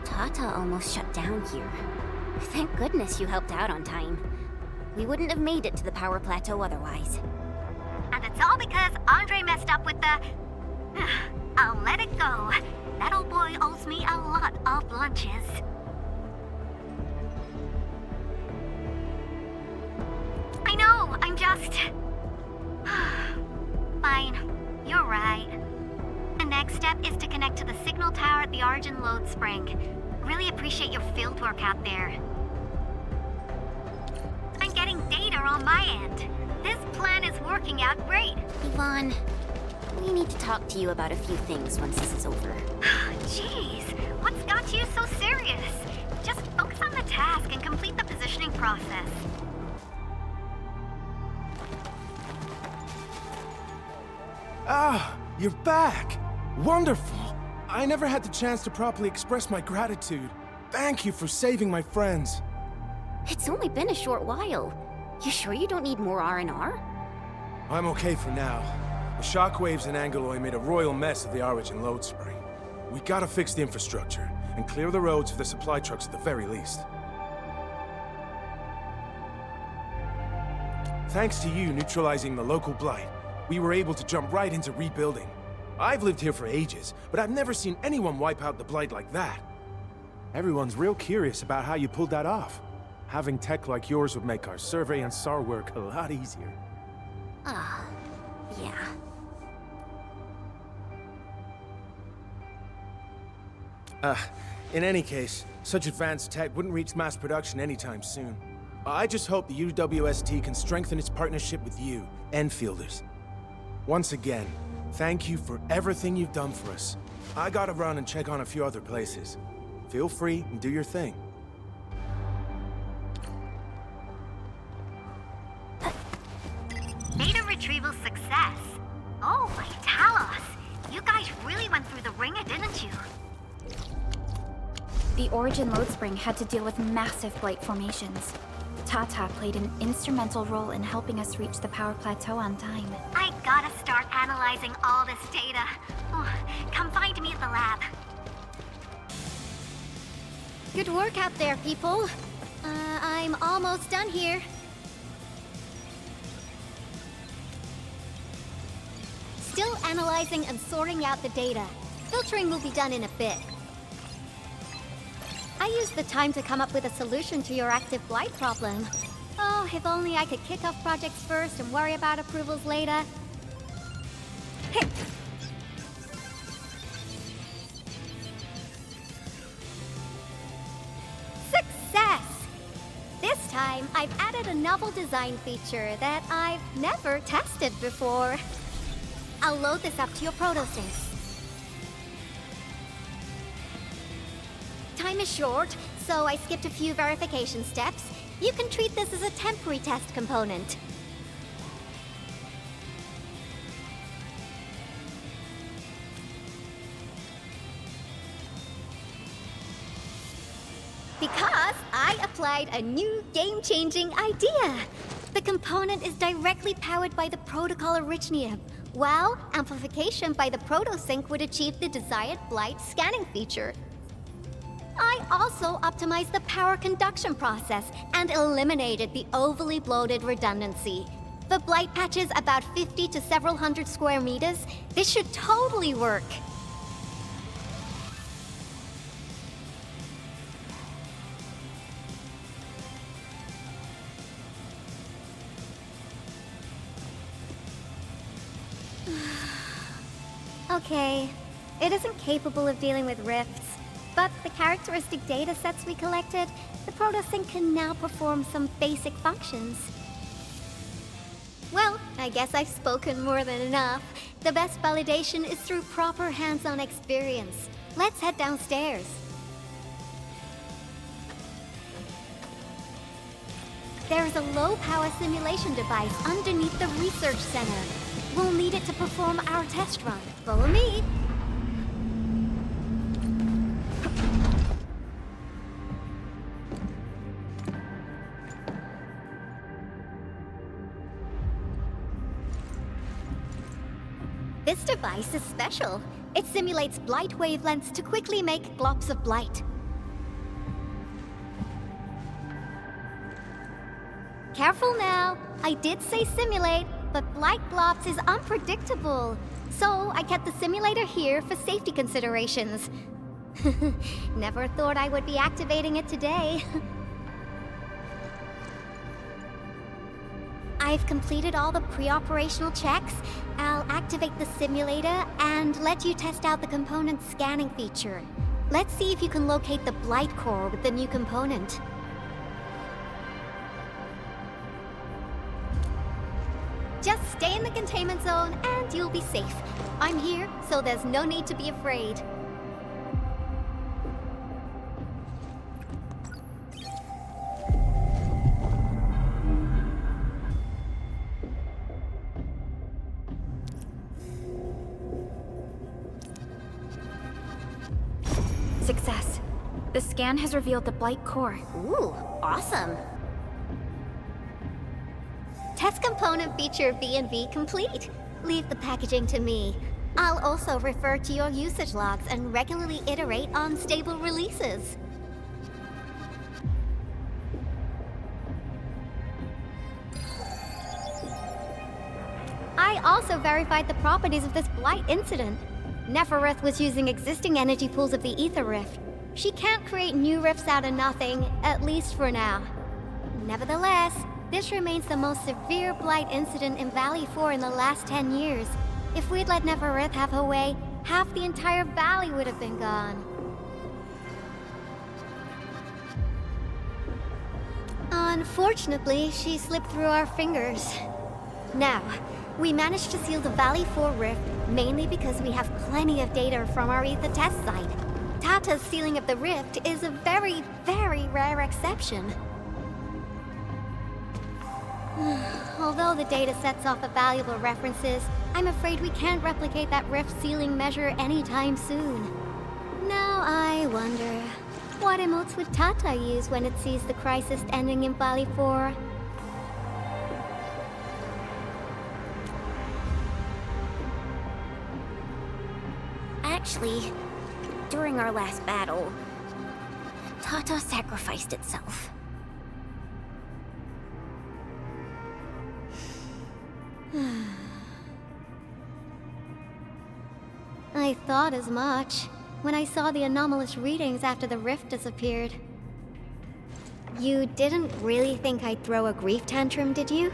Tata almost shut down here. Thank goodness you helped out on time. We wouldn't have made it to the power plateau otherwise. And it's all because Andre messed up with the... I'll let it go. That old boy owes me a lot of lunches. I know, I'm just... Fine, you're right. The next step is to connect to the signal tower at the Argent Load Spring. Really appreciate your fieldwork out there. I'm getting data on my end. This plan is working out great. Yvonne, we need to talk to you about a few things once this is over. Jeez, what's got you so serious? Just focus on the task and complete the positioning process. Ah, you're back! Wonderful! I never had the chance to properly express my gratitude. Thank you for saving my friends. It's only been a short while. You sure you don't need more R&R? I'm okay for now. The shockwaves in Angeloy made a royal mess of the Origin load spring. We gotta fix the infrastructure, and clear the roads for the supply trucks at the very least. Thanks to you neutralizing the local blight, we were able to jump right into rebuilding. I've lived here for ages, but I've never seen anyone wipe out the blight like that. Everyone's real curious about how you pulled that off. Having tech like yours would make our survey and SAR work a lot easier. Yeah. In any case, such advanced tech wouldn't reach mass production anytime soon. I just hope the UWST can strengthen its partnership with you, Enfielders. Once again, thank you for everything you've done for us. I gotta run and check on a few other places. Feel free and do your thing. Data retrieval success. Oh my Talos! You guys really went through the ringer, didn't you? The Origin Load Spring had to deal with massive blight formations. Tata played an instrumental role in helping us reach the power plateau on time. I gotta start analyzing all this data. Oh, come find me at the lab. Good work out there, people. I'm almost done here. Still analyzing and sorting out the data. Filtering will be done in a bit. I used the time to come up with a solution to your active blight problem. Oh, if only I could kick off projects first and worry about approvals later. Hey. Success! This time, I've added a novel design feature that I've never tested before. I'll load this up to your protosyncs. Time is short, so I skipped a few verification steps. You can treat this as a temporary test component. Because I applied a new game-changing idea. The component is directly powered by the protocol Arknights, while amplification by the protosync would achieve the desired blight scanning feature. I also optimized the power conduction process and eliminated the overly bloated redundancy. The blight patch is about 50 to several hundred square meters. This should totally work. Okay, it isn't capable of dealing with rifts. But the characteristic data sets we collected, the protosync can now perform some basic functions. Well, I guess I've spoken more than enough. The best validation is through proper hands-on experience. Let's head downstairs. There is a low-power simulation device underneath the research center. We'll need it to perform our test run. Follow me. This device is special. It simulates blight wavelengths to quickly make globs of blight. Careful now. I did say simulate, but blight globs is unpredictable. So I kept the simulator here for safety considerations. Never thought I would be activating it today. I've completed all the pre-operational checks. I'll activate the simulator and let you test out the component scanning feature. Let's see if you can locate the blight core with the new component. Just stay in the containment zone and you'll be safe. I'm here, so there's no need to be afraid. Success. The scan has revealed the blight core. Ooh, awesome. Test component feature V&V complete. Leave the packaging to me. I'll also refer to your usage logs and regularly iterate on stable releases. I also verified the properties of this blight incident. Nefereth was using existing energy pools of the Ether Rift. She can't create new rifts out of nothing, at least for now. Nevertheless, this remains the most severe blight incident in Valley 4 in the last 10 years. If we'd let Nefereth have her way, half the entire valley would have been gone. Unfortunately, she slipped through our fingers. Now, we managed to seal the Valley 4 rift mainly because we have plenty of data from our Ether test site. Tata's sealing of the rift is a very, very rare exception. Although the data sets offer valuable references, I'm afraid we can't replicate that rift sealing measure anytime soon. Now I wonder, what emotes would Tata use when it sees the crisis ending in Valley 4? Actually, during our last battle, Tata sacrificed itself. I thought as much when I saw the anomalous readings after the rift disappeared. You didn't really think I'd throw a grief tantrum, did you?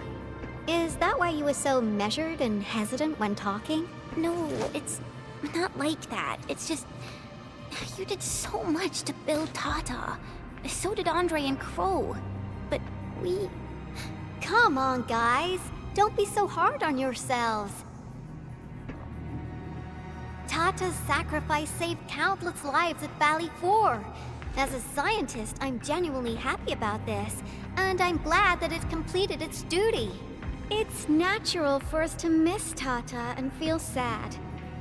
Is that why you were so measured and hesitant when talking? No, it's not like that. It's just... you did so much to build Tata. So did Andre and Crow. But we... Come on, guys. Don't be so hard on yourselves. Tata's sacrifice saved countless lives at Valley 4. As a scientist, I'm genuinely happy about this, and I'm glad that it completed its duty. It's natural for us to miss Tata and feel sad.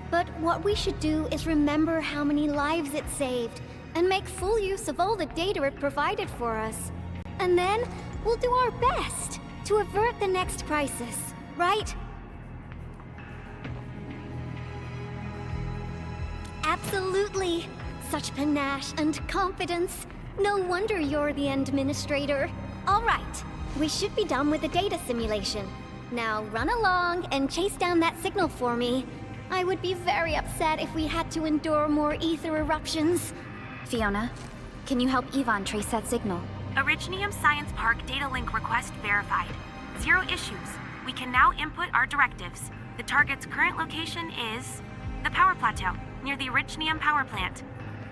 But what we should do is remember how many lives it saved, and make full use of all the data it provided for us. And then, we'll do our best to avert the next crisis, right? Absolutely! Such panache and confidence. No wonder you're the administrator. All right, we should be done with the data simulation. Now run along and chase down that signal for me. I would be very upset if we had to endure more ether eruptions. Fiona, can you help Yvonne trace that signal? Originium Science Park data link request verified. 0 issues. We can now input our directives. The target's current location is the power plateau, near the Originium power plant.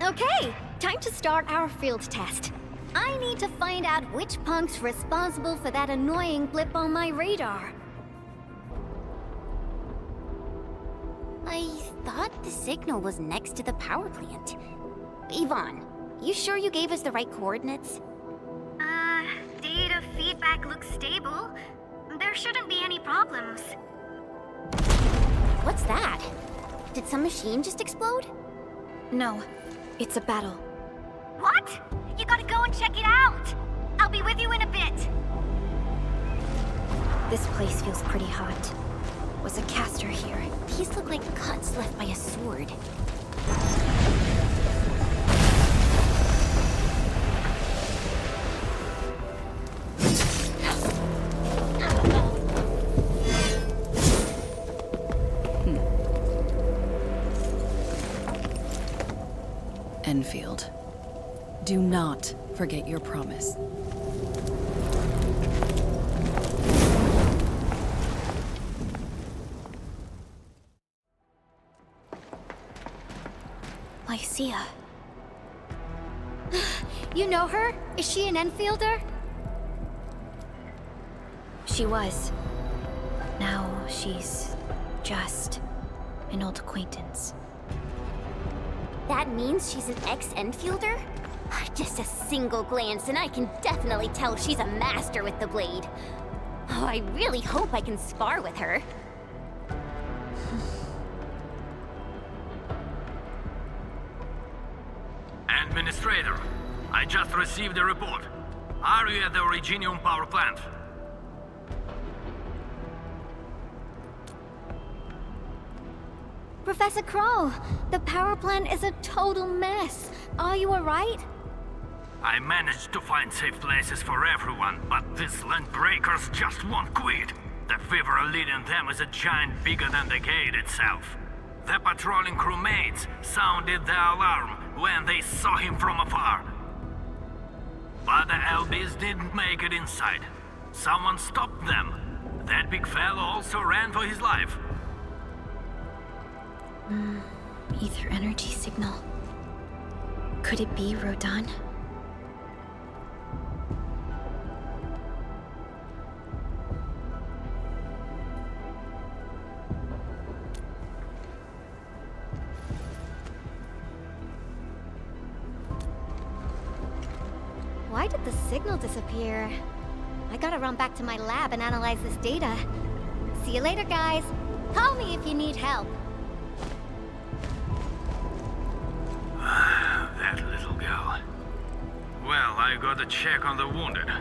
Okay, time to start our field test. I need to find out which punk's responsible for that annoying blip on my radar. I thought the signal was next to the power plant. Yvonne, you sure you gave us the right coordinates? Data feedback looks stable. There shouldn't be any problems. What's that? Did some machine just explode? No, it's a battle. What? You gotta go and check it out! I'll be with you in a bit. This place feels pretty hot. Was a caster here? These look like cuts left by a sword. Endfield, do not forget your promise. Lycia. You know her? Is she an Enfielder? She was. Now she's just an old acquaintance. That means she's an ex-Endfielder? Just a single glance and I can definitely tell she's a master with the blade. Oh, I really hope I can spar with her. Administrator, I just received a report. Are you at the Originium power plant? Professor Crow, the power plant is a total mess. Are you alright? I managed to find safe places for everyone, but these land breakers just won't quit. The fever leading them is a giant bigger than the gate itself. The patrolling crewmates sounded the alarm when they saw him from afar. But the LBs didn't make it inside. Someone stopped them. That big fellow also ran for his life. Ether energy signal. Could it be Rodan? Why did the signal disappear? I gotta run back to my lab and analyze this data. See you later, guys. Call me if you need help. That little girl. Well, I got a check on the wounded.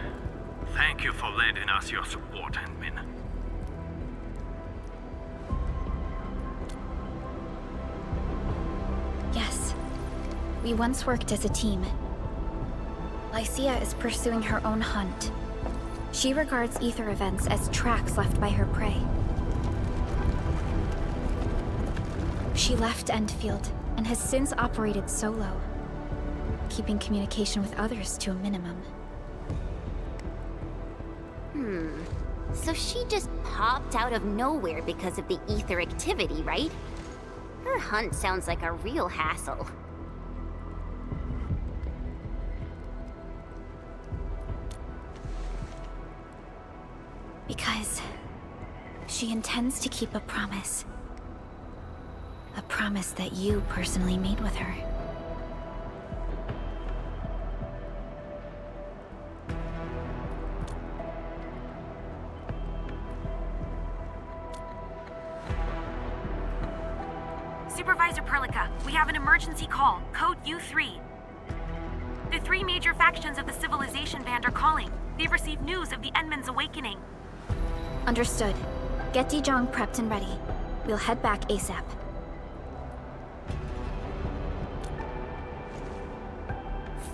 Thank you for lending us your support, Endmin. Yes. We once worked as a team. Lycia is pursuing her own hunt. She regards ether events as tracks left by her prey. She left Endfield and has since operated solo, keeping communication with others to a minimum. So she just popped out of nowhere because of the ether activity, right? Her hunt sounds like a real hassle. Because she intends to keep a promise. A promise that you personally made with her. Supervisor Perlica, we have an emergency call, code U3. The three major factions of the Civilization Band are calling. They've received news of the Endman's awakening. Understood. Get Dijong prepped and ready. We'll head back ASAP.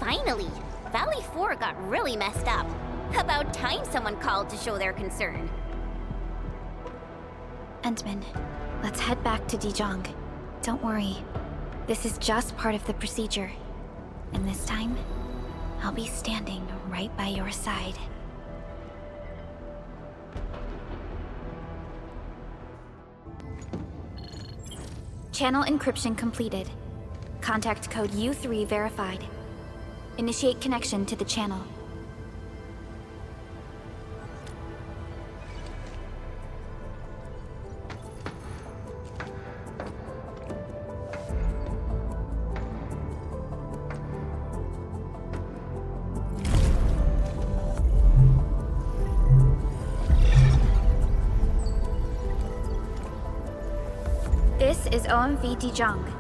Finally! Valley 4 got really messed up. About time someone called to show their concern. Endman, let's head back to Dijong. Don't worry. This is just part of the procedure. And this time, I'll be standing right by your side. Channel encryption completed. Contact code U3 verified. Initiate connection to the channel. This is OMV Dijong.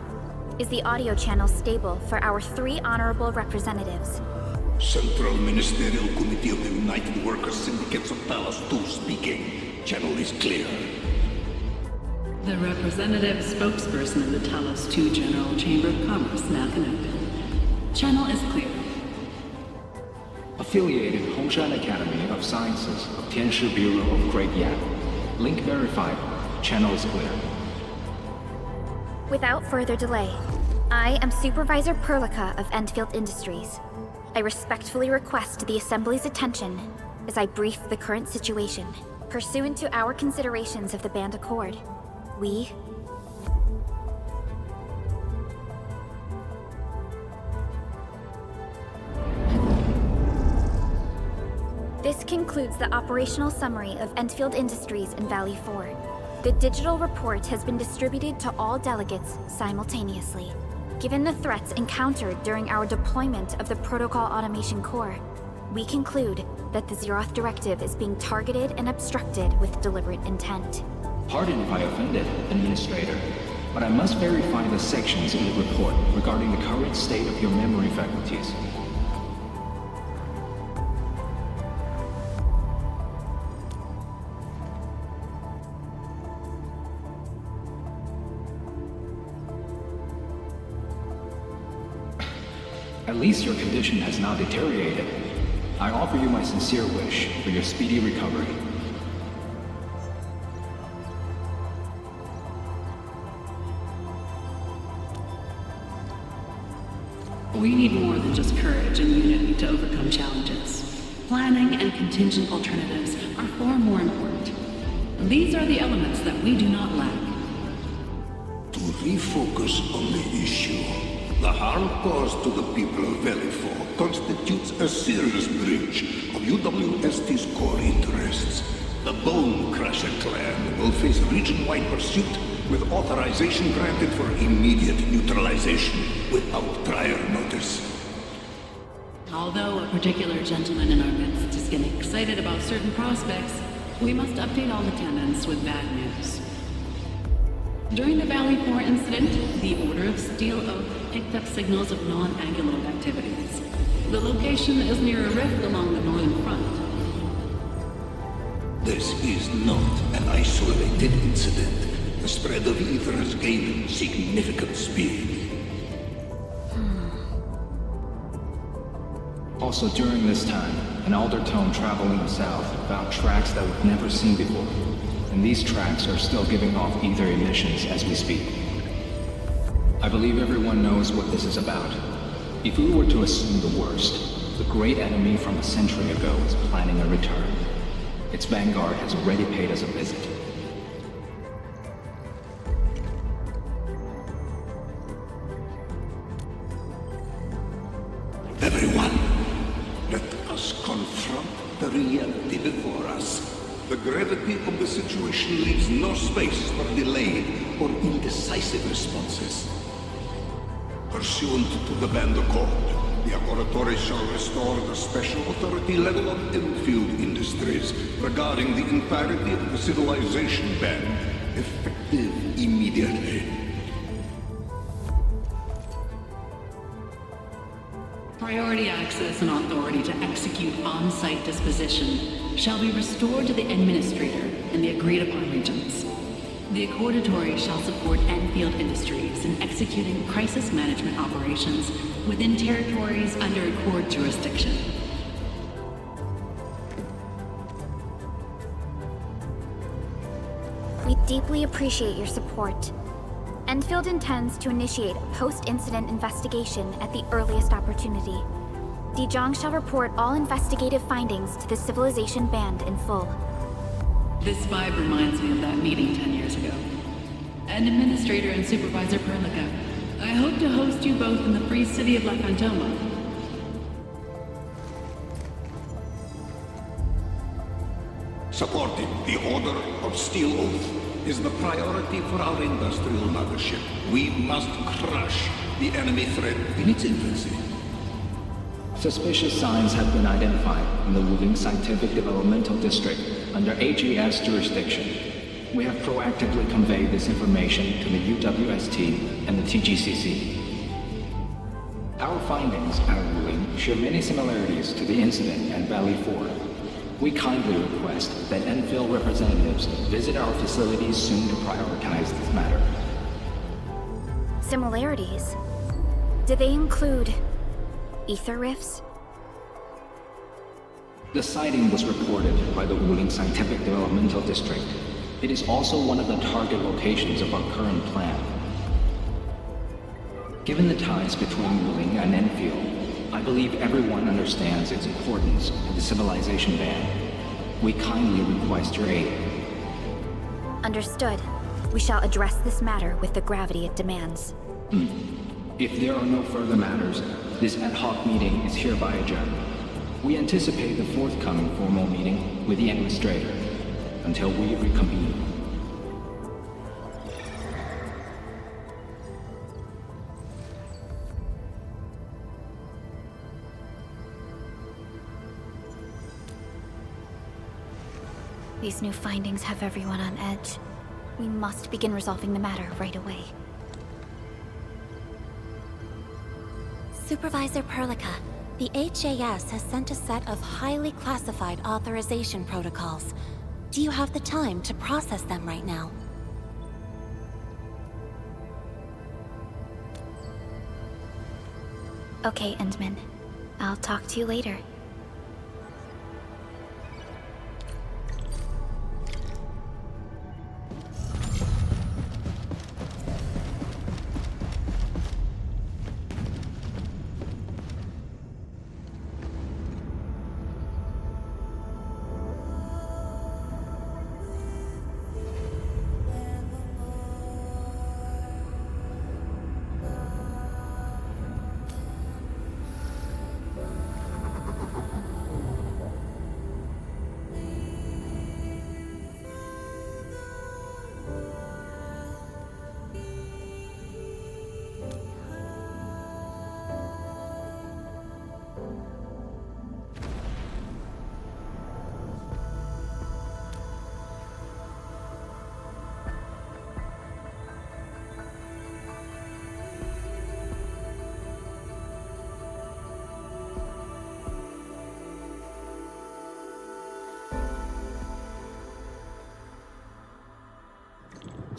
Is the audio channel stable for our 3 honorable representatives? Central Ministerial Committee of the United Workers Syndicates of Talos 2 speaking. Channel is clear. The representative spokesperson of the Talos 2 General Chamber of Commerce now connected. Channel is clear. Affiliated Hongshan Academy of Sciences of Tianshi Bureau of Great Yan. Link verified. Channel is clear. Without further delay, I am Supervisor Prologue of Endfield Industries. I respectfully request the Assembly's attention as I brief the current situation. Pursuant to our considerations of the Band Accord, we... This concludes the operational summary of Endfield Industries in Valley 4. The digital report has been distributed to all delegates simultaneously. Given the threats encountered during our deployment of the Protocol Automation Core, we conclude that the Zeroth Directive is being targeted and obstructed with deliberate intent. Pardon if I offended, Administrator, but I must verify the sections in the report regarding the current state of your memory faculties. At least your condition has now deteriorated. I offer you my sincere wish for your speedy recovery. We need more than just courage and unity to overcome challenges. Planning and contingent alternatives are far more important. These are the elements that we do not lack. To refocus on the issue, the harm caused to the people of Valley 4 constitutes a serious breach of UWST's core interests. The Bone Crusher clan will face region-wide pursuit with authorization granted for immediate neutralization without prior notice. Although a particular gentleman in our midst is getting excited about certain prospects, we must update all attendants with bad news. During the Valley 4 incident, the Order of Steel Oak picked up signals of non-Angular activities. The location is near a rift along the northern front. This is not an isolated incident. The spread of ether has gained significant speed. Also during this time, an Aldertone traveling south found tracks that we've never seen before. And these tracks are still giving off ether emissions as we speak. I believe everyone knows what this is about. If we were to assume the worst, the great enemy from a century ago is planning a return. Its vanguard has already paid us a visit. Everyone, let us confront the reality before us. The gravity of the situation leaves no space for delayed or indecisive responses. Pursuant to the Band Accord, the Laboratory shall restore the special authority level of Endfield Industries regarding the entirety of the civilization band, effective immediately. Priority access and authority to execute on-site disposition shall be restored to the Administrator in the agreed-upon regions. The Accordatory shall support Endfield Industries in executing crisis management operations within territories under Accord jurisdiction. We deeply appreciate your support. Endfield intends to initiate a post-incident investigation at the earliest opportunity. Dijong shall report all investigative findings to the Civilization Band in full. This vibe reminds me of that meeting 10 years ago. An Administrator and Supervisor Prologue, I hope to host you both in the free city of La Fantoma. Supporting the Order of Steel Oath is the priority for our industrial mothership. We must crush the enemy threat in its infancy. Suspicious signs have been identified in the Wuling Scientific Developmental District under HAS jurisdiction. We have proactively conveyed this information to the UWST and the TGCC. Our findings at Wuling share many similarities to the incident at Valley 4. We kindly request that Endfield representatives visit our facilities soon to prioritize this matter. Similarities? Do they include ether rifts? The sighting was reported by the Wuling Scientific Developmental District. It is also one of the target locations of our current plan. Given the ties between Wuling and Endfield, I believe everyone understands its importance to the civilization band. We kindly request your aid. Understood. We shall address this matter with the gravity it demands. If there are no further matters, this ad hoc meeting is hereby adjourned. We anticipate the forthcoming formal meeting with the Administrator until we reconvene. These new findings have everyone on edge. We must begin resolving the matter right away. Supervisor Perlica, the HAS has sent a set of highly classified authorization protocols. Do you have the time to process them right now? Okay, Endman. I'll talk to you later.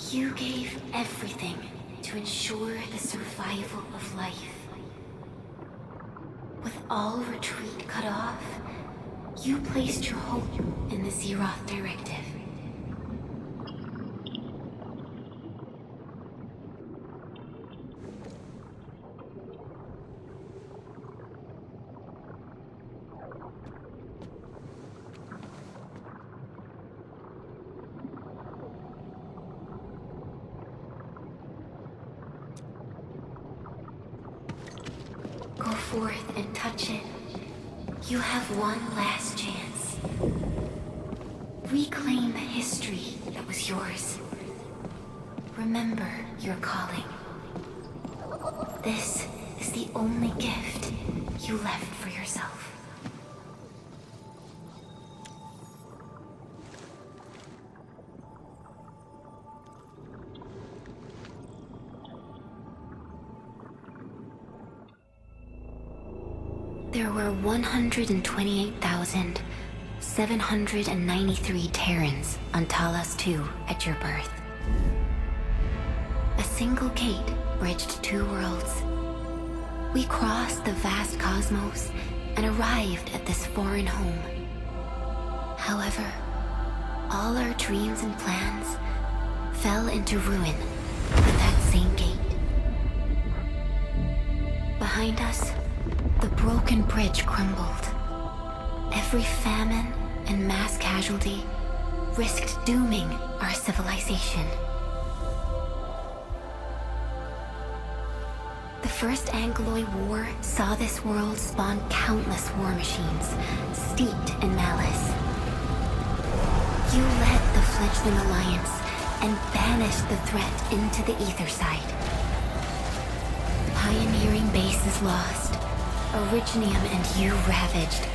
You gave everything to ensure the survival of life. With all retreat cut off, you placed your hope in the Zeroth Directive. Go forth and touch it. You have one last chance. Reclaim the history that was yours. Remember your calling. This is the only gift you left for yourself. There were 128,793 Terrans on Talos 2 at your birth. A single gate bridged two worlds. We crossed the vast cosmos and arrived at this foreign home. However, all our dreams and plans fell into ruin at that same gate. Behind us, the broken bridge crumbled. Every famine and mass casualty risked dooming our civilization. The First Angloid War saw this world spawn countless war machines, steeped in malice. You led the fledgling alliance and banished the threat into the ether side. Pioneering bases lost, Originium and you ravaged.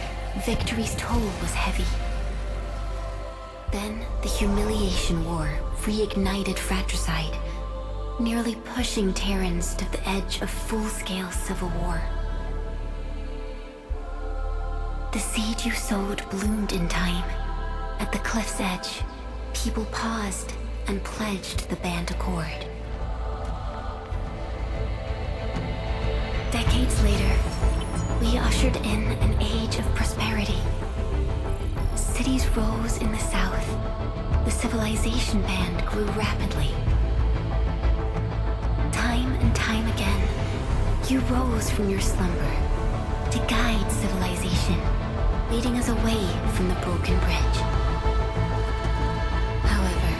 Victory's toll was heavy. Then the Humiliation War reignited fratricide, nearly pushing Terrans to the edge of full-scale civil war. The seed you sowed bloomed in time. At the cliff's edge, people paused and pledged the Band Accord. Decades later, we ushered in an age of prosperity. Cities rose in the south. The civilization band grew rapidly. Time and time again, you rose from your slumber to guide civilization, leading us away from the broken bridge. However,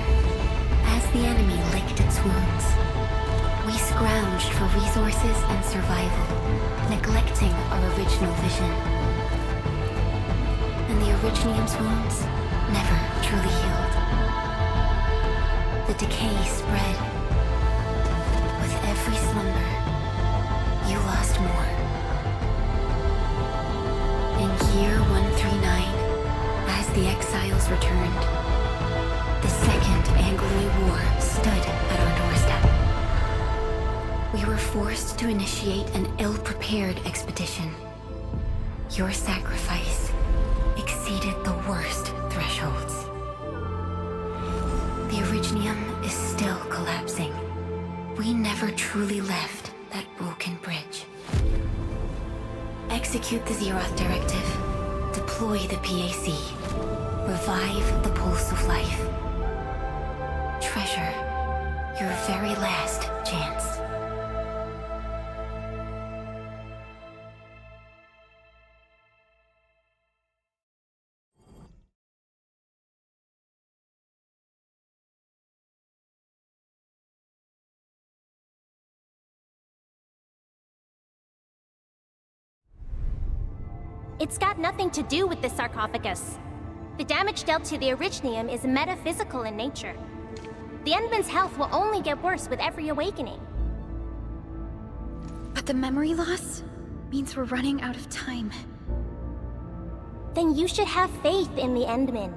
as the enemy licked its wounds, we scrounged for resources and survival, neglecting our original vision. And the Originium's wounds never truly healed. The decay spread. With every slumber, you lost more. In year 139, as the exiles returned, the Second Angloid War stood at our doorstep. We were forced to initiate an ill-prepared expedition. Your sacrifice exceeded the worst thresholds. The Originium is still collapsing. We never truly left that broken bridge. Execute the Zeroth Directive. Deploy the PAC. Revive the Pulse of Life. Treasure your very last chance. It's got nothing to do with the sarcophagus. The damage dealt to the Originium is metaphysical in nature. The Endman's health will only get worse with every awakening. But the memory loss means we're running out of time. Then you should have faith in the Endman.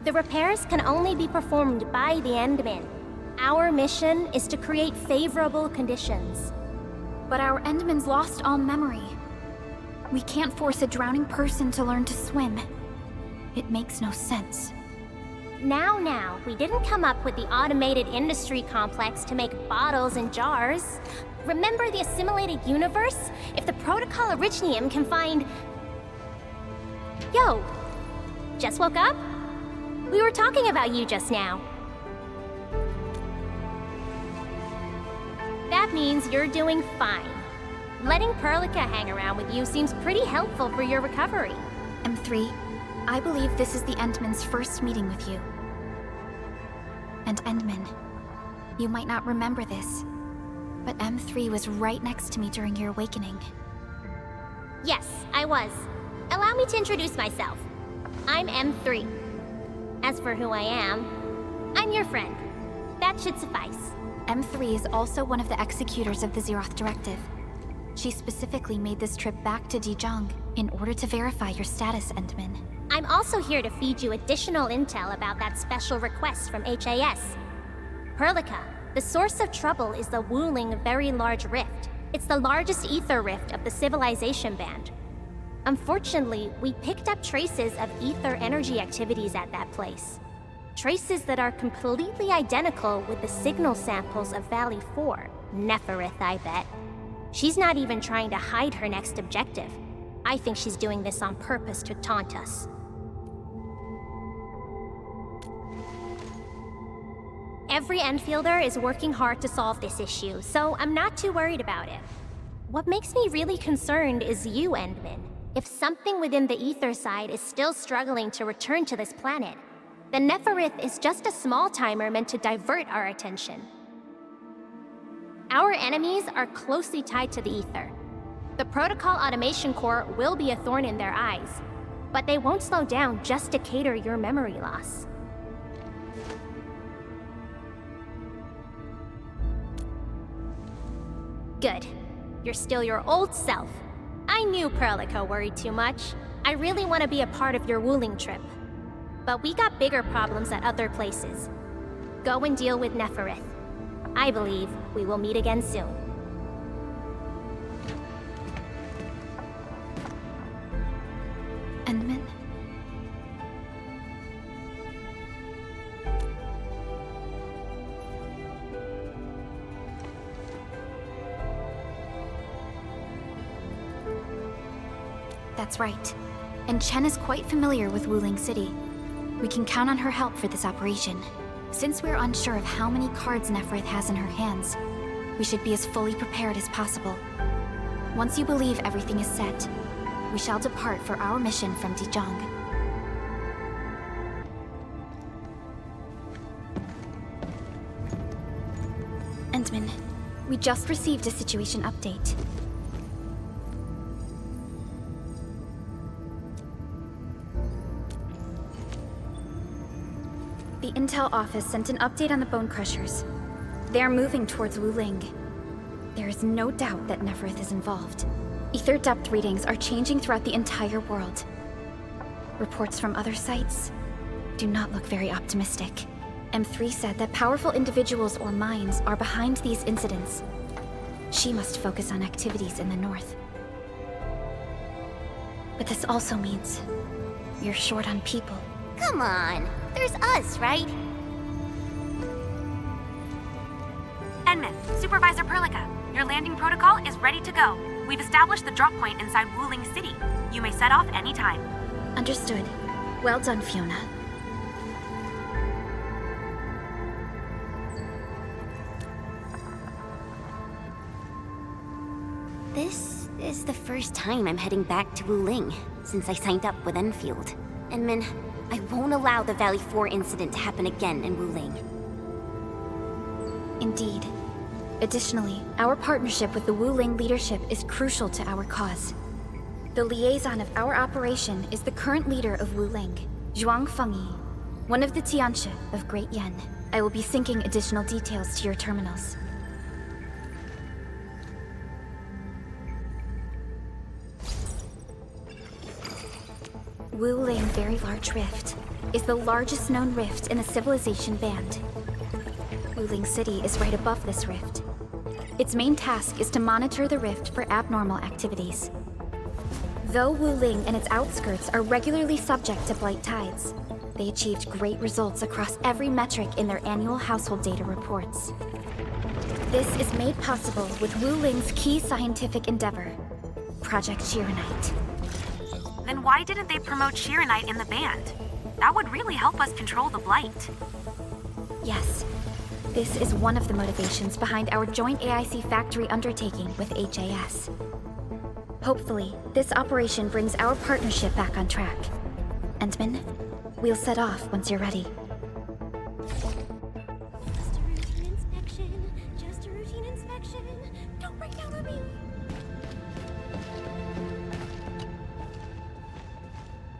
The repairs can only be performed by the Endman. Our mission is to create favorable conditions. But our Endman's lost all memory. We can't force a drowning person to learn to swim. It makes no sense. Now, we didn't come up with the automated industry complex to make bottles and jars. Remember the assimilated universe? If the Protocol Originium can find... Yo! Just woke up? We were talking about you just now. That means you're doing fine. Letting Perlica hang around with you seems pretty helpful for your recovery. M3, I believe this is the Endman's first meeting with you. And Endman, you might not remember this, but M3 was right next to me during your awakening. Yes, I was. Allow me to introduce myself. I'm M3. As for who I am, I'm your friend. That should suffice. M3 is also one of the executors of the Zeroth Directive. She specifically made this trip back to Dijon in order to verify your status, Endman. I'm also here to feed you additional intel about that special request from HAS. Perlica, the source of trouble is the Wuling Very Large Rift. It's the largest ether rift of the Civilization Band. Unfortunately, we picked up traces of ether energy activities at that place. Traces that are completely identical with the signal samples of Valley 4. Neferith, I bet. She's not even trying to hide her next objective. I think she's doing this on purpose to taunt us. Every Enfielder is working hard to solve this issue, so I'm not too worried about it. What makes me really concerned is you, Endman. If something within the ether side is still struggling to return to this planet, then Neferith is just a small timer meant to divert our attention. Our enemies are closely tied to the Ether. The Protocol Automation Core will be a thorn in their eyes, but they won't slow down just to cater your memory loss. Good. You're still your old self. I knew Prologue worried too much. I really want to be a part of your Wuling trip. But we got bigger problems at other places. Go and deal with Neferith. I believe we will meet again soon. Endman? That's right. And Chen is quite familiar with Wuling City. We can count on her help for this operation. Since we're unsure of how many cards Neferith has in her hands, we should be as fully prepared as possible. Once you believe everything is set, we shall depart for our mission from Dijiang. Endman, we just received a situation update. The Intel office sent an update on the Bone Crushers. They are moving towards Wuling. There is no doubt that Neferith is involved. Ether depth readings are changing throughout the entire world. Reports from other sites do not look very optimistic. M3 said that powerful individuals or minds are behind these incidents. She must focus on activities in the north. But this also means you're short on people. Come on, there's us, right? Enman, Supervisor Prologue, your landing protocol is ready to go. We've established the drop point inside Wuling City. You may set off anytime. Understood. Well done, Fiona. This is the first time I'm heading back to Wuling since I signed up with Endfield. Enman, I won't allow the Valley 4 incident to happen again in Wuling. Indeed. Additionally, our partnership with the Wuling leadership is crucial to our cause. The liaison of our operation is the current leader of Wuling, Zhuang Fengyi, one of the Tianshi of Great Yen. I will be syncing additional details to your terminals. Wuling Very Large Rift is the largest known rift in the Civilization Band. Wuling City is right above this rift. Its main task is to monitor the rift for abnormal activities. Though Wuling and its outskirts are regularly subject to blight tides, they achieved great results across every metric in their annual household data reports. This is made possible with Wuling's key scientific endeavor, Project Shiranite. Then why didn't they promote Shiranite in the band? That would really help us control the blight. Yes. This is one of the motivations behind our joint AIC factory undertaking with HAS. Hopefully, this operation brings our partnership back on track. Endman, we'll set off once you're ready. Just a routine inspection. Don't break down on me.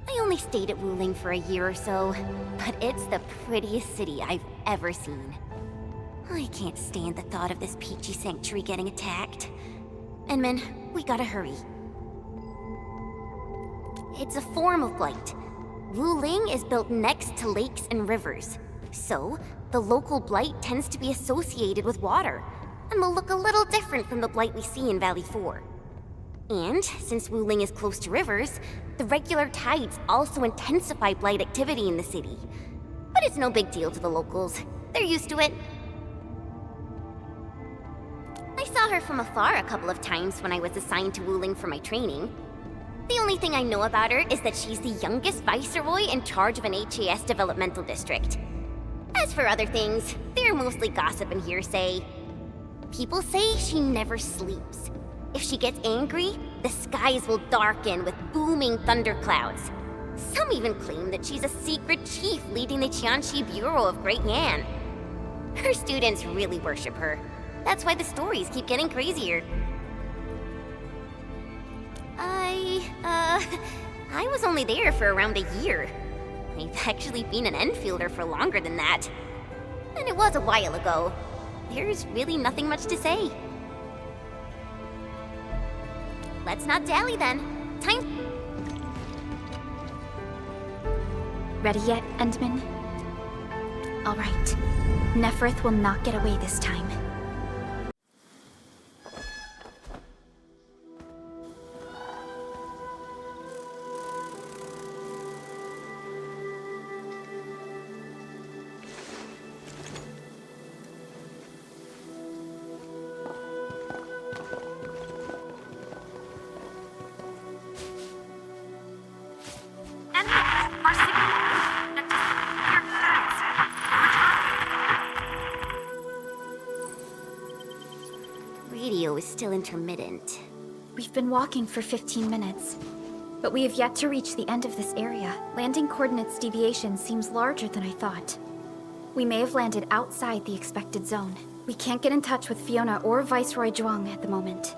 I only stayed at Wuling for a year or so, but it's the prettiest city I've ever seen. I can't stand the thought of this peachy sanctuary getting attacked. Enman, we gotta hurry. It's a form of blight. Wuling is built next to lakes and rivers, so the local blight tends to be associated with water, and will look a little different from the blight we see in Valley 4. And since Wuling is close to rivers, the regular tides also intensify blight activity in the city. But it's no big deal to the locals. They're used to it. I saw her from afar a couple of times when I was assigned to Wuling for my training. The only thing I know about her is that she's the youngest viceroy in charge of an HAS developmental district. As for other things, they're mostly gossip and hearsay. People say she never sleeps. If she gets angry, the skies will darken with booming thunderclouds. Some even claim that she's a secret chief leading the Tianshi Bureau of Great Yan. Her students really worship her. That's why the stories keep getting crazier. I was only there for around a year. I've actually been an Endfielder for longer than that. And it was a while ago. There's really nothing much to say. Let's not dally then. Time... Ready yet, Endman? All right. Neferth will not get away this time. Radio is still intermittent. We've been walking for 15 minutes, but we have yet to reach the end of this area. Landing coordinates deviation seems larger than I thought. We may have landed outside the expected zone. We can't get in touch with Fiona or Viceroy Zhuang at the moment.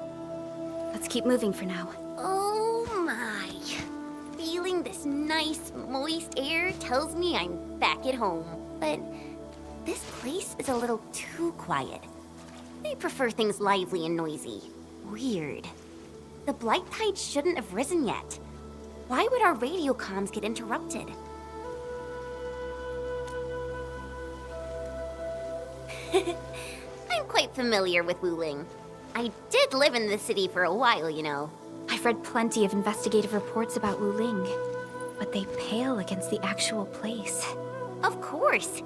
Let's keep moving for now. Oh my. Feeling this nice, moist air tells me I'm back at home. But this place is a little too quiet. I prefer things lively and noisy. Weird. The Blight Tide shouldn't have risen yet. Why would our radio comms get interrupted? I'm quite familiar with Wuling. I did live in the city for a while, you know. I've read plenty of investigative reports about Wuling, but they pale against the actual place. Of course.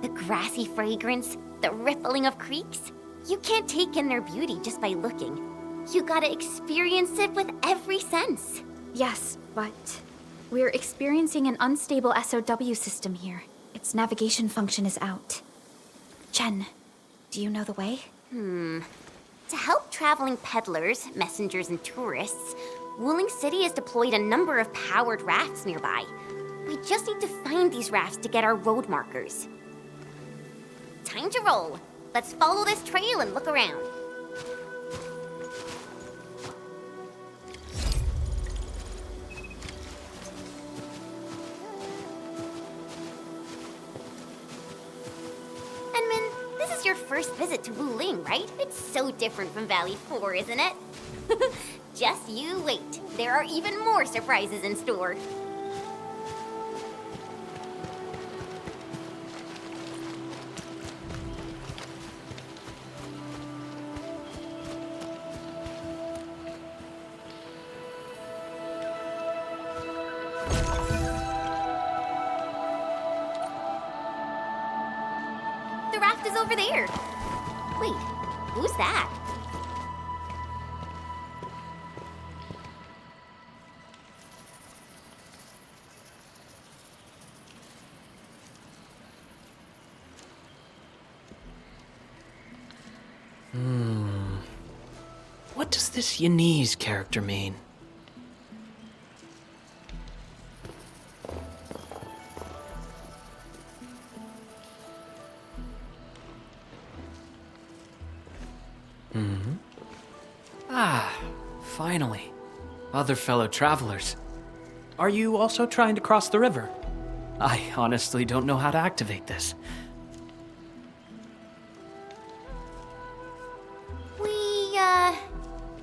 The grassy fragrance, the rippling of creeks. You can't take in their beauty just by looking. You gotta experience it with every sense. Yes, but we're experiencing an unstable SOW system here. Its navigation function is out. Chen, do you know the way? To help traveling peddlers, messengers, and tourists, Wuling City has deployed a number of powered rafts nearby. We just need to find these rafts to get our road markers. Time to roll. Let's follow this trail and look around. Enman, this is your first visit to Wuling, right? It's so different from Valley 4, isn't it? Just you wait. There are even more surprises in store. The raft is over there. Wait, who's that? What does this Yanese character mean? Ah, finally. Other fellow travelers. Are you also trying to cross the river? I honestly don't know how to activate this.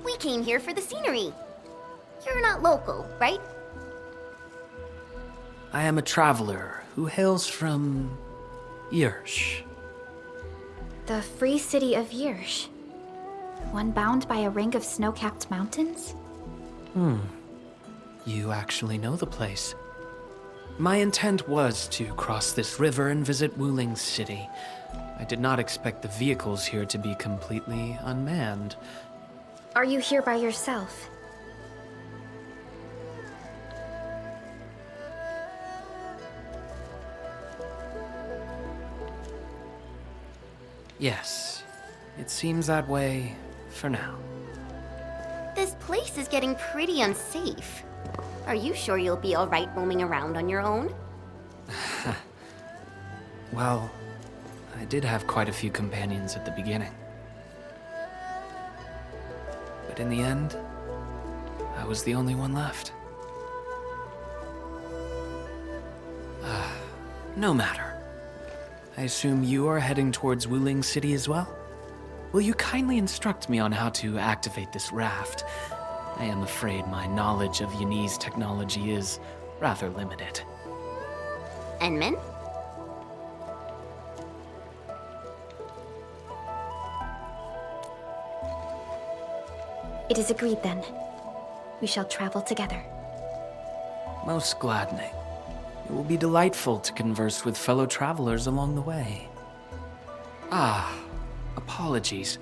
We came here for the scenery. You're not local, right? I am a traveler who hails from Yirsh. The free city of Yirsh. One bound by a ring of snow-capped mountains? You actually know the place. My intent was to cross this river and visit Wuling City. I did not expect the vehicles here to be completely unmanned. Are you here by yourself? Yes, it seems that way for now. This place is getting pretty unsafe. Are you sure you'll be alright roaming around on your own? Well, I did have quite a few companions at the beginning. But in the end, I was the only one left. No matter. I assume you are heading towards Wuling City as well? Will you kindly instruct me on how to activate this raft? I am afraid my knowledge of Yanese technology is rather limited. Enman? It is agreed then. We shall travel together. Most gladdening. It will be delightful to converse with fellow travelers along the way. Apologies.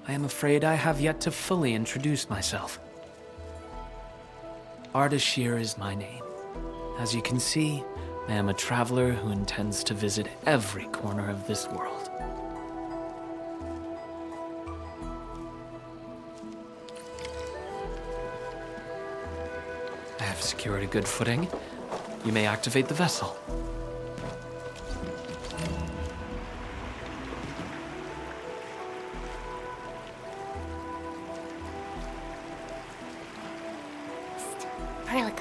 I am afraid I have yet to fully introduce myself. Ardashir is my name. As you can see, I am a traveler who intends to visit every corner of this world. I have secured a good footing. You may activate the vessel. Prologue,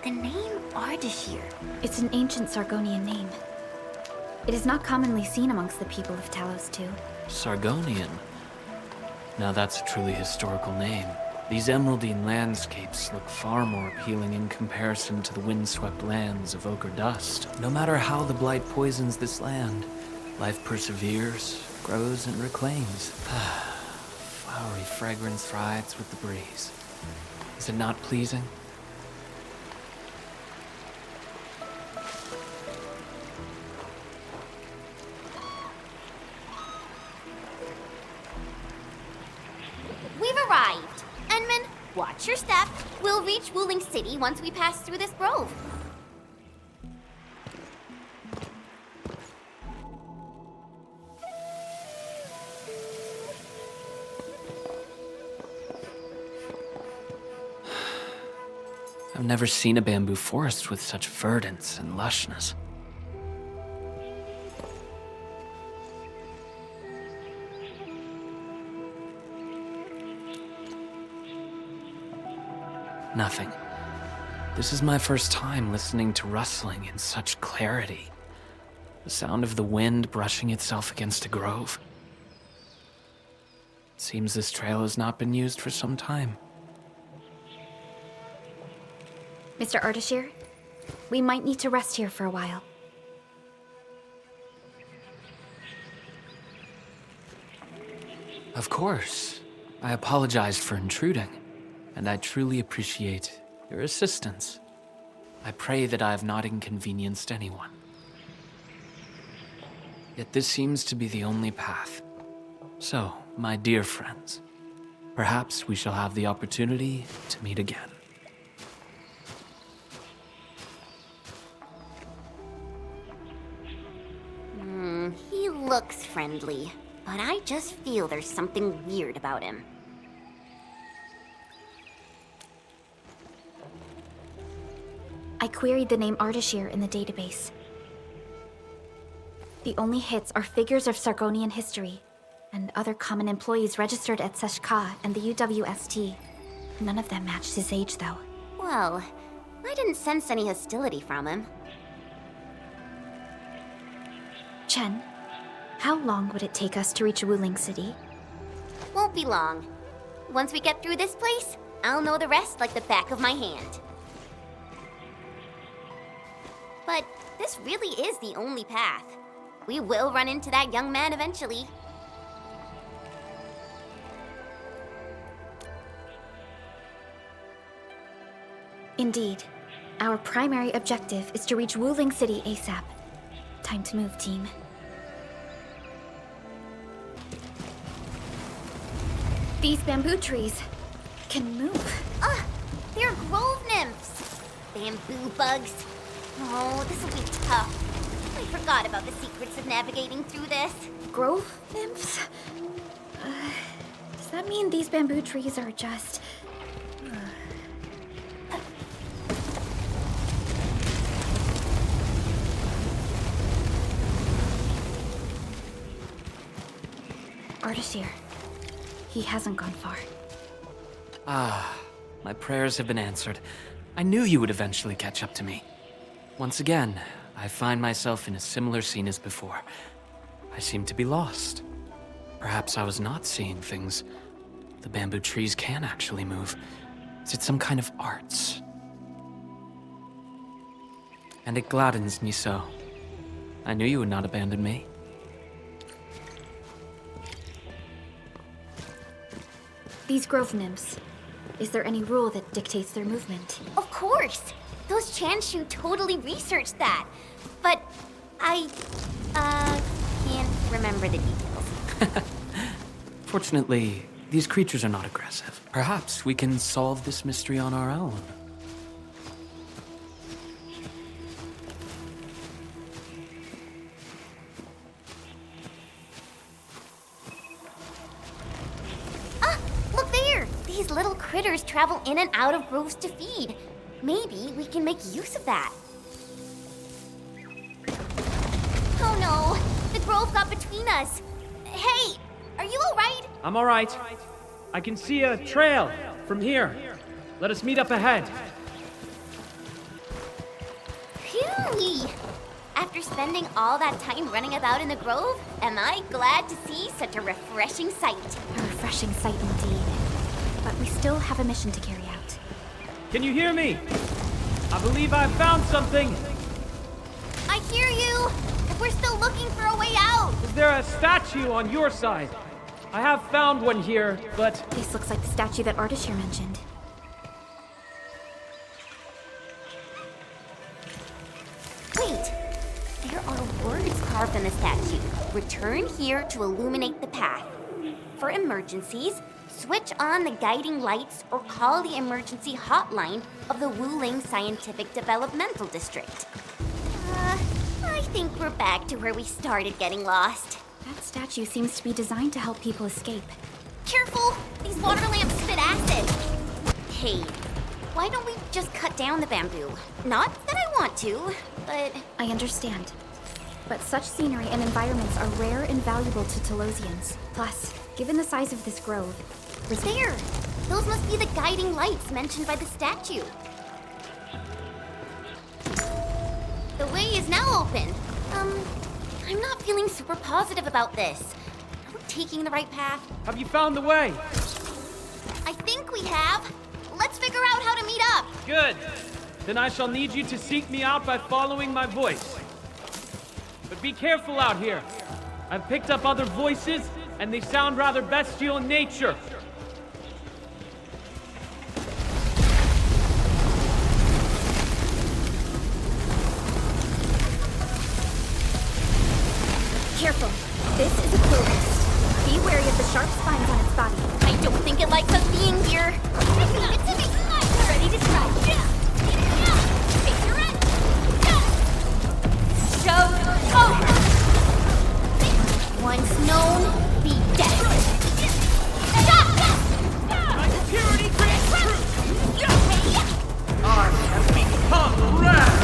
the name Ardashir. It's an ancient Sargonian name. It is not commonly seen amongst the people of Talos II. Sargonian. Now that's a truly historical name. These emeraldine landscapes look far more appealing in comparison to the windswept lands of ochre dust. No matter how the blight poisons this land, life perseveres, grows, and reclaims. Flowery fragrance rides with the breeze. Is it not pleasing? We've arrived. Enman, watch your step. We'll reach Wuling City once we pass through this grove. I've never seen a bamboo forest with such verdance and lushness. Nothing. This is my first time listening to rustling in such clarity. The sound of the wind brushing itself against a grove. It seems this trail has not been used for some time. Mr. Ardashir, we might need to rest here for a while. Of course. I apologize for intruding, and I truly appreciate your assistance. I pray that I have not inconvenienced anyone. Yet this seems to be the only path. So, my dear friends, perhaps we shall have the opportunity to meet again. He looks friendly, but I just feel there's something weird about him. I queried the name Ardashir in the database. The only hits are figures of Sargonian history, and other common employees registered at Seshka and the UWST. None of them matched his age, though. Well, I didn't sense any hostility from him. Chen, how long would it take us to reach Wuling City? Won't be long. Once we get through this place, I'll know the rest like the back of my hand. But this really is the only path. We will run into that young man eventually. Indeed. Our primary objective is to reach Wuling City ASAP. Time to move, team. These bamboo trees can move. They're grove nymphs. Bamboo bugs. Oh, this will be tough. I forgot about the secrets of navigating through this. Grove nymphs? Does that mean these bamboo trees are just... Ardashir. He hasn't gone far. Ah, my prayers have been answered. I knew you would eventually catch up to me. Once again, I find myself in a similar scene as before. I seem to be lost. Perhaps I was not seeing things. The bamboo trees can actually move. Is it some kind of arts? And it gladdens me so. I knew you would not abandon me. These grove nymphs. Is there any rule that dictates their movement? Of course! Those Chanshu totally researched that. But I, can't remember the details. Fortunately, these creatures are not aggressive. Perhaps we can solve this mystery on our own. Look there! These little critters travel in and out of groves to feed. Maybe we can make use of that. Oh no! The grove got between us. Hey! Are you alright? I'm alright. I can see a trail from here. Let us meet up ahead. Phew! After spending all that time running about in the grove, am I glad to see such a refreshing sight. A refreshing sight indeed. But we still have a mission to carry out. Can you hear me? I believe I've found something. I hear you! But we're still looking for a way out! Is there a statue on your side? I have found one here, but... This looks like the statue that Ardashir mentioned. Wait! There are words carved on the statue. Return here to illuminate the path. For emergencies, switch on the guiding lights or call the emergency hotline of the Wuling Scientific Developmental District. I think we're back to where we started getting lost. That statue seems to be designed to help people escape. Careful! These water lamps spit acid! Hey, why don't we just cut down the bamboo? Not that I want to, but... I understand. But such scenery and environments are rare and valuable to Telosians. Plus, given the size of this grove... There! Those must be the guiding lights mentioned by the statue. The way is now open. I'm not feeling super positive about this. Are we taking the right path? Have you found the way? I think we have. Let's figure out how to meet up. Good. Then I shall need you to seek me out by following my voice. But be careful out here. I've picked up other voices, and they sound rather bestial in nature. Careful. This is a closed. Be wary of the sharp spines on its body. I don't think it likes us being here. Ready to try. Face your end. Shove over. Once known, be dead. My security grants truth. I have become wrath.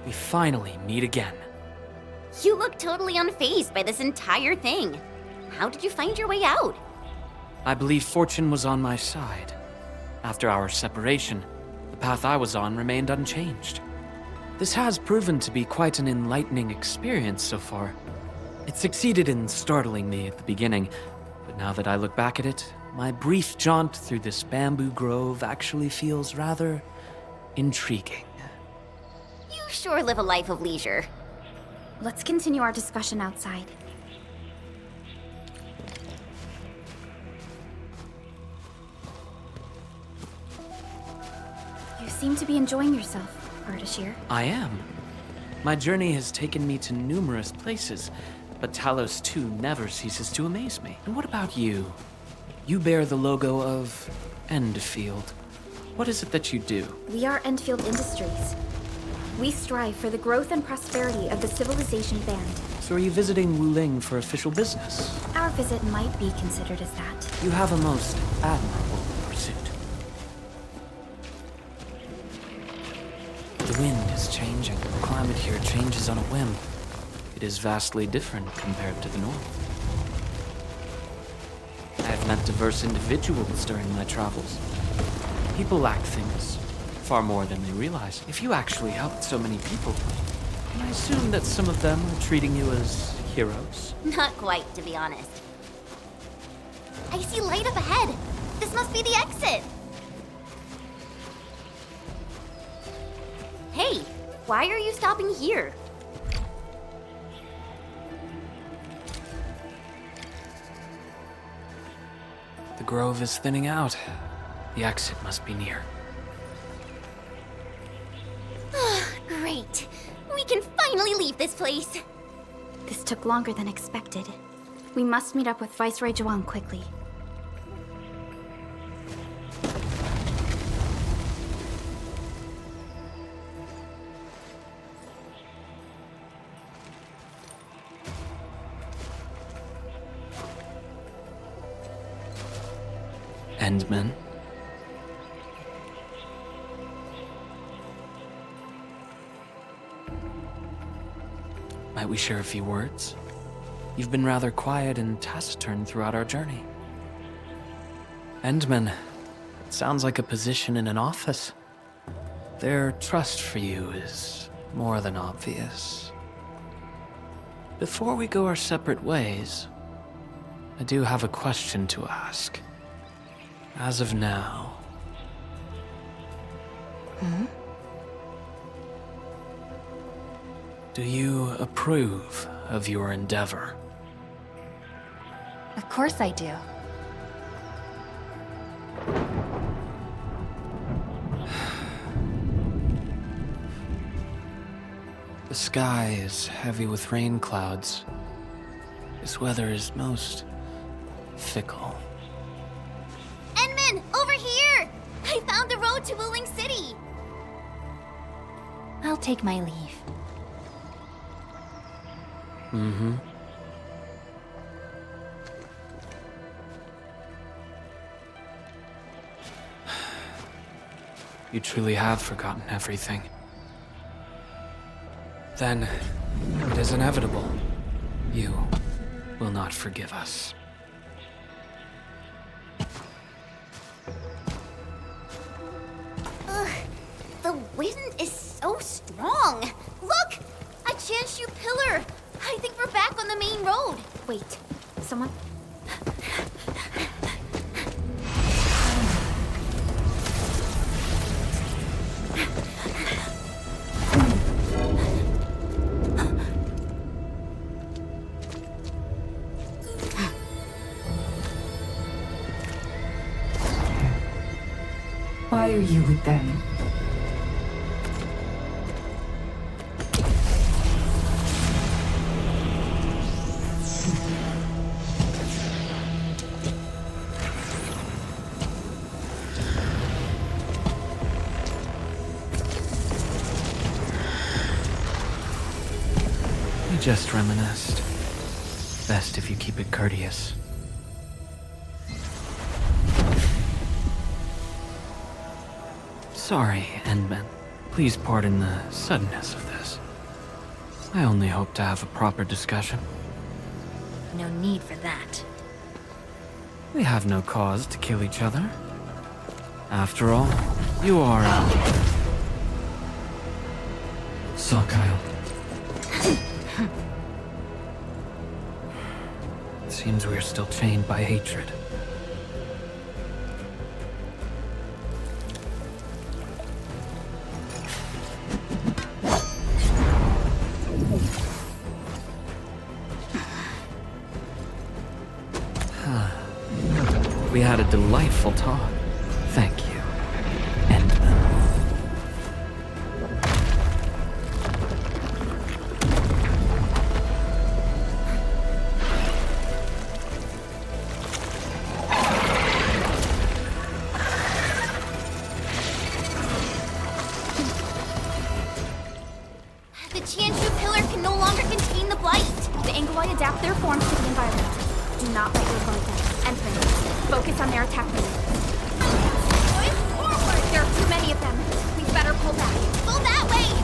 We finally meet again. You look totally unfazed by this entire thing. How did you find your way out? I believe fortune was on my side. After our separation, the path I was on remained unchanged. This has proven to be quite an enlightening experience so far. It succeeded in startling me at the beginning, but now that I look back at it, my brief jaunt through this bamboo grove actually feels rather intriguing. You sure live a life of leisure. Let's continue our discussion outside. You seem to be enjoying yourself, Ardashir. I am. My journey has taken me to numerous places, but Talos too never ceases to amaze me. And what about you? You bear the logo of Endfield. What is it that you do? We are Endfield Industries. We strive for the growth and prosperity of the Civilization Band. So are you visiting Wuling for official business? Our visit might be considered as that. You have a most admirable pursuit. The The wind is changing. The climate here changes on a whim. It is vastly different compared to the north. I have met diverse individuals during my travels. People lack things far more than they realize. If you actually helped so many people, can I assume that some of them are treating you as heroes? Not quite, to be honest. I see light up ahead. This must be the exit. Hey, why are you stopping here? The grove is thinning out. The exit must be near. Great. We can finally leave this place. This took longer than expected. We must meet up with Viceroy Zhuang quickly. Endmen. Might we share a few words? You've been rather quiet and taciturn throughout our journey. Endmen, it sounds like a position in an office. Their trust for you is more than obvious. Before we go our separate ways, I do have a question to ask. As of now... Do you approve of your endeavor? Of course I do. The sky is heavy with rain clouds. This weather is most fickle. Enman, over here! I found the road to Wuling City! I'll take my leave. You truly have forgotten everything. Then, it is inevitable. You will not forgive us. Ugh, the wind is so strong. Look! A Chanshu pillar! I think we're back on the main road. Wait, someone... Why are you with them? We just reminisced. Best if you keep it courteous. Sorry, Endmen. Please pardon the suddenness of this. I only hope to have a proper discussion. No need for that. We have no cause to kill each other. After all, you are Kyle. It seems we are still chained by hatred. We had a delightful talk. Thank you, Endman. The Chanshu pillar can no longer contain the blight. The Angoloi adapt their forms to the environment. Do not let your guard down. Endman, focus on their attack move. Going forward! There are too many of them. We better pull back. Go that way!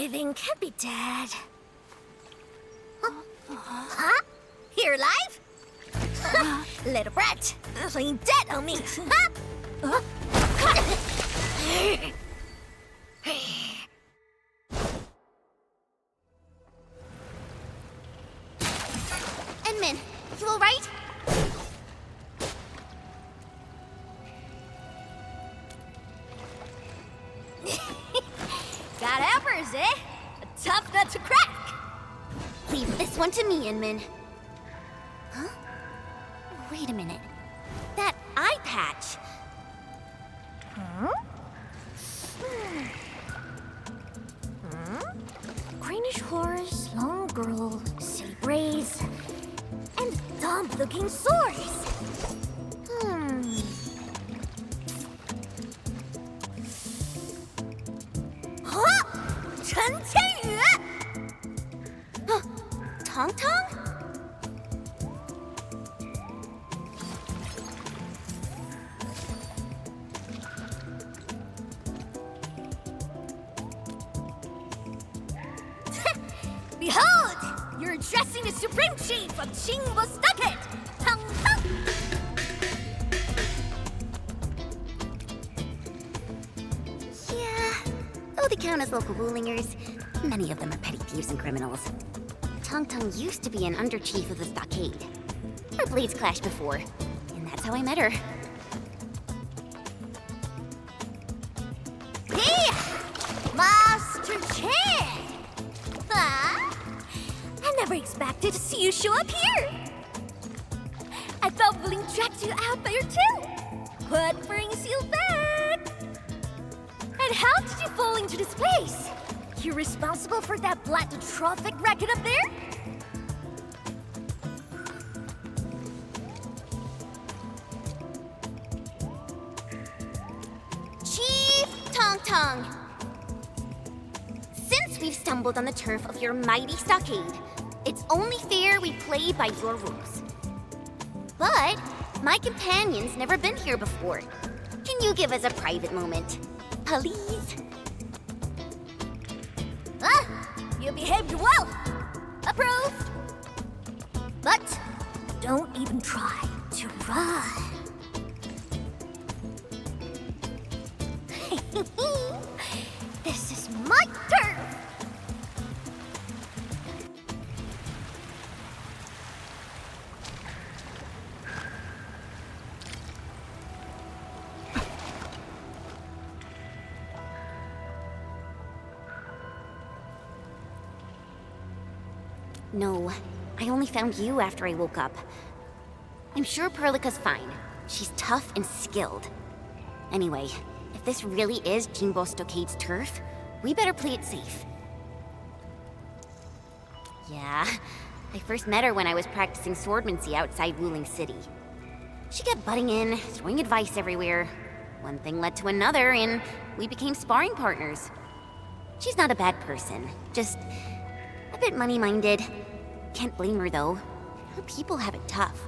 Everything can be dead. Huh? Here alive? Little brat, playing dead on me. Huh? Enmin, you alright? Got apples, eh? A tough nut to crack. Leave this one to me, Inman. Huh? Wait a minute. That eye patch. Huh? Greenish horse, long girl, silly braids, and dumb-looking swords. Huh? Tong Tong? Behold! You're addressing the Supreme Chief of Chingbo Stockade! Tong Tong! Yeah, though they count as local Woolingers, many of them are petty thieves and criminals. Tong Tong used to be an under-chief of the Stockade. Our blades clashed before, and that's how I met her. Hey! Master Chan! Huh? I never expected to see you show up here! I thought Wooling tracked you out by your tail! What brings you back? And how did you fall into this place? You're responsible for that black traffic racket up there? Chief Tong Tong! Since we've stumbled on the turf of your mighty stockade, it's only fair we play by your rules. But my companion's never been here before. Can you give us a private moment, please? You behaved well. Approved. But don't even try to run. This is my turn. No, I only found you after I woke up. I'm sure Perlica's fine. She's tough and skilled. Anyway, if this really is Jingbo Stockade's turf, we better play it safe. Yeah, I first met her when I was practicing swordmancy outside Wuling City. She kept butting in, throwing advice everywhere. One thing led to another, and we became sparring partners. She's not a bad person, just a bit money-minded. Can't blame her, though. Her people have it tough.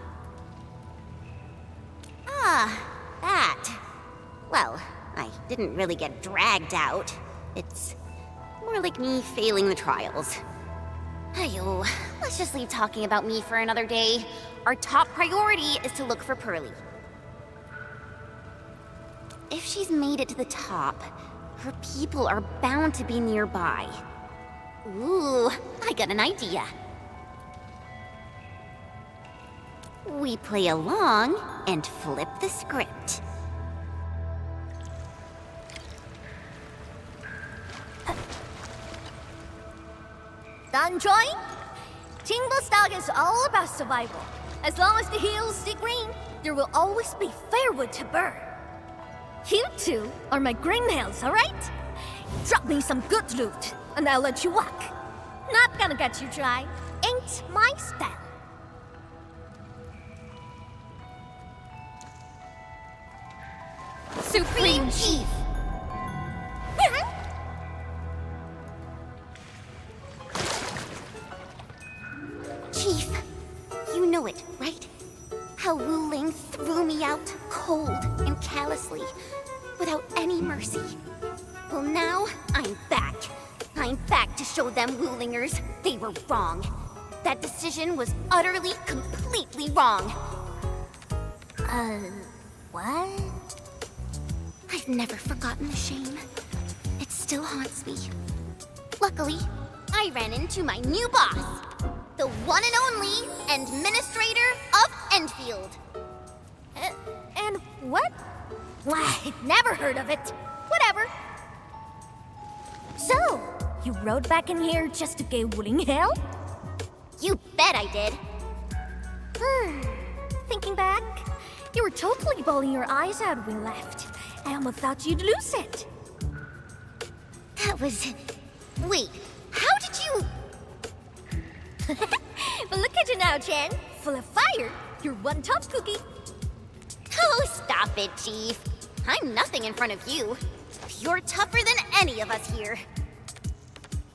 Ah, that. Well, I didn't really get dragged out. It's more like me failing the trials. Ayo, let's just leave talking about me for another day. Our top priority is to look for Pearly. If she's made it to the top, her people are bound to be nearby. Ooh, I got an idea. We play along and flip the script. Done drawing? Jingbo Stock is all about survival. As long as the hills stay green, there will always be firewood to burn. You two are my green nails, alright? Drop me some good loot, and I'll let you walk. Not gonna get you dry. Ain't my style. Supreme Chief! Chief, you know it, right? How Wu Ling threw me out cold and callously, without any mercy. Well, now I'm back. I'm back to show them Wulingers they were wrong. That decision was utterly, completely wrong. What? I've never forgotten the shame. It still haunts me. Luckily, I ran into my new boss, the one and only Administrator of Endfield. And what? Why, never heard of it. Whatever. So, you rode back in here just to give Wuling hell? You bet I did. Thinking back, you were totally bawling your eyes out when we left. I almost thought you'd lose it. That was... Wait, how did you... But look at you now, Chen. Full of fire. You're one tough cookie. Oh, stop it, Chief. I'm nothing in front of you. You're tougher than any of us here.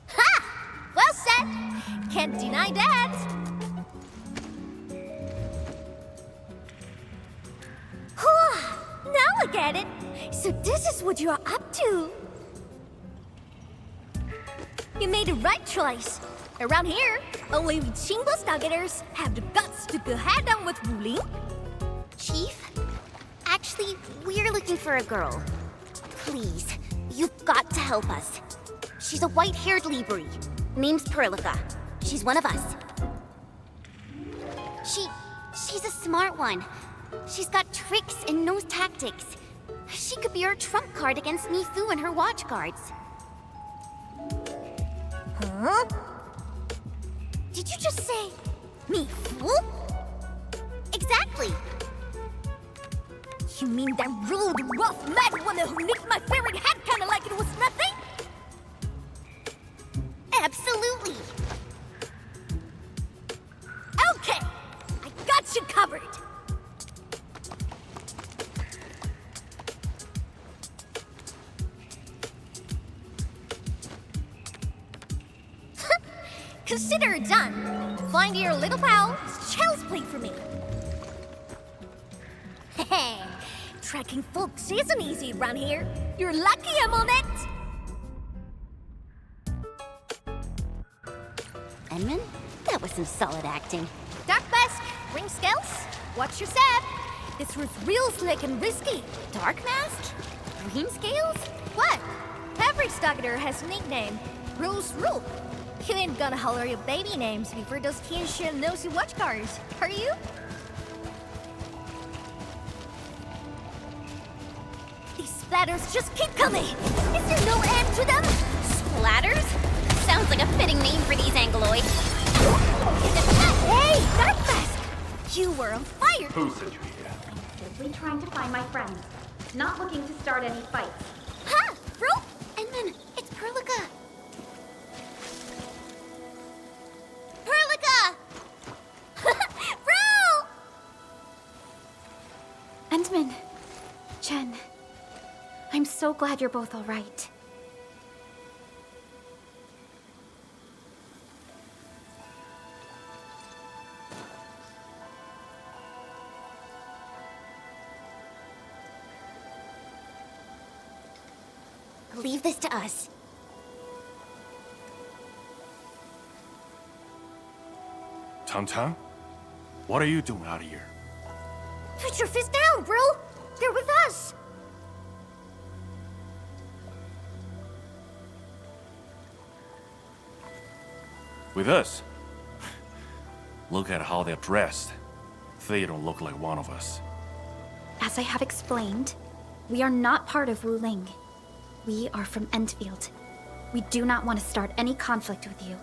Ha! Well said. Can't deny that. Now I get it. So this is what you're up to. You made the right choice. Around here, only Qingbo Stargaters have the guts to go head-on with Wuling. Chief, actually, we're looking for a girl. Please, you've got to help us. She's a white-haired Libri. Name's Prologue. She's one of us. She's a smart one. She's got tricks and knows tactics. She could be our trump card against Mifu and her watch guards. Huh? Did you just say Mifu? Exactly. You mean that rude, rough, mad one who nicked my favorite hat kinda like it was nothing? Absolutely. Okay, I got you covered. Consider it done. Find your little pal. It's child's play for me. Hey, tracking folks isn't easy around here. You're lucky I'm on it. Edmund, that was some solid acting. Dark Mask, ring scales. Watch your step. This was real slick and risky. Dark Mask? Green scales? What? Every Stargater has a nickname. Rules rule. You ain't gonna holler your baby names before those Tianxuan nosy watch guards, are you? These splatters just keep coming. Is there no end to them? Splatters? Sounds like a fitting name for these Angloids. Hey, Dark Mask! You were on fire! Who sent you here? Simply trying to find my friends. Not looking to start any fights. Ha! Bro! Edmund, it's Prologue. Bro! Endman, Chen, I'm so glad you're both all right. Leave this to us. Tan-Tan? What are you doing out here? Put your fist down, bro! They're with us! With us? Look at how they're dressed. They don't look like one of us. As I have explained, we are not part of Wuling. We are from Endfield. We do not want to start any conflict with you.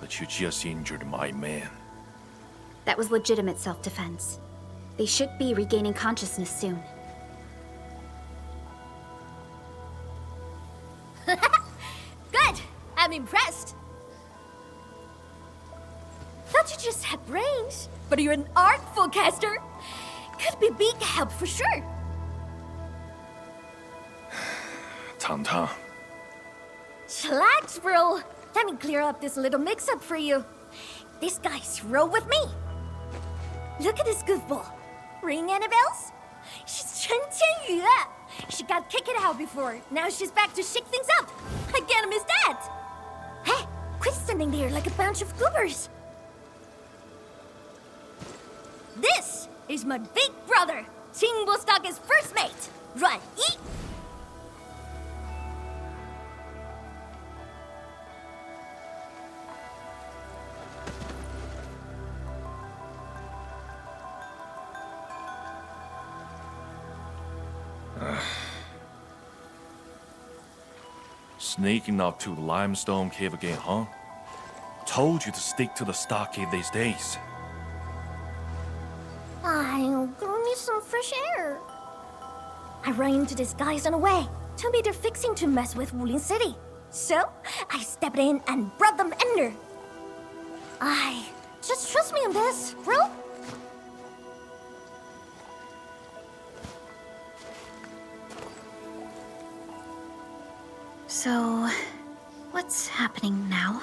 But you just injured my man. That was legitimate self-defense. They should be regaining consciousness soon. Good! I'm impressed! Thought you just had brains, but you're an artful caster. Could be big help for sure. Tan-Tan. Chillax, bro. Let me clear up this little mix-up for you. This guy's roll with me. Look at this goofball. Ring any bells? She's Chen Qianyu. She got kicked out before. Now she's back to shake things up. I can't miss that. Hey, quit standing there like a bunch of goobers. This is my big brother, Chingbostock's first mate. Run, eat. Sneaking up to the limestone cave again, huh? Told you to stick to the stockade these days. I'll go need some fresh air. I ran into these guys on the way. Told me they're fixing to mess with Wuling City. So, I stepped in and brought them under. Just trust me on this, bro. So, what's happening now?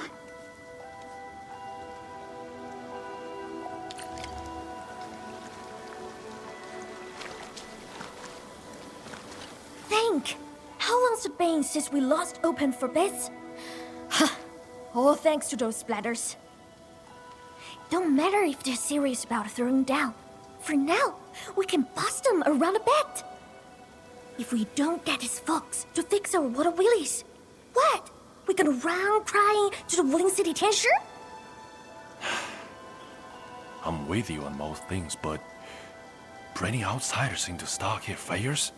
Think! How long's it been since we lost open for bits? All thanks to those splatters. Don't matter if they're serious about throwing down. For now, we can bust them around a bit. If we don't get these folks to fix our water wheelies, what? We gonna run crying to the Wuling City Tianshu? I'm with you on most things, but bringing outsiders into stockade fires?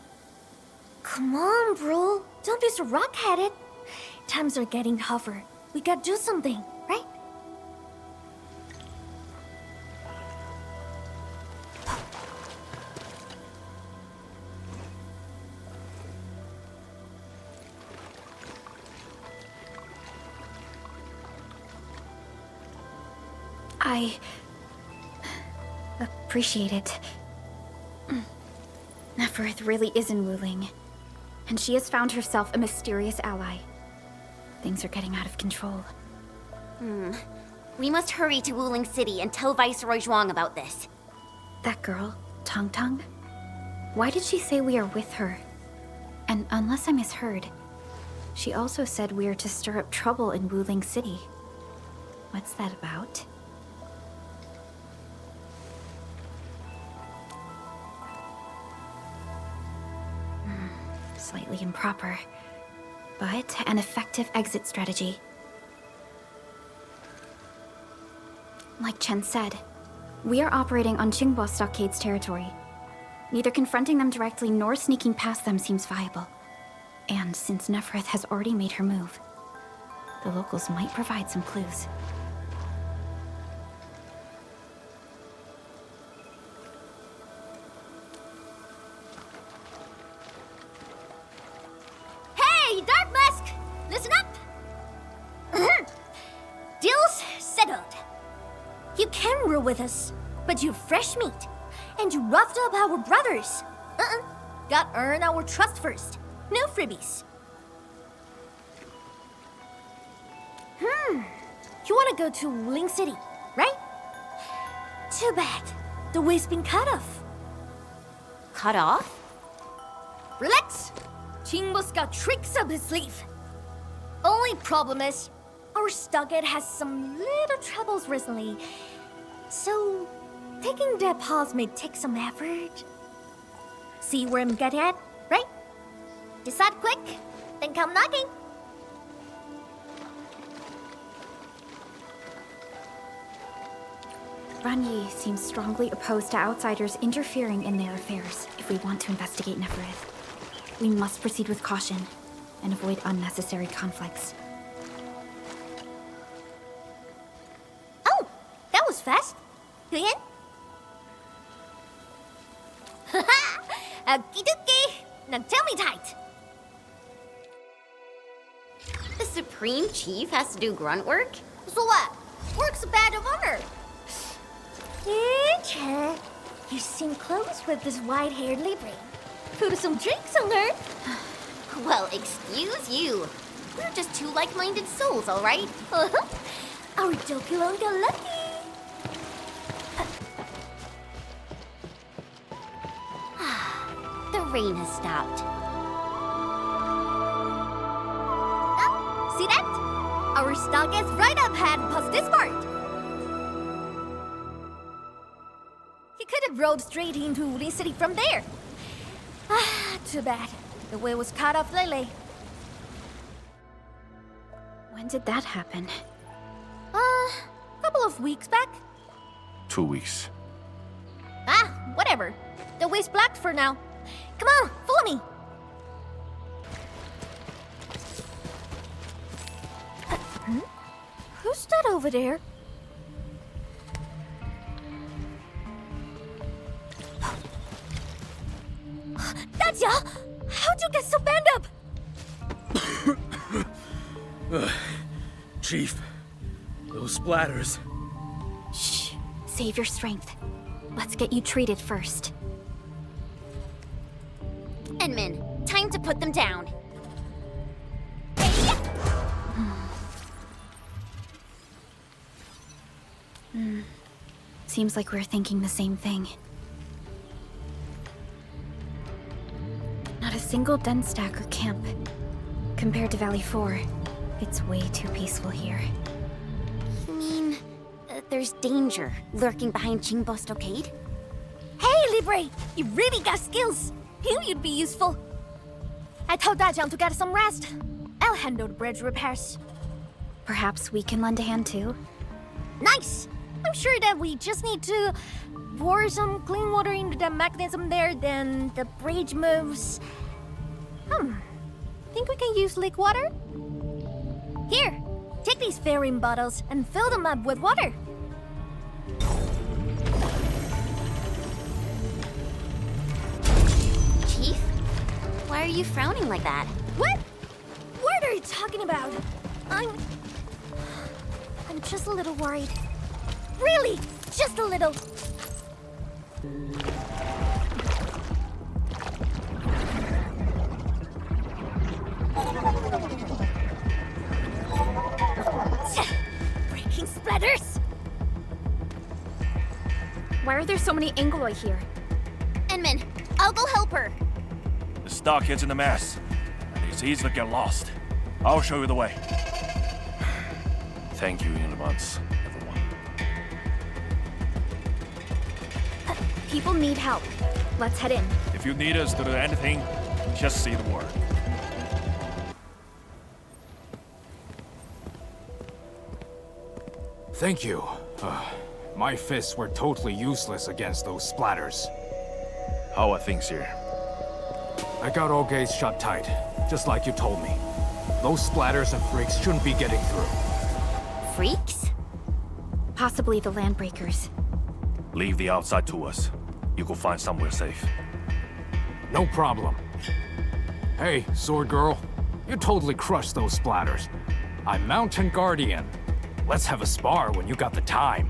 Come on, bro. Don't be so rock-headed. Times are getting tougher. We gotta do something, right? I appreciate it. Neferth really is in Wuling, and she has found herself a mysterious ally. Things are getting out of control. We must hurry to Wuling City and tell Viceroy Zhuang about this. That girl, Tong Tong? Why did she say we are with her? And unless I misheard, she also said we are to stir up trouble in Wuling City. What's that about? Slightly improper, but an effective exit strategy. Like Chen said, we are operating on Qingbo Stockade's territory. Neither confronting them directly nor sneaking past them seems viable. And since Neferth has already made her move, the locals might provide some clues. Hey, Dark Mask! Listen up! Deal's settled. You can rule with us, but you're fresh meat. And you roughed up our brothers. Got earn our trust first. No freebies. You wanna go to Wuling City, right? Too bad. The way's been cut off. Cut off? Relax. Qingbo's got tricks up his sleeve. Only problem is, our stockade has some little troubles recently. So, taking that pause may take some effort. See where I'm getting at, right? Decide quick, then come knocking. Ran Yi seems strongly opposed to outsiders interfering in their affairs if we want to investigate Neferth. We must proceed with caution and avoid unnecessary conflicts. Oh, that was fast. You in? Okie dokie. Now tell me tight. The Supreme Chief has to do grunt work? So what? Work's a badge of honor. Hey, Chen. You seem close with this white-haired Libre. Put some drinks on her. Well, excuse you. We're just two like-minded souls, all right? Our Dokilon got lucky. The rain has stopped. See that? Our stock is right up ahead past this part. He could have rode straight into Wooling City from there. Ah, too bad. The way was cut off lately. When did that happen? Couple of weeks back. 2 weeks. Ah, whatever. The way's blocked for now. Come on, follow me. Who's that over there? That's ya! How'd you get so banged up? Chief, those splatters. Shh. Save your strength. Let's get you treated first. Enman, time to put them down. Seems like we're thinking the same thing. Not a single den stack or camp. Compared to Valley 4, it's way too peaceful here. You mean, there's danger lurking behind Qingbo Stockade? Hey, Libre! You really got skills! Knew you'd be useful. I told Dajiang to get some rest. I'll handle the bridge repairs. Perhaps we can lend a hand too? Nice! I'm sure that we just need to pour some clean water into the mechanism there, then the bridge moves. Think we can use lake water? Here, take these fairing bottles and fill them up with water. Chief? Why are you frowning like that? What? What are you talking about? I'm just a little worried. Really, just a little. Breaking splatters! Why are there so many Angoloi here? Enman, I'll go help her. The stock gets in a mess, and it's easy to get lost. I'll show you the way. Thank you in advance, everyone. People need help. Let's head in. If you need us to do anything, just say the word. Thank you. My fists were totally useless against those splatters. How are things here? I got all gates shut tight, just like you told me. Those splatters and freaks shouldn't be getting through. Freaks? Possibly the Landbreakers. Leave the outside to us. You can find somewhere safe. No problem. Hey, Sword Girl. You totally crushed those splatters. I'm Mountain Guardian. Let's have a spar when you got the time.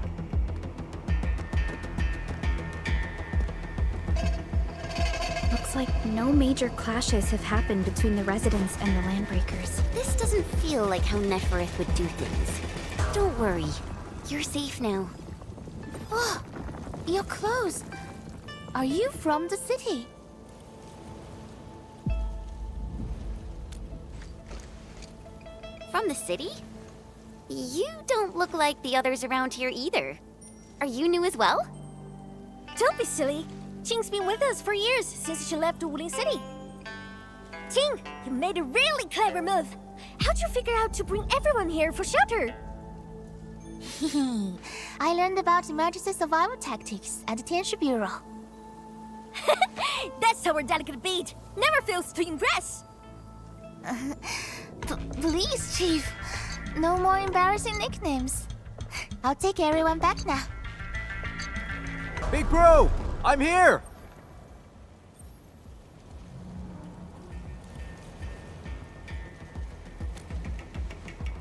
Looks like no major clashes have happened between the residents and the Landbreakers. This doesn't feel like how Nefereth would do things. Don't worry. You're safe now. Oh, your clothes. Are you from the city? From the city? You don't look like the others around here either. Are you new as well? Don't be silly. Qing's been with us for years, since she left Wooling City. Qing, you made a really clever move. How'd you figure out to bring everyone here for shelter? I learned about emergency survival tactics at the Tianshi Bureau. That's our delicate beat. Never fails to impress. Please, Chief. No more embarrassing nicknames. I'll take everyone back now. Big Bro! I'm here!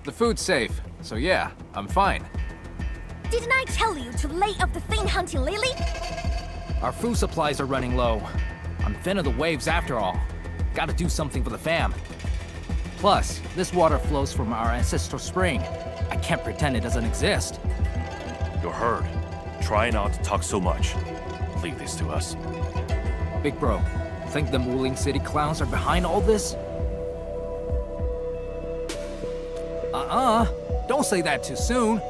The food's safe, so yeah, I'm fine. Didn't I tell you to lay off the thing hunting Lily? Our food supplies are running low. I'm thin of the waves after all. Gotta do something for the fam. Plus, this water flows from our ancestral spring. I can't pretend it doesn't exist. You're heard. Try not to talk so much. Leave this to us. Big Bro, think the Wooling City clowns are behind all this? Don't say that too soon.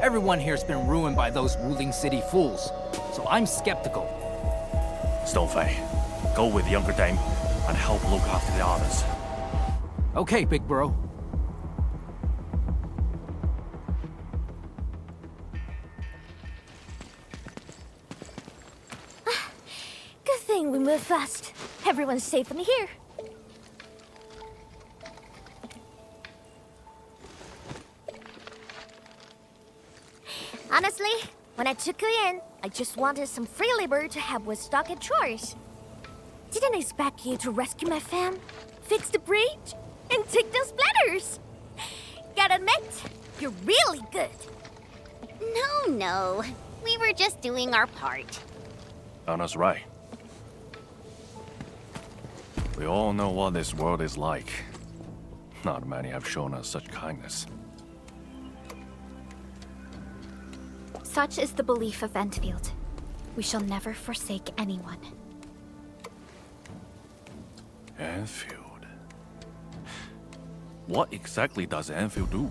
Everyone here's been ruined by those ruling city fools, so I'm skeptical. Stonefang, go with younger dame and help look after the others. Okay, big bro. Good thing we move fast. Everyone's safe in here. Honestly, when I took you in, I just wanted some free labor to help with stock and chores. Didn't expect you to rescue my fam, fix the bridge, and take the splatters. Gotta admit, you're really good. No. We were just doing our part. Anna's right. We all know what this world is like. Not many have shown us such kindness. Such is the belief of Endfield. We shall never forsake anyone. Endfield. What exactly does Endfield do?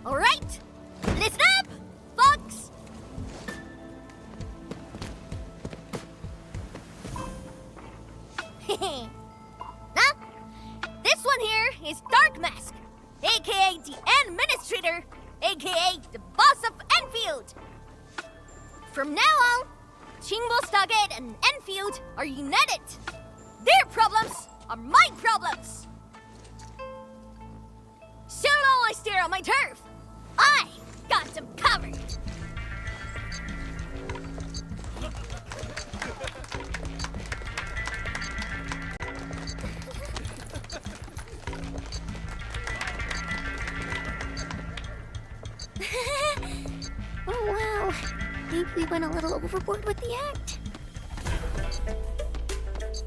All right, listen up, folks. Now, this one here is Dark Mask, aka the Administrator, aka the boss of Endfield. From now on, Chingbo Stargate and Endfield are united. Their problems are my problems. So long I stare on my turf. I got them covered. Oh wow, maybe we went a little overboard with the act.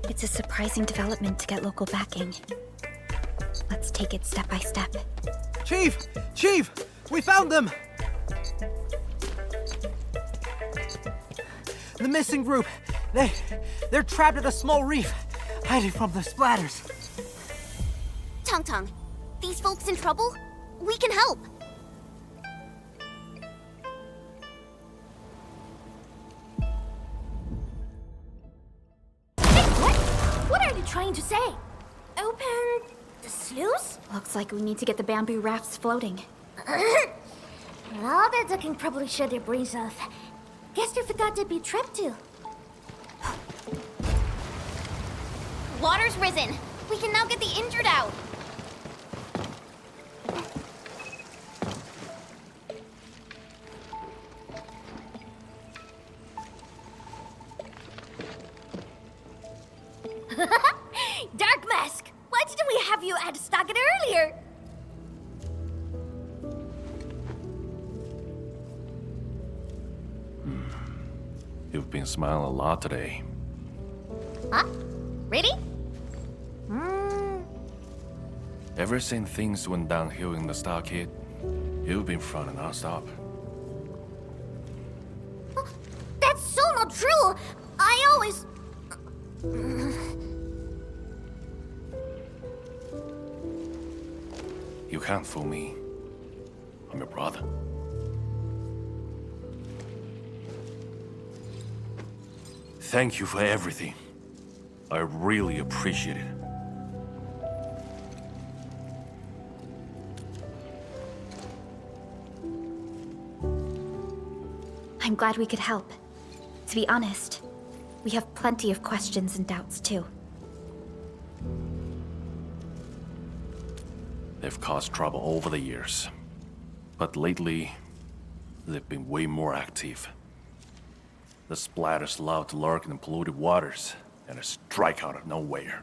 It's a surprising development to get local backing. Let's take it step by step. Chief! Chief! We found them! The missing group. They're trapped at a small reef, hiding from the splatters. Tong, these folks in trouble? We can help. What are you trying to say? Open the sluice? Looks like we need to get the bamboo rafts floating. All that can probably shut their brains off. Guess they forgot to be trapped too. Water's risen. We can now get the injured out. Dark Mask! Why didn't we have you at Stockade earlier? You've been smiling a lot today. Huh? Ready? Ever since things went downhill in the stockade, you've been front and non-stop. That's so not true! I always... You can't fool me. I'm your brother. Thank you for everything. I really appreciate it. I'm glad we could help. To be honest, we have plenty of questions and doubts too. They've caused trouble over the years. But lately, they've been way more active. The splatters love to lurk in the polluted waters and strike out of nowhere.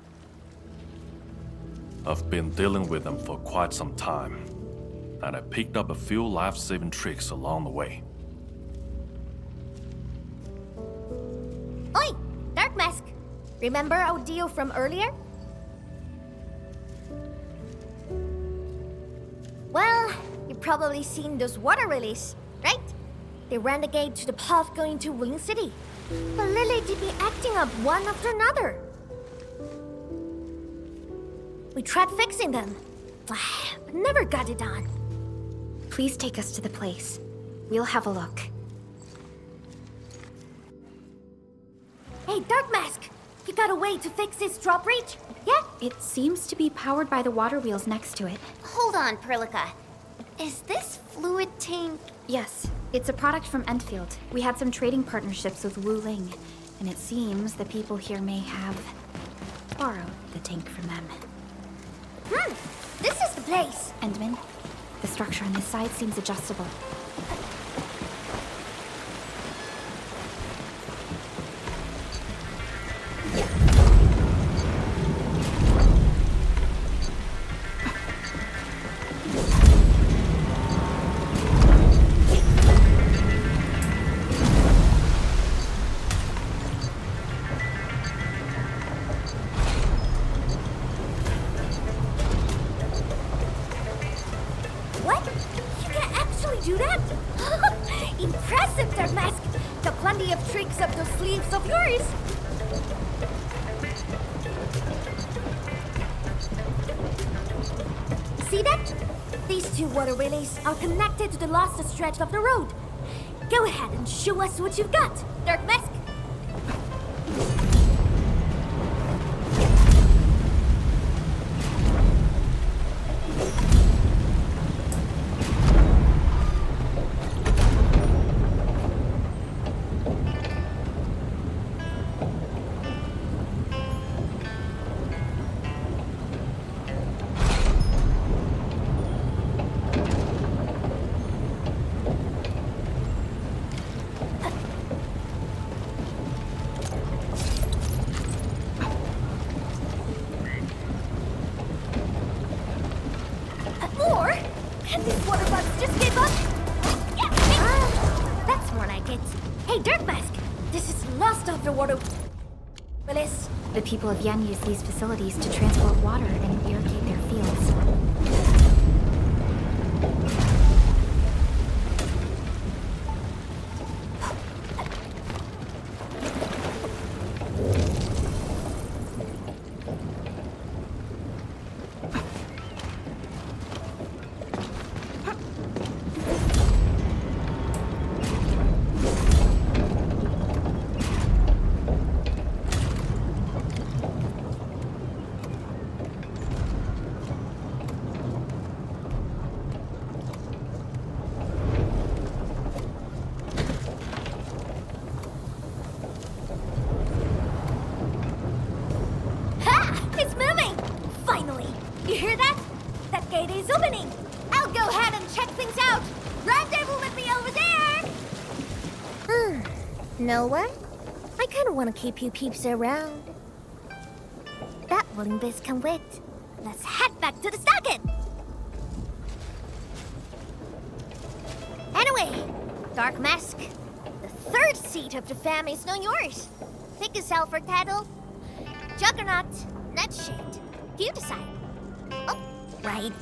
I've been dealing with them for quite some time, and I picked up a few life-saving tricks along the way. Oi! Dark Mask! Remember our deal from earlier? Well, you've probably seen those water lilies, right? They ran the gate to the path going to Wing City. But Lily did be acting up one after another. We tried fixing them, but never got it done. Please take us to the place. We'll have a look. Hey, Dark Mask! You got a way to fix this drawbridge? Yeah? It seems to be powered by the water wheels next to it. Hold on, Prologue. Is this fluid tank? Yes, it's a product from Endfield. We had some trading partnerships with Wu Ling, and it seems the people here may have borrowed the tank from them. This is the place! Endman, the structure on this side seems adjustable. What? You can actually do that? Impressive, Dark Mask! Got plenty of tricks up those sleeves of yours! See that? These two water relays are connected to the last stretch of the road. Go ahead and show us what you've got, Dark Mask! More? Can these water bugs just give up? That's more like it. Hey, Dark Mask! This is lost off the water. Willis. The people of Yen use these facilities to transport water and irrigate their fields. It's moving! Finally! You hear that? That gate is opening! I'll go ahead and check things out! Rendezvous with me over there! Know what? I kinda wanna keep you peeps around. That wooden biz can wait. Let's head back to the stockade! Anyway, Dark Mask, the third seat of the fam is now yours. Pick yourself for title. Juggernaut, Nightshade. You decide. Oh, right.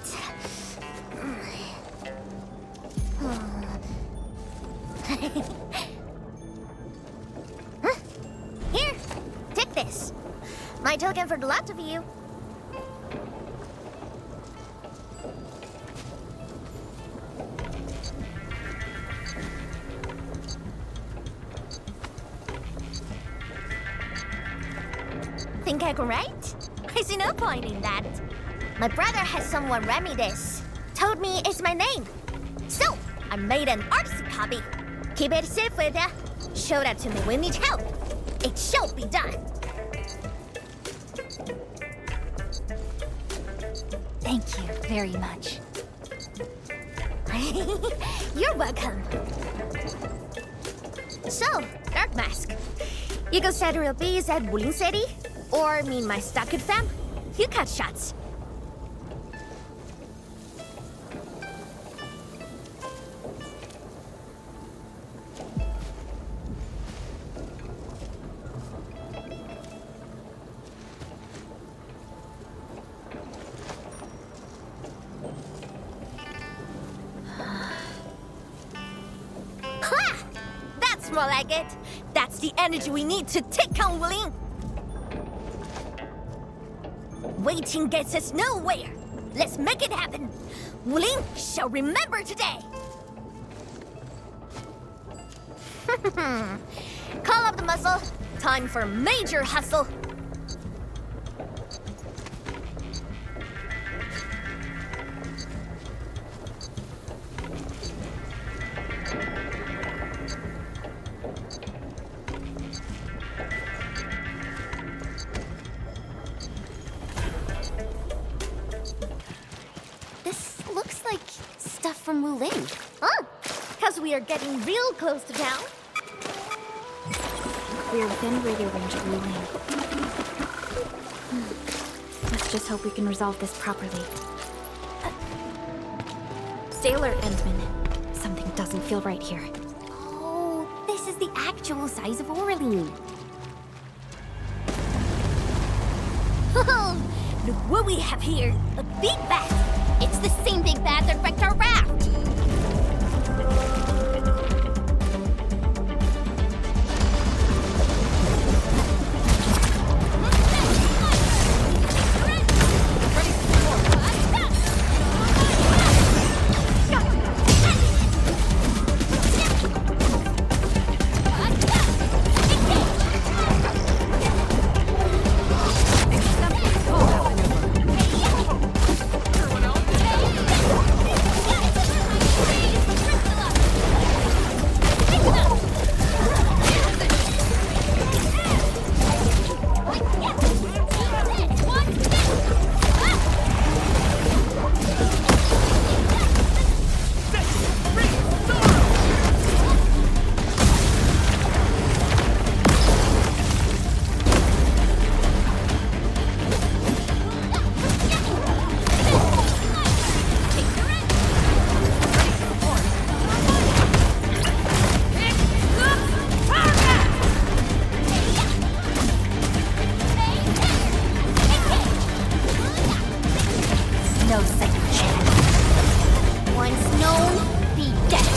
Huh? Here, take this. My token for the lot of you. Think I can write? I see no point in that. My brother has someone read me this. Told me it's my name. So, I made an artsy copy. Keep it safe with ya. Show that to me when you need help. It shall be done. Thank you very much. You're welcome. So, Dark Mask, you go settle your bees at Wooling City? Or meet my stockade fam? You cut shots. Ha! more like it. That's the energy we need to take on Wuling. Waiting gets us nowhere. Let's make it happen. Wuling shall remember today. Call up the muscle. Time for major hustle. This looks like stuff from Wuling. Oh, because we are getting real close to town. We're within radio range of Wuling. Let's just hope we can resolve this properly. Sailor Endman, something doesn't feel right here. Oh, this is the actual size of Orlean. Look what we have here. A big bat. It's the same big bat that wrecked our raft. No second chance. Once known, be dead.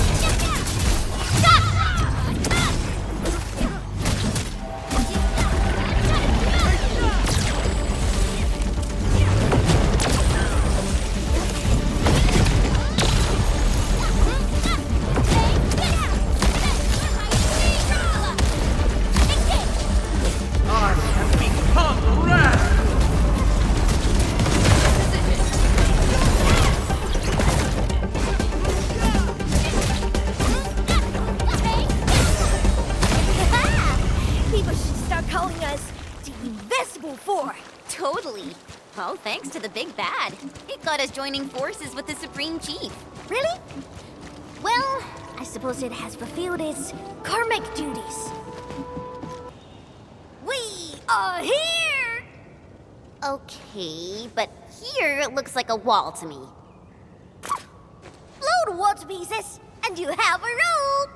People should start calling us the Invisible Four. Totally. Well, thanks to the big bad. It got us joining forces with the Supreme Chief. Really? Well, I suppose it has fulfilled its karmic duties. We are here! Okay, but here it looks like a wall to me. Blow the wall to pieces, and you have a rope!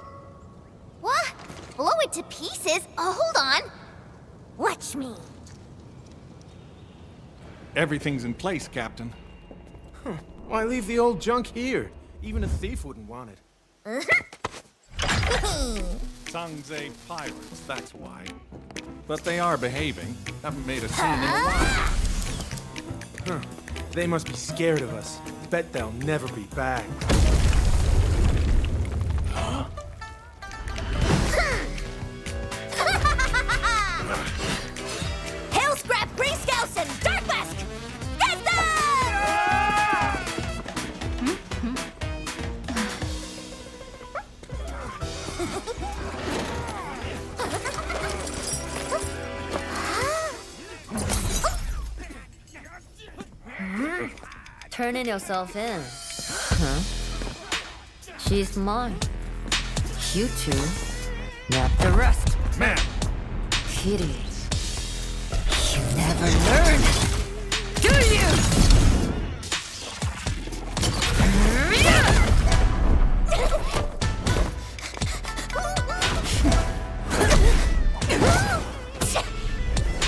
What? Blow it to pieces? Oh, hold on. Watch me. Everything's in place, Captain. Huh. Why leave the old junk here? Even a thief wouldn't want it. Sangze pirates, that's why. But they are behaving. Haven't made a scene in a while. Huh. They must be scared of us. Bet they'll never be back. Hail Scrap, Grey Scouts, and Dark Mask! Get them! Turning yourself in. Huh? She's mine. You two, not the rest. Man! Pity. You never learn, do you?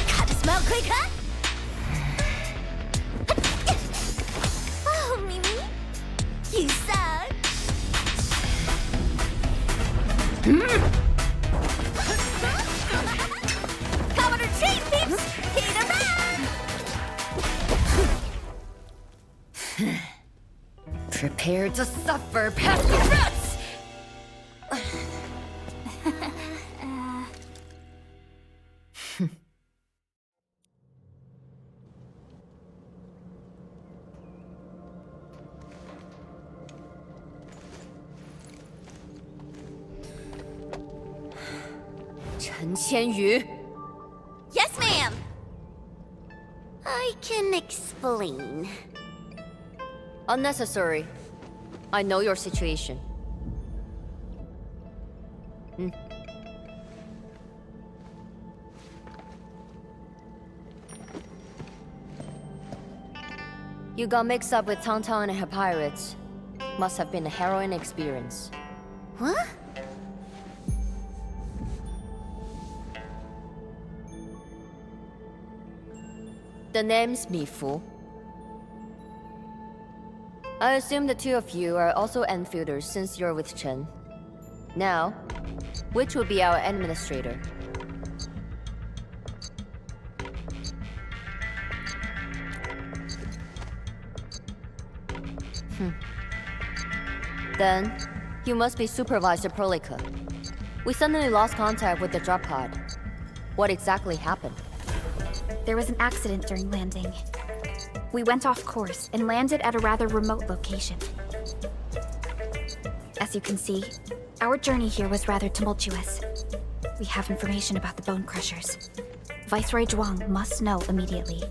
Gotta smell quick, huh? Oh, Mimi, you suck. Prepare to suffer past the rats! 陈千羽 Yes, ma'am! I can explain. Unnecessary. I know your situation. You got mixed up with Tang and her pirates. Must have been a harrowing experience. What? The name's Mifu. I assume the two of you are also Enfielders since you're with Chen. Now, which will be our administrator? Then, you must be Supervisor Prologue. We suddenly lost contact with the drop pod. What exactly happened? There was an accident during landing. We went off course and landed at a rather remote location. As you can see, our journey here was rather tumultuous. We have information about the Bone Crushers. Viceroy Zhuang must know immediately.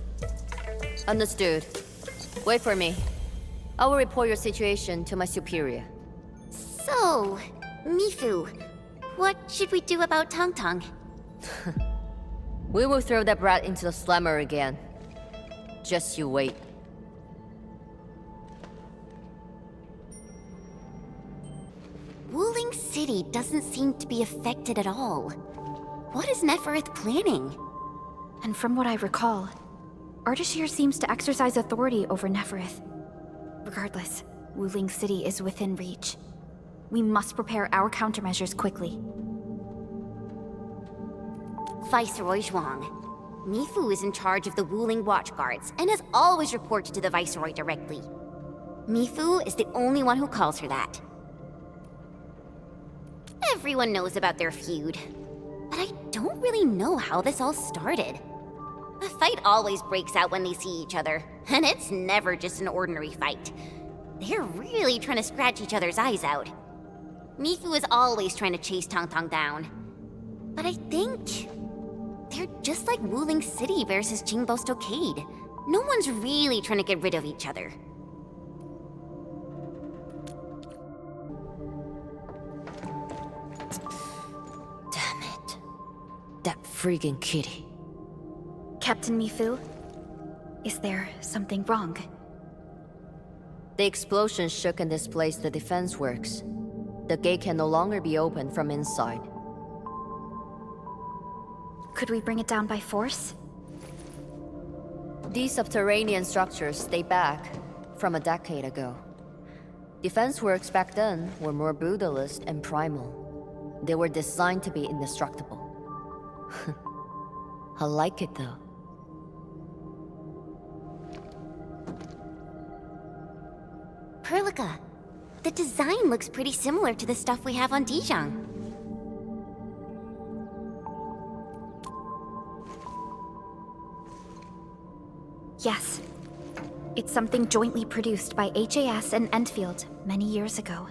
Understood. Wait for me. I will report your situation to my superior. So, Mifu, what should we do about Tang? We will throw that brat into the slammer again. Just you wait. Wuling City doesn't seem to be affected at all. What is Nefereth planning? And from what I recall, Ardashir seems to exercise authority over Nefereth. Regardless, Wuling City is within reach. We must prepare our countermeasures quickly. Viceroy Zhuang. Mifu is in charge of the Wuling Watchguards and has always reported to the Viceroy directly. Mifu is the only one who calls her that. Everyone knows about their feud, but I don't really know how this all started. A fight always breaks out when they see each other, and it's never just an ordinary fight. They're really trying to scratch each other's eyes out. Mifu is always trying to chase Tang down. But I think they're just like Wuling City versus Jingbo Stockade. No one's really trying to get rid of each other. Damn it. That freaking kitty. Captain Mifu, is there something wrong? The explosion shook and displaced the defense works. The gate can no longer be opened from inside. Could we bring it down by force? These subterranean structures date back from a decade ago. Defense works back then were more brutalist and primal. They were designed to be indestructible. I like it though. Prologue, the design looks pretty similar to the stuff we have on Dijiang. Yes. It's something jointly produced by HAS and Endfield many years ago.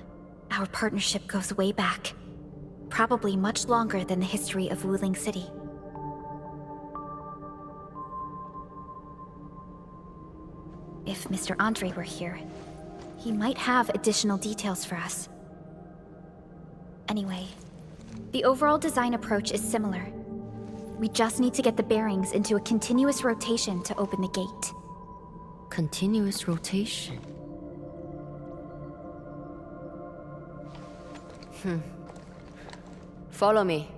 Our partnership goes way back. Probably much longer than the history of Wuling City. If Mr. Andre were here, he might have additional details for us. Anyway, the overall design approach is similar. We just need to get the bearings into a continuous rotation to open the gate. Continuous rotation? Follow me.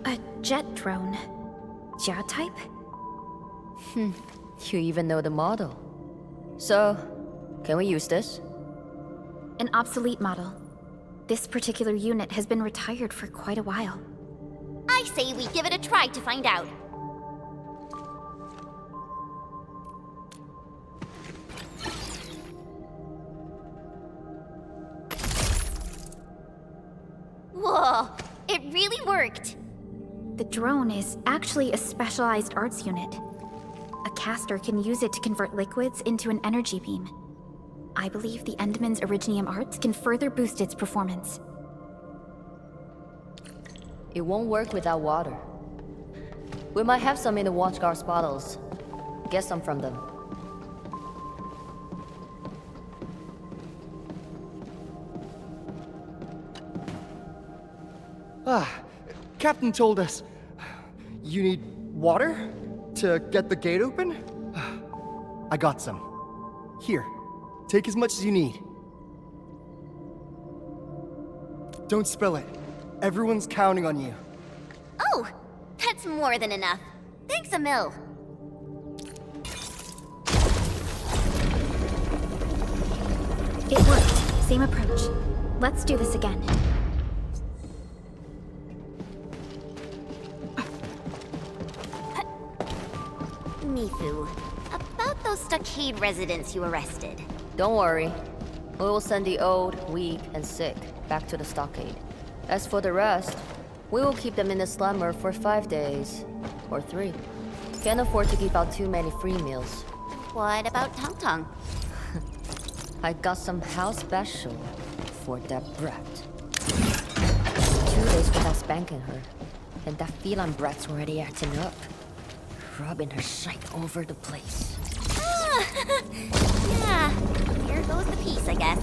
A jet drone. Jia type? You even know the model. So, can we use this? An obsolete model. This particular unit has been retired for quite a while. I say we give it a try to find out. worked. The drone is actually a specialized arts unit. A caster can use it to convert liquids into an energy beam. I believe the Endman's Originium arts can further boost its performance. It won't work without water. We might have some in the Watchguard's bottles. Get some from them. Captain told us you need water to get the gate open? I got some. Here, take as much as you need. Don't spill it. Everyone's counting on you. Oh, that's more than enough. Thanks, Emil. It worked. Same approach. Let's do this again. Mifu, about those stockade residents you arrested. Don't worry. We will send the old, weak, and sick back to the stockade. As for the rest, we will keep them in the slumber for 5 days. Or 3. Can't afford to give out too many free meals. What about Tong Tong? I got some house special for that brat. 2 days without spanking her, and that feline brat's already acting up. Rubbing her shite over the place. Yeah, here goes the piece, I guess.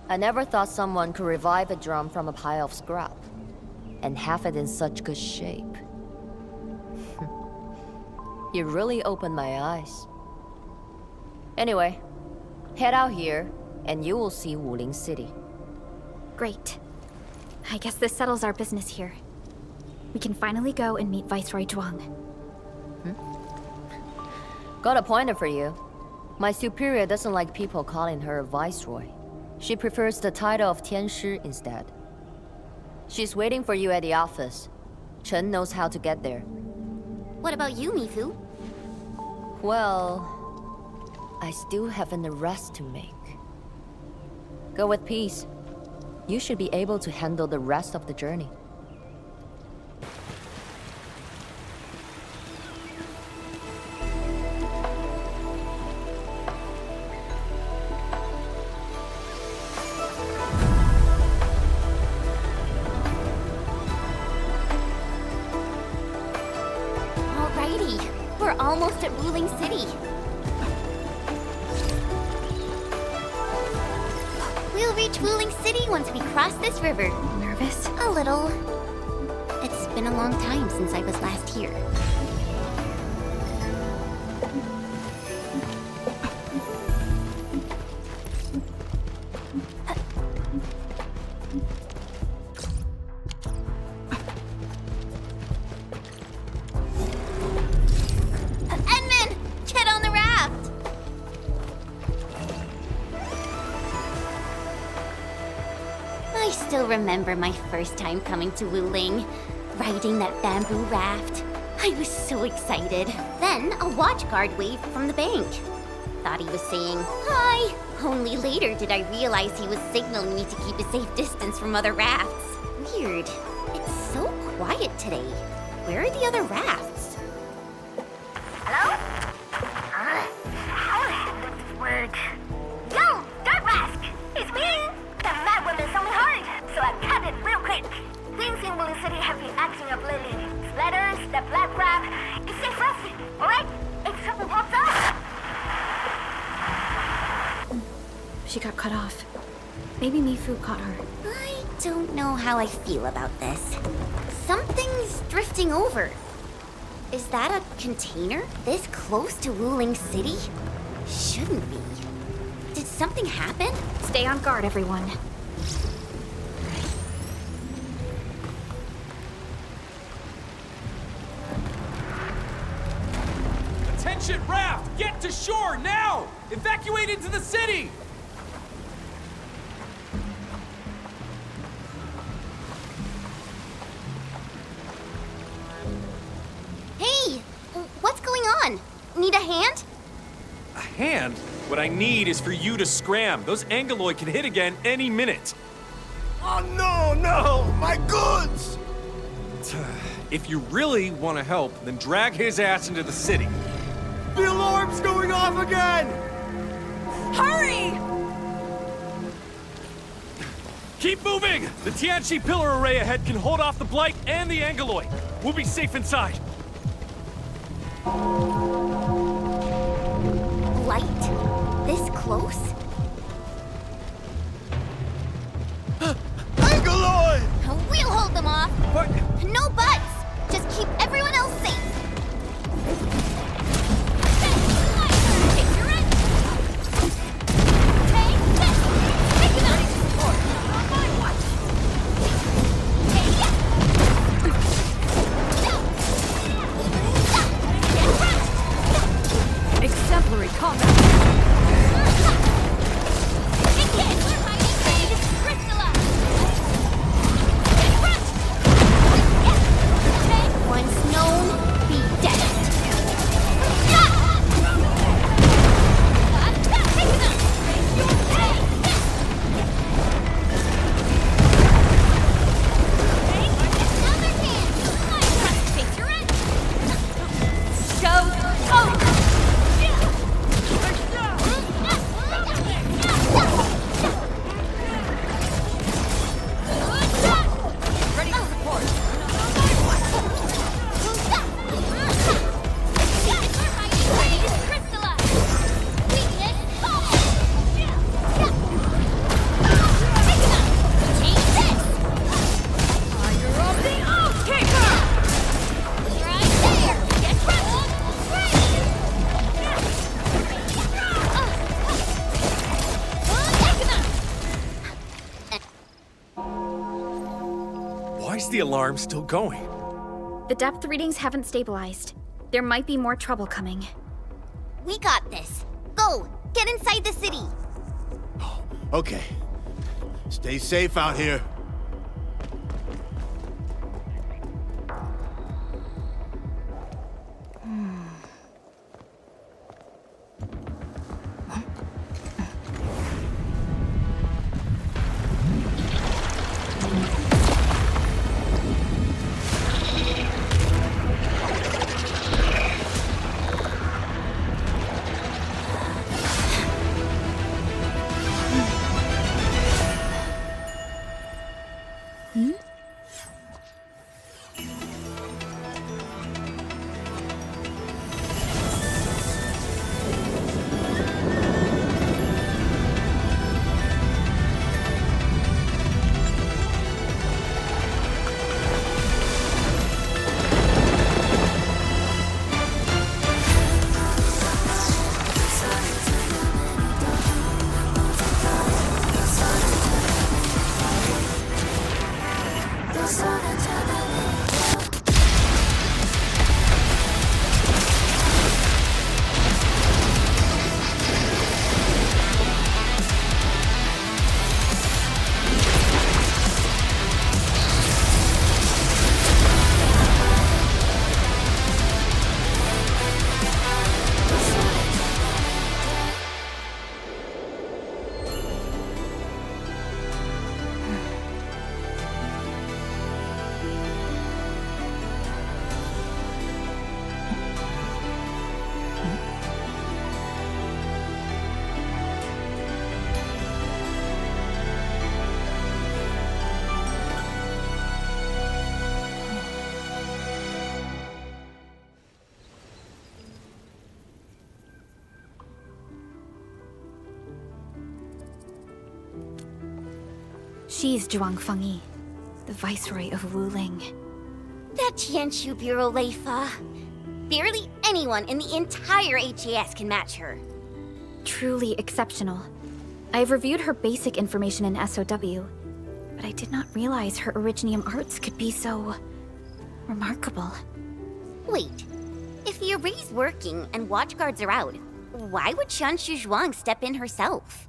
I never thought someone could revive a drum from a pile of scrap, and have it in such good shape. You really opened my eyes. Anyway, head out here, and you will see Wuling City. Great. I guess this settles our business here. We can finally go and meet Viceroy Zhuang. Got a pointer for you. My superior doesn't like people calling her Viceroy. She prefers the title of Tianshi instead. She's waiting for you at the office. Chen knows how to get there. What about you, Mifu? Well, I still have an arrest to make. Go with peace. You should be able to handle the rest of the journey. We're almost at Wuling City. We'll reach Wuling City once we cross this river. Nervous? A little. It's been a long time since I was last here. I still remember my first time coming to Wuling, riding that bamboo raft. I was so excited. Then a watchguard waved from the bank. Thought he was saying, "Hi!" Only later did I realize he was signaling me to keep a safe distance from other rafts. Weird. It's so quiet today. Where are the other rafts? Hello? How the hell does this work? Yo, Dirt Mask! It's me! The mad woman saw me hard, so I cut it real quick. Things in Wuling City have been acting up lately. Splatters, the black crab. It's safe for us, alright? If something pops up. She got cut off. Maybe Mifu caught her. I don't know how I feel about this. Something's drifting over. Is that a container? This close to Wuling City? Shouldn't be. Did something happen? Stay on guard, everyone. Attention, raft! Get to shore, now! Evacuate into the city! Hey! What's going on? Need a hand? A hand? What I need is for you to scram. Those Angeloi can hit again any minute. Oh no! My goods! If you really want to help, then drag his ass into the city. The alarm's going off again! Hurry! Keep moving! The Tianchi pillar array ahead can hold off the Blight and the Angeloi. We'll be safe inside. Light? This close? Angeloi! We'll hold them off. What? No buts! Just keep everyone else safe. Exemplary combat. Once known, be dead. Why is the alarm still going? The depth readings haven't stabilized. There might be more trouble coming. We got this. Go! Get inside the city! Okay. Stay safe out here. She's Zhuang Fengyi, the Viceroy of Wuling. That Tianchu Bureau Leifa. Barely anyone in the entire HAS can match her. Truly exceptional. I've reviewed her basic information in SOW, but I did not realize her Originium arts could be so... remarkable. Wait, If the array's working and watchguards are out, why would Qianshu Zhuang step in herself?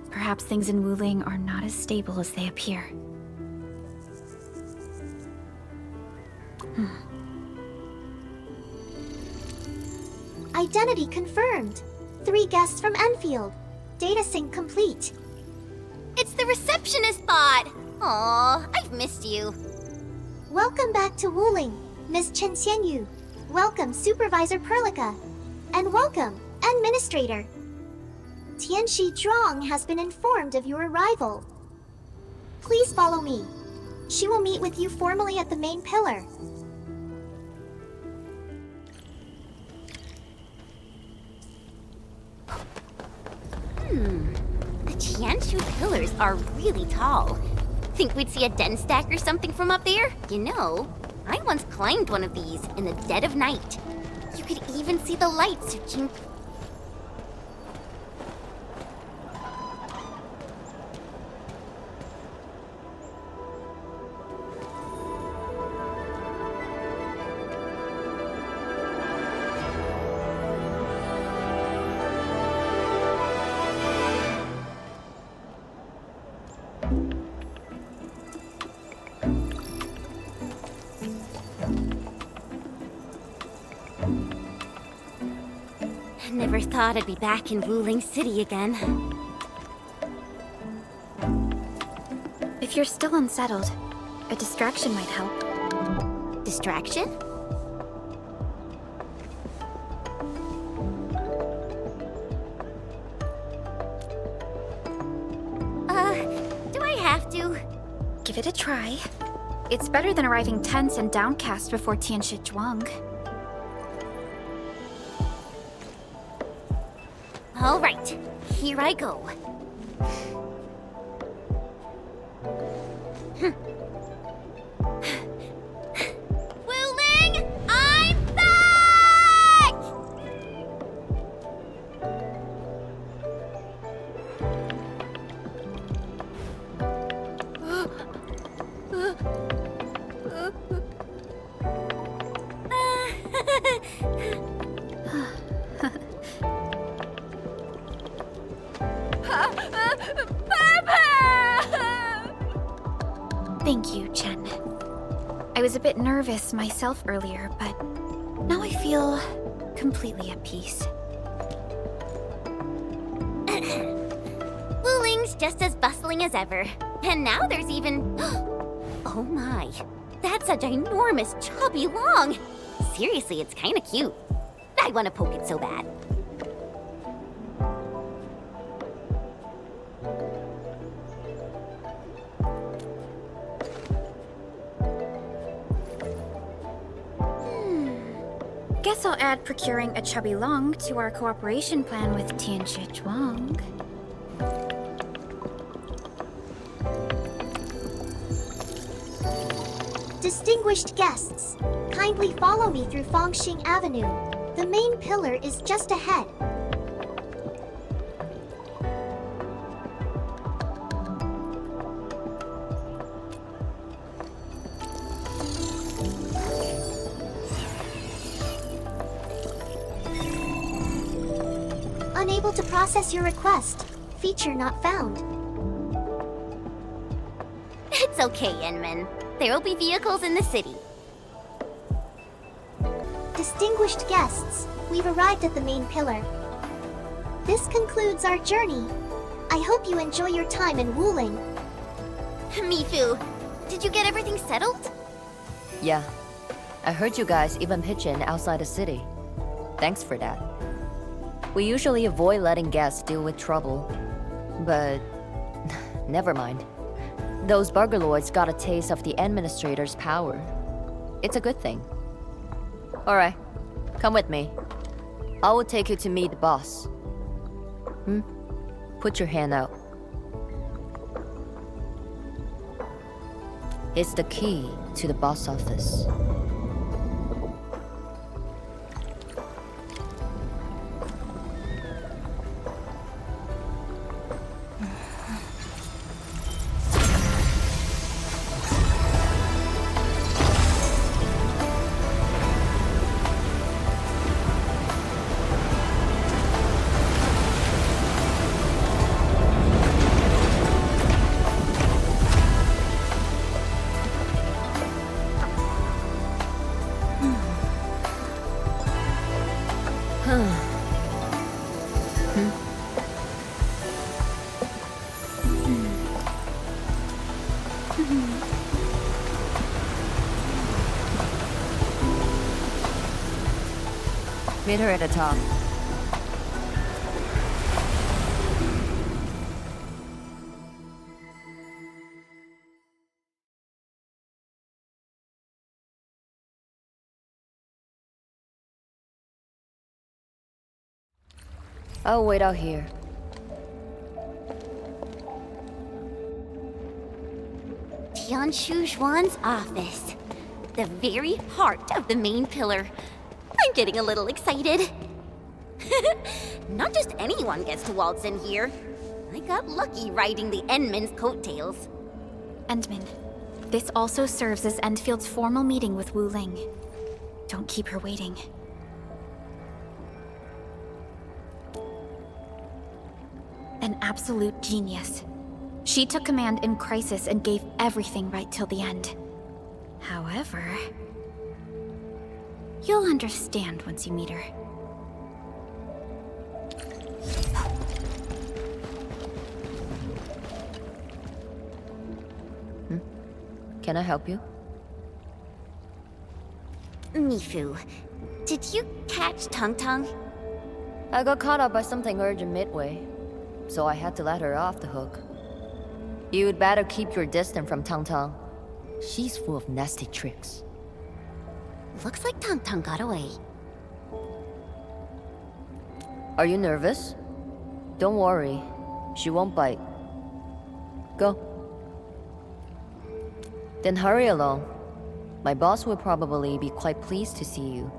Perhaps things in Wuling are not as stable as they appear. Identity confirmed. 3 guests from Enfield. Data sync complete. It's the receptionist bot! Aw, I've missed you. Welcome back to Wuling, Miss Chen Xianyu. Welcome, Supervisor Perlica. And welcome, Administrator. Tianxi Zhuang has been informed of your arrival. Please follow me. She will meet with you formally at the main pillar. The Qianshu pillars are really tall. Think we'd see a den stack or something from up there? You know, I once climbed one of these in the dead of night. You could even see the lights searching. Never thought I'd be back in Wuling City again. If you're still unsettled, a distraction might help. Distraction? Do I have to? Give it a try. It's better than arriving tense and downcast before Tianxi Zhuang. All right, here I go. Wuling, I'm back! Thank you, Chen. I was a bit nervous myself earlier, but now I feel completely at peace. Wuling's just as bustling as ever. And now there's even... Oh my, that's a ginormous chubby long. Seriously, it's kinda cute. I want to poke it so bad. Guess I'll add procuring a chubby long to our cooperation plan with Tianxi Zhuang. Distinguished guests, kindly follow me through Fangxing Avenue. The main pillar is just ahead. Unable to process your request. Feature not found. It's okay, Enman. There will be vehicles in the city. Distinguished guests, we've arrived at the main pillar. This concludes our journey. I hope you enjoy your time in Wuling. Mifu, did you get everything settled? Yeah. I heard you guys even pitch in outside the city. Thanks for that. We usually avoid letting guests deal with trouble. But... never mind. Those burgaloids got a taste of the administrator's power. It's a good thing. Alright, come with me. I will take you to meet the boss. Put your hand out. It's the key to the boss office. Meet her at the top. I'll wait out here. Tianshu Xuan's office. The very heart of the main pillar. I'm getting a little excited. Not just anyone gets to waltz in here. I got lucky riding the Endman's coattails. Endman, this also serves as Endfield's formal meeting with Wu Ling. Don't keep her waiting. An absolute genius. She took command in crisis and gave everything right till the end. However, you'll understand once you meet her. Can I help you? Mifu, did you catch Tung Tung? I got caught up by something urgent midway, so I had to let her off the hook. You'd better keep your distance from Tung Tung. She's full of nasty tricks. Looks like Tung Tung got away. Are you nervous? Don't worry. She won't bite. Go. Then hurry along. My boss will probably be quite pleased to see you.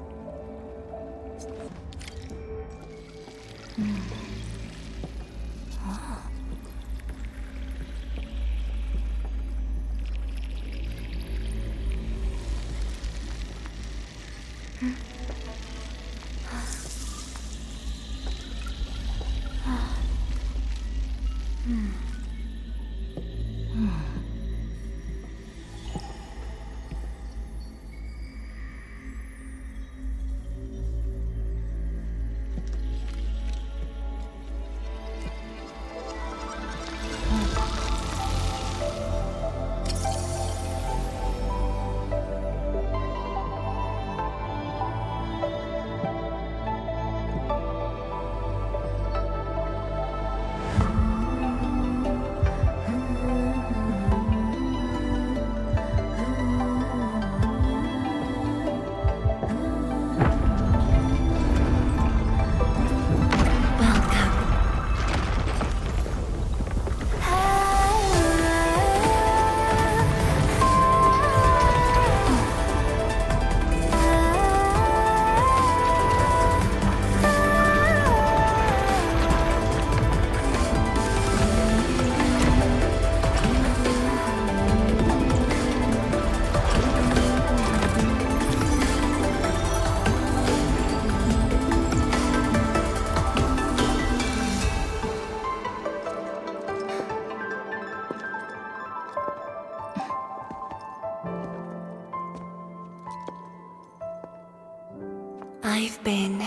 I've been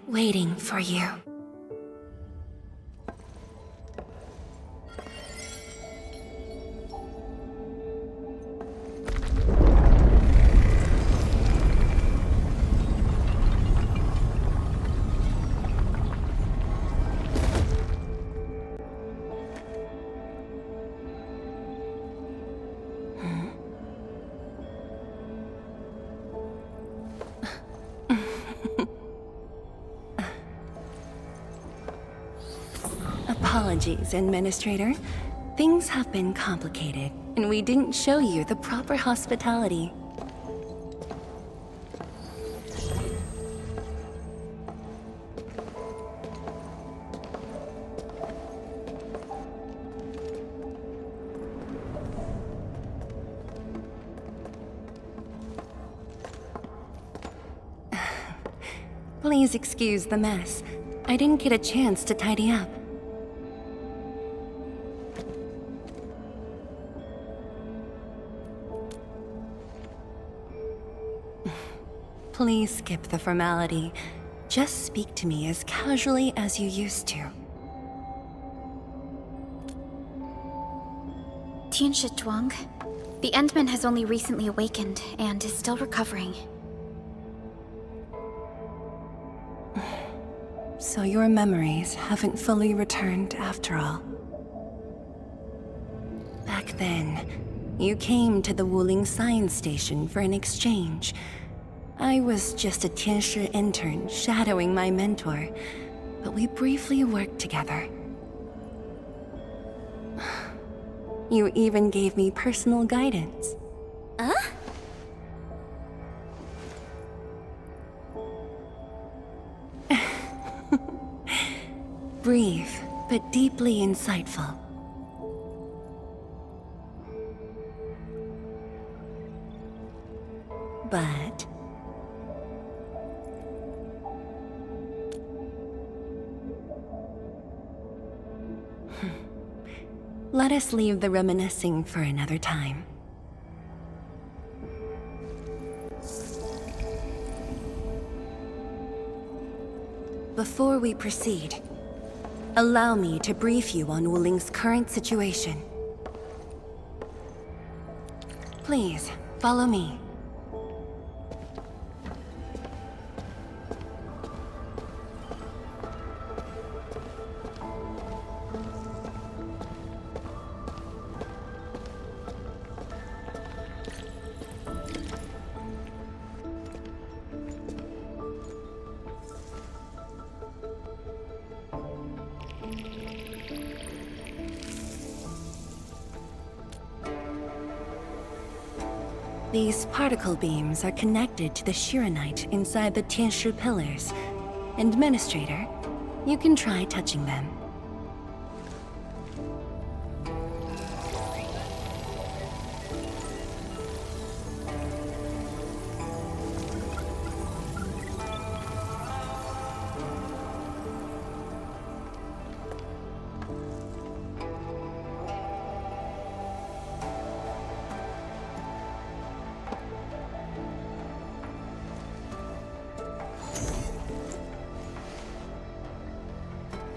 waiting for you. Apologies, Administrator. Things have been complicated, and we didn't show you the proper hospitality. Please excuse the mess. I didn't get a chance to tidy up. Please skip the formality. Just speak to me as casually as you used to. Tianshi Zhuang, the Endman has only recently awakened and is still recovering. So your memories haven't fully returned after all. Back then, you came to the Wuling Science Station for an exchange. I was just a Tianshi intern shadowing my mentor, but we briefly worked together. You even gave me personal guidance. Huh? Brief, but deeply insightful. But... let us leave the reminiscing for another time. Before we proceed, allow me to brief you on Wuling's current situation. Please, follow me. These particle beams are connected to the Shiranite inside the Tianshi pillars. Administrator, you can try touching them.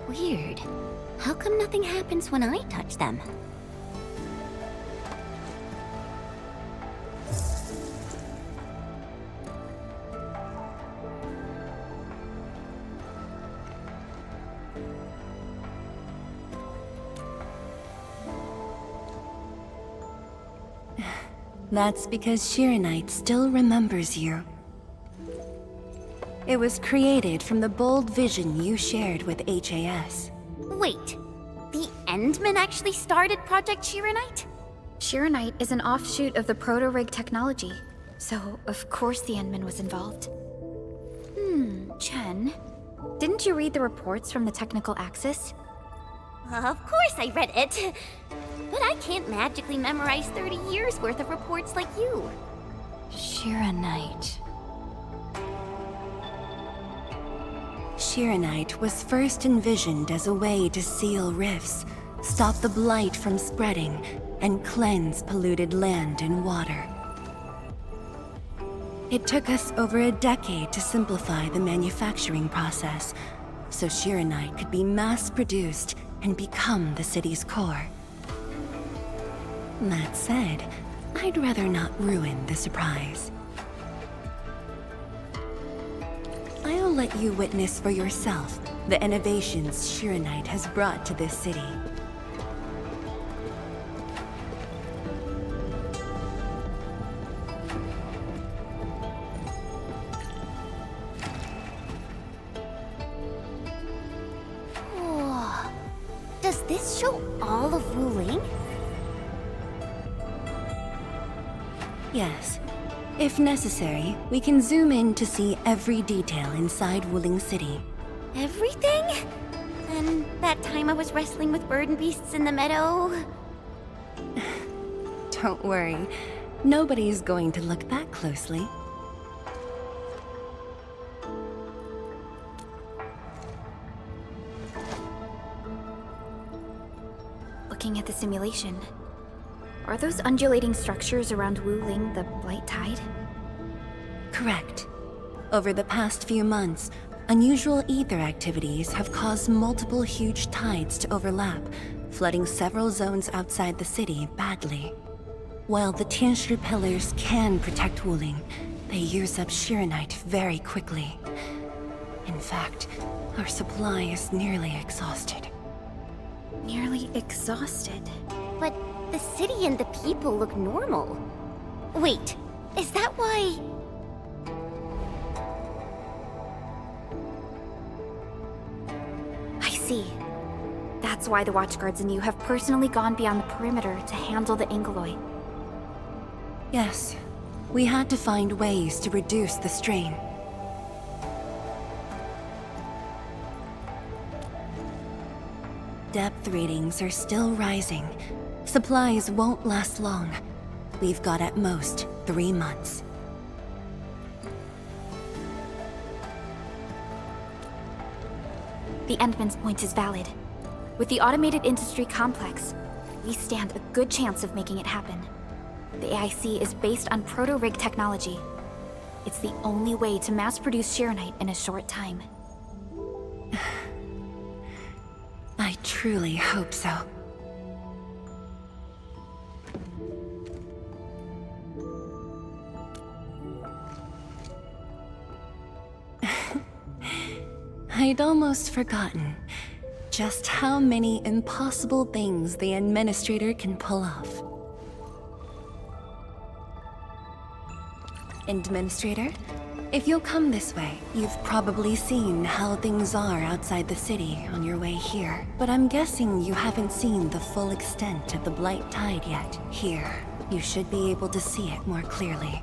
Weird. How come nothing happens when I touch them? That's because Shiranite still remembers you. It was created from the bold vision you shared with HAS. Wait, the Endmen actually started Project Shiranite? Shiranite is an offshoot of the proto-rig technology, so of course the Endman was involved. Chen, didn't you read the reports from the Technical Axis? Of course I read it. But I can't magically memorize 30 years worth of reports like you. Shiranite. Shiranite was first envisioned as a way to seal rifts, stop the blight from spreading, and cleanse polluted land and water. It took us over a decade to simplify the manufacturing process, so Shiranite could be mass-produced and become the city's core. That said, I'd rather not ruin the surprise. I'll let you witness for yourself the innovations Shiranite has brought to this city. Whoa. Does this show all of Wuling? Yes. If necessary, we can zoom in to see every detail inside Wuling City. Everything? And that time I was wrestling with bird and beasts in the meadow? Don't worry. Nobody's going to look that closely. Looking at the simulation, are those undulating structures around Wuling the Blight Tide? Correct. Over the past few months, unusual ether activities have caused multiple huge tides to overlap, flooding several zones outside the city badly. While the Tianshi pillars can protect Wuling, they use up Shiranite very quickly. In fact, Our supply is nearly exhausted. Nearly exhausted. But the city and the people look normal. Wait, is that why... I see. That's why the Watchguards and you have personally gone beyond the perimeter to handle the Angeloi. Yes, we had to find ways to reduce the strain. Depth readings are still rising. Supplies won't last long. We've got at most 3 months. The Endman's point is valid. With the automated industry complex, we stand a good chance of making it happen. The AIC is based on proto-rig technology. It's the only way to mass-produce Sharonite in a short time. I truly hope so. I'd almost forgotten just how many impossible things the Administrator can pull off. Administrator, if you'll come this way, you've probably seen how things are outside the city on your way here. But I'm guessing you haven't seen the full extent of the Blight Tide yet. Here, you should be able to see it more clearly.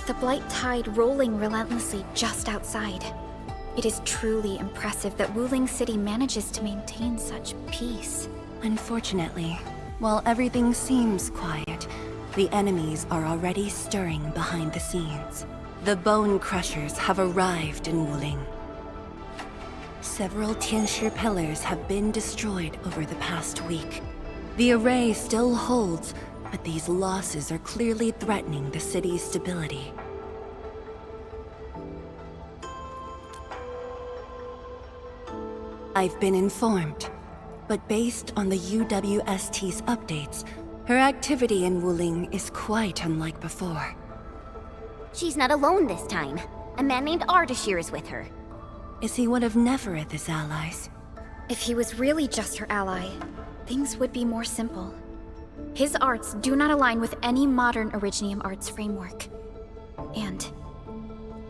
The Blight Tide rolling relentlessly just outside. It is truly impressive that Wuling City manages to maintain such peace. Unfortunately, while everything seems quiet, the enemies are already stirring behind the scenes. The Bone Crushers have arrived in Wuling. Several Tianshi pillars have been destroyed over the past week. The array still holds, but these losses are clearly threatening the city's stability. I've been informed, but based on the UWST's updates, her activity in Wuling is quite unlike before. She's not alone this time. A man named Ardashir is with her. Is he one of Nefereth's allies? If he was really just her ally, things would be more simple. His arts do not align with any modern Originium arts framework. And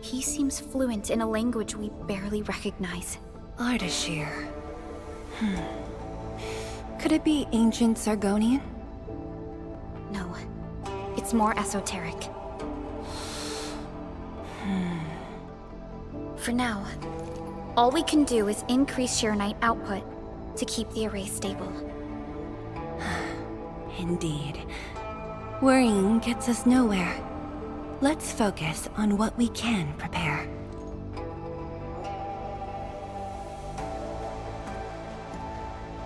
he seems fluent in a language we barely recognize. Ardashir. Could it be ancient Sargonian? No. It's more esoteric. For now, all we can do is increase Sharonite output to keep the array stable. Indeed. Worrying gets us nowhere. Let's focus on what we can prepare.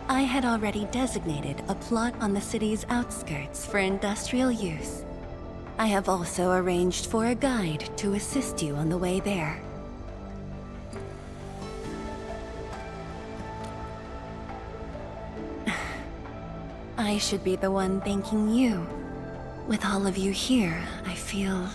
I had already designated a plot on the city's outskirts for industrial use. I have also arranged for a guide to assist you on the way there. I should be the one thanking you. With all of you here, I feel...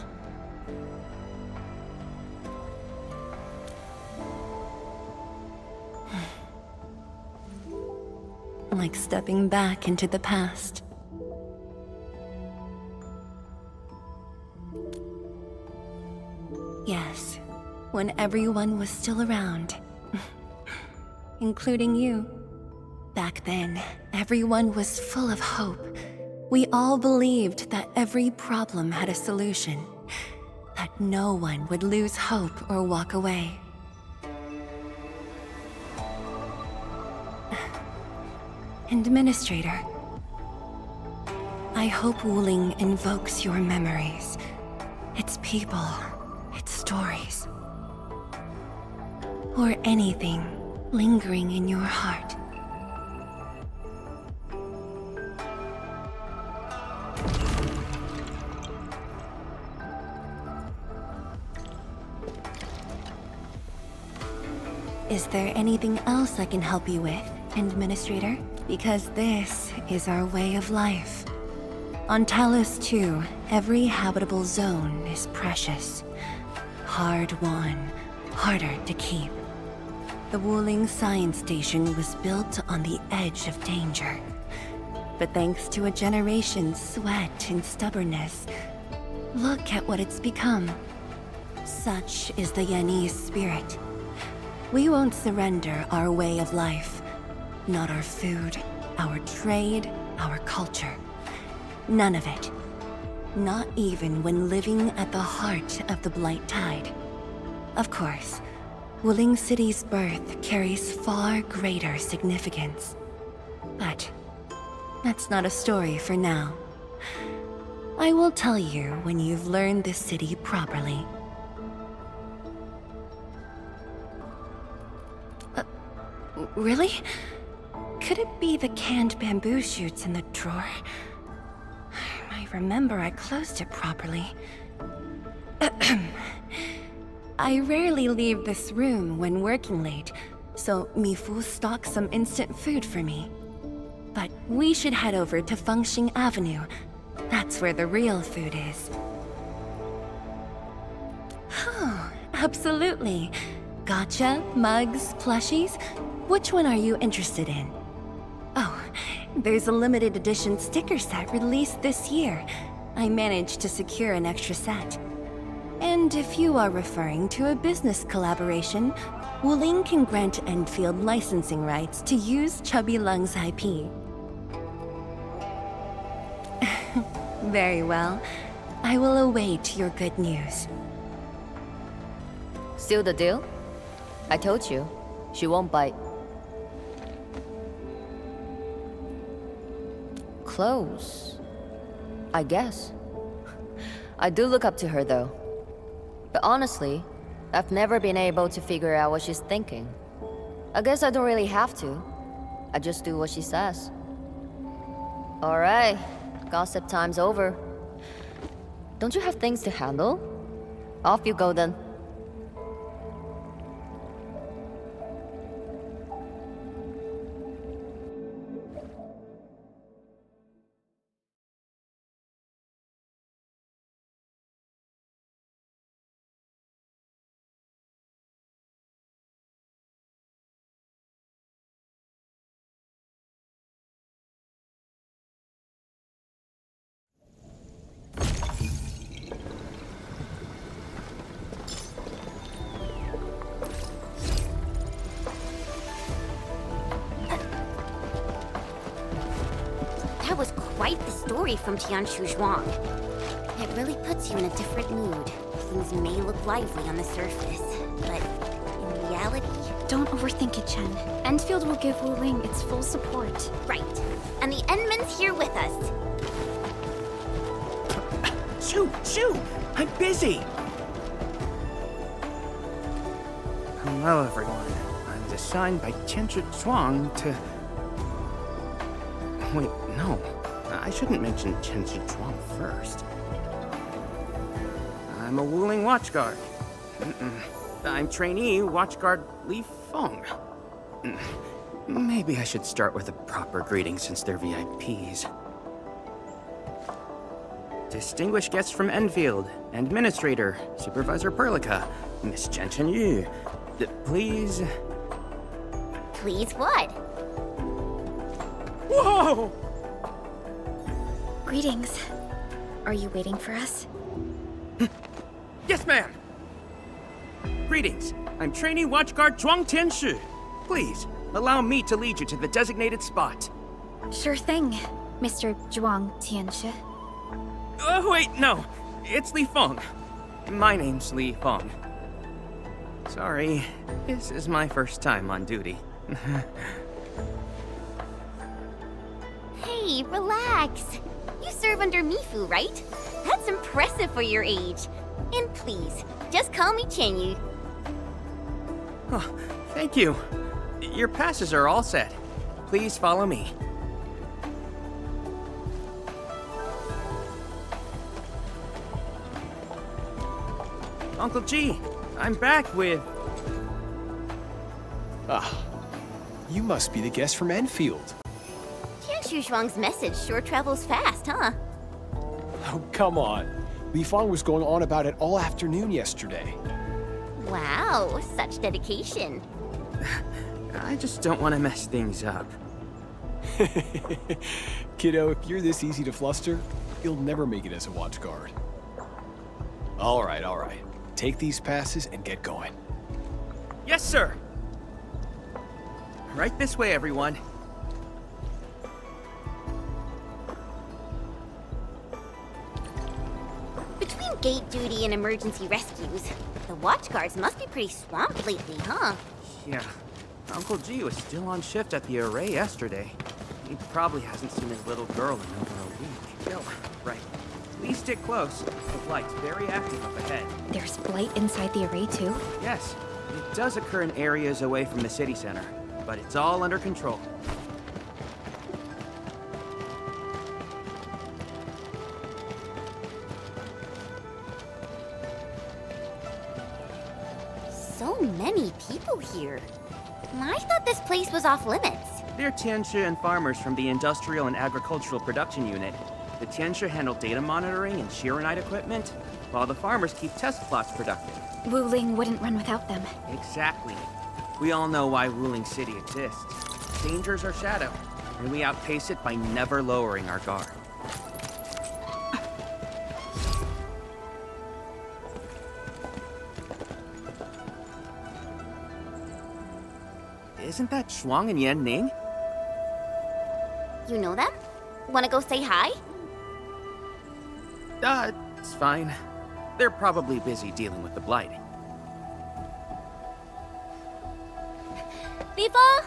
like stepping back into the past. Yes, when everyone was still around. Including you. Back then, everyone was full of hope. We all believed that every problem had a solution. That no one would lose hope or walk away. Administrator, I hope Wuling invokes your memories. Its people, its stories. Or anything lingering in your heart. Is there anything else I can help you with, Administrator? Because this is our way of life. On Talos 2, every habitable zone is precious. Hard-won, harder to keep. The Wuling Science Station was built on the edge of danger. But thanks to a generation's sweat and stubbornness, look at what it's become. Such is the Yanese spirit. We won't surrender our way of life. Not our food, our trade, our culture. None of it. Not even when living at the heart of the Blight Tide. Of course, Wuling City's birth carries far greater significance. But that's not a story for now. I will tell you when you've learned this city properly. Really? Could it be the canned bamboo shoots in the drawer? I remember I closed it properly. I rarely leave this room when working late, so Mifu stocks some instant food for me. But we should head over to Fengxing Avenue. That's where the real food is. Oh, absolutely. Gotcha, mugs, plushies. Which one are you interested in? Oh, there's a limited edition sticker set released this year. I managed to secure an extra set. And if you are referring to a business collaboration, Wuling can grant Endfield licensing rights to use Chubby Lung's IP. Very well. I will await your good news. Seal the deal? I told you, she won't bite. Close, I guess. I do look up to her though. But honestly, I've never been able to figure out what she's thinking. I guess I don't really have to. I just do what she says. Alright, gossip time's over. Don't you have things to handle? Off you go then. That was quite the story from Tianshu Zhuang. It really puts you in a different mood. Things may look lively on the surface, but in reality... Don't overthink it, Chen. Endfield will give Wuling its full support. Right. And the Endman's here with us. Shoo! I'm busy! Hello, everyone. I was assigned by Tianshu Zhuang to... Wait, no. I shouldn't mention Tianshu Zhuang first. I'm a Wuling Watchguard. I'm trainee Watchguard Li Feng. Maybe I should start with a proper greeting since they're VIPs. Distinguished guests from Endfield, Administrator, Supervisor Perlica, Miss Chen Yu. Please... Please what? Whoa! Greetings. Are you waiting for us? Yes, ma'am! Greetings. I'm trainee Watchguard Zhuang Tianshu. Please, allow me to lead you to the designated spot. Sure thing, Mr. Zhuang Tianshu. Oh, wait, no. It's Li Feng. My name's Li Feng. Sorry, this is my first time on duty. Hey, relax. You serve under Mifu, right? That's impressive for your age. And please, Just call me Chenyu. Oh, thank you. Your passes are all set. Please follow me. Uncle G, I'm back with... Ah, you must be the guest from Endfield. Tianshu Zhuang's message sure travels fast, huh? Oh, come on. Li Fang was going on about it all afternoon yesterday. Wow, such dedication. I just don't want to mess things up. Kiddo, if you're this easy to fluster, you'll never make it as a watch guard. All right. Take these passes and get going. Yes, sir! Right this way, everyone. Between gate duty and emergency rescues, the watch guards must be pretty swamped lately, huh? Yeah. Uncle G was still on shift at the array yesterday. He probably hasn't seen his little girl in over a week. No, right. Please stick close. The flight's very active up ahead. There's blight inside the array too? Yes. It does occur in areas away from the city center, but it's all under control. So many people here. I thought this place was off limits. They're Tianshu and farmers from the Industrial and Agricultural Production Unit. The Tianshu handle data monitoring and Shiranite equipment, while the farmers keep test plots productive. Wuling wouldn't run without them. Exactly. We all know why Wuling City exists. Dangers are shadow, and we outpace it by never lowering our guard. Isn't that Shuang and Yan Ning? You know them? Wanna go say hi? It's fine. They're probably busy dealing with the blight. Before!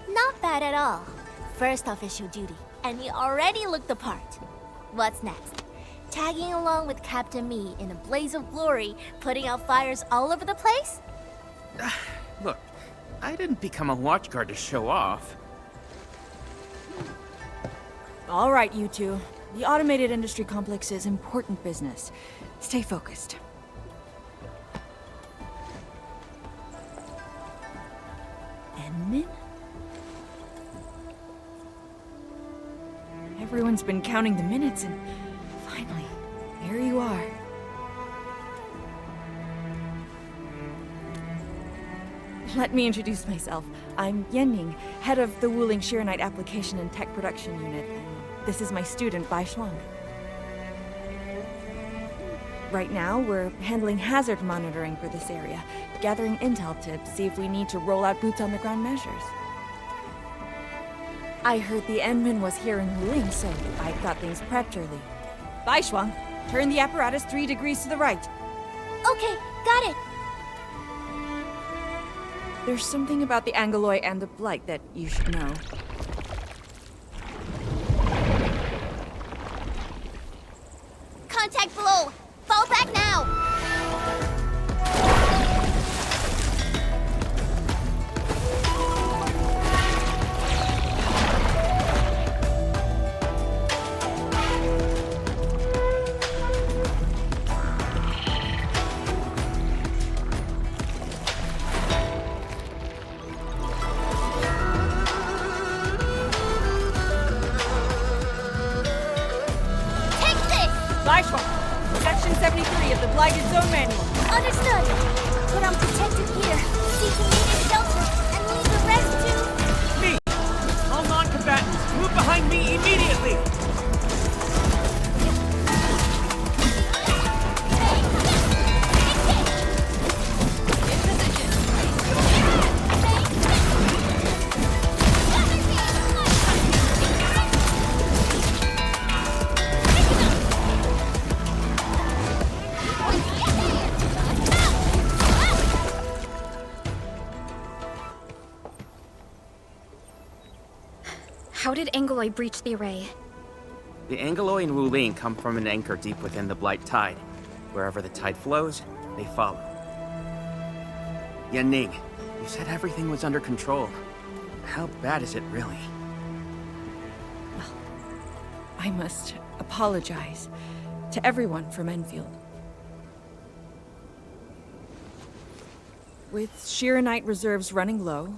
Not bad at all. First official duty, and you already look the part. What's next? Tagging along with Captain Me in a blaze of glory, putting out fires all over the place? Look, I didn't become a watchguard to show off. All right, you two. The automated industry complex is important business. Stay focused. Enmin? Everyone's been counting the minutes, and finally, here you are. Let me introduce myself. I'm Yenning, head of the Wuling Shiranite Application and Tech Production Unit, and this is my student, Bai Shuang. Right now, we're handling hazard monitoring for this area, gathering intel to see if we need to roll out boots-on-the-ground measures. I heard the Endman was here in Wuling, so I got things prepped early. Bai Shuang, turn the apparatus 3 degrees to the right. Okay, got it. There's something about the Angoloi and the Blight that you should know. Contact below! Fall back now! Section 73 of the Blighted Zone Manual. Understood. Put on protective gear, seek immediate shelter, and leave the rest to... Me! All non-combatants, move behind me immediately! How did Angeloi breach the array? The Angeloi and Wuling come from an anchor deep within the Blight Tide. Wherever the tide flows, they follow. Yanning, you said everything was under control. How bad is it really? I must apologize to everyone from Endfield. With Shiranite reserves running low,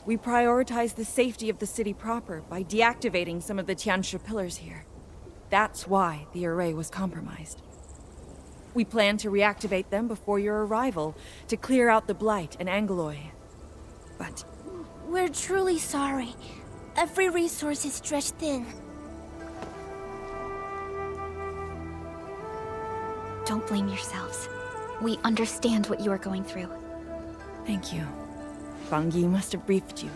we prioritize the safety of the city proper by deactivating some of the Tiansha pillars here. That's why the array was compromised. We plan to reactivate them before your arrival to clear out the Blight and Angeloi. But We're truly sorry. Every resource is stretched thin. Don't blame yourselves. We understand what you are going through. thank you. Fang Yi must have briefed you.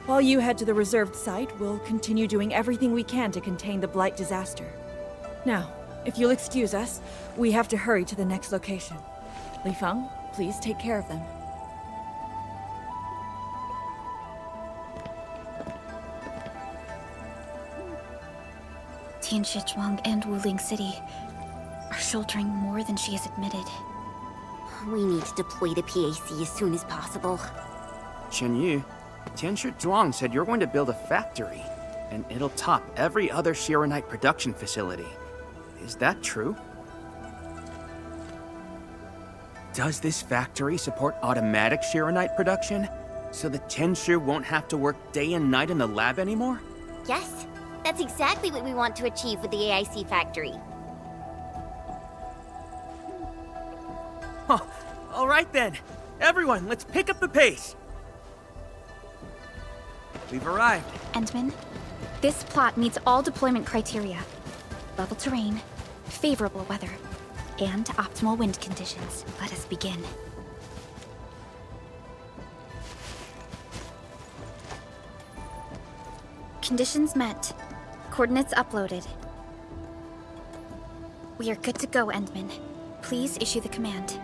While you head to the reserved site, we'll continue doing everything we can to contain the Blight disaster. Now, if you'll excuse us, we have to hurry to the next location. Li Feng, please take care of them. Tiansha and Wuling City are shouldering more than she has admitted. We need to deploy the PAC as soon as possible. Chen Tiansha Zhuang said you're going to build a factory, and it'll top every other Shiranite production facility. Is that true? Does this factory support automatic Shiranite production, so the Tiansha won't have to work day and night in the lab anymore? Yes, that's exactly what we want to achieve with the AIC factory. Huh. All right then. Everyone, let's pick up the pace. We've arrived. Endman, this plot meets all deployment criteria. Level terrain, favorable weather, and optimal wind conditions. Let us begin. Conditions met. Coordinates uploaded. We are good to go, Endman. Please issue the command.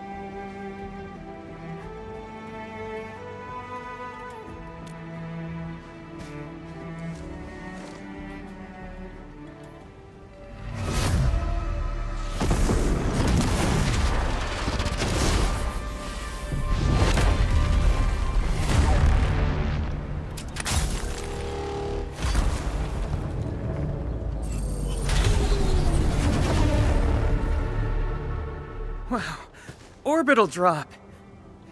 Wow. Orbital drop.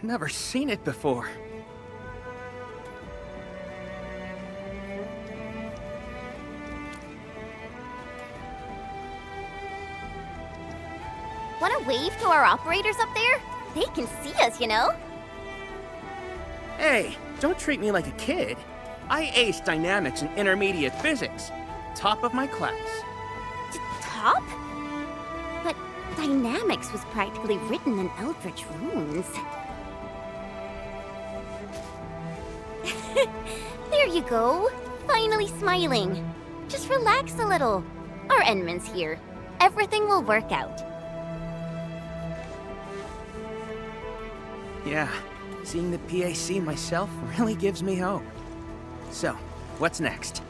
Never seen it before. Want to wave to our operators up there? They can see us, you know? Hey, don't treat me like a kid. I aced dynamics and intermediate physics. Top of my class. Top? But dynamics was practically written in Eldritch runes. There you go. Finally smiling. Just relax a little. Our Endman's here. Everything will work out. Yeah, seeing the PAC myself really gives me hope. So, what's next?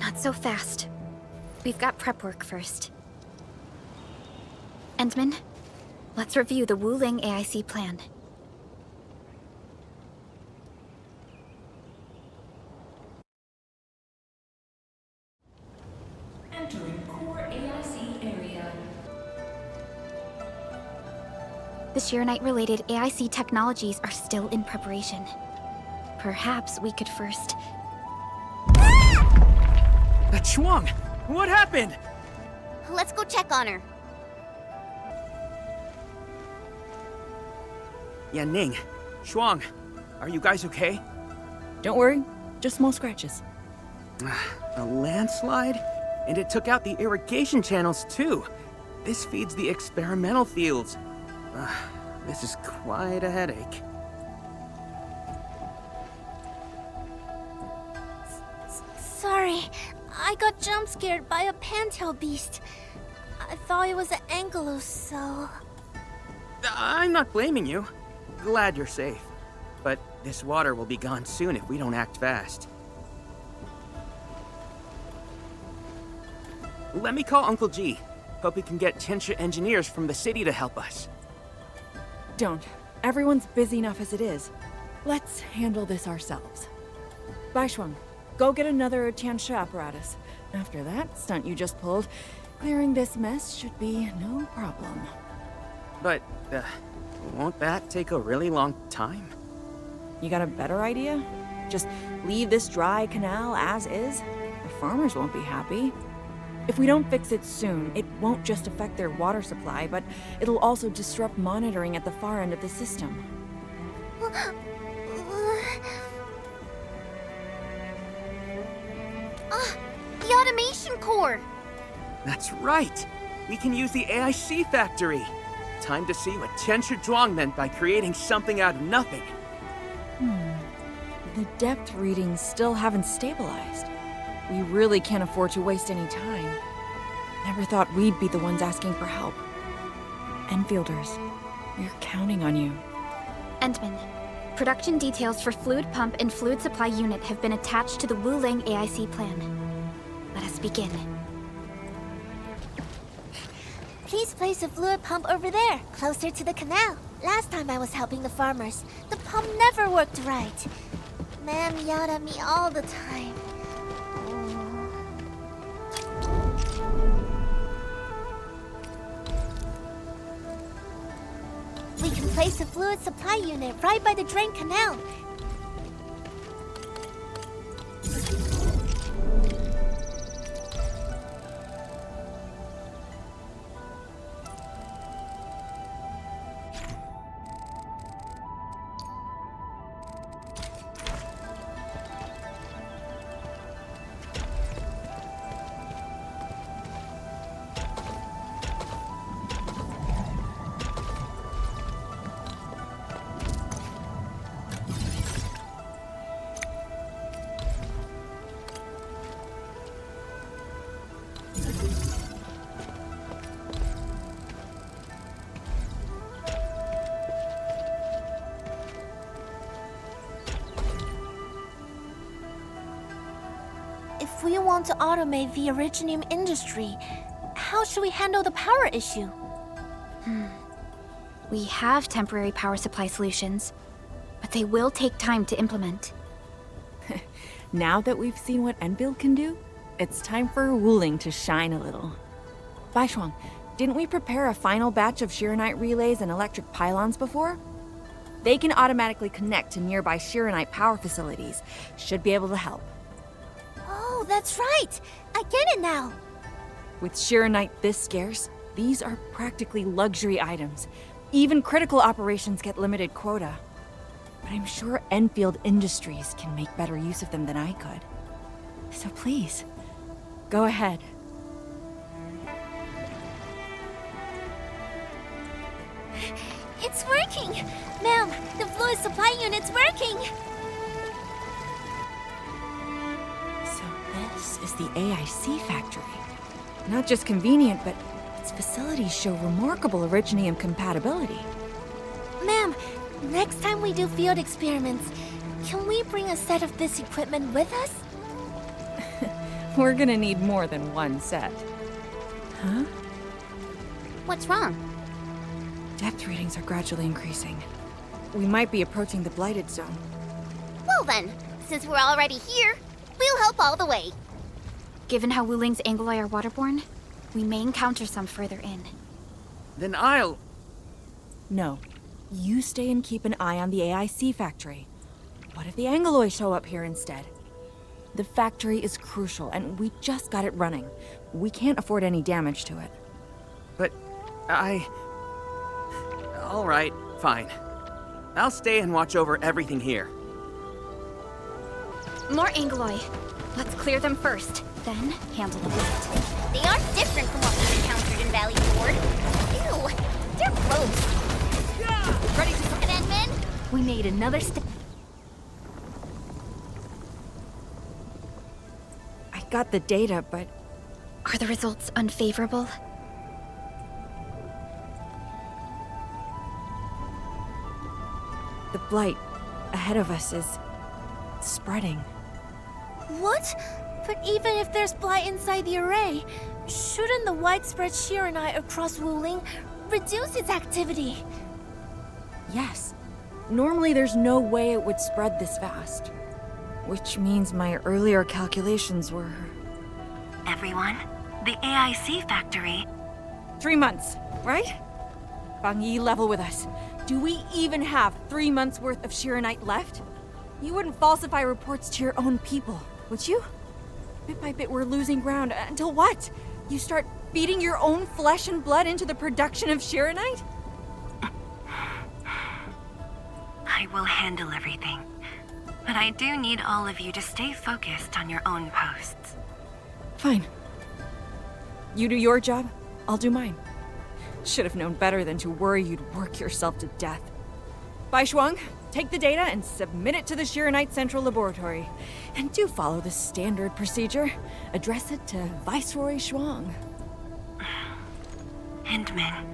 Not so fast. We've got prep work first. Endman, let's review the Wuling AIC plan. Entering core AIC area. The Shiranite-related AIC technologies are still in preparation. Perhaps we could first... That Shuang! What happened? Let's go check on her. Yanning, Shuang, are you guys okay? Don't worry, just small scratches. A landslide? And it took out the irrigation channels too. This feeds the experimental fields. This is quite a headache. Sorry, I got jump scared by a pantail beast. I thought it was an Angelos, so... I'm not blaming you. Glad you're safe. But this water will be gone soon if we don't act fast. Let me call Uncle G. Hope we can get Tianxia engineers from the city to help us. Don't. Everyone's busy enough as it is. Let's handle this ourselves. Baishuang, go get another Tianxia apparatus. After that stunt you just pulled, clearing this mess should be no problem. But, won't that take a really long time? You got a better idea? Just leave this dry canal as is? The farmers won't be happy. If we don't fix it soon, it won't just affect their water supply, but it'll also disrupt monitoring at the far end of the system. The automation core! That's right! We can use the AIC factory! Time to see what Tianxia Zhuang meant by creating something out of nothing. The depth readings still haven't stabilized. We really can't afford to waste any time. Never thought we'd be the ones asking for help. Enfielders, we're counting on you. Endman, production details for fluid pump and fluid supply unit have been attached to the Wuling AIC plan. Let us begin. Please place a fluid pump over there, closer to the canal. Last time I was helping the farmers, the pump never worked right. Ma'am yelled at me all the time. We can place a fluid supply unit right by the drain canal. If we want to automate the Originium industry, how should we handle the power issue? We have temporary power supply solutions, but they will take time to implement. Now that we've seen what Endfield can do, it's time for Wuling to shine a little. Baishuang, didn't we prepare a final batch of Shiranite relays and electric pylons before? They can automatically connect to nearby Shiranite power facilities. Should be able to help. Oh, that's right! I get it now! With Shiranite this scarce, these are practically luxury items. Even critical operations get limited quota. But I'm sure Endfield Industries can make better use of them than I could. So please, go ahead. It's working! Ma'am, the fluid supply unit's working! So this is the AIC factory. Not just convenient, but its facilities show remarkable Originium compatibility. Ma'am, next time we do field experiments, can we bring a set of this equipment with us? We're gonna need more than one set. Huh? What's wrong? Depth readings are gradually increasing. We might be approaching the blighted zone. Well then, since we're already here, we'll help all the way. Given how Wuling's Angoloi are waterborne, we may encounter some further in. Then I'll... No. You stay and keep an eye on the AIC factory. What if the Angoloi show up here instead? The factory is crucial, and we just got it running. We can't afford any damage to it. But all right, fine. I'll stay and watch over everything here. More Angoloi. Let's clear them first, then handle the blight. They are different from what we encountered in Valley Ford. Ew, they're gross. Ready to suck it, Endman? We made another step. I got the data, but... Are the results unfavorable? The blight ahead of us is spreading. What? But even if there's blight inside the array, shouldn't the widespread Shiranite across Wuling reduce its activity? Yes. Normally there's no way it would spread this fast. Which means my earlier calculations were... Everyone, the AIC factory... 3 months, right? Fang Yi, level with us. Do we even have 3 months worth of Shiranite left? You wouldn't falsify reports to your own people, would you? Bit by bit we're losing ground, until what? You start feeding your own flesh and blood into the production of Shiranite? I will handle everything. But I do need all of you to stay focused on your own posts. Fine. You do your job, I'll do mine. Should have known better than to worry you'd work yourself to death. Bai Shuang, take the data and submit it to the Shiranite Central Laboratory. And do follow the standard procedure. Address it to Viceroy Shuang. Hindman.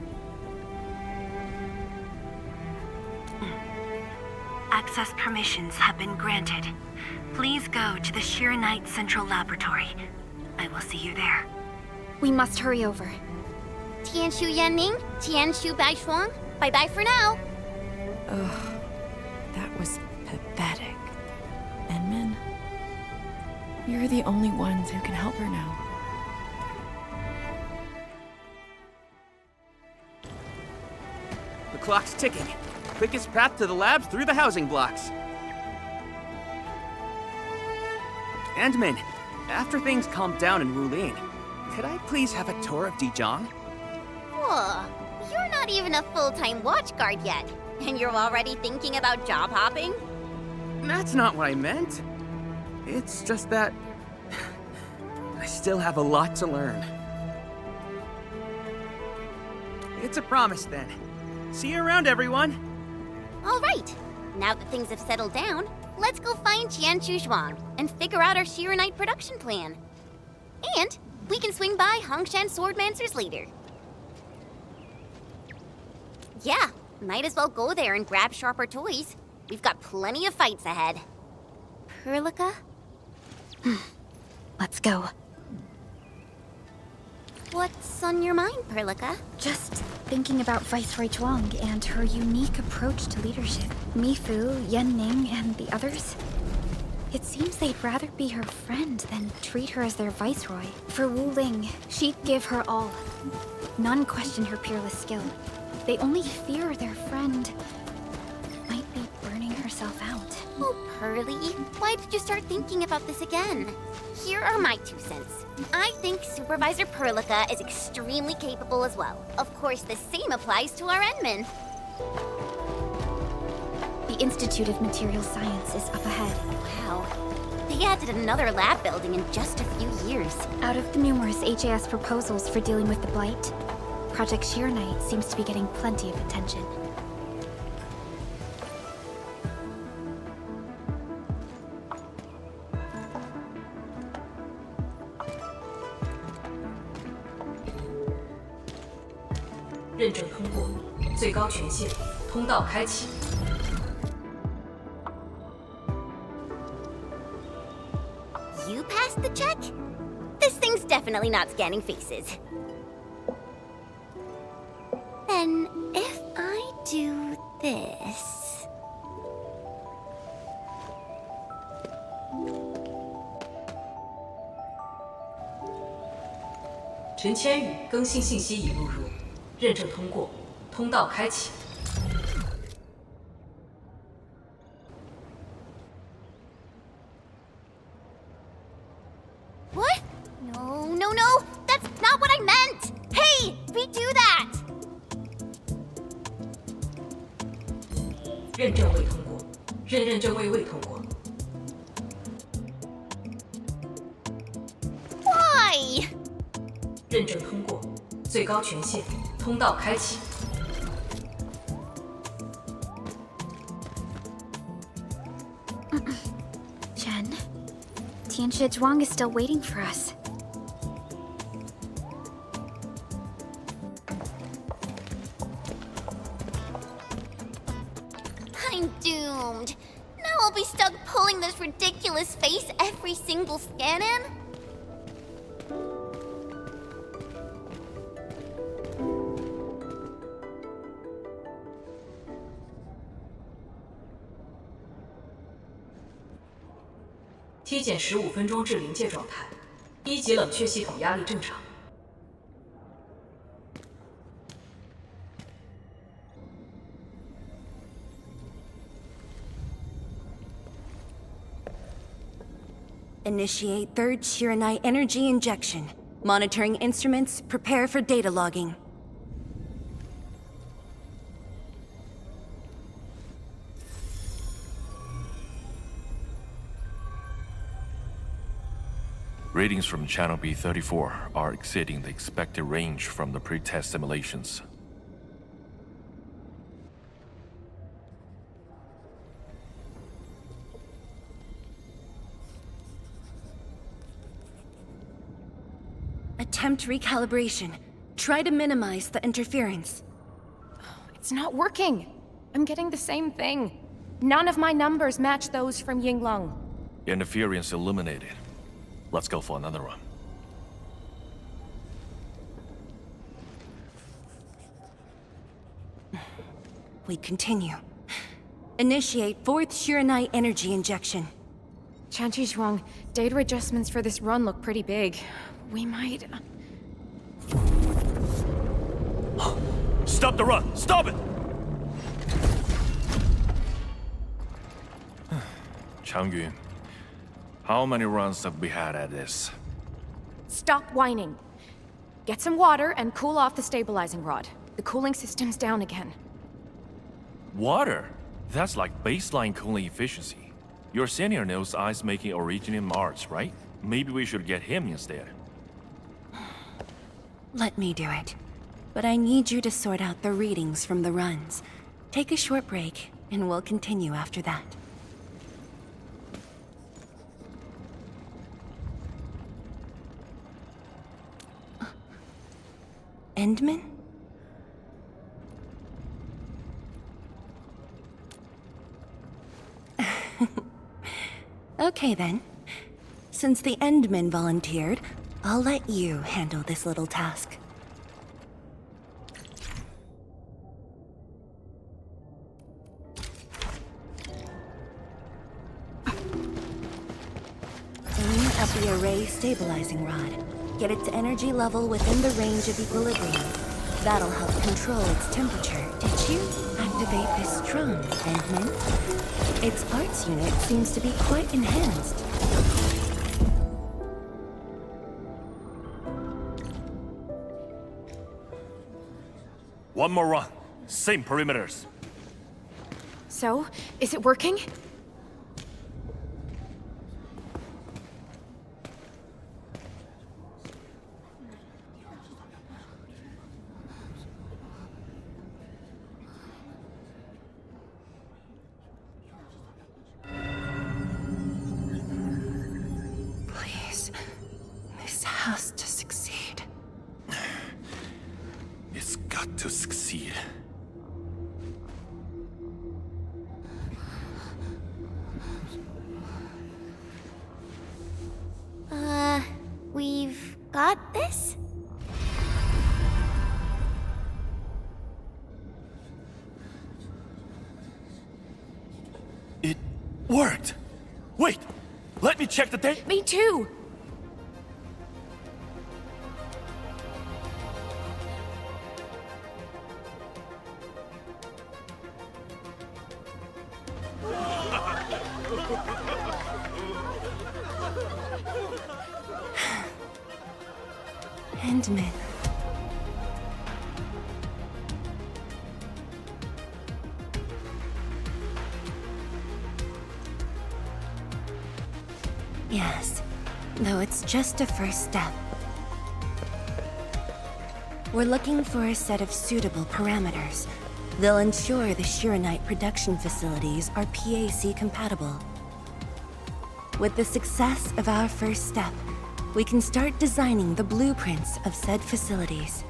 Access permissions have been granted. Please go to the Shiranite Central Laboratory. I will see you there. We must hurry over. Tianshu Yanning, Tianshu Baishuang, bye-bye for now. Ugh, that was pathetic. Enmin, you're the only ones who can help her now. The clock's ticking. Quickest path to the labs through the housing blocks. Endman, after things calm down in Wuling, could I please have a tour of Dijiang? Whoa, you're not even a full-time watch guard yet, and you're already thinking about job hopping? That's not what I meant. It's just that... I still have a lot to learn. It's a promise then. See you around, everyone! All right, now that things have settled down, let's go find Tianshu Zhuang and figure out our Shiranite production plan. And we can swing by Hongshan Swordmancers later. Yeah, might as well go there and grab sharper toys. We've got plenty of fights ahead. Perlica? Let's go. What's on your mind, Perlica? Just thinking about Viceroy Zhuang and her unique approach to leadership. Mifu, Yan Ning, and the others. It seems they'd rather be her friend than treat her as their viceroy. For Wuling, she'd give her all. None question her peerless skill. They only fear their friend might be burning herself out. Oh, Pearly, why did you start thinking about this again? Here are my 2 cents. I think Supervisor Perlica is extremely capable as well. Of course, the same applies to our Enman. The Institute of Material Science is up ahead. Wow. They added another lab building in just a few years. Out of the numerous HAS proposals for dealing with the Blight, Project Shiranite seems to be getting plenty of attention.认证通过，最高权限，通道开启。You passed the check? This thing's definitely not scanning faces. Then, if I do this...陈千羽更新信息已录入，认证通过，通道开启。What? No, no, no! That's not what I meant! Hey! Redo that! 认证未通过，认证未通过。 Why? 认证通过，最高权限，通道开启。 Chen, Tianshi Zhuang is still waiting for us. I'm doomed. be stuck pulling this ridiculous face every single scan-in?体检15分钟至临界状态，1级冷却系统压力正常。Initiate third Shiranite energy injection. Monitoring instruments, prepare for data logging. Readings from Channel B34 are exceeding the expected range from the pre-test simulations. Attempt recalibration. Try to minimize the interference. It's not working. I'm getting the same thing. None of my numbers match those from Yinglong. Interference eliminated. Let's go for another run. We continue. Initiate fourth Shiranite energy injection. Chanchi Zhuang, data adjustments for this run look pretty big. We might... Stop the run! Stop it! Changyun, how many runs have we had at this? Stop whining. Get some water and cool off the stabilizing rod. The cooling system's down again. Water? That's like baseline cooling efficiency. Your senior knows ice-making origin in Marsh, right? Maybe we should get him instead. Let me do it. But I need you to sort out the readings from the runs. Take a short break, and we'll continue after that. Endman? Okay then. Since the Endman volunteered, I'll let you handle this little task. Aim at the array stabilizing rod. Get its energy level within the range of equilibrium. That'll help control its temperature. Did you activate this drone, Endman? Its arts unit seems to be quite enhanced. One more run. Same perimeters. So, is it working? Please, this has to succeed. It's got to succeed. We've got this? It worked! Wait! Let me check the date! Me too! Endman. Yes, though it's just a first step. We're looking for a set of suitable parameters. They'll ensure the Shiranite production facilities are PAC compatible. With the success of our first step, we can start designing the blueprints of said facilities.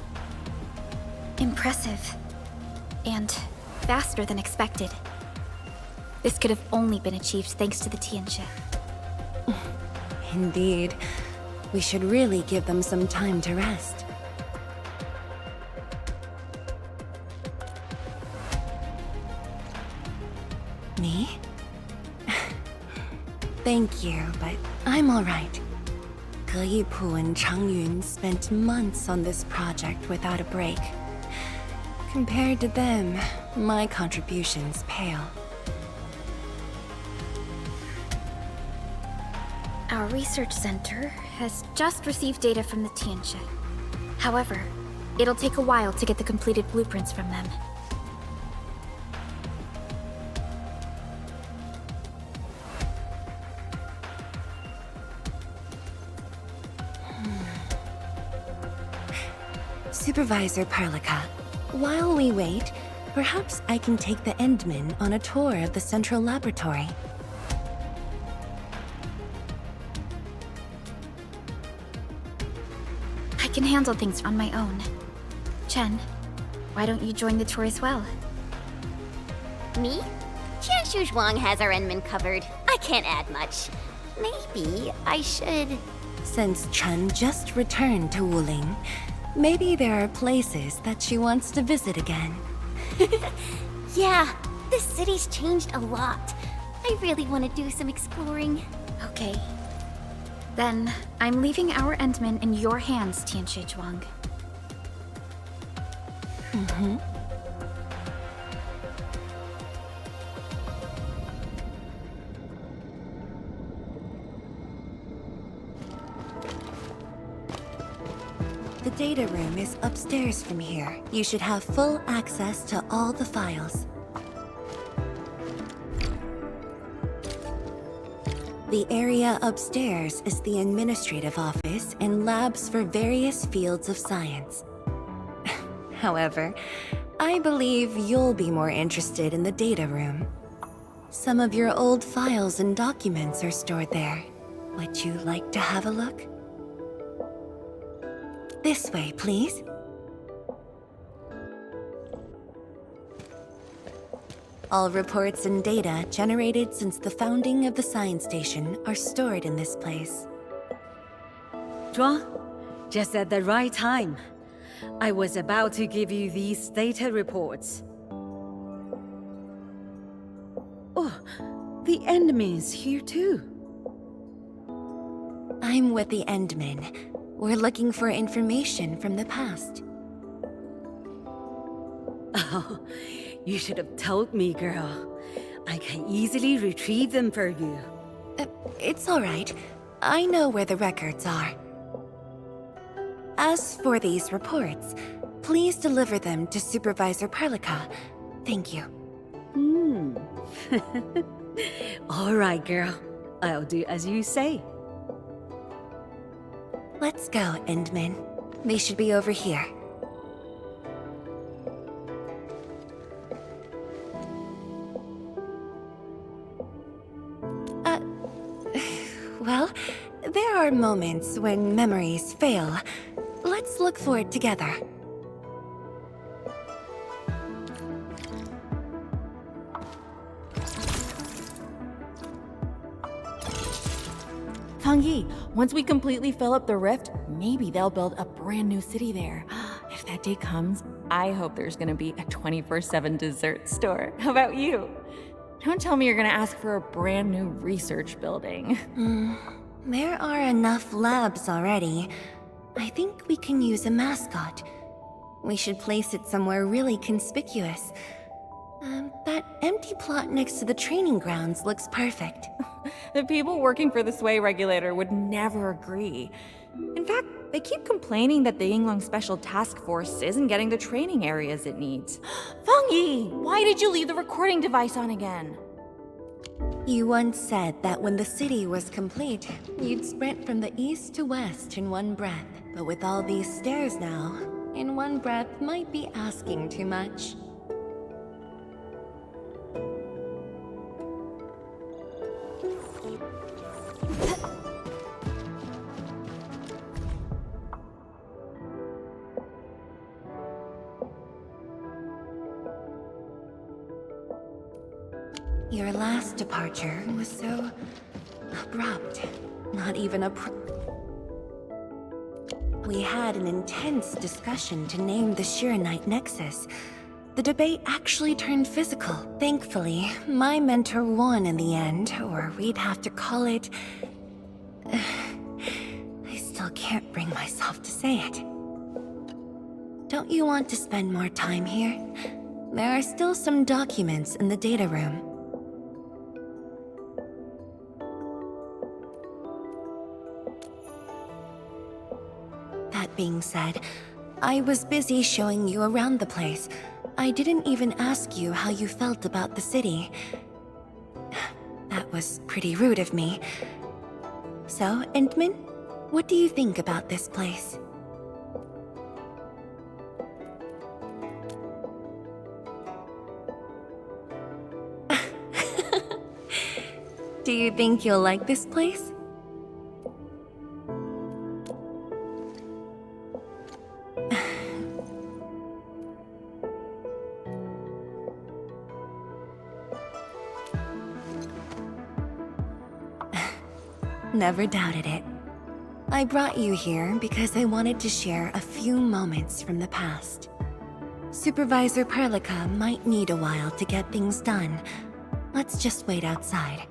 Impressive. And faster than expected. This could have only been achieved thanks to the Tianxia. Indeed. We should really give them some time to rest. Me? Thank you, but I'm alright. Ge Yipu and Changyun spent months on this project without a break. Compared to them, my contributions pale. Our research center has just received data from the Tianxia. However, it'll take a while to get the completed blueprints from them. Supervisor Perlica, while we wait, perhaps I can take the Endmen on a tour of the central laboratory. I can handle things on my own. Chen, why don't you join the tour as well? Me? Qianshu Zhuang has our Endman covered. I can't add much. Maybe I should... Since Chen just returned to Wuling, maybe there are places that she wants to visit again. Yeah, this city's changed a lot. I really want to do some exploring. Okay. Then, I'm leaving our Endman in your hands, Tianxia Zhuang. Mm-hmm. The data room is upstairs from here. You should have full access to all the files. The area upstairs is the administrative office and labs for various fields of science. However, I believe you'll be more interested in the data room. Some of your old files and documents are stored there. Would you like to have a look? This way, please. All reports and data generated since the founding of the science station are stored in this place. Zhuang, just at the right time. I was about to give you these data reports. Oh, the Endman's here too. I'm with the Endmen. We're looking for information from the past. Oh, you should have told me, girl. I can easily retrieve them for you. It's all right. I know where the records are. As for these reports, please deliver them to Supervisor Perlica. Thank you. All right, girl. I'll do as you say. Let's go, Endman. They should be over here. Well, there are moments when memories fail. Let's look for it together. Tongyi, once we completely fill up the rift, maybe they'll build a brand new city there. If that day comes, I hope there's gonna be a 24/7 dessert store. How about you? Don't tell me you're gonna ask for a brand new research building. There are enough labs already. I think we can use a mascot. We should place it somewhere really conspicuous. That empty plot next to the training grounds looks perfect. The people working for the Sway Regulator would never agree. In fact, they keep complaining that the Yinglong Special Task Force isn't getting the training areas it needs. Fengyi, why did you leave the recording device on again? You once said that when the city was complete, you'd sprint from the east to west in one breath. But with all these stairs now, in one breath might be asking too much. Your last departure was so abrupt. Not even a We had an intense discussion to name the Shiranite Nexus. The debate actually turned physical. Thankfully, my mentor won in the end, or we'd have to call it... I still can't bring myself to say it. Don't you want to spend more time here? There are still some documents in the data room. That being said, I was busy showing you around the place. I didn't even ask you how you felt about the city. That was pretty rude of me. So, Endman, what do you think about this place? Do you think you'll like this place? Never doubted it. I brought you here because I wanted to share a few moments from the past. Supervisor Prologue might need a while to get things done. Let's just wait outside.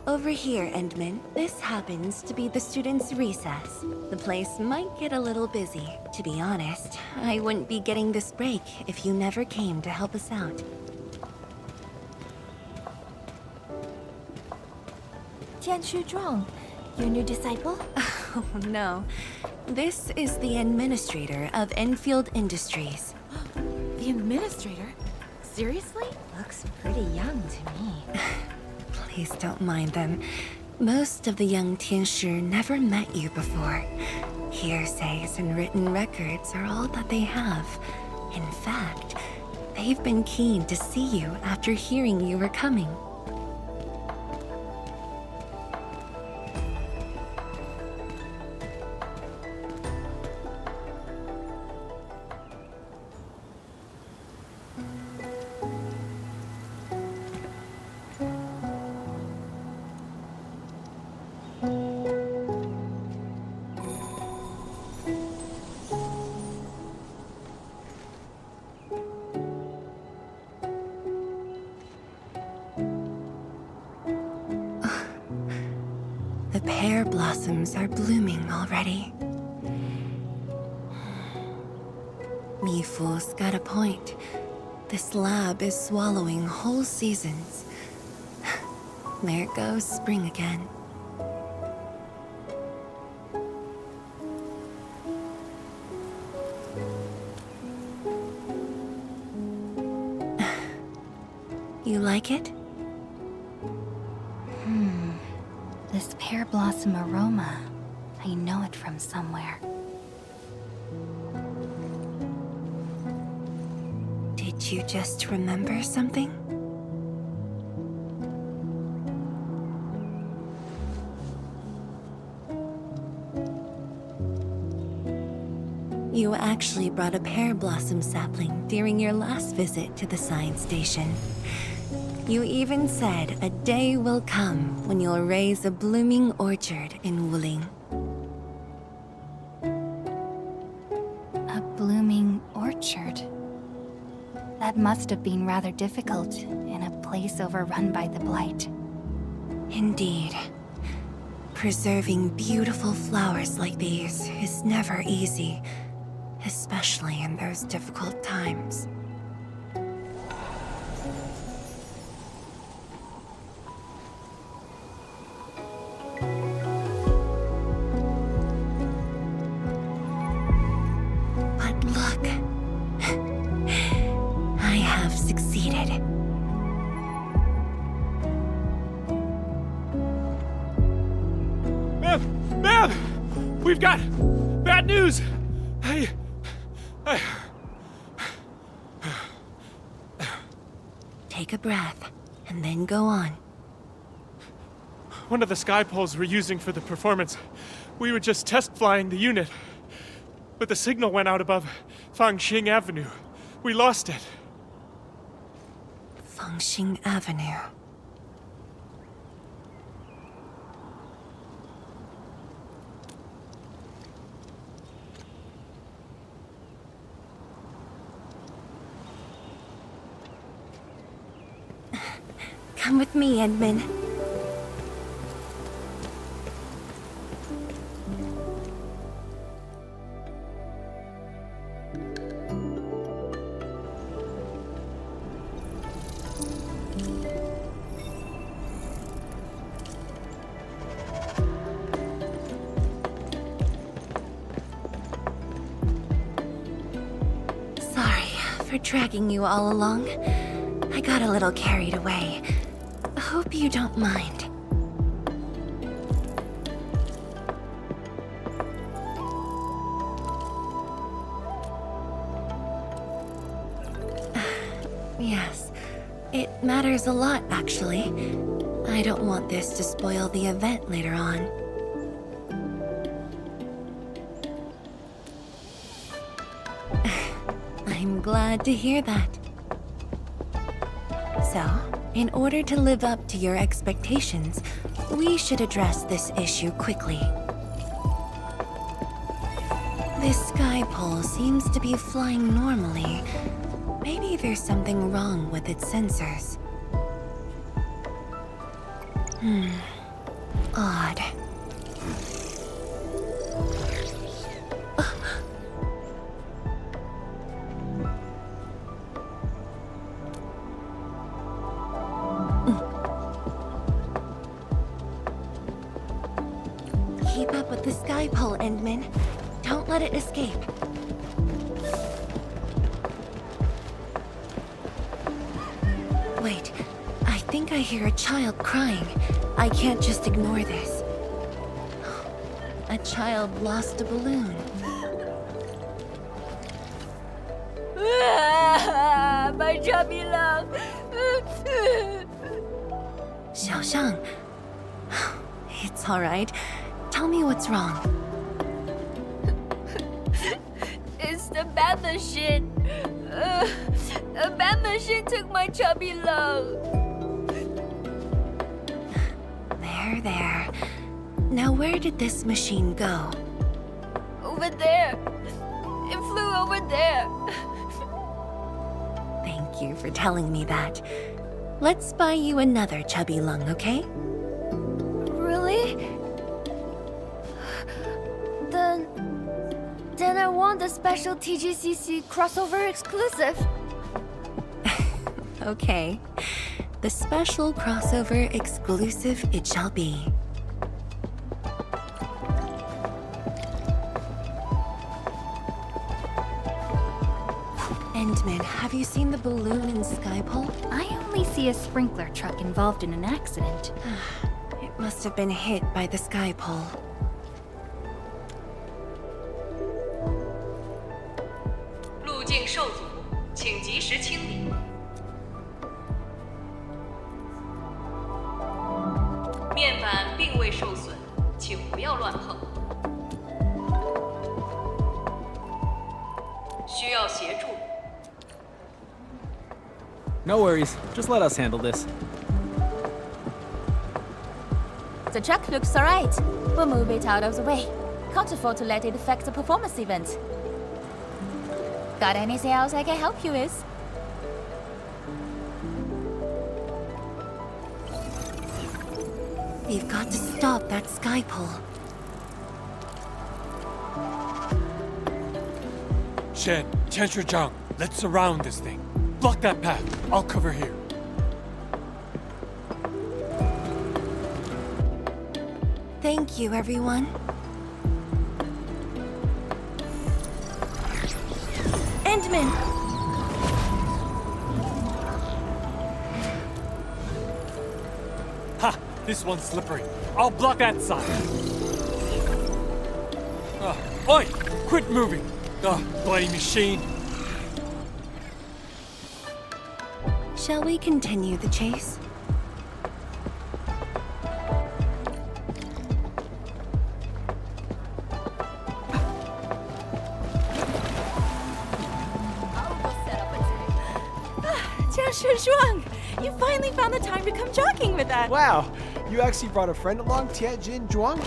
Over here, Endman. This happens to be the students' recess. The place might get a little busy. To be honest, I wouldn't be getting this break if you never came to help us out. Tianshu Zhuang, your new disciple? Oh no. This is the administrator of Endfield Industries. The administrator? Seriously? Looks pretty young to me. Please don't mind them. Most of the young Tianshi never met you before. Hearsays and written records are all that they have. In fact, they've been keen to see you after hearing you were coming. The pear blossoms are blooming already. Mifu's got a point. This lab is swallowing whole seasons. There goes spring again. You like it? This pear blossom aroma. I know it from somewhere. Did you just remember something? You actually brought a pear blossom sapling during your last visit to the science station. You even said a day will come when you'll raise a blooming orchard in Wuling. A blooming orchard? That must have been rather difficult in a place overrun by the Blight. Indeed. Preserving beautiful flowers like these is never easy, especially in those difficult times. But look, I have succeeded. Ma'am! We've got bad news! Take a breath, and then go on. One of the sky poles we're using for the performance, we were just test flying the unit. but the signal went out above Fangxing Avenue. We lost it. Fangxing Avenue. Come with me, Edmund. Sorry for dragging you all along. I got a little carried away. Hope you don't mind. Yes, it matters a lot, actually. I don't want this to spoil the event later on. I'm glad to hear that. So, in order to live up to your expectations, we should address this issue quickly. This sky pole seems to be flying normally. Maybe there's something wrong with its sensors. Odd. Keep up with the sky pole, Endman. Don't let it escape. Wait, I think I hear a child crying. I can't just ignore this. A child lost a balloon. My chubby love. Xiaoxiang. It's all right. Tell me what's wrong. It's the bad machine. A bad machine took my chubby love. There. Now where did this machine go? Over there. It flew over there. Thank you for telling me that. Let's buy you another chubby lung, okay? Really? Then I want the special TGCC crossover exclusive. Okay. The special crossover exclusive it shall be. Endman, have you seen the balloon in Skypole? I only see a sprinkler truck involved in an accident. It must have been hit by the Skypole. 路径受阻，请及时清理。面板并未受损，请不要乱碰。需要协助。 No worries, just let us handle this. The truck looks alright. We'll move it out of the way. Can't afford to let it affect the performance event. Got anything else I can help you with? We've got to stop that Skypole. Shen, Tianshi Zhang, let's surround this thing. Block that path. I'll cover here. Thank you, everyone. Endman! Ha! This one's slippery. I'll block that side. Oi! Quit moving! Bloody machine! Shall we continue the chase? Tianshi Zhuang! You finally found the time to come jogging with us! Wow, you actually brought a friend along, Tianjin Zhuang?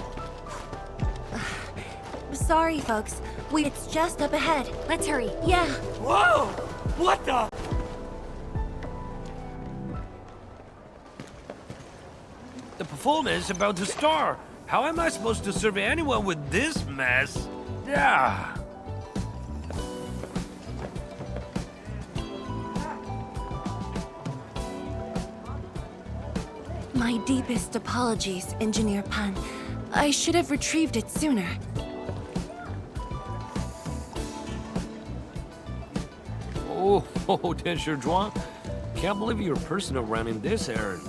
Sorry, folks. It's just up ahead. Let's hurry. Yeah. Whoa! What the? The performance is about to start. How am I supposed to survey anyone with this mess? Yeah. My deepest apologies, Engineer Pan. I should have retrieved it sooner. Oh, Tianshi Zhuang. Can't believe you're personal running this errand.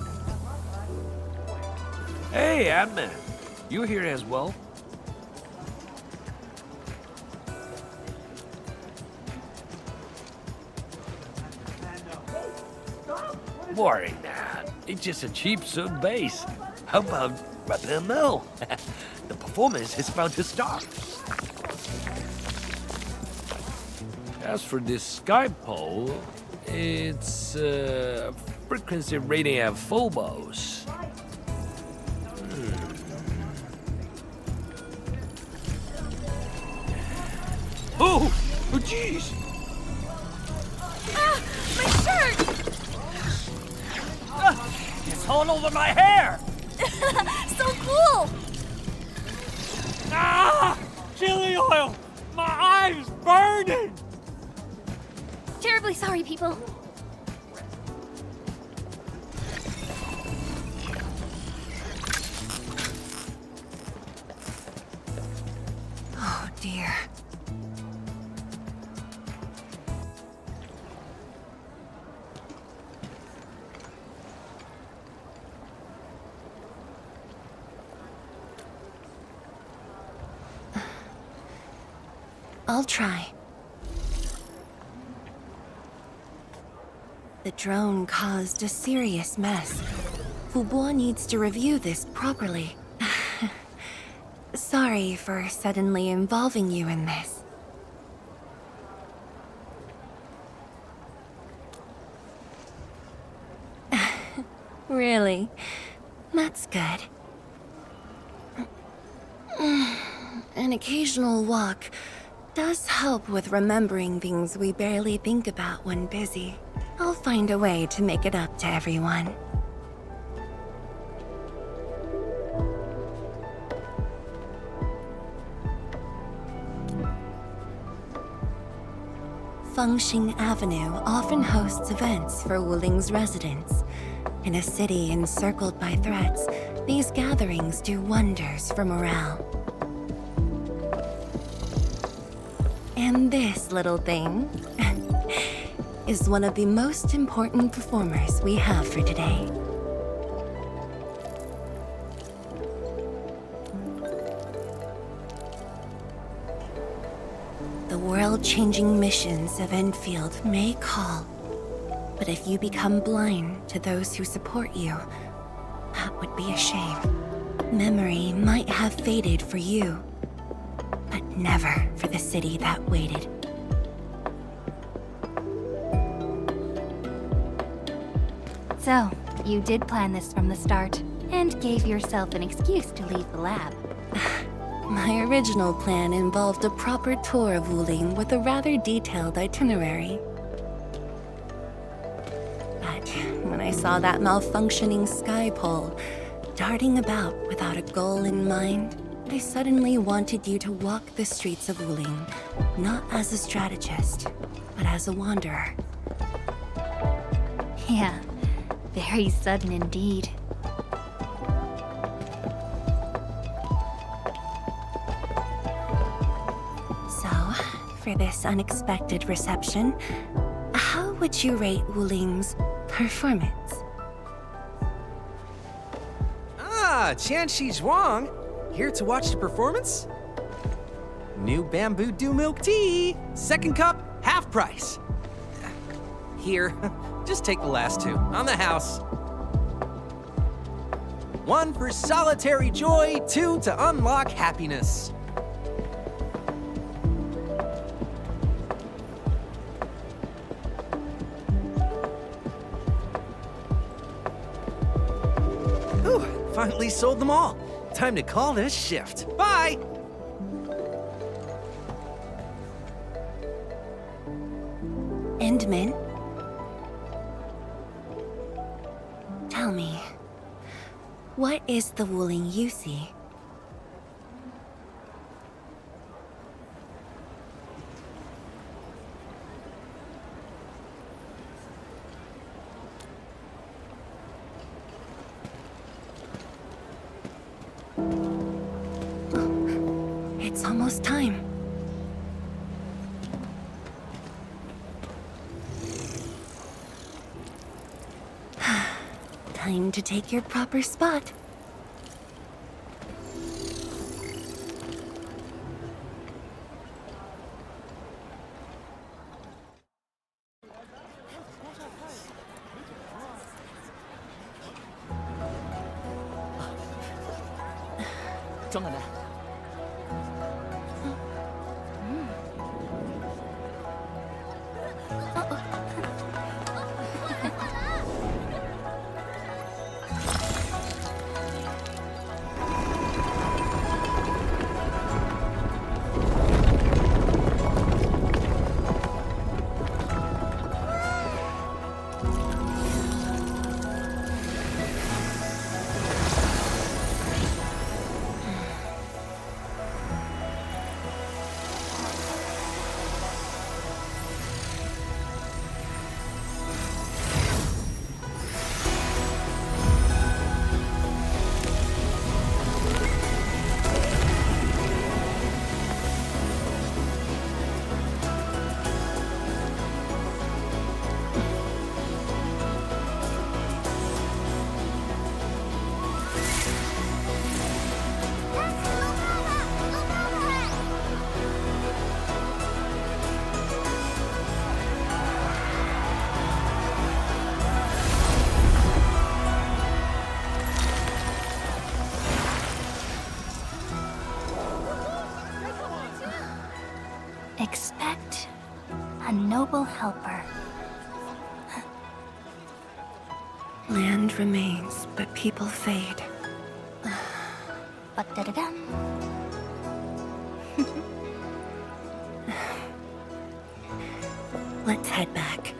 Hey, Admin. You here as well? Worry not. It's just a cheap suit base. How about rappel mill? The performance is about to start. As for this sky pole, it's frequency rating at phobos. Oh, jeez! Ah! My shirt! It's all over my hair! So cool! Ah! Chili oil! My eye's burning! Terribly sorry, people. Oh, dear. I'll try. The drone caused a serious mess. Fubo needs to review this properly. Sorry for suddenly involving you in this. Really? That's good. An occasional walk does help with remembering things we barely think about when busy. I'll find a way to make it up to everyone. Fengxing Avenue often hosts events for Wuling's residents. In a city encircled by threats, these gatherings do wonders for morale. And this little thing is one of the most important performers we have for today. The world-changing missions of Endfield may call, but if you become blind to those who support you, that would be a shame. Memory might have faded for you, but never for the city that waited. So, you did plan this from the start, and gave yourself an excuse to leave the lab. My original plan involved a proper tour of Wuling with a rather detailed itinerary. But when I saw that malfunctioning sky pole, darting about without a goal in mind, I suddenly wanted you to walk the streets of Wuling, not as a strategist, but as a wanderer. Yeah, very sudden indeed. For this unexpected reception, how would you rate Wuling's performance? Ah, Tianshi Zhuang! Here to watch the performance? New bamboo dew milk tea! Second cup, half price. Here, just take the last two, on the house. One for solitary joy, two to unlock happiness. sold them all. Time to call this shift. Bye! Endman? Tell me, what is the Wuling you see? It's almost time. Time to take your proper spot. Expect a noble helper. Land remains, but people fade. Ba-da-da-dum. Let's head back.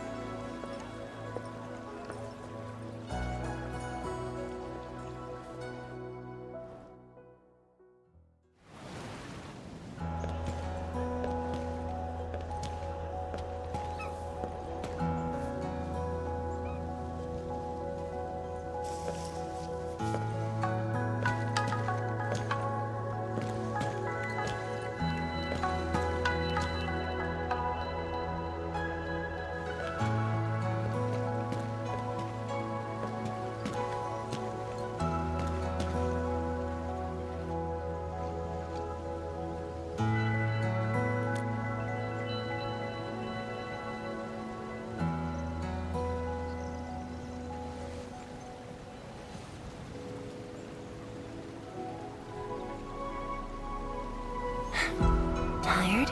Tired?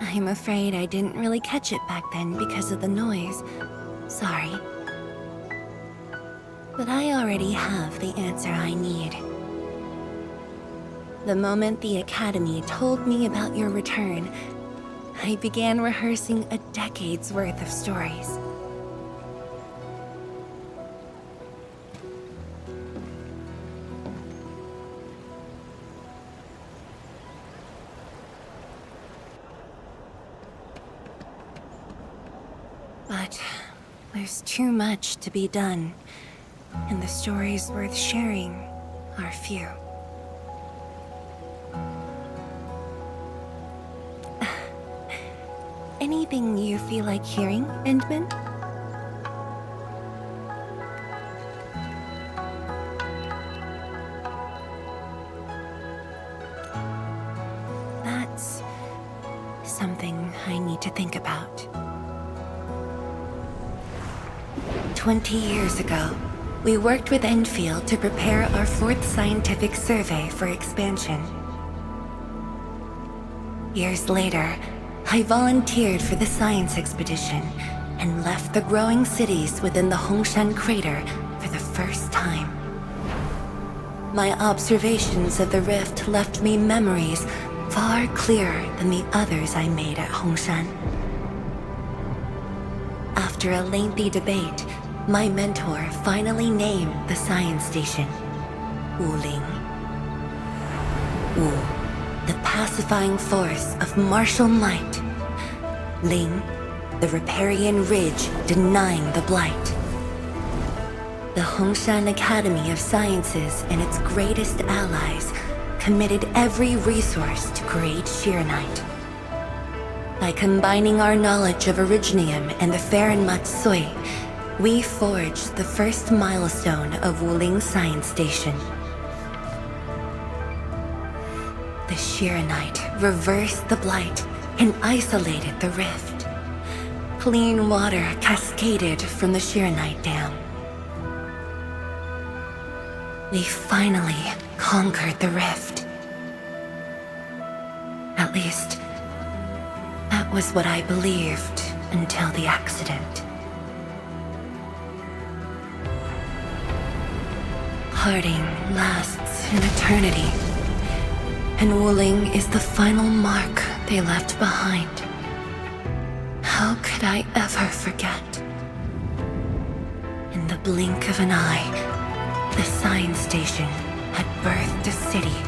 I'm afraid I didn't really catch it back then because of the noise. Sorry. But I already have the answer I need. The moment the Academy told me about your return, I began rehearsing a decade's worth of stories. But there's too much to be done, and the stories worth sharing are few. Anything you feel like hearing, Endman? That's something I need to think about. 20 years ago, we worked with Endfield to prepare our 4th scientific survey for expansion. Years later, I volunteered for the science expedition and left the growing cities within the Hongshan crater for the first time. My observations of the rift left me memories far clearer than the others I made at Hongshan. After a lengthy debate, my mentor finally named the science station Wuling. Wu, the pacifying force of martial might. Ling, the riparian ridge denying the blight. The Hongshan Academy of Sciences and its greatest allies committed every resource to create Shiranite. By combining our knowledge of Originium and the Farron Matsui, we forged the first milestone of Wuling Science Station. The Shiranite reversed the blight and isolated the rift. Clean water cascaded from the Shiranite Dam. We finally conquered the rift. At least, that was what I believed until the accident. Parting lasts an eternity, and Wuling is the final mark they left behind. How could I ever forget? In the blink of an eye, the science station had birthed a city.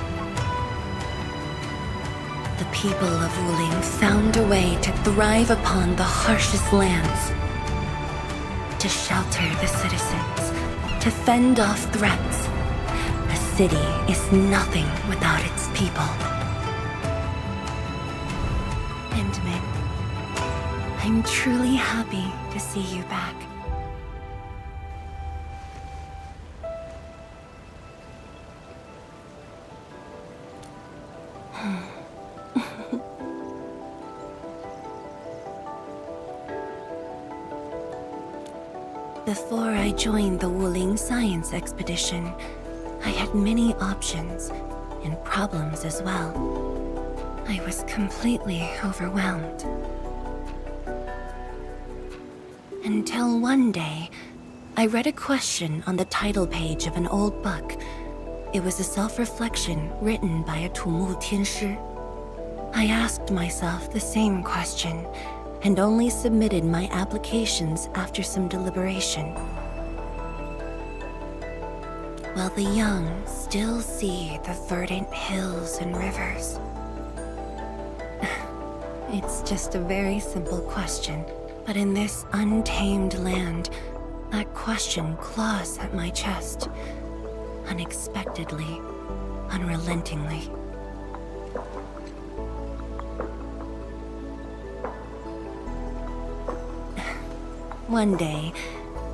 The people of Wuling found a way to thrive upon the harshest lands, to shelter the citizens, to fend off threats. A city is nothing without its people. Endman, I'm truly happy to see you back. Before I joined the Wuling Science Expedition, I had many options and problems as well. I was completely overwhelmed. Until one day, I read a question on the title page of an old book. It was a self-reflection written by a Tumu Tianshi. I asked myself the same question, and only submitted my applications after some deliberation. While the young still see the verdant hills and rivers. It's just a very simple question, but in this untamed land, that question claws at my chest, unexpectedly, unrelentingly. One day,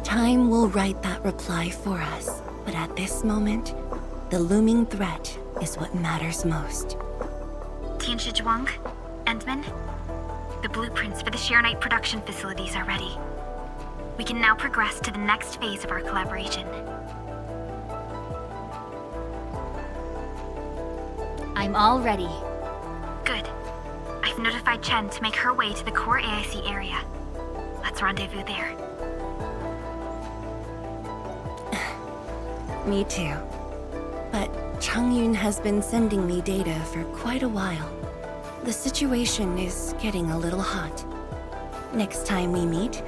time will write that reply for us. But at this moment, the looming threat is what matters most. Tianshi Zhuang, Endman, the blueprints for the Shiranite production facilities are ready. We can now progress to the next phase of our collaboration. I'm all ready. Good. I've notified Chen to make her way to the core AIC area. Let's rendezvous there. Me too. But Changyun has been sending me data for quite a while. The situation is getting a little hot. Next time we meet,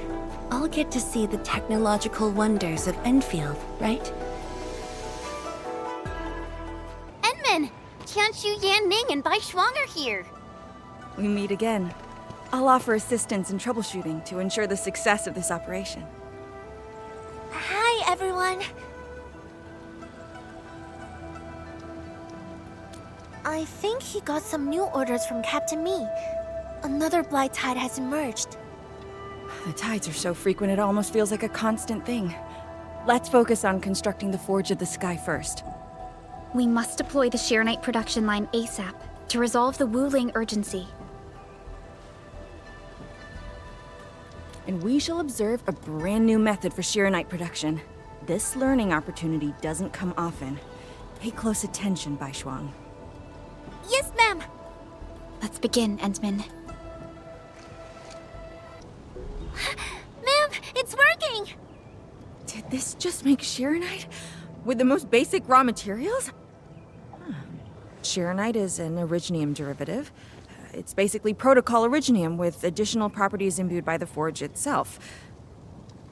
I'll get to see the technological wonders of Endfield, right? Enman! Tianshu, Yan Ning, and Bai Shuang are here. We meet again. I'll offer assistance in troubleshooting to ensure the success of this operation. Hi, everyone. I think he got some new orders from Captain Mi. Another blight tide has emerged. The tides are so frequent it almost feels like a constant thing. Let's focus on constructing the Forge of the Sky first. We must deploy the Shiranite production line ASAP to resolve the Wuling urgency. And we shall observe a brand new method for Shiranite production. This learning opportunity doesn't come often. Pay close attention, Bai Shuang. Yes, ma'am! Let's begin, Endman. This just makes Sheeranite? With the most basic raw materials? Huh. Sheeranite is an originium derivative. It's basically protocol originium with additional properties imbued by the forge itself.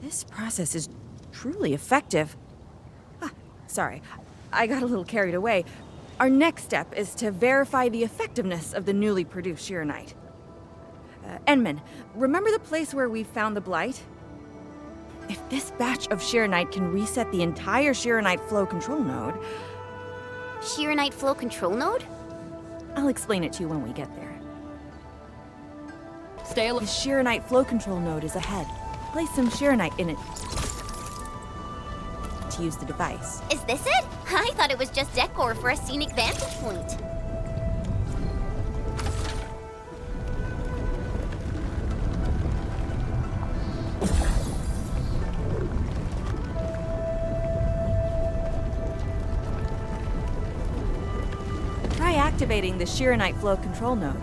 This process is truly effective. Sorry, I got a little carried away. Our next step is to verify the effectiveness of the newly produced Sheeranite. Enman, remember the place where we found the Blight? If this batch of Sheeranite can reset the entire Sheeranite flow control node... Sheeranite flow control node? I'll explain it to you when we get there. Stay The Sheeranite flow control node is ahead. Place some Sheeranite in it to use the device. Is this it? I thought it was just decor for a scenic vantage point. Try activating the Sheeranite flow control node.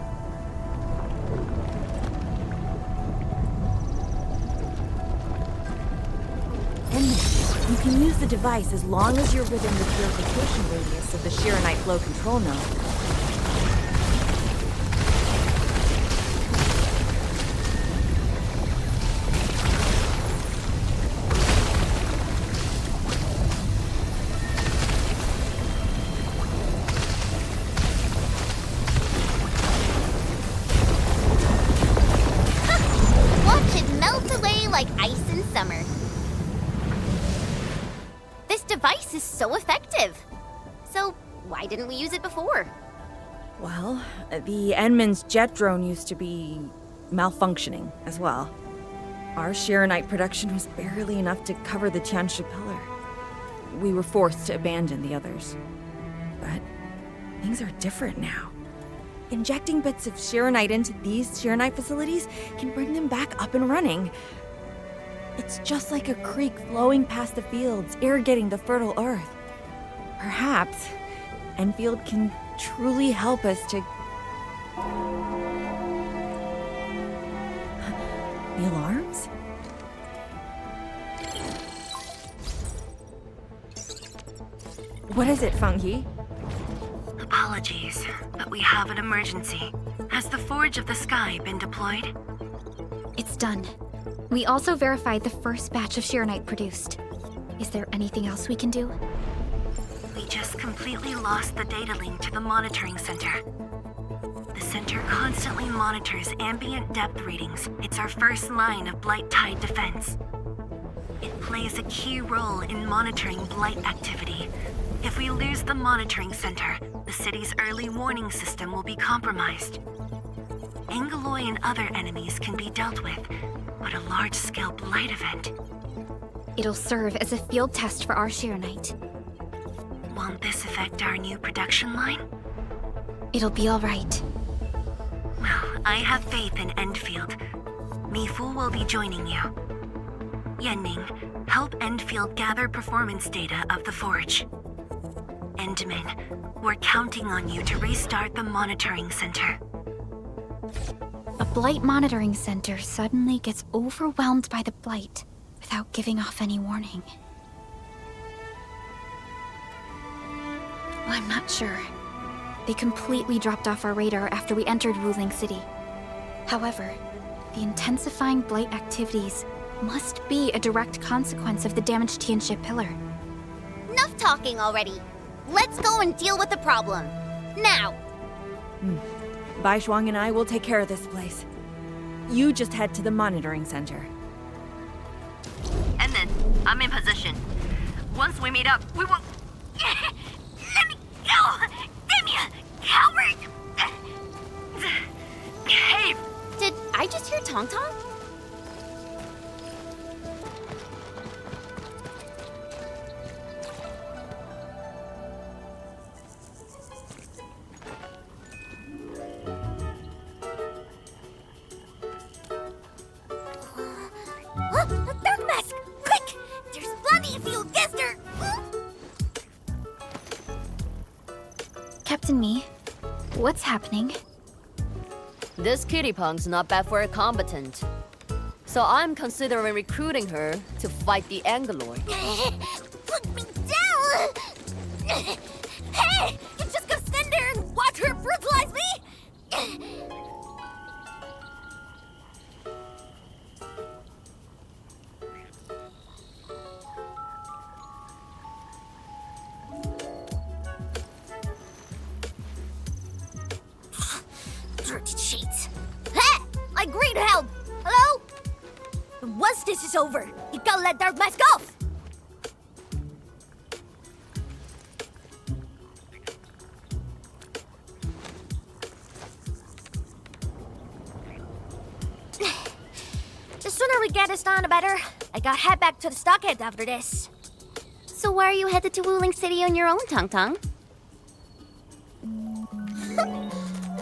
You can use the device as long as you're within the purification radius of the Sheeranite flow control node. Watch it melt away like ice in summer. This device is so effective. So why didn't we use it before? Well, the Enman's jet drone used to be malfunctioning as well. Our Sheeranite production was barely enough to cover the Tiansha pillar. We were forced to abandon the others. But things are different now. Injecting bits of Sheeranite into these Sheeranite facilities can bring them back up and running. It's just like a creek flowing past the fields, irrigating the fertile earth. Perhaps Endfield can truly help us to... The alarms? What is it, Fungi? Apologies, but we have an emergency. Has the Forge of the Sky been deployed? It's done. We also verified the first batch of Sheeranite produced. Is there anything else we can do? We just completely lost the data link to the monitoring center. The center constantly monitors ambient depth readings. It's our first line of Blight Tide defense. It plays a key role in monitoring Blight activity. If we lose the monitoring center, the city's early warning system will be compromised. Angaloy and other enemies can be dealt with, but a large-scale Blight event... It'll serve as a field test for our Sheeranite. Won't this affect our new production line? It'll be all right. Well, I have faith in Endfield. Mifu will be joining you. Yenning, help Endfield gather performance data of the Forge. Endman, we're counting on you to restart the monitoring center. A Blight monitoring center suddenly gets overwhelmed by the Blight without giving off any warning. I'm not sure. They completely dropped off our radar after we entered Wuling City. However, the intensifying Blight activities must be a direct consequence of the damaged Tianxia pillar. Enough talking already. Let's go and deal with the problem. Now! Bai Shuang and I will take care of this place. You just head to the monitoring center. And then, I'm in position. Once we meet up, we will... Let me go! Damn you, coward! Hey! Did I just hear Tong Tong? A dark mask! Quick! There's bloody if you guessed her! Captain Me, what's happening? This kitty punk's not bad for a combatant. So I'm considering recruiting her to fight the Angaloid. Put me down! Hey! You just gonna stand there and watch her brutalize me? Dirty cheats. Hey! I agree to help! Hello? Once this is over, you gotta let Dark Mask off! The sooner we get this done, the better. I gotta head back to the stockade after this. So why are you headed to Wuling City on your own, Tong Tong?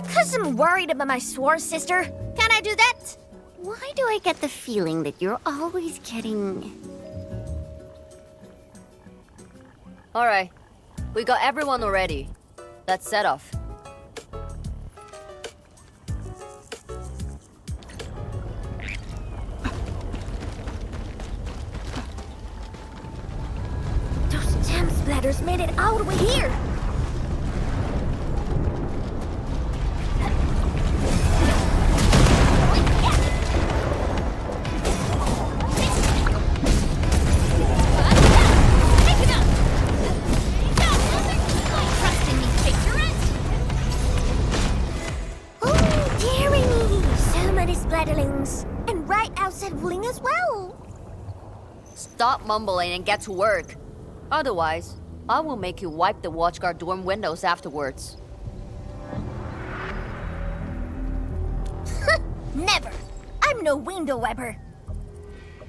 'Cause I'm worried about my sworn sister. Can I do that? Why do I get the feeling that you're always getting... Alright, we got everyone already. Let's set off. Those damn splatters made it all the way here. And right outside Wuling as well. Stop mumbling and get to work. Otherwise, I will make you wipe the watchguard dorm windows afterwards. Never. I'm no window wiper.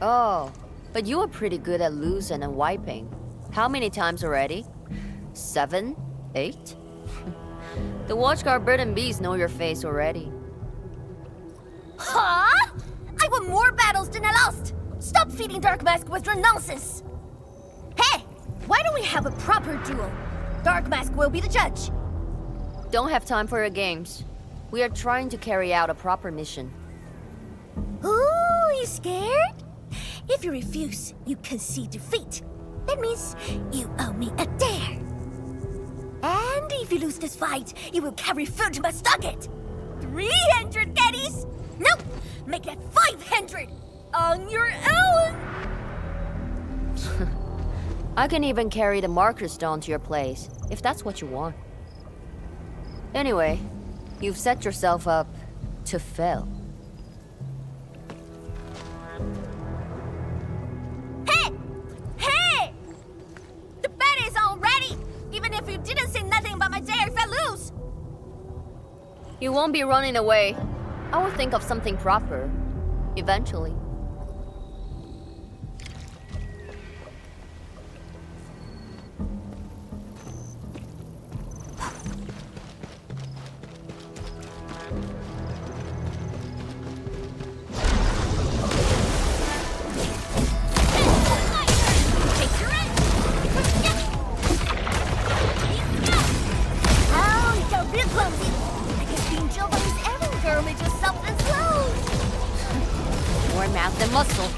Oh, but you are pretty good at losing and wiping. How many times already? 7? 8? The watchguard bird and bees know your face already. Huh? I won more battles than I lost! Stop feeding Dark Mask with your nonsense! Hey! Why don't we have a proper duel? Dark Mask will be the judge. Don't have time for your games. We are trying to carry out a proper mission. Ooh, you scared? If you refuse, you concede defeat. That means you owe me a dare. And if you lose this fight, you will carry food to my stockade. 300 caddies! Nope! Make that 500! On your own! I can even carry the marker stone to your place, if that's what you want. Anyway, you've set yourself up to fail. Hey! Hey! The bet is all ready! Even if you didn't say nothing about my dare if I lose! You won't be running away. I will think of something proper. Eventually. More math than muscle.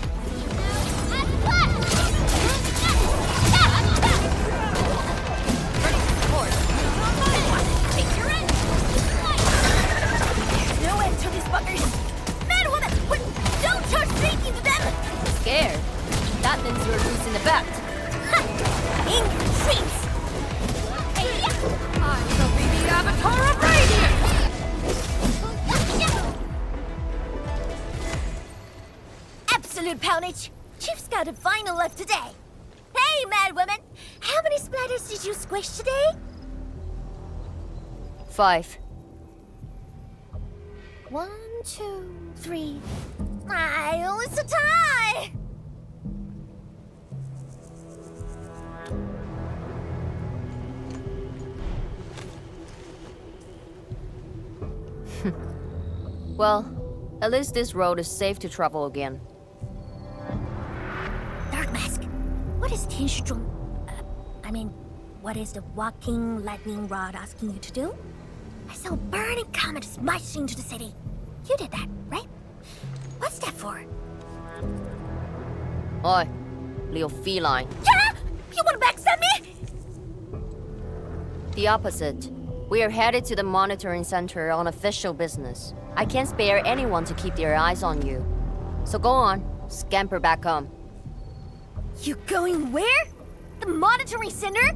No end to these buggers! Man, woman, wait, don't start speaking to them! Scared? That means you're losing the bet. In your dreams! I'm the baby avatar of radiance! Absolute poundage! Chief's got a final left today. Hey, mad woman! How many splatters did you squish today? 5. 1, 2, 3. Oh, it's a tie! Well, at least this road is safe to travel again. Dark Mask, what is Tianshizhuang? What is the walking lightning rod asking you to do? I saw a burning comet smash into the city. You did that, right? What's that for? Oi, little feline. Yeah! You wanna backstab me? The opposite. We are headed to the monitoring center on official business. I can't spare anyone to keep their eyes on you. So go on, scamper back home. You going where? The monitoring center?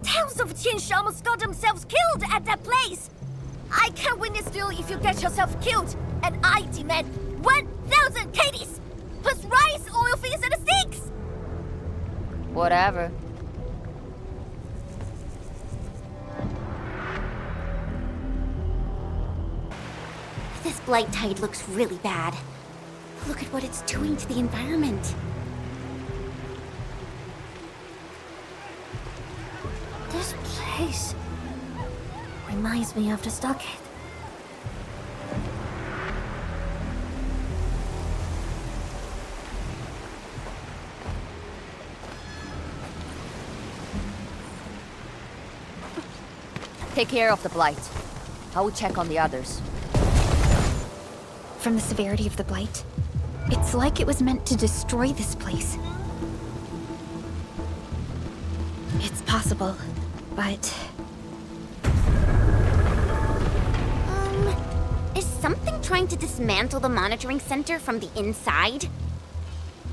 Towns of Tianshi almost got themselves killed at that place. I can't win this deal if you get yourself killed. And I demand 1,000 KDs! Plus rice, oil fees, and the steaks! Whatever. This blight tide looks really bad. Look at what it's doing to the environment. This place reminds me of the stockade. Take care of the blight. I will check on the others. From the severity of the blight, it's like it was meant to destroy this place. It's possible, but... Is something trying to dismantle the monitoring center from the inside?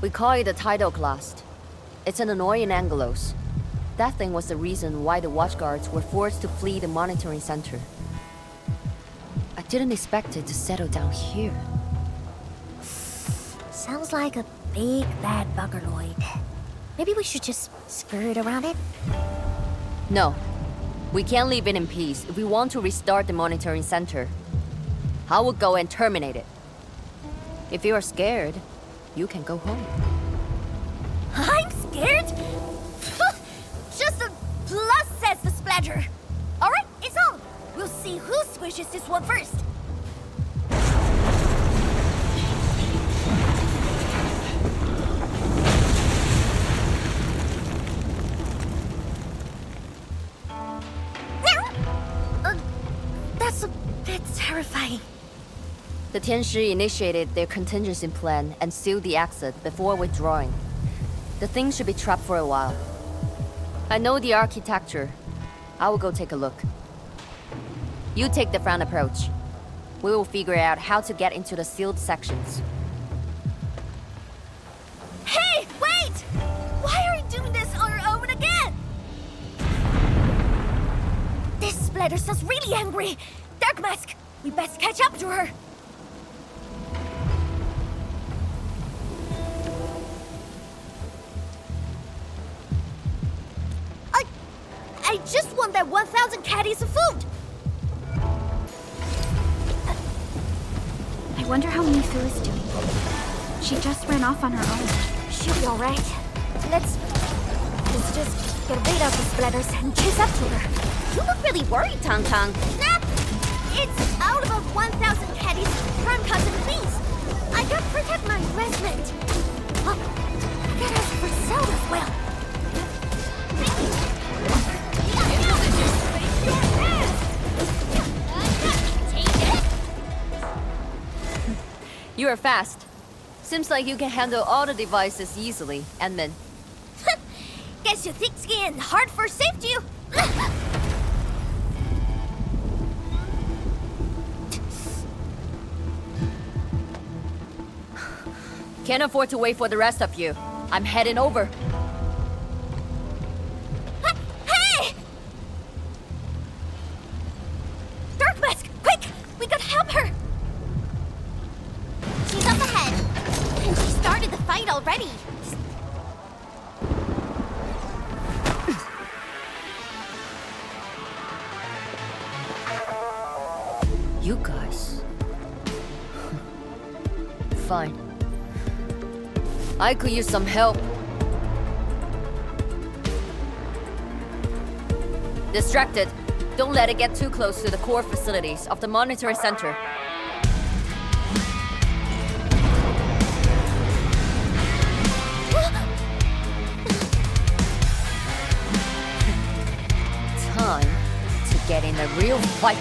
We call it a tidal blast. It's an annoying Angelos. That thing was the reason why the watchguards were forced to flee the monitoring center. I didn't expect it to settle down here. Sounds like a big bad buggerloid. Maybe we should just skirt around it? No. We can't leave it in peace if we want to restart the monitoring center. I will go and terminate it. If you are scared, you can go home. I'm scared? Just a plus, says the splatter. Alright, it's on. We'll see who squishes this one first. That's a bit terrifying. The Tianshi initiated their contingency plan and sealed the exit before withdrawing. The thing should be trapped for a while. I know the architecture. I will go take a look. You take the front approach. We will figure out how to get into the sealed sections. Hey, wait! Why are you doing this on your own again? This splatter sounds really angry. Dark Mask, we best catch up to her. I just want that 1,000 caddies of food! I wonder how Mifu is doing. She just ran off on her own. She'll be alright. Let's just get rid of the splatters and chase up to her. You look really worried, Tong Tong. Nah! It's out of 1,000 caddies, prime cousin, please! I gotta protect my investment. Oh, get us for sale as well. You are fast. Seems like you can handle all the devices easily, admin. Guess you thick skin, hard for safety. Can't afford to wait for the rest of you. I'm heading over. Hey! Dark Mask, quick! We gotta help her! She's up ahead. And she started the fight already. You guys. Fine. I could use some help. Distracted. Don't let it get too close to the core facilities of the monitoring center. Time to get in a real fight.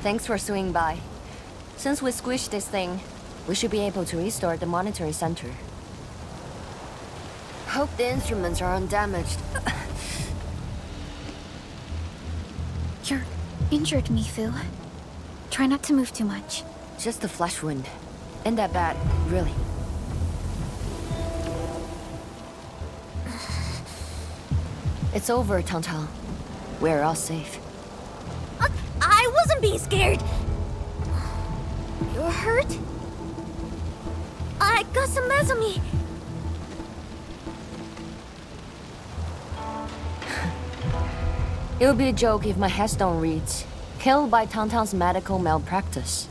Thanks for swinging by. Since we squished this thing, we should be able to restore the monitoring center. Hope the instruments are undamaged. You're injured, Mifu. Try not to move too much. Just a flesh wound. Ain't that bad, really. It's over, Tang. We're all safe. I wasn't being scared. You're hurt? I got some meds on me. It would be a joke if my headstone reads, "Killed by Tang's medical malpractice."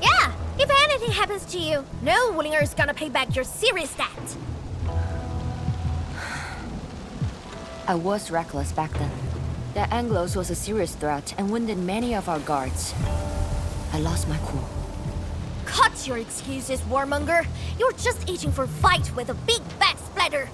Yeah, if anything happens to you, no Wulinger is gonna pay back your serious debt. I was reckless back then. The Anglos was a serious threat and wounded many of our guards. I lost my cool. Cut your excuses, warmonger. You're just itching for a fight with a big bad splatter.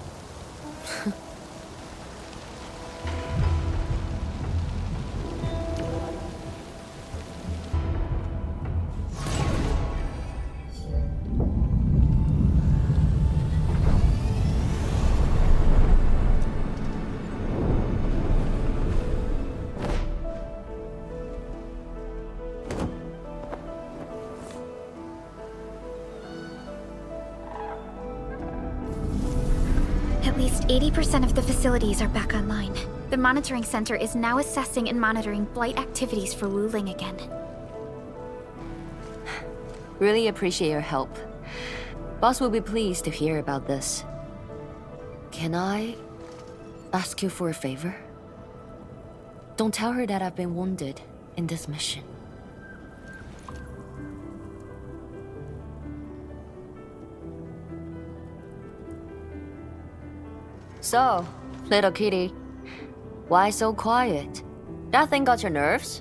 At least 80% of the facilities are back online. The monitoring center is now assessing and monitoring blight activities for Wuling again. Really appreciate your help. Boss will be pleased to hear about this. Can I ask you for a favor? Don't tell her that I've been wounded in this mission. So, little kitty, why so quiet? That thing got your nerves?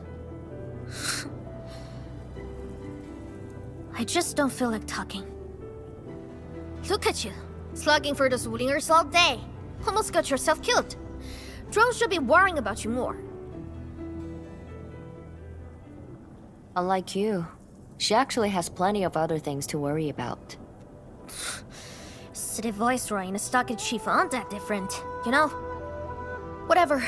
I just don't feel like talking. Look at you, slugging for those Wulingers all day. Almost got yourself killed. Drone should be worrying about you more. Unlike you, she actually has plenty of other things to worry about. City Viceroy and a stockade chief aren't that different, you know? Whatever.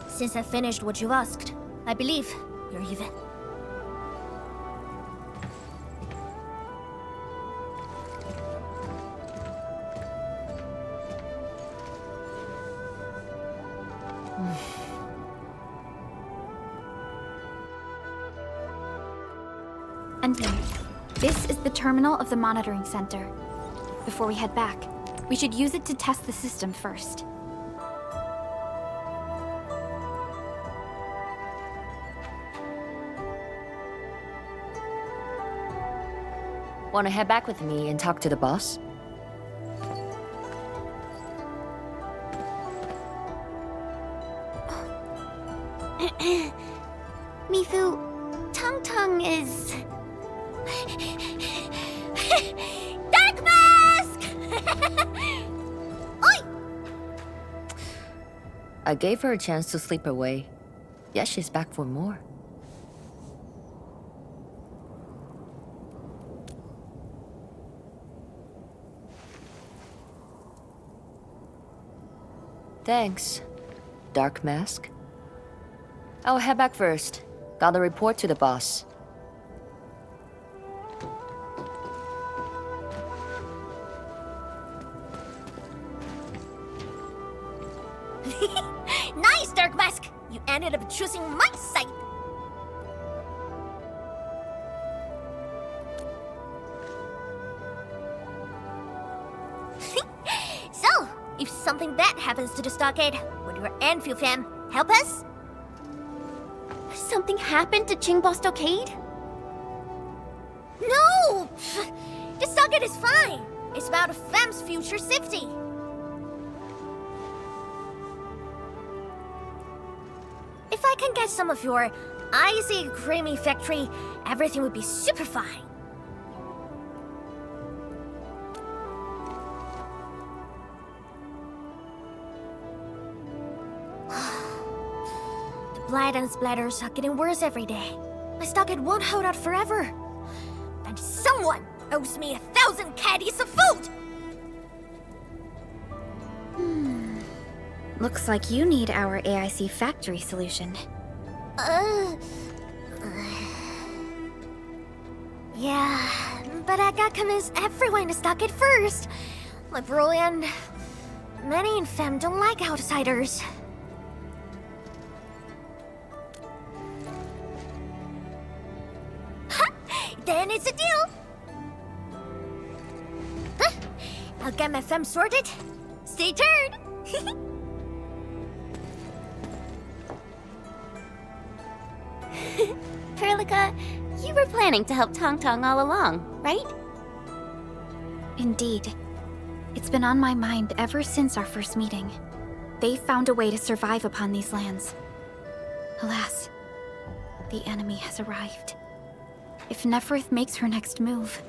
Since I finished what you asked, I believe you're even. Endfield. This is the terminal of the monitoring center. Before we head back, we should use it to test the system first. Wanna head back with me and talk to the boss? Mifu, Tang is... Dark Mask! Oi! I gave her a chance to sleep away. Yet she's back for more. Thanks, Dark Mask. I'll head back first. Gotta report to the boss. Nice, Dark Mask! You ended up choosing my side. So, if something bad happens to the stockade, would your Endfield fam help us? Something happened to Qingbo Stockade? No! The stockade is fine. It's about a fam's future safety. If I can get some of your icy creamy factory, everything would be super fine. Splat and splatters are getting worse every day. My stockade won't hold out forever. And someone owes me 1,000 caddies of food! Looks like you need our AIC factory solution. Yeah, but I gotta convince everyone to stock it first. My bro and many in fam don't like outsiders. Ha! Then it's a deal. Huh? I'll get my fam sorted. Stay tuned. Prologue, you were planning to help Tong Tong all along, right? Indeed. It's been on my mind ever since our first meeting. They found a way to survive upon these lands. Alas, the enemy has arrived. If Neferth makes her next move...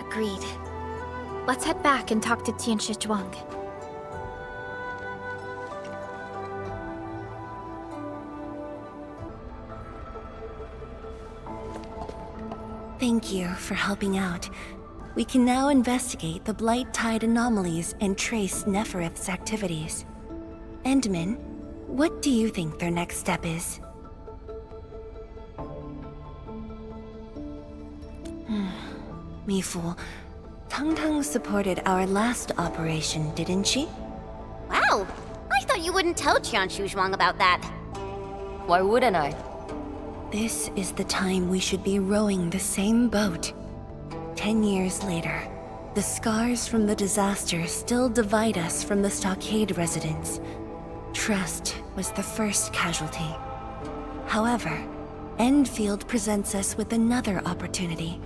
Agreed. Let's head back and talk to Tianshi Zhuang. Thank you for helping out. We can now investigate the Blight Tide anomalies and trace Nefereth's activities. Endman, what do you think their next step is? Me fool. Tong Tong supported our last operation, didn't she? Wow! I thought you wouldn't tell Qianshu Zhuang about that. Why wouldn't I? This is the time we should be rowing the same boat. 10 years later, the scars from the disaster still divide us from the stockade residents. Trust was the first casualty. However, Endfield presents us with another opportunity.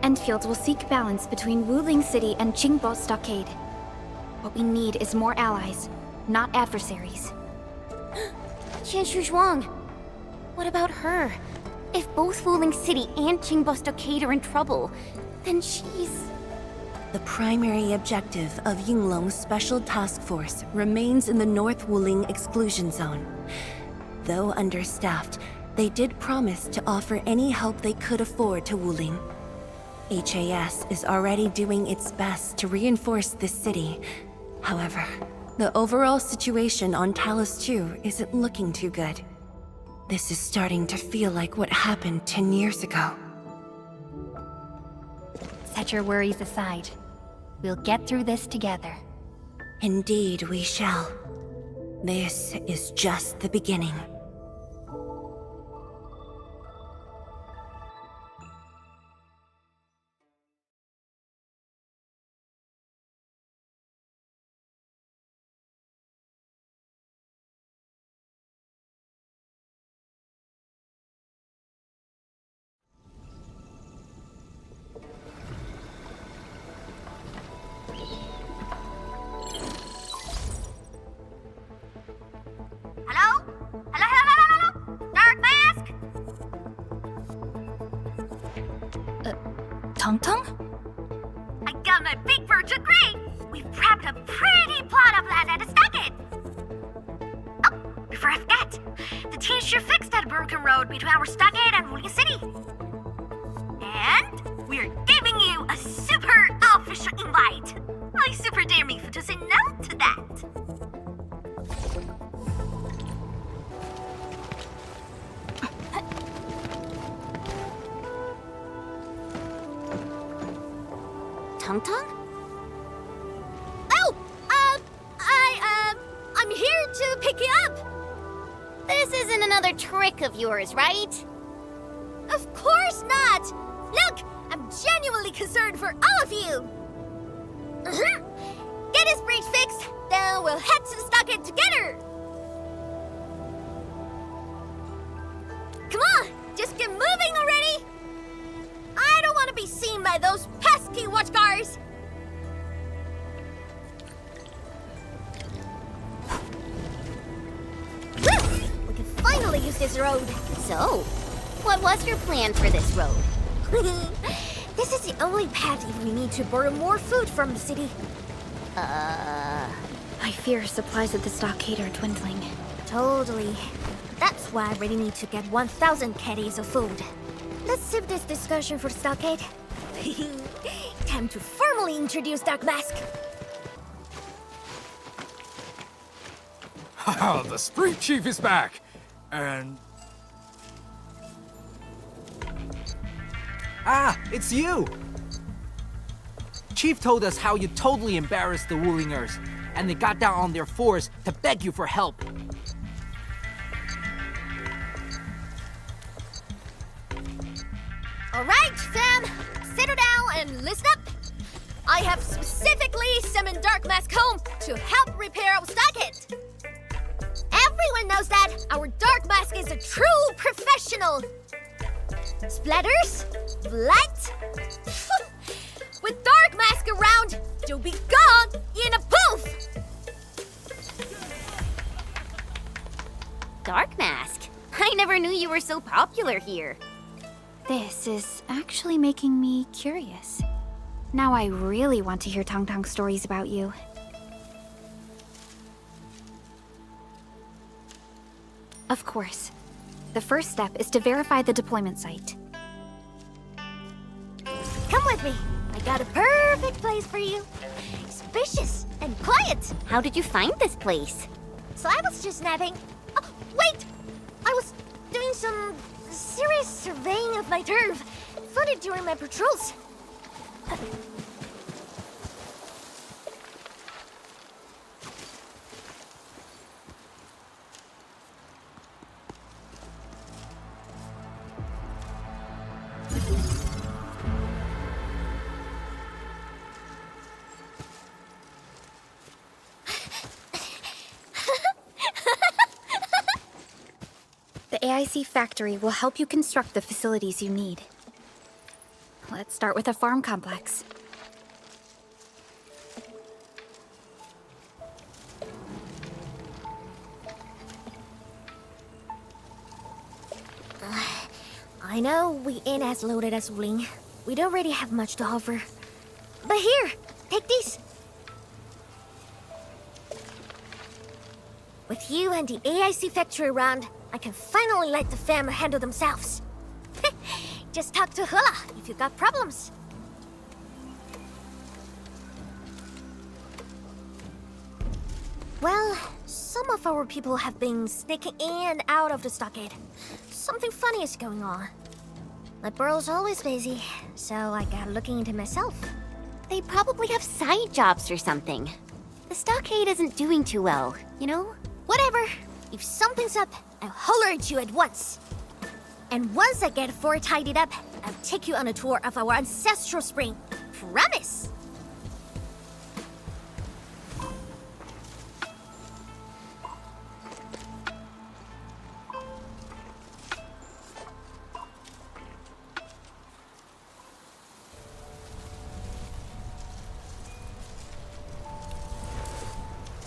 Endfield will seek balance between Wuling City and Qingbo Stockade. What we need is more allies, not adversaries. Qianshu Zhuang, what about her? If both Wuling City and Qingbo Stockade are in trouble, then she's... The primary objective of Yinglong's Special Task Force remains in the North Wuling Exclusion Zone. Though understaffed, they did promise to offer any help they could afford to Wuling. HAS is already doing its best to reinforce this city. However, the overall situation on Talus 2 isn't looking too good. This is starting to feel like what happened 10 years ago. Set your worries aside. We'll get through this together. Indeed, we shall. This is just the beginning. Hello? Hello? Dark Mask? Tong Tong? I got my big bird to agree! We've prepped a pretty plot of land at the stockade! Oh, before I forget, the team sure fixed that broken road between our stockade and Wuling City. And we're giving you a super official invite! I super dare me to say no to that! Tong Tong? Oh! I'm here to pick you up! This isn't another trick of yours, right? Of course not! Look! I'm genuinely concerned for all of you! Get this bridge fixed, then we'll head to the stockade together! Come on! Just get moving already! I don't want to be seen by those pesky watchguards! We can finally use this road! So, what was your plan for this road? This is the only path if we need to borrow more food from the city. I fear supplies at the stockade are dwindling. Totally. That's why I really need to get 1,000 caddies of food. Let's save this discussion for Stockade. Time to formally introduce Dark Mask. Haha, the street chief is back! And... Ah, it's you! Chief told us how you totally embarrassed the Woolingers, and they got down on their fours to beg you for help. Alright, fam! Settle down and listen up! I have specifically summoned Dark Mask home to help repair our stockade! Everyone knows that our Dark Mask is a true professional! Splatters? Blight? With Dark Mask around, you'll be gone in a poof! Dark Mask? I never knew you were so popular here. This is actually making me curious. Now I really want to hear Tong Tong stories about you. Of course. The first step is to verify the deployment site. Come with me. I got a perfect place for you. Spacious and quiet. How did you find this place? So I was just napping. Oh, wait! I was doing some serious surveying of my turf. Found it during my patrols. The AIC factory will help you construct the facilities you need. Let's start with a farm complex. I know we ain't as loaded as Wuling. We don't really have much to offer. But here, take these. With you and the AIC factory around, I can finally let the fam handle themselves. Just talk to Hula if you got problems. Well, some of our people have been sneaking in and out of the stockade. Something funny is going on. My burrow's always busy, so I got looking into myself. They probably have side jobs or something. The stockade isn't doing too well, you know? Whatever. If something's up, I'll holler at you at once. And once I get fort tidied up, I'll take you on a tour of our ancestral spring. Promise!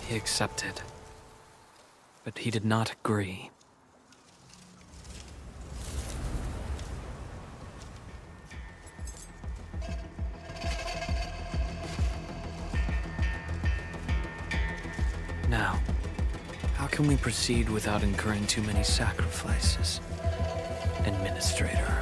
He accepted, but he did not agree. Now, how can we proceed without incurring too many sacrifices, Administrator?